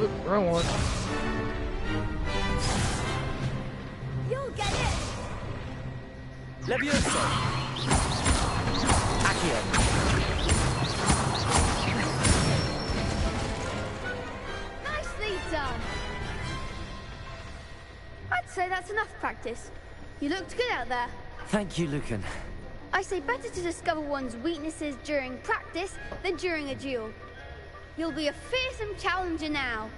Oop, wrong one. You'll get it! Leviosa. Accio. Nicely done! I'd say that's enough practice. You looked good out there. Thank you, Lucan. I say better to discover one's weaknesses during practice than during a duel. You'll be a fearsome challenger now.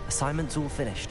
Assignment's all finished.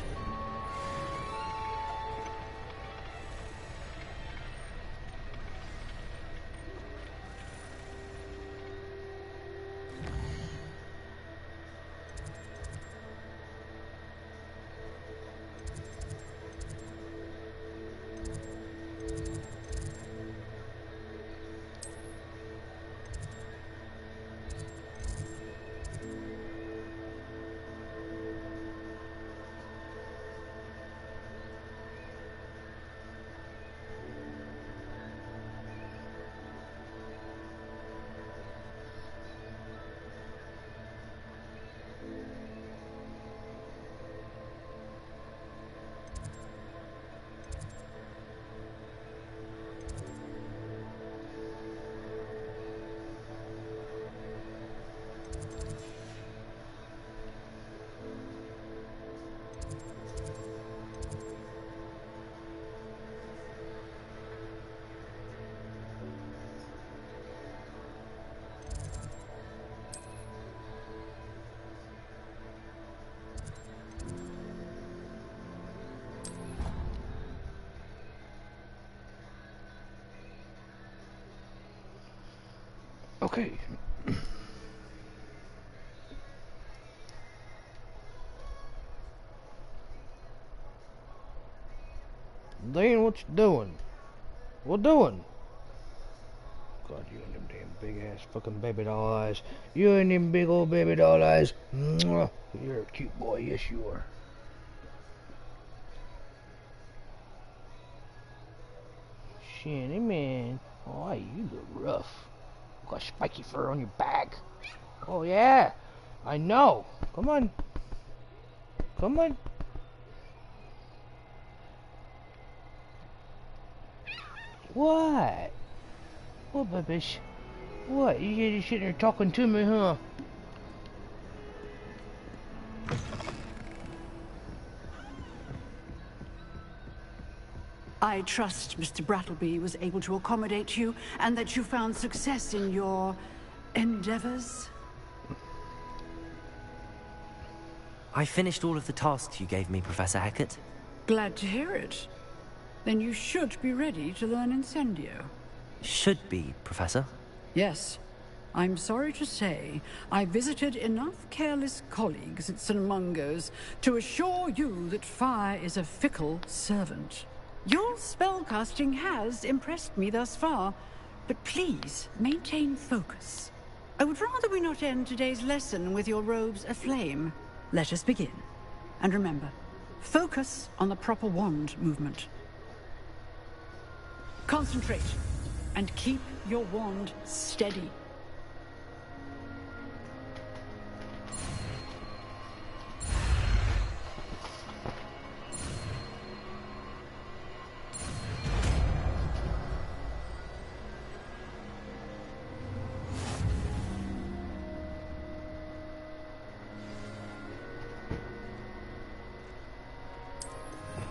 Okay. Dane, what you doing? What doing? God, you and them damn big ass fucking baby doll eyes. You and them big old baby doll eyes. Mwah. You're a cute boy, yes you are. Shanny man. Oh, you look rough. You got spiky fur on your back. Oh yeah, I know. Come on. Come on. What? What, babish? What? You just sitting there talking to me, huh? I trust Mr. Brattleby was able to accommodate you, and that you found success in your endeavors. I finished all of the tasks you gave me, Professor Hackett. Glad to hear it. Then you should be ready to learn Incendio. Should be, Professor. Yes. I'm sorry to say, I visited enough careless colleagues at St. Mungo's to assure you that fire is a fickle servant. Your spellcasting has impressed me thus far, but please maintain focus. I would rather we not end today's lesson with your robes aflame. Let us begin. And remember, focus on the proper wand movement. Concentrate, and keep your wand steady.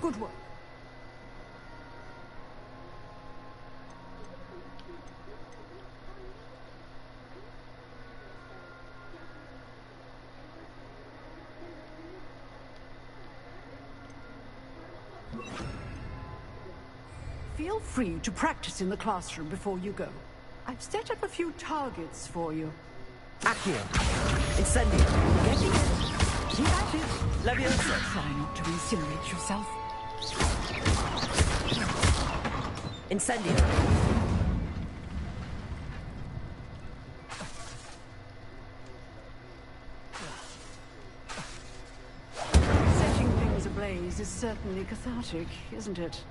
Good work. Feel free to practice in the classroom before you go. I've set up a few targets for you. Accio. Incendio. Getting it. Keep at it. Leviosa. Try not to incinerate yourself. Incendio. Setting things ablaze is certainly cathartic, isn't it?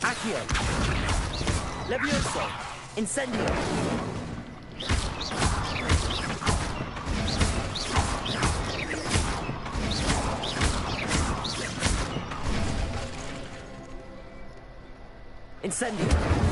Accio. Levioso. Incendio. Incendio.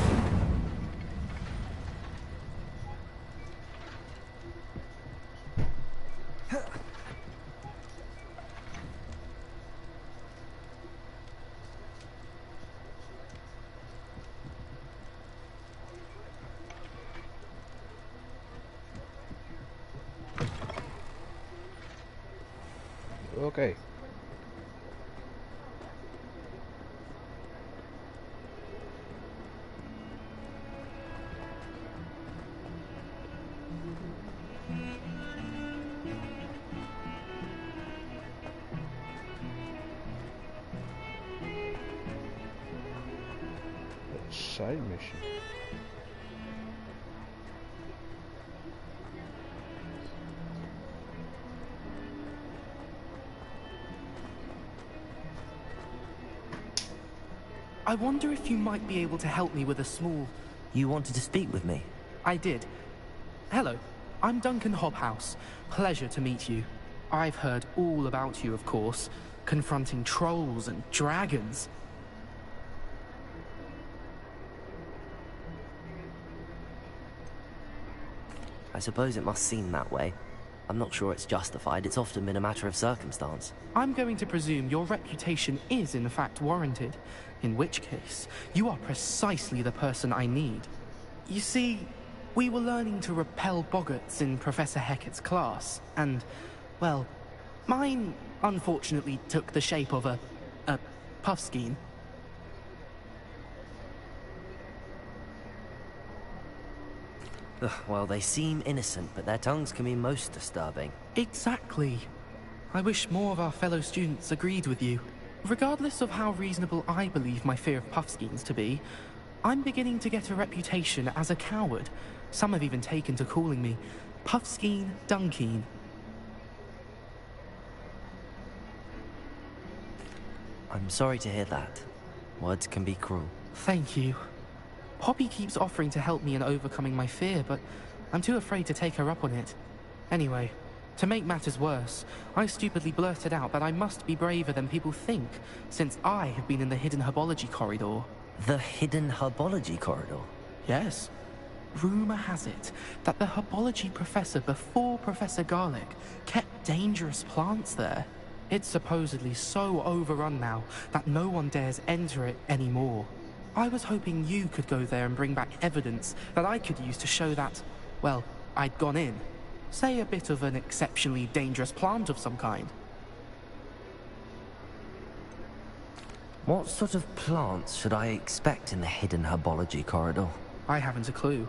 Okay. Side mission. I wonder if you might be able to help me with a small... You wanted to speak with me? I did. Hello, I'm Duncan Hobhouse. Pleasure to meet you. I've heard all about you, of course, confronting trolls and dragons. I suppose it must seem that way. I'm not sure it's justified. It's often been a matter of circumstance. I'm going to presume your reputation is in fact warranted, in which case, you are precisely the person I need. You see, We were learning to repel boggarts in Professor Hecat's class, and, well, mine unfortunately took the shape of a puffskein. Ugh, well, they seem innocent, but their tongues can be most disturbing. Exactly. I wish more of our fellow students agreed with you. Regardless of how reasonable I believe my fear of puffskeins to be, I'm beginning to get a reputation as a coward. Some have even taken to calling me Puffskein Dunkeen. I'm sorry to hear that. Words can be cruel. Thank you. Poppy keeps offering to help me in overcoming my fear, but I'm too afraid to take her up on it. Anyway, to make matters worse, I stupidly blurted out that I must be braver than people think, since I have been in the hidden herbology corridor. The hidden herbology corridor? Yes. Rumor has it that the herbology professor before Professor Garlic kept dangerous plants there. It's supposedly so overrun now that no one dares enter it anymore. I was hoping you could go there and bring back evidence that I could use to show that, well, I'd gone in. Say a bit of an exceptionally dangerous plant of some kind. What sort of plants should I expect in the hidden herbology corridor? I haven't a clue.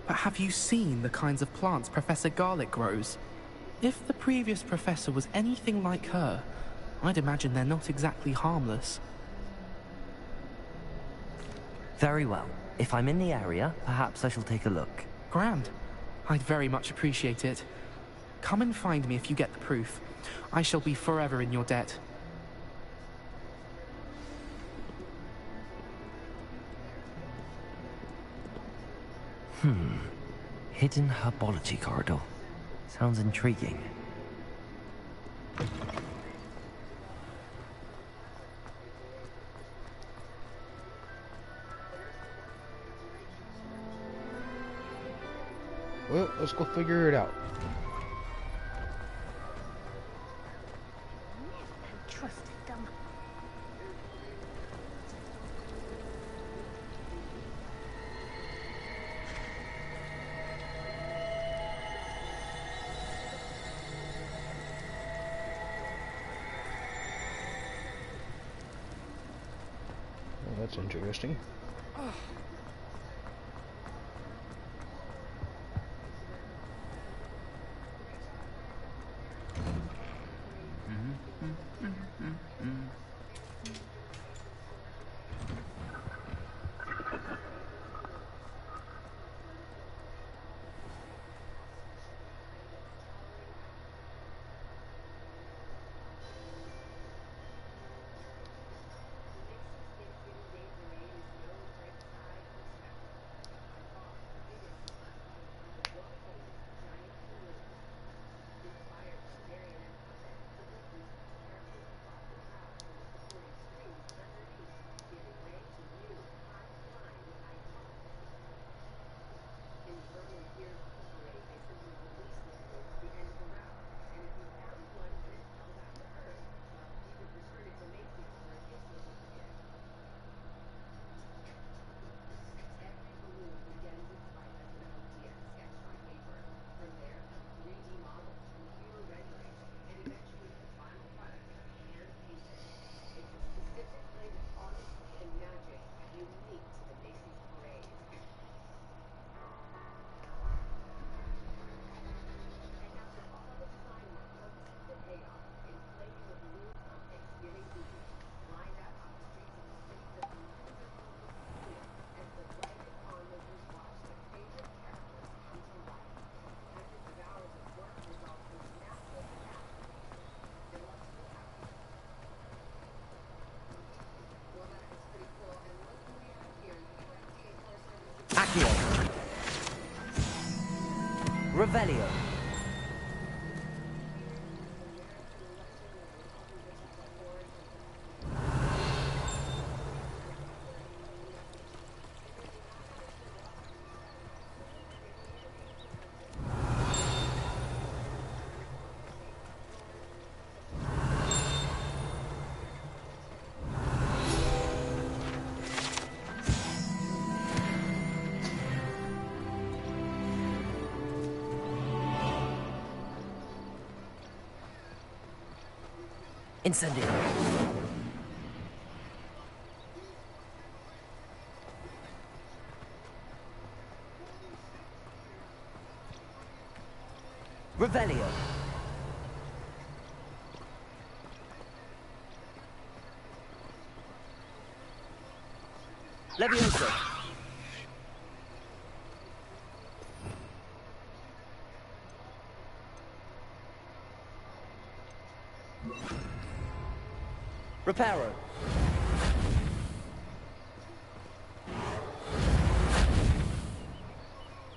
But have you seen the kinds of plants Professor Garlic grows? If the previous professor was anything like her, I'd imagine they're not exactly harmless. Very well. If I'm in the area, perhaps I shall take a look. Grand. I'd very much appreciate it. Come and find me if you get the proof. I shall be forever in your debt. Hidden herbology corridor. Sounds intriguing. Well, let's go figure it out. Trusted them. Well, that's interesting. Accio. Revelio. Incendio. Revelio. Levioso. Reparo.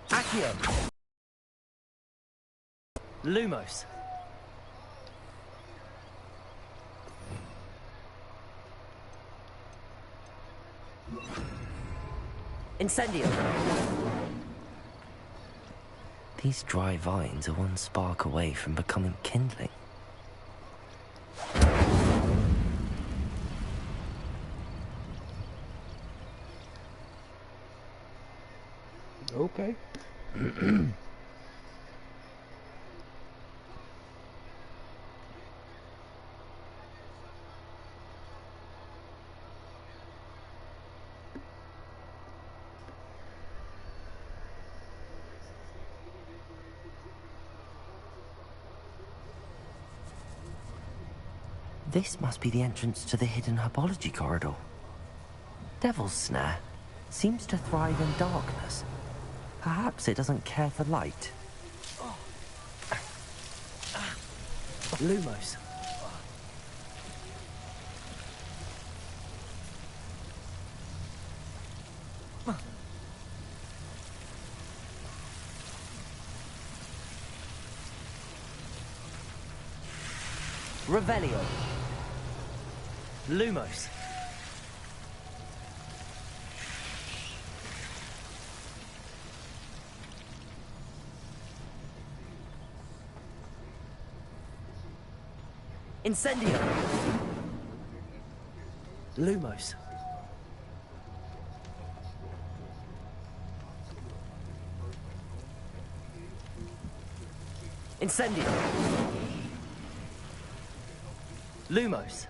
Accio. Lumos. Incendio. These dry vines are one spark away from becoming kindling. Okay. This must be the entrance to the hidden herbology corridor. Devil's Snare seems to thrive in darkness. Perhaps it doesn't care for light. Lumos. Revelio. Lumos. Incendio. Lumos. Incendio. Lumos.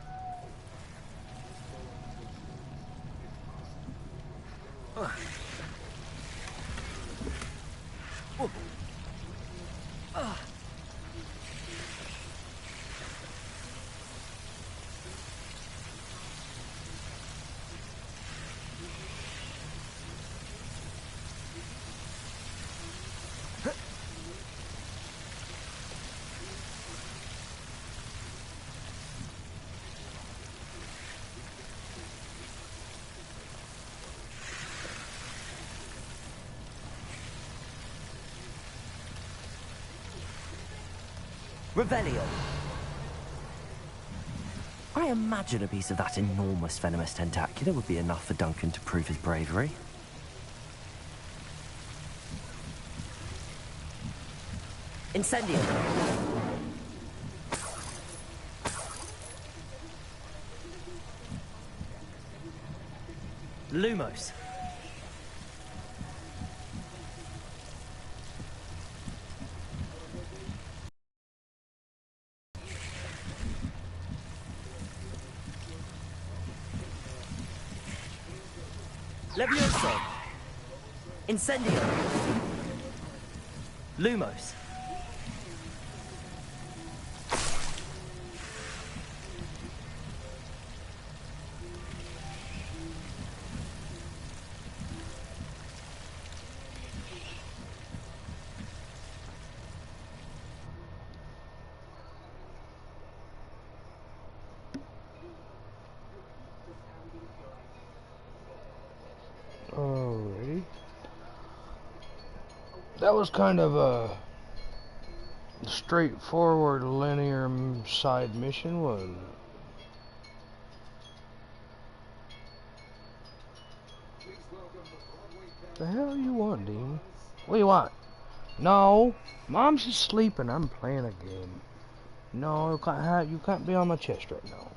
Revelio. I imagine a piece of that enormous venomous tentacula would be enough for Duncan to prove his bravery. Incendio. Lumos. Levioso. Incendio. Lumos. Alrighty. That was kind of a straightforward linear side mission, wasn't it? The hell you want, Dean? What do you want? No, Mom's just sleeping. I'm playing a game. No, you can't be on my chest right now.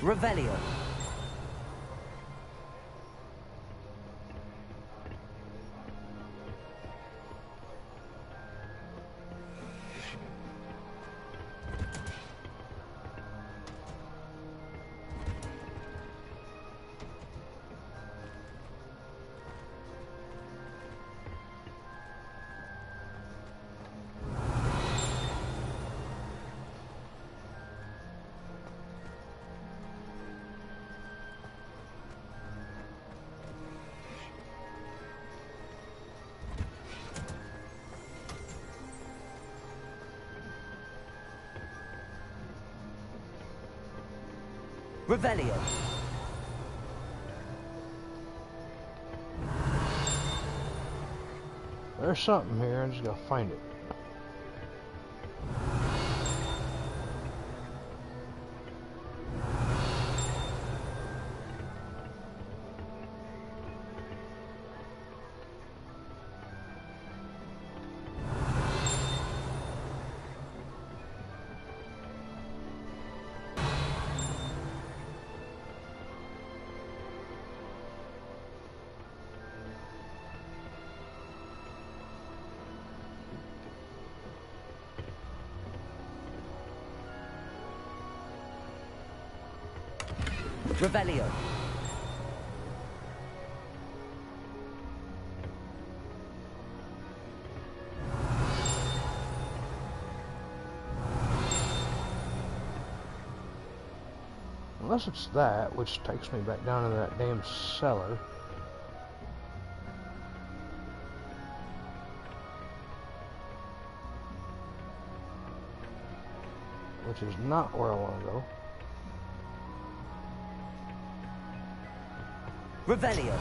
Revelio. Revelio. There's something here, I just gotta find it. Revelio. Unless it's that, which takes me back down to that damn cellar. Which is not where I want to go. Revelio.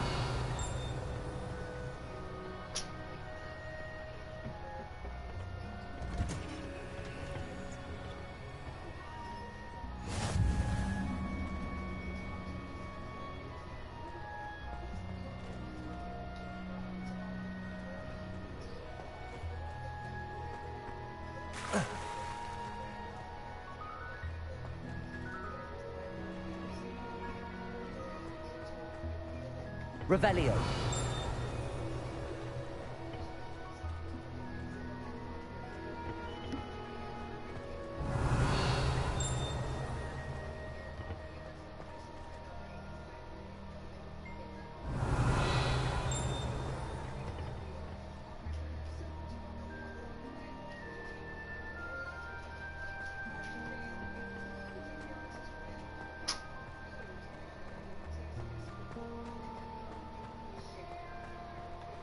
Revelio.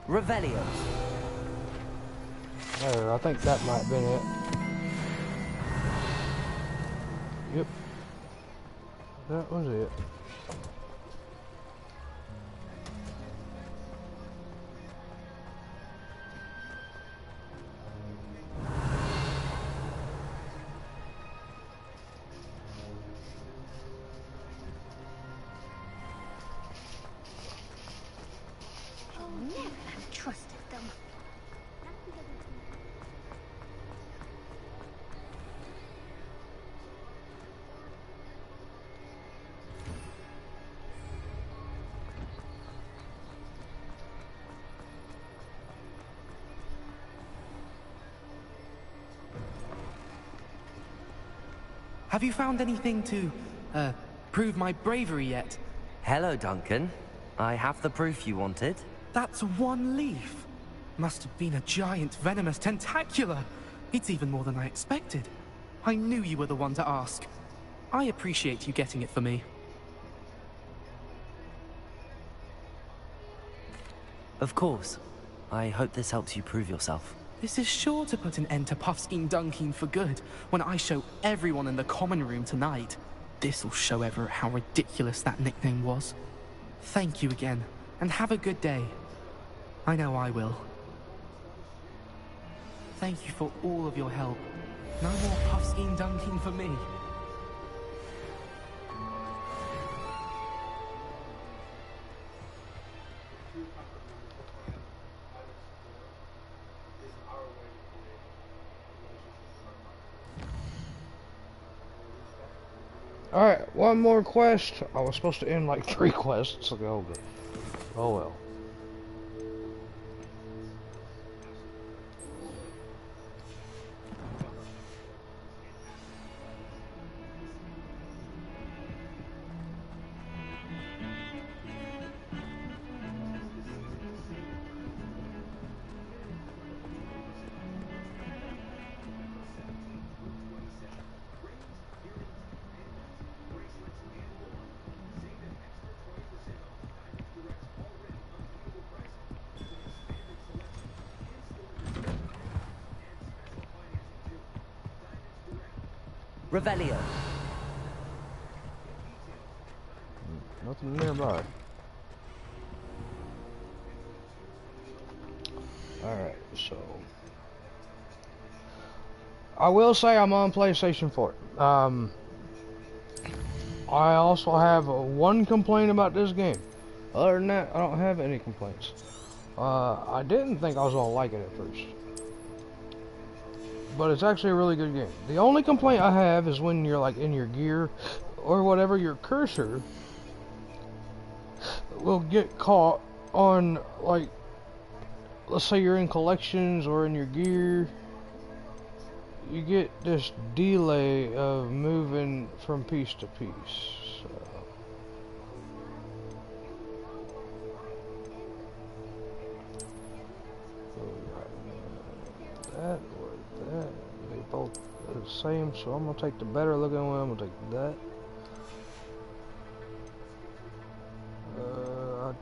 Revelio. There, I think that might have been it. Yep. That was it. Have you found anything to, prove my bravery yet? Hello, Duncan. I have the proof you wanted. That's one leaf. Must have been a giant venomous tentacula. It's even more than I expected. I knew you were the one to ask. I appreciate you getting it for me. Of course. I hope this helps you prove yourself. This is sure to put an end to Puffskein Dunkeen for good when I show everyone in the common room tonight. This'll show Everett how ridiculous that nickname was. Thank you again, and have a good day. I know I will. Thank you for all of your help. No more Puffskein Dunkeen for me. Alright, one more quest. I was supposed to end like 3 quests ago, but oh well. Revelio. Nothing nearby. Alright, so I will say I'm on PlayStation 4. I also have one complaint about this game. Other than that, I don't have any complaints. I didn't think I was gonna like it at first, but it's actually a really good game. The only complaint I have is when you're like in your gear or whatever, your cursor will get caught on, like, let's say you're in collections or in your gear, you get this delay of moving from piece to piece. So that or that, they both are the same, so I'm gonna take the better looking one. I'm gonna take that. I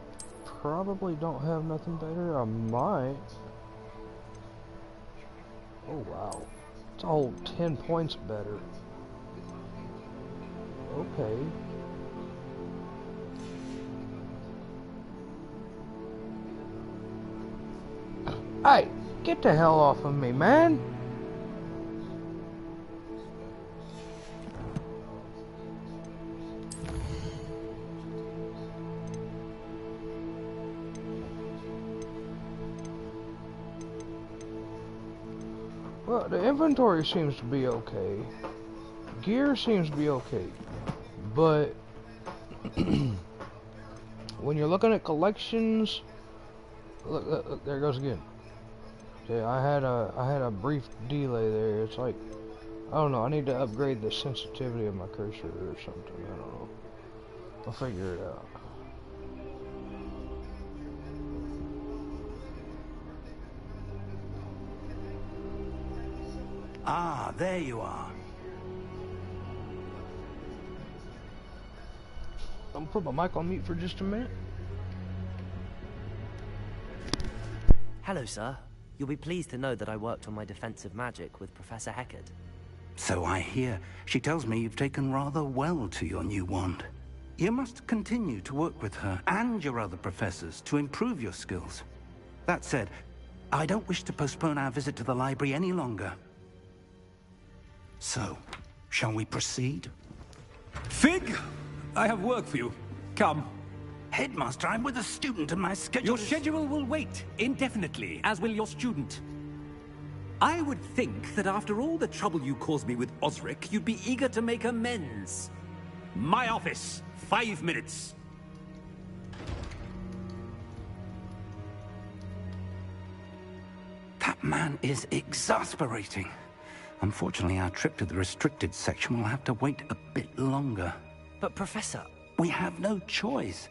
probably don't have nothing better. I might. Oh wow, it's a whole 10 points better. Okay. Hey, get the hell off of me, man! Well, the inventory seems to be okay. Gear seems to be okay. But when you're looking at collections, look, there it goes again. Yeah, I had a brief delay there. It's like, I don't know, I need to upgrade the sensitivity of my cursor or something. I don't know. I'll figure it out. Ah, there you are. I'm gonna put my mic on mute for just a minute. Hello, sir. You'll be pleased to know that I worked on my defensive magic with Professor Heckard. So I hear. She tells me you've taken rather well to your new wand. You must continue to work with her and your other professors to improve your skills. That said, I don't wish to postpone our visit to the library any longer. So, shall we proceed? Fig, I have work for you. Come. Headmaster, I'm with a student and my schedule Your schedule will wait indefinitely, as will your student. I would think that after all the trouble you caused me with Osric, you'd be eager to make amends. My office, 5 minutes. That man is exasperating. Unfortunately, our trip to the restricted section will have to wait a bit longer. But Professor... We have no choice.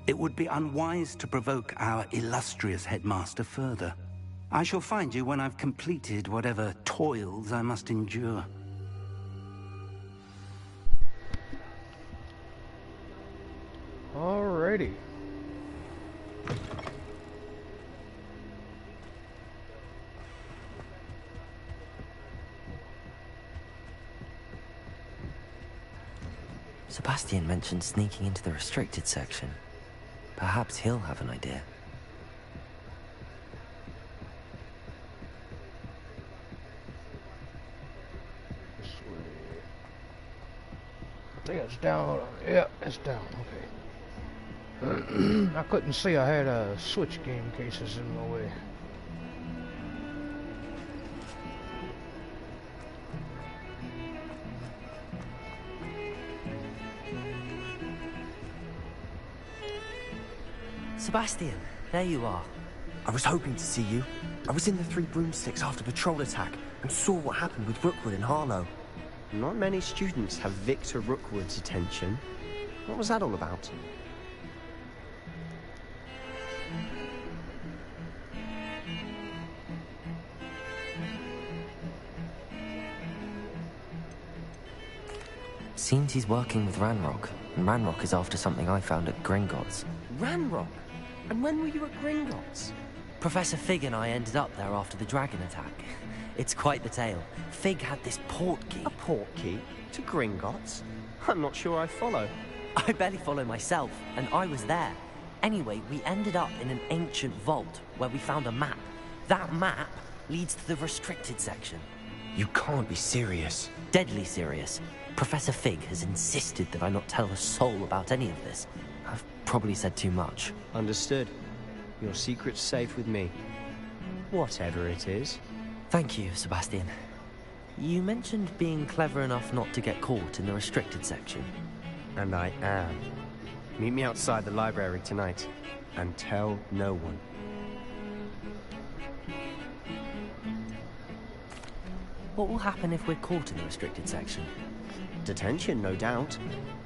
It would be unwise to provoke our illustrious headmaster further. I shall find you when I've completed whatever toils I must endure. Alrighty. Sebastian mentioned sneaking into the restricted section. Perhaps he'll have an idea. I think it's down. Yeah, it's down. Okay. I couldn't see I had Switch game cases in my way. Sebastian, there you are. I was hoping to see you. I was in the Three Broomsticks after the troll attack and saw what happened with Rookwood and Harlow. Not many students have Victor Rookwood's attention. What was that all about? Seems he's working with Ranrock, and Ranrock is after something I found at Gringotts. Ranrock? And when were you at Gringotts? Professor Fig and I ended up there after the dragon attack. It's quite the tale. Fig had this port key. A port key? To Gringotts? I'm not sure I follow. I barely follow myself, and I was there. Anyway, we ended up in an ancient vault where we found a map. That map leads to the restricted section. You can't be serious. Deadly serious. Professor Fig has insisted that I not tell a soul about any of this. I've probably said too much. Understood. Your secret's safe with me. Whatever it is. Thank you, Sebastian. You mentioned being clever enough not to get caught in the restricted section. And I am. Meet me outside the library tonight, and tell no one. What will happen if we're caught in the restricted section? Detention, no doubt.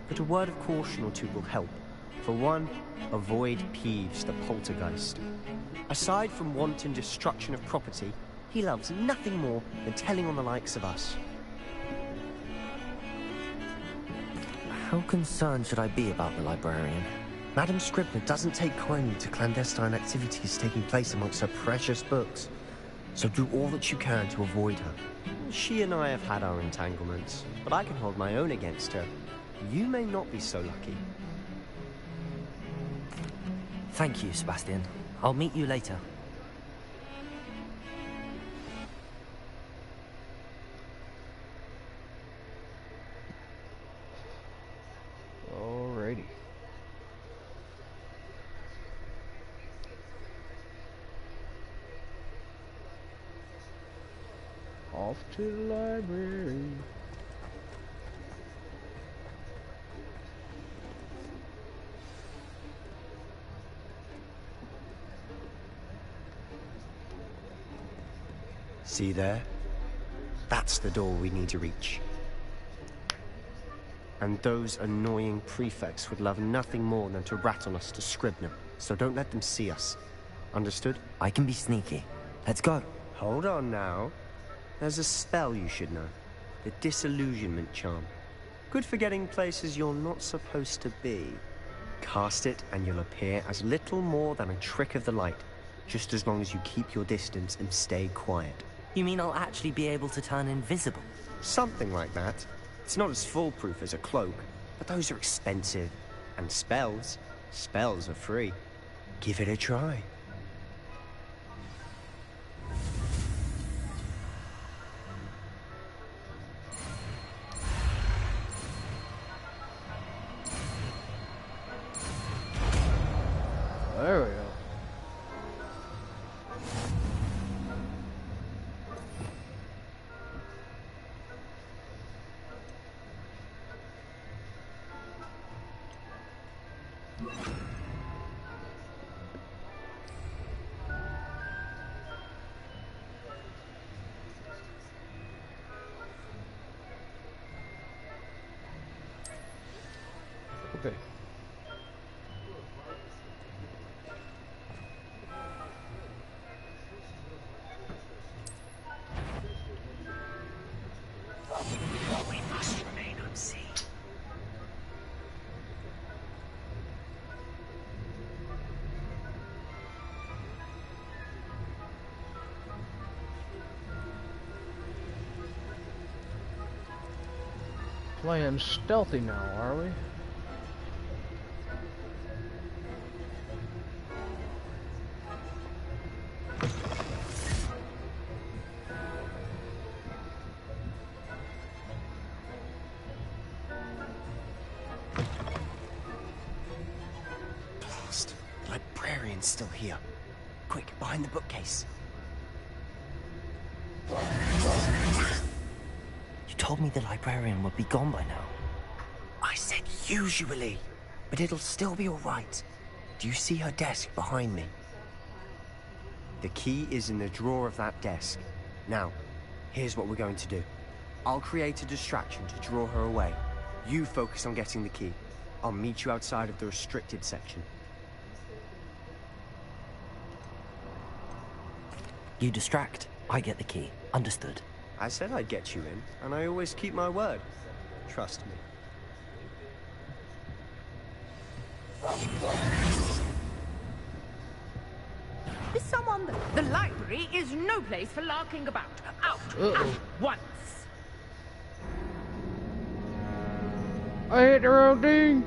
But a word of caution or two will help. For one, avoid Peeves the poltergeist. Aside from wanton destruction of property, he loves nothing more than telling on the likes of us. How concerned should I be about the librarian? Madam Scribner doesn't take kindly to clandestine activities taking place amongst her precious books. So do all that you can to avoid her. She and I have had our entanglements, but I can hold my own against her. You may not be so lucky. Thank you, Sebastian. I'll meet you later. Alrighty. Off to the library. See there? That's the door we need to reach. And those annoying prefects would love nothing more than to rat on us to Scribner, so don't let them see us. Understood? I can be sneaky. Let's go. Hold on now. There's a spell you should know. The Disillusionment Charm. Good for getting places you're not supposed to be. Cast it and you'll appear as little more than a trick of the light, just as long as you keep your distance and stay quiet. You mean I'll actually be able to turn invisible? Something like that. It's not as foolproof as a cloak, but those are expensive. And spells are free. Give it a try. There we go. Okay. We must remain unseen. Playing stealthy now, are we? Blast. The librarian's still here. Quick, behind the bookcase. You told me the librarian would be gone by now. I said usually, but it'll still be all right. Do you see her desk behind me? The key is in the drawer of that desk. Now, here's what we're going to do. I'll create a distraction to draw her away. You focus on getting the key. I'll meet you outside of the restricted section. You distract, I get the key. Understood. I said I'd get you in, and I always keep my word. Trust me. Is someone... The library is no place for larking about. Out at once. I hit the wrong thing.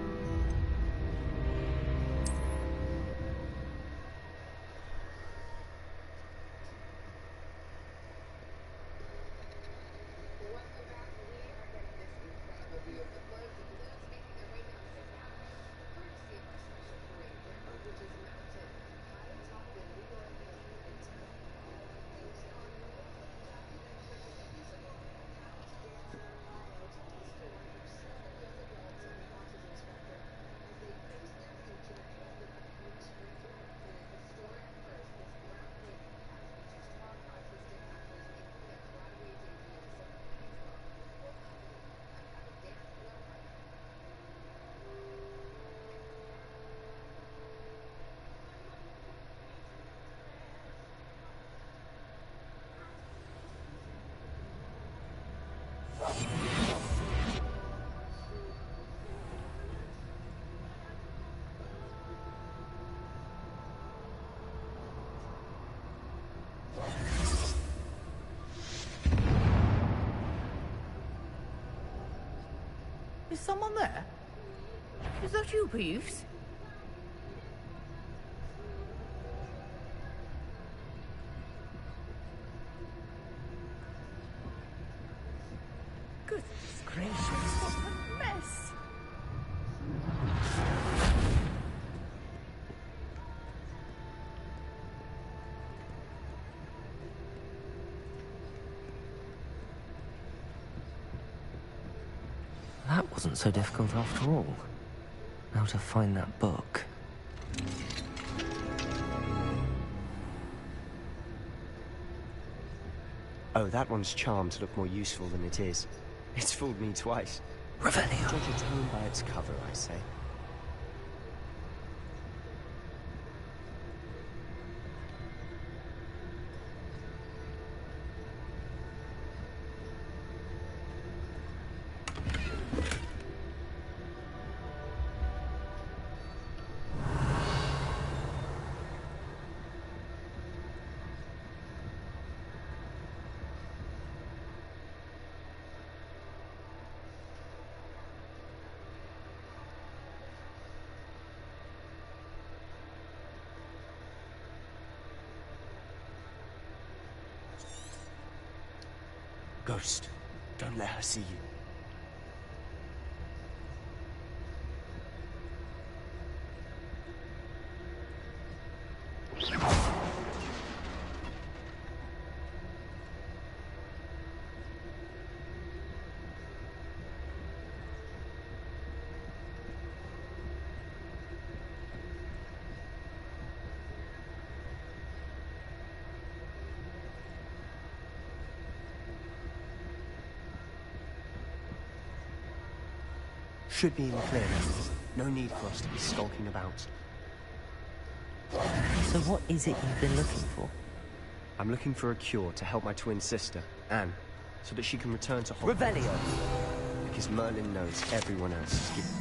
Is someone there? Is that you, Peeves? Goodness gracious, what a mess! That wasn't so difficult after all. Now to find that book. Oh, that one's charmed to look more useful than it is. It's fooled me twice. Revelio. Judge a tome by its cover, I say. Ghost, don't let her see you. Should be in the clear now. No need for us to be skulking about. So what is it you've been looking for? I'm looking for a cure to help my twin sister, Anne, so that she can return to Hogwarts. Revelio! Because Merlin knows everyone else is given.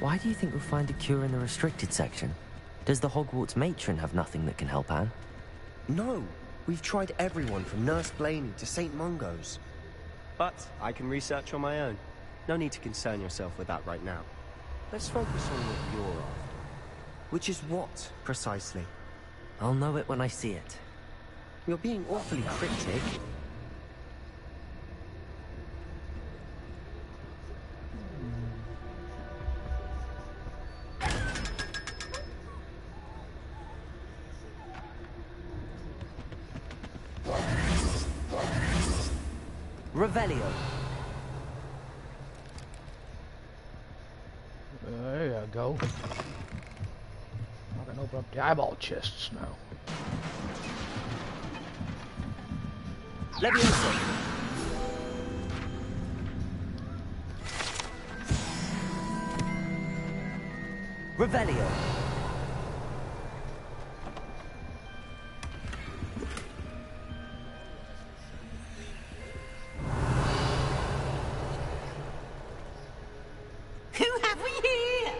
Why do you think we'll find a cure in the restricted section? Does the Hogwarts matron have nothing that can help Anne? No! We've tried everyone from Nurse Blaney to St. Mungo's. But I can research on my own. No need to concern yourself with that right now. Let's focus on what you're after. Which is what, precisely? I'll know it when I see it. You're being awfully cryptic. Revelio. There you go. up the eyeball chests now. Leviosa. Revelio. Who have we here?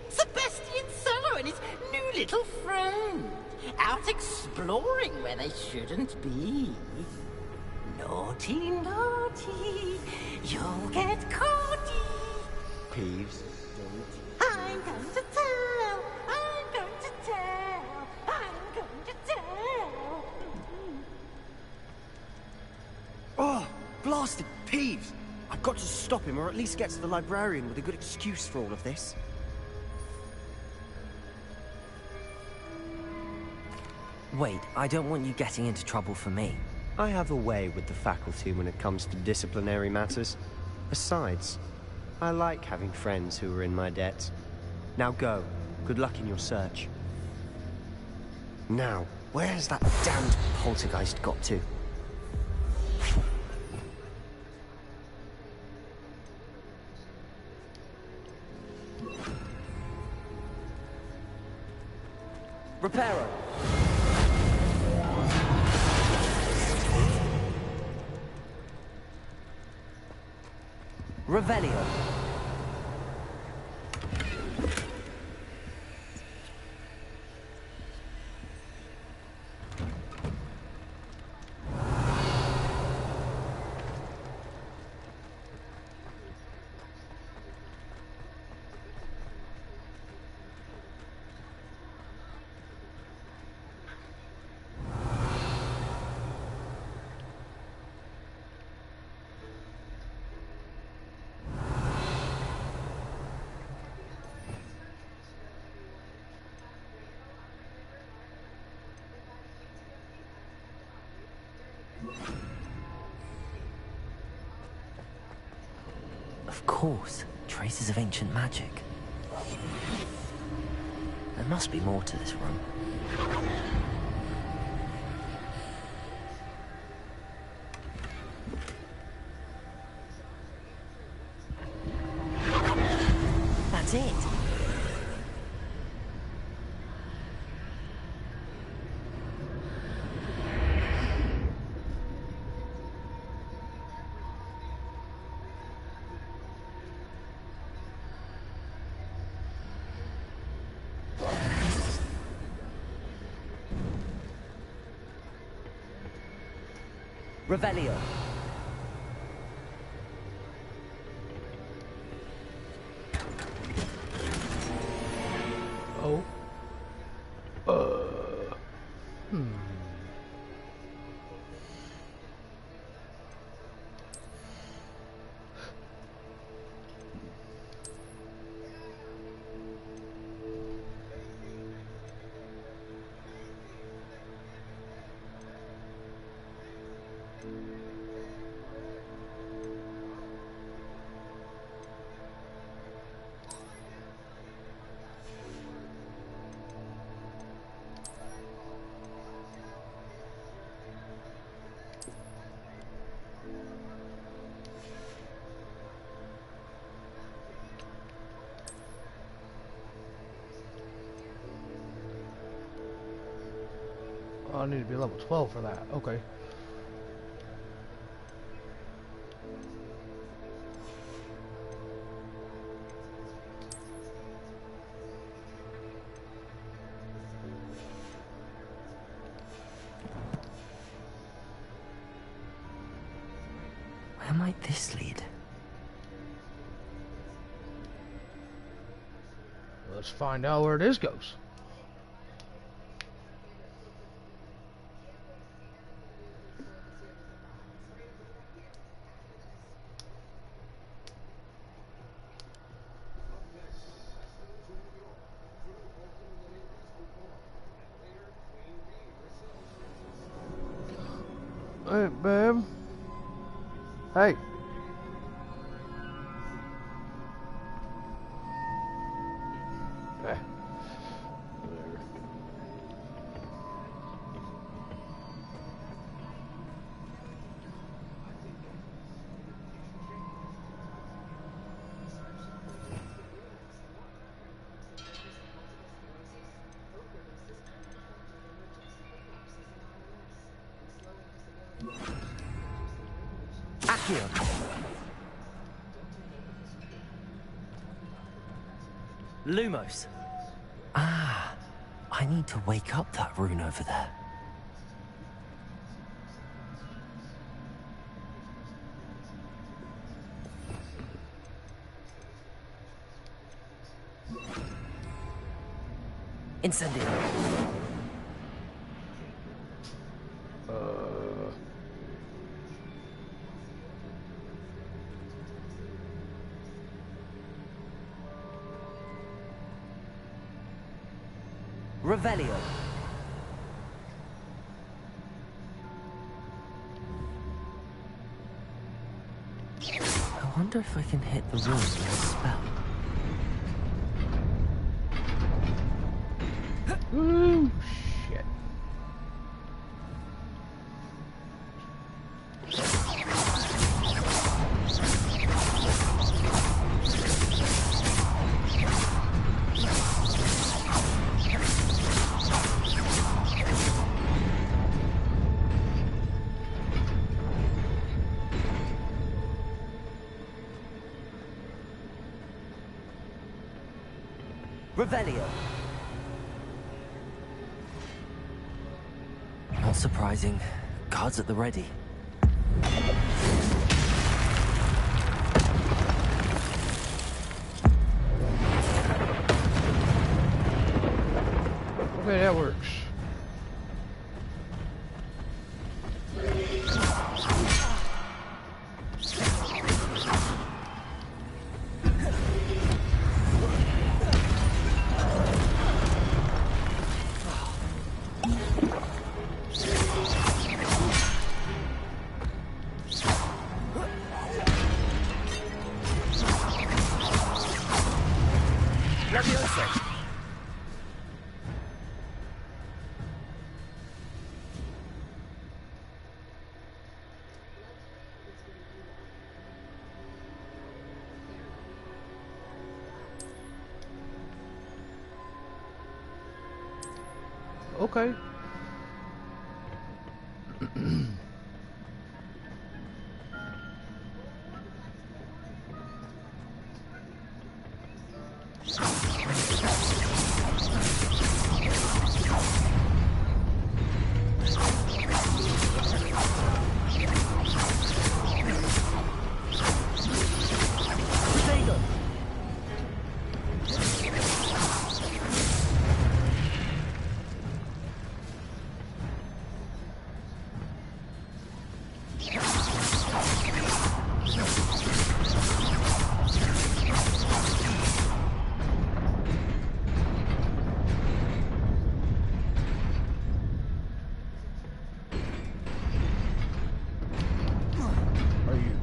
Sebastian Solo and his new little friend. Out exploring where they shouldn't be. Naughty, naughty. You'll get caughty. Peeves. I'm going to tell. I'm going to tell. I'm going to tell. Oh, blasted Peeves! I've got to stop him, or at least get to the librarian with a good excuse for all of this. Wait, I don't want you getting into trouble for me. I have a way with the faculty when it comes to disciplinary matters. Besides, I like having friends who are in my debt. Now go. Good luck in your search. Now, where has that damned poltergeist got to? Reparo. Revelio. Of course, traces of ancient magic. There must be more to this room. That's it. Revelio. Oh. I need to be level 12 for that. Okay. Where might this lead? Let's find out where this goes. Hey, babe. Hey. Eh. Whatever. Accio. Lumos. Ah, I need to wake up that rune over there. Incendio. Revelio. I wonder if I can hit the rune with a spell. Ooh, shit. Revelio. Not surprising. Guards at the ready. Okay, that works. Okay.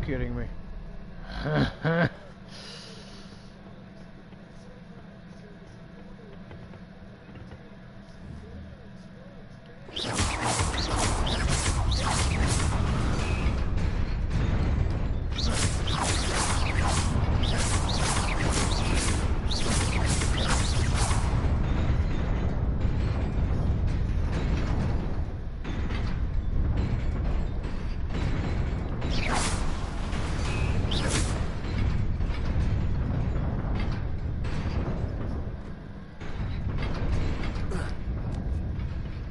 Kidding me.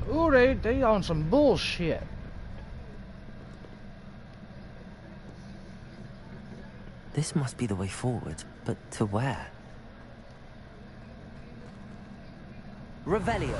Ooh, they on some bullshit. This must be the way forward, but to where? Revelio.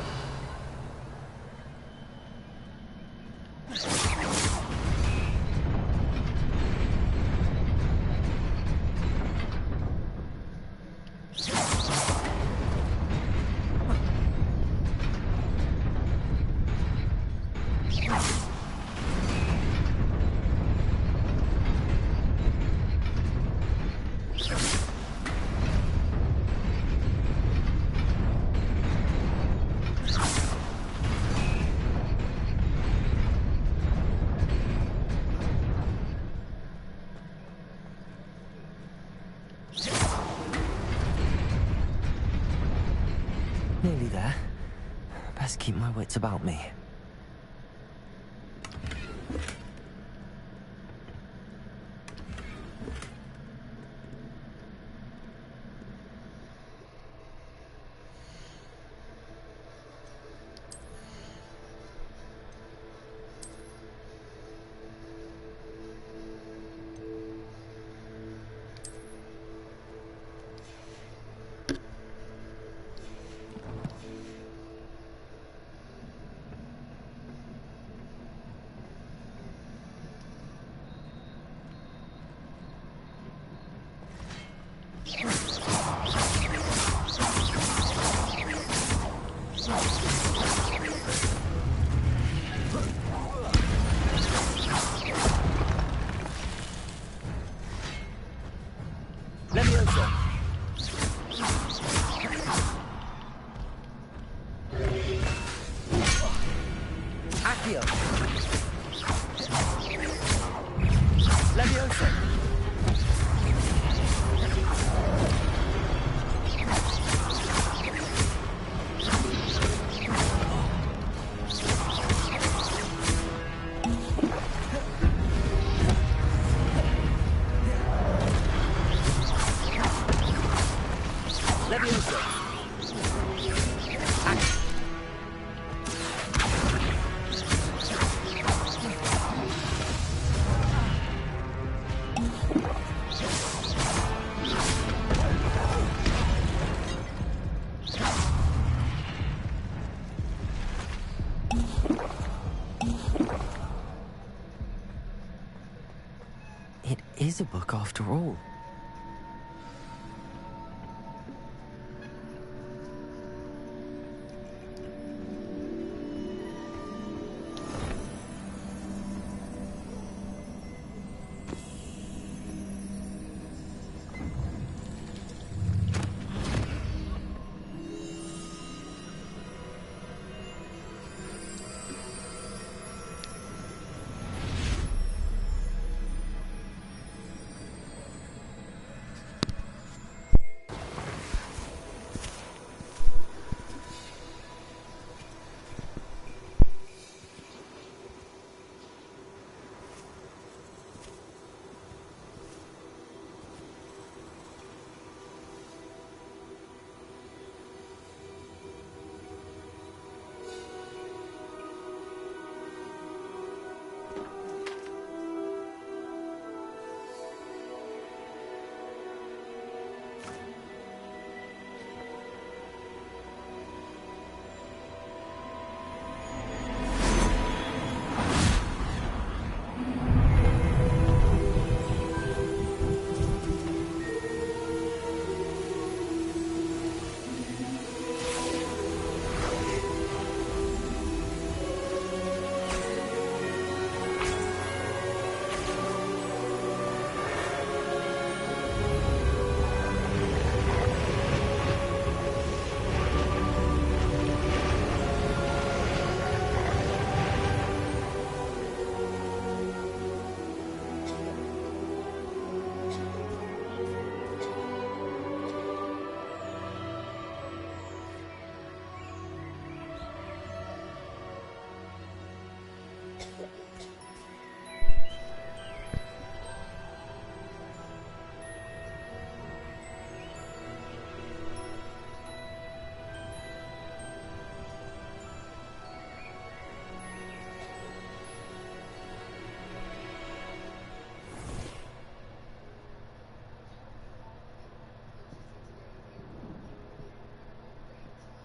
Nearly there. Best keep my wits about me. Here. Leviosa. Leviosa. It is a book after all.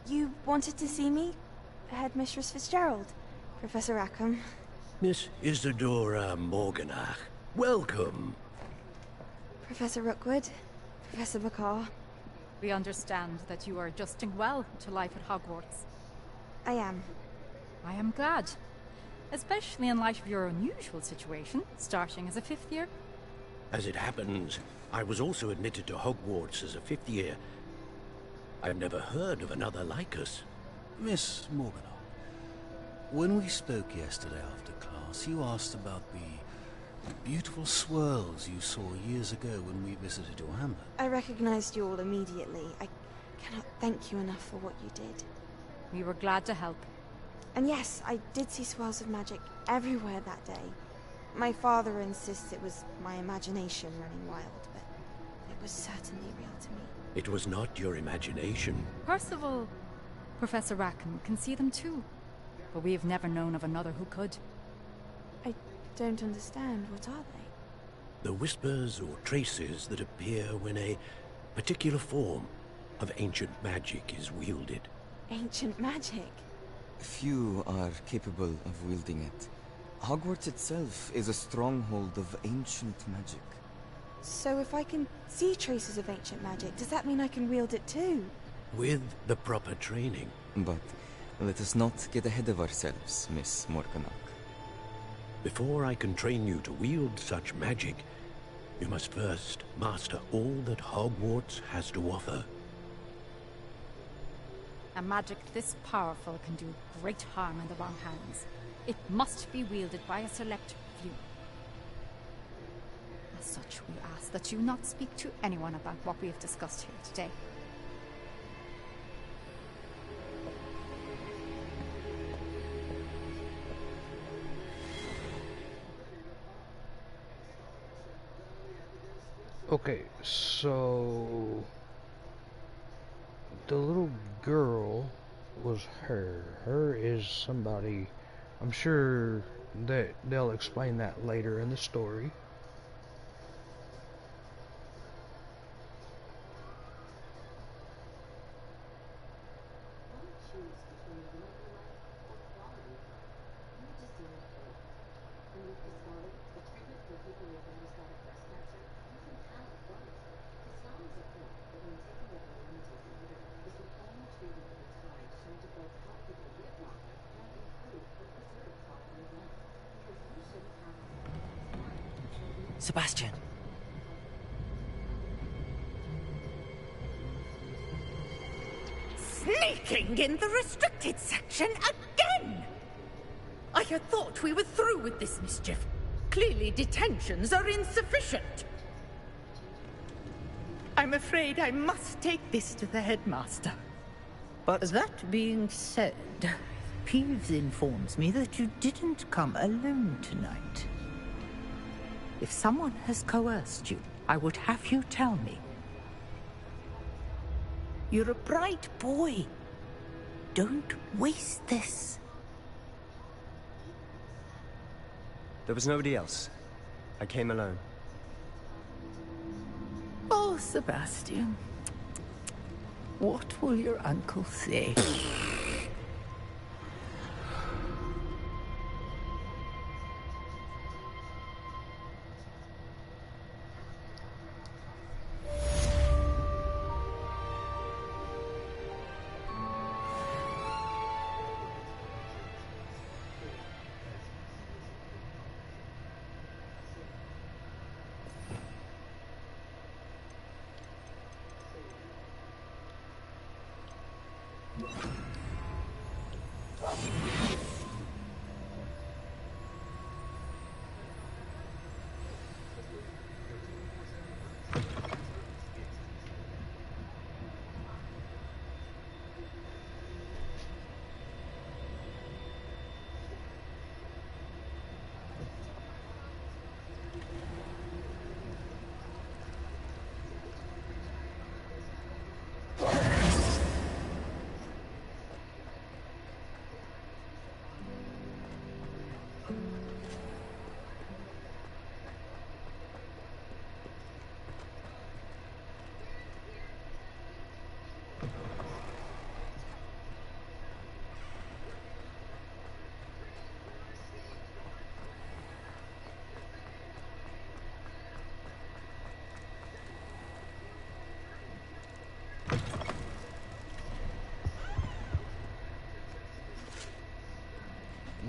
You wanted to see me? Headmistress Fitzgerald? Professor Rackham? Miss Isadora Morganach, welcome. Professor Rookwood? Professor Bakar? We understand that you are adjusting well to life at Hogwarts. I am. I am glad. Especially in light of your unusual situation, starting as a 5th year. As it happens, I was also admitted to Hogwarts as a 5th year. I've never heard of another like us. Miss Morganach, when we spoke yesterday after class, you asked about the beautiful swirls you saw years ago when we visited your hamlet. I recognized you all immediately. I cannot thank you enough for what you did. We were glad to help. And yes, I did see swirls of magic everywhere that day. My father insists it was my imagination running wild, but it was certainly real to me. It was not your imagination. Percival, Professor Rackham can see them too. But we have never known of another who could. I don't understand. What are they? The whispers or traces that appear when a particular form of ancient magic is wielded. Ancient magic? Few are capable of wielding it. Hogwarts itself is a stronghold of ancient magic. So if I can see traces of ancient magic, does that mean I can wield it too? With the proper training. But let us not get ahead of ourselves, Miss Morganach. Before I can train you to wield such magic, you must first master all that Hogwarts has to offer. A magic this powerful can do great harm in the wrong hands. It must be wielded by a select few. As such, we ask that you not speak to anyone about what we have discussed here today. Okay, so the little girl was her. Her is somebody. I'm sure that they'll explain that later in the story. Sebastian. Sneaking in the restricted section again! I had thought we were through with this mischief. Clearly detentions are insufficient. I'm afraid I must take this to the headmaster. But that being said, Peeves informs me that you didn't come alone tonight. If someone has coerced you, I would have you tell me. You're a bright boy. Don't waste this. there was nobody else. I came alone. Oh, Sebastian. What will your uncle say?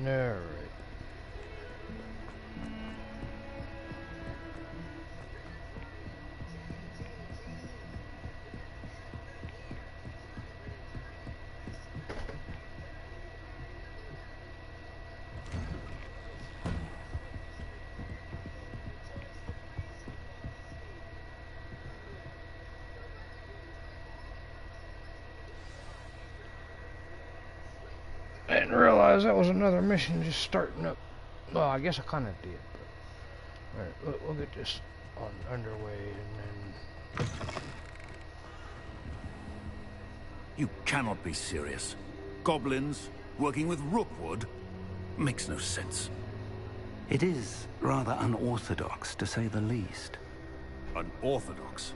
Alright. I didn't realize that was another mission just starting up. Well, I guess I kind of did. But alright, we'll get this on underway and then... You cannot be serious. Goblins working with Rookwood? Makes no sense. It is rather unorthodox, to say the least. Unorthodox?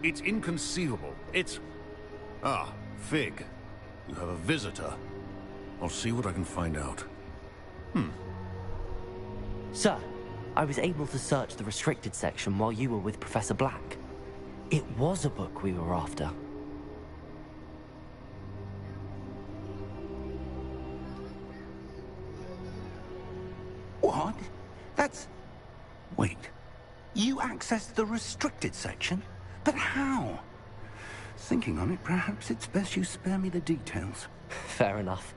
It's inconceivable. It's... Ah, Fig. You have a visitor. I'll see what I can find out. Sir, I was able to search the restricted section while you were with Professor Black. It was a book we were after. What? That's... Wait. You accessed the restricted section? But how? Thinking on it, perhaps it's best you spare me the details. Fair enough.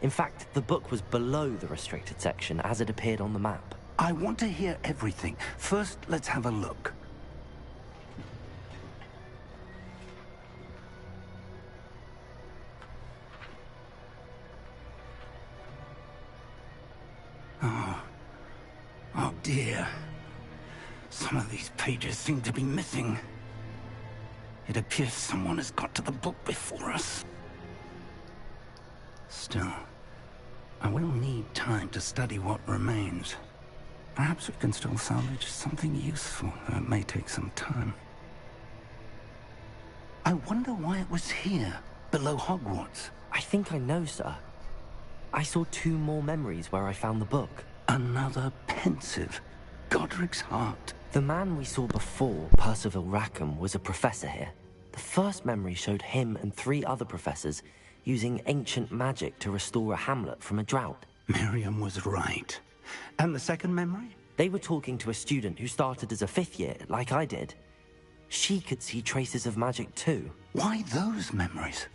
In fact, the book was below the restricted section as it appeared on the map. I want to hear everything. First, let's have a look. Oh dear. Some of these pages seem to be missing. It appears someone has got to the book before us. Still, I will need time to study what remains. Perhaps we can still salvage something useful, though it may take some time. I wonder why it was here, below Hogwarts. I think I know, sir. I saw 2 more memories where I found the book. Another pensive. Godric's heart. The man we saw before, Percival Rackham, was a professor here. The first memory showed him and 3 other professors using ancient magic to restore a hamlet from a drought. Miriam was right. And the second memory? They were talking to a student who started as a 5th year, like I did. She could see traces of magic too. Why those memories?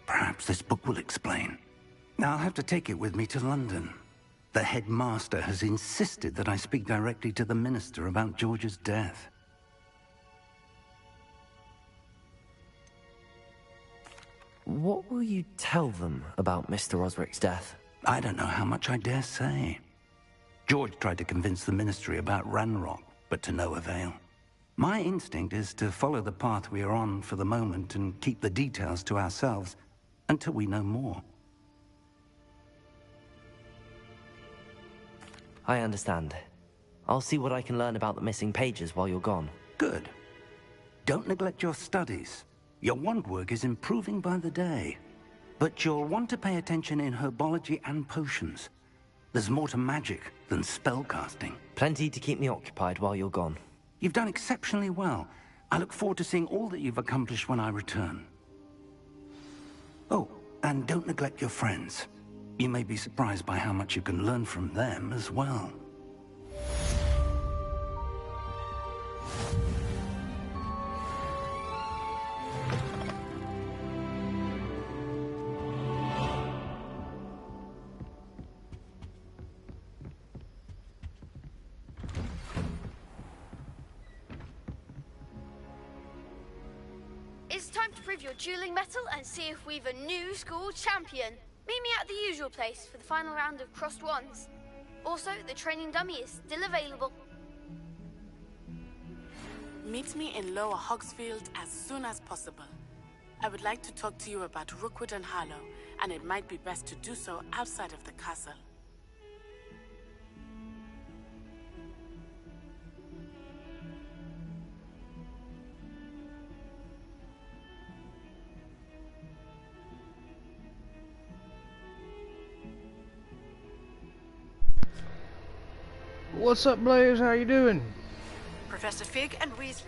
Perhaps this book will explain. I'll have to take it with me to London. The headmaster has insisted that I speak directly to the minister about George's death. What will you tell them about Mr. Osric's death? I don't know how much I dare say. George tried to convince the ministry about Ranrock, but to no avail. My instinct is to follow the path we are on for the moment and keep the details to ourselves until we know more. I understand. I'll see what I can learn about the missing pages while you're gone. Good. Don't neglect your studies. Your wand work is improving by the day. But you'll want to pay attention in herbology and potions. There's more to magic than spellcasting. Plenty to keep me occupied while you're gone. You've done exceptionally well. I look forward to seeing all that you've accomplished when I return. Oh, and don't neglect your friends. You may be surprised by how much you can learn from them as well. It's time to prove your dueling mettle and see if we've a new school champion. Meet me at the usual place for the final round of crossed wands. Also, the training dummy is still available. Meet me in Lower Hogsfield as soon as possible. I would like to talk to you about Rookwood and Harlow, and it might be best to do so outside of the castle. What's up, Blaze? How you doing? Professor Fig and Weasley.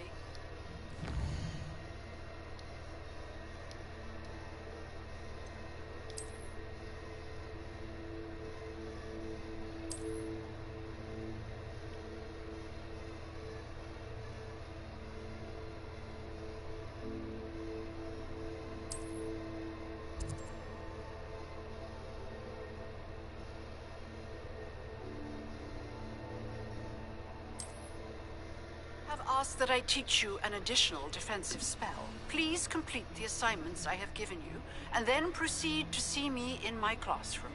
Ask that I teach you an additional defensive spell. Please complete the assignments I have given you, and then proceed to see me in my classroom.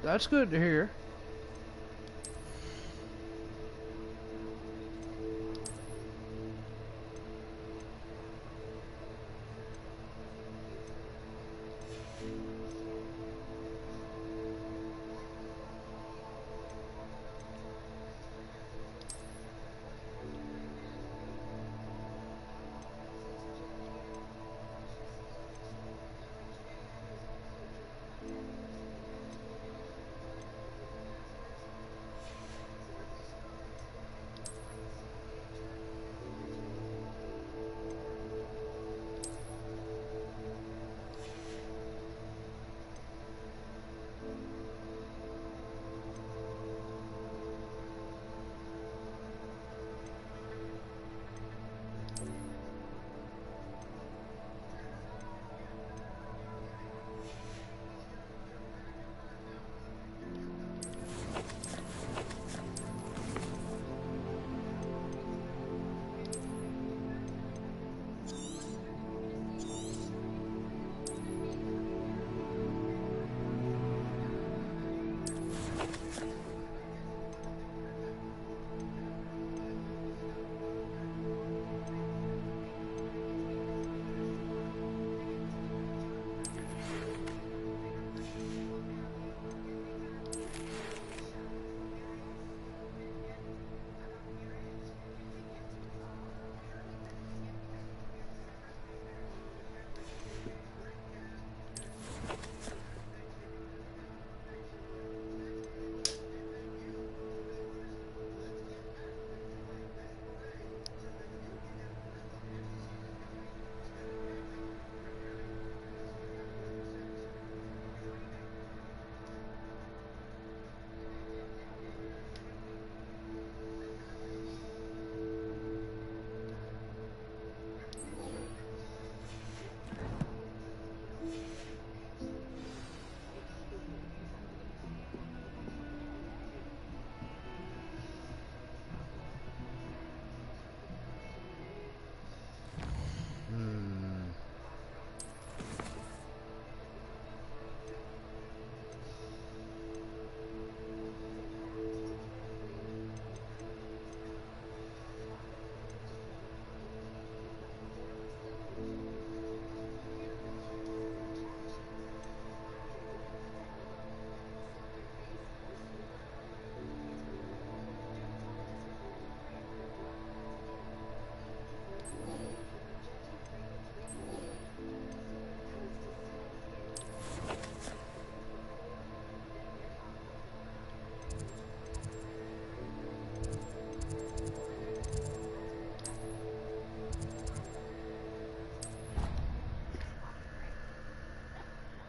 That's good to hear.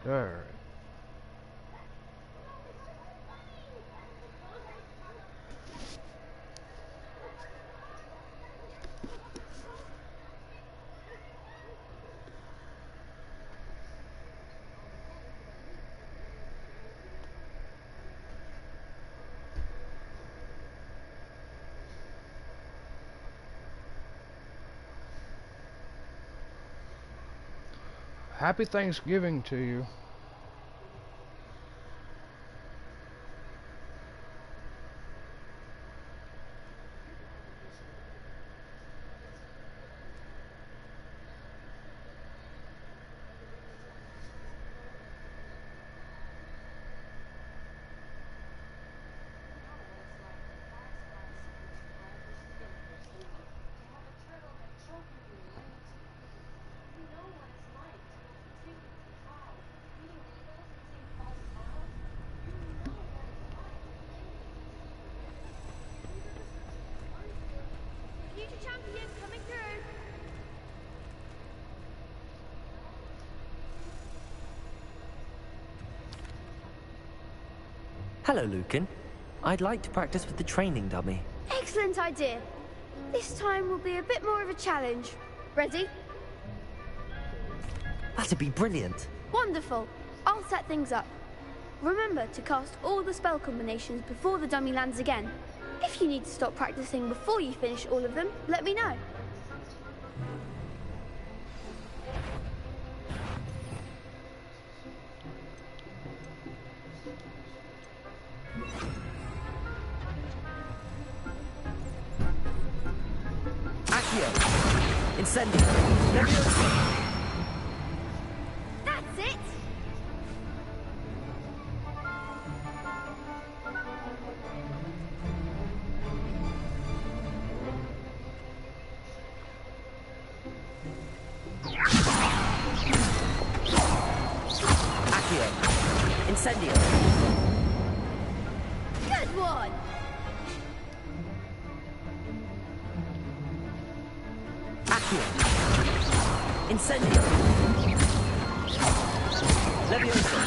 Alright. Happy Thanksgiving to you. Future champion coming through. Hello, Lucan. I'd like to practice with the training dummy. Excellent idea. This time will be a bit more of a challenge. Ready? That'd be brilliant. Wonderful. I'll set things up. Remember to cast all the spell combinations before the dummy lands again. If you need to stop practicing before you finish all of them, let me know. Accio! Incendio! That's it! Accio! Incendio! Good one! Accio! Incendio! Levioso!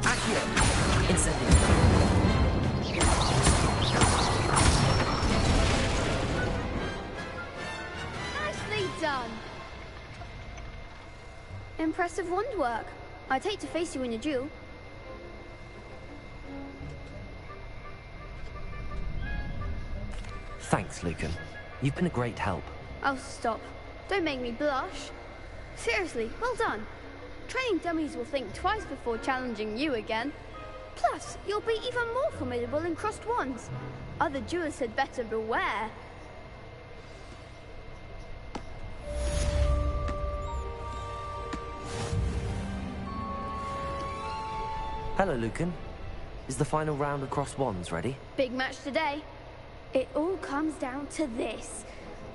Accio! Incendio! Nicely done! Impressive wand work. I'd hate to face you in a duel. Thanks, Lucan. You've been a great help. Oh, stop. Don't make me blush. Seriously, well done. Training dummies will think twice before challenging you again. Plus, you'll be even more formidable in crossed wands. Other duelists had better beware. Hello, Lucan. Is the final round of crossed wands ready? Big match today. It all comes down to this.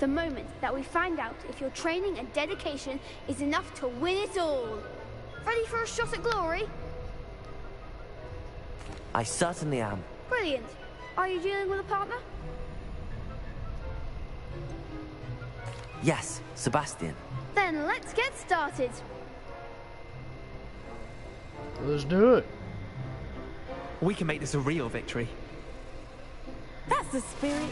The moment that we find out if your training and dedication is enough to win it all. Ready for a shot at glory? I certainly am. Brilliant. Are you dealing with a partner? Yes, Sebastian. Then let's get started. Let's do it. We can make this a real victory. That's the spirit.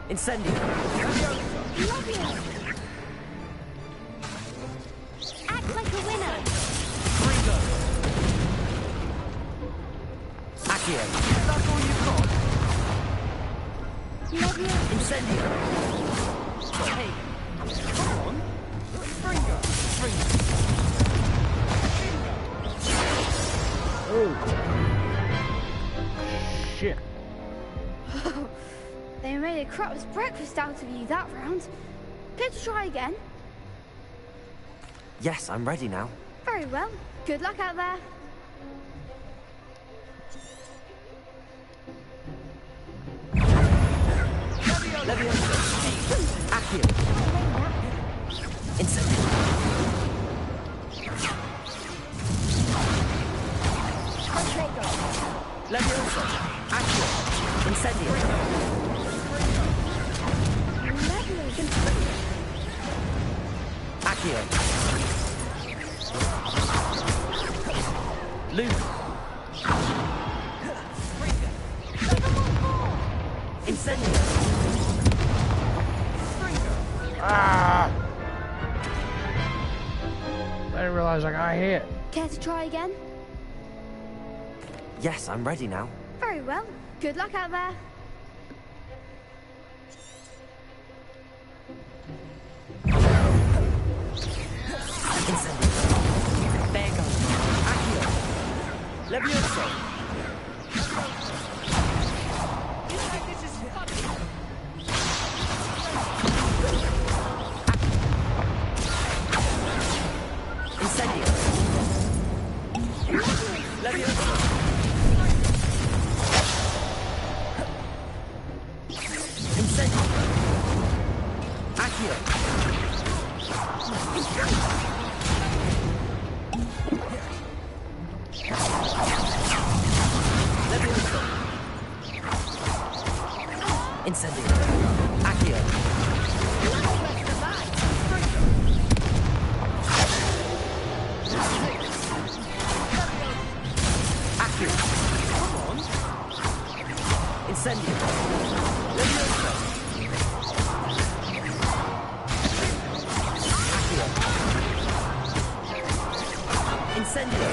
Incendio! Act like a winner. Accio! That's all you've got? Incendio! Hey! Come on! Fringo! Oh! Shit. They made a crap's breakfast out of you that round. Good to try again. Yes, I'm ready now. Very well. Good luck out there. Levioso! Accio! Levioso! Accio! Incendio! Accio! Luke! Incendio! Ah! I didn't realize I got hit. Care to try again? Yes, I'm ready now. Very well. Good luck out there. Bego! Accio! Levioso! Incendio! Levioso! Incendio! Accio! Levioso! Incendio! Accio! Accio! Come on! Incendio! Levioso! Accio! Incendio!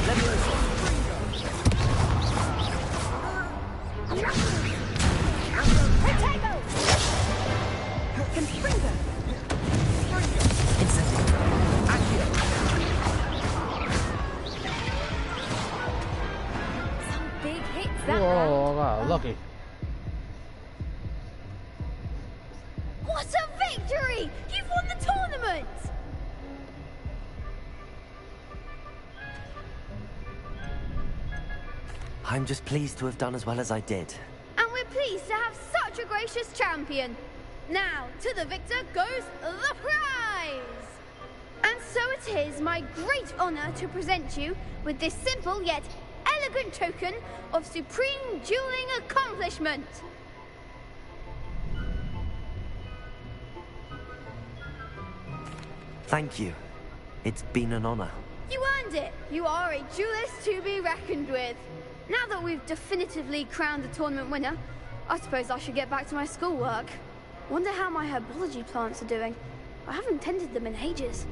Levioso! Protego! Confringo! Incendio! Accio! Some big hits that round. Whoa, wow, lucky. What a victory! You've won the tournament! I'm just pleased to have done as well as I did. And we're pleased to have such a gracious champion. Now, to the victor goes the prize! And so it is my great honor to present you with this simple yet elegant token of supreme dueling accomplishment. Thank you. It's been an honor. You earned it. You are a duelist to be reckoned with. Now that we've definitively crowned the tournament winner, I suppose I should get back to my schoolwork. Wonder how my herbology plants are doing. I haven't tended them in ages.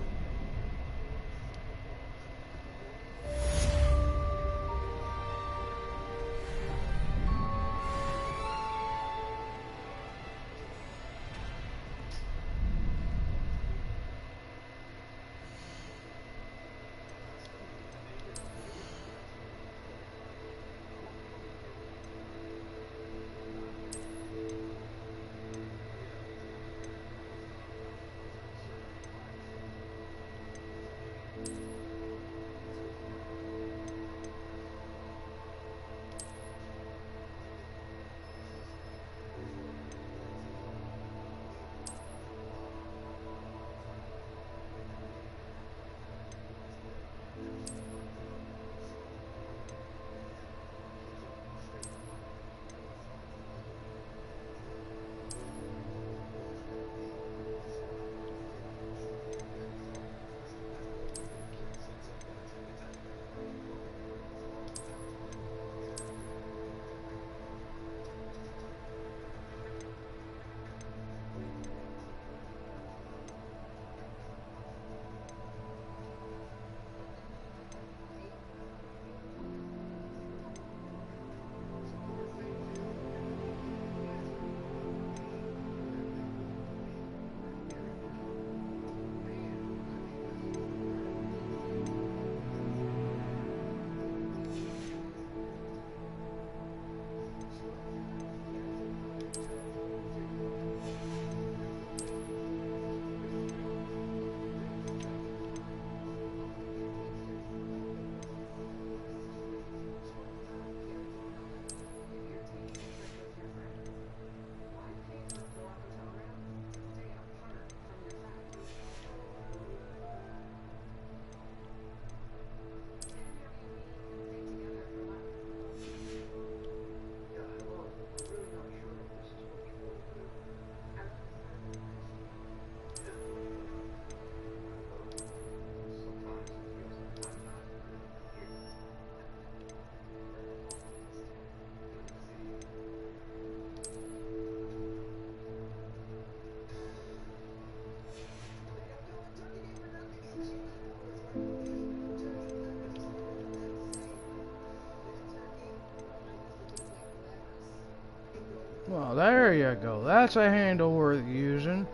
there you go. That's a handle worth using.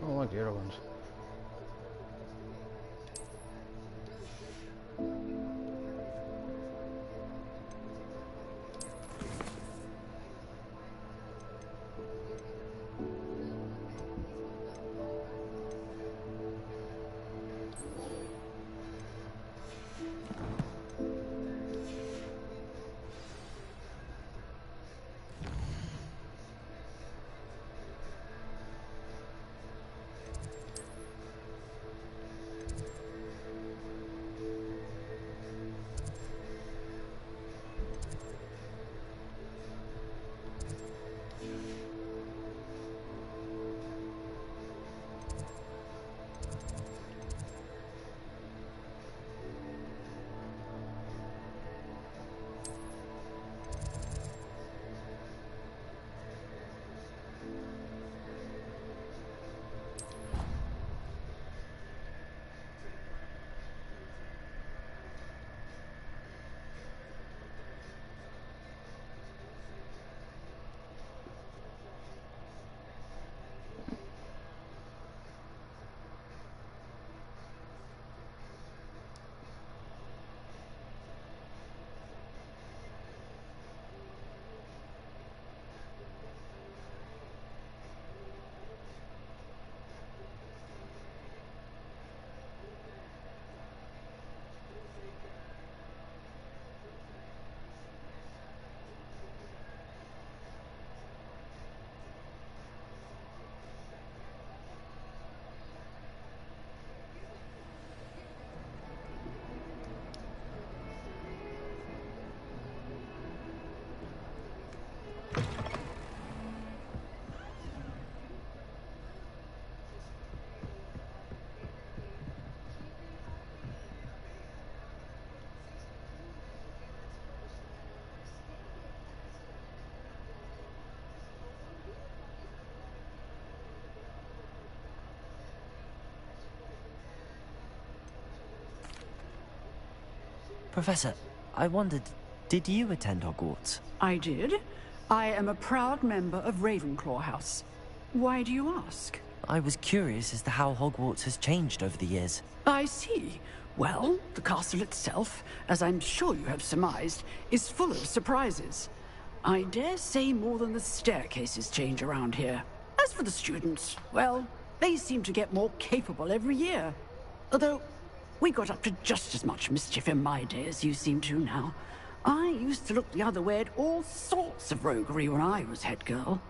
I don't like the other ones. Professor, I wondered, did you attend Hogwarts? I did. I am a proud member of Ravenclaw House. Why do you ask? I was curious as to how Hogwarts has changed over the years. I see. Well, the castle itself, as I'm sure you have surmised, is full of surprises. I dare say more than the staircases change around here. As for the students, well, they seem to get more capable every year. Although, we got up to just as much mischief in my day as you seem to now. I used to look the other way at all sorts of roguery when I was head girl.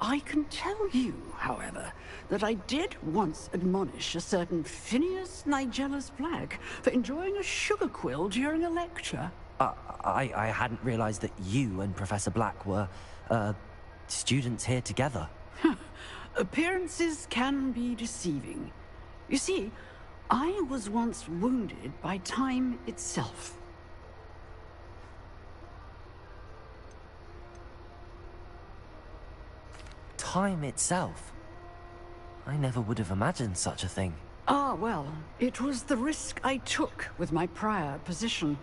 I can tell you, however, that I did once admonish a certain Phineas Nigellus Black for enjoying a sugar quill during a lecture. I hadn't realized that you and Professor Black were, students here together. Appearances can be deceiving. You see, I was once wounded by time itself. Time itself? I never would have imagined such a thing. Ah, well, it was the risk I took with my prior position.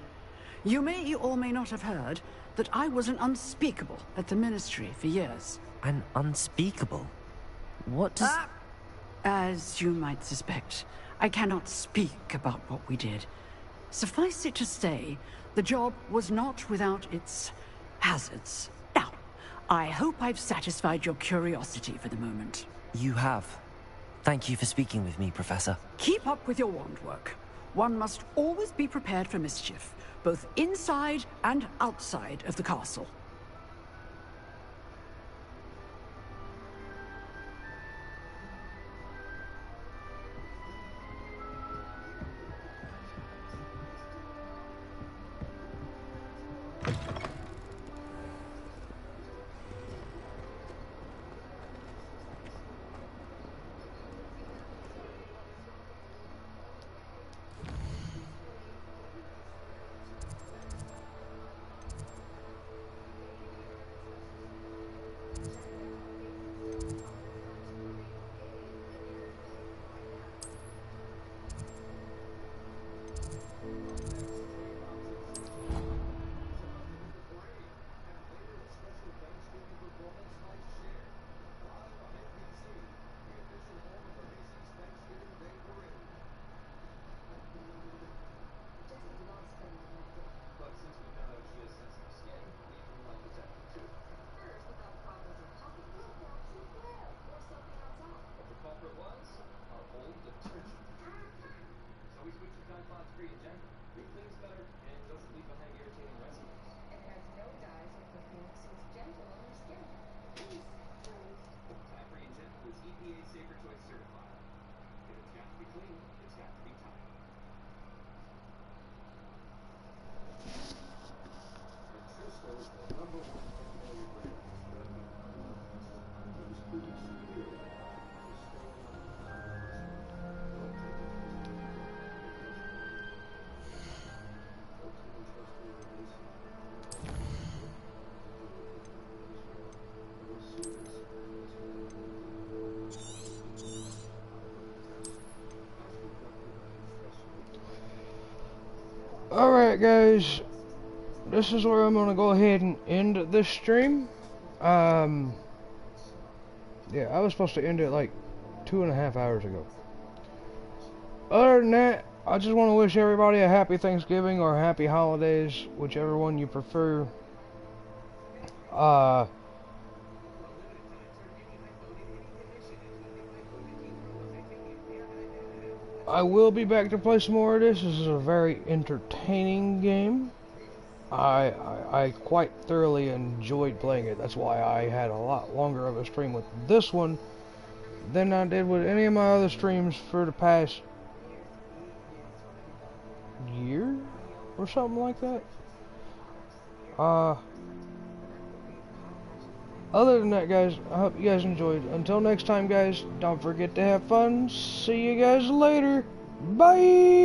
You may or may not have heard that I was an unspeakable at the Ministry for years. An unspeakable? What does... As you might suspect, I cannot speak about what we did. Suffice it to say, the job was not without its hazards. Now, I hope I've satisfied your curiosity for the moment. You have. Thank you for speaking with me, Professor. Keep up with your wand work. One must always be prepared for mischief, both inside and outside of the castle. Alright guys, this is where I'm gonna go ahead and end this stream. Yeah, I was supposed to end it like 2.5 hours ago. Other than that, I just want to wish everybody a happy Thanksgiving or happy holidays, whichever one you prefer. I will be back to play some more of this. This is a very entertaining game. I quite thoroughly enjoyed playing it. That's why I had a lot longer of a stream with this one than I did with any of my other streams for the past year or something like that. Other than that, guys, I hope you guys enjoyed. Until next time, guys, don't forget to have fun. See you guys later. Bye!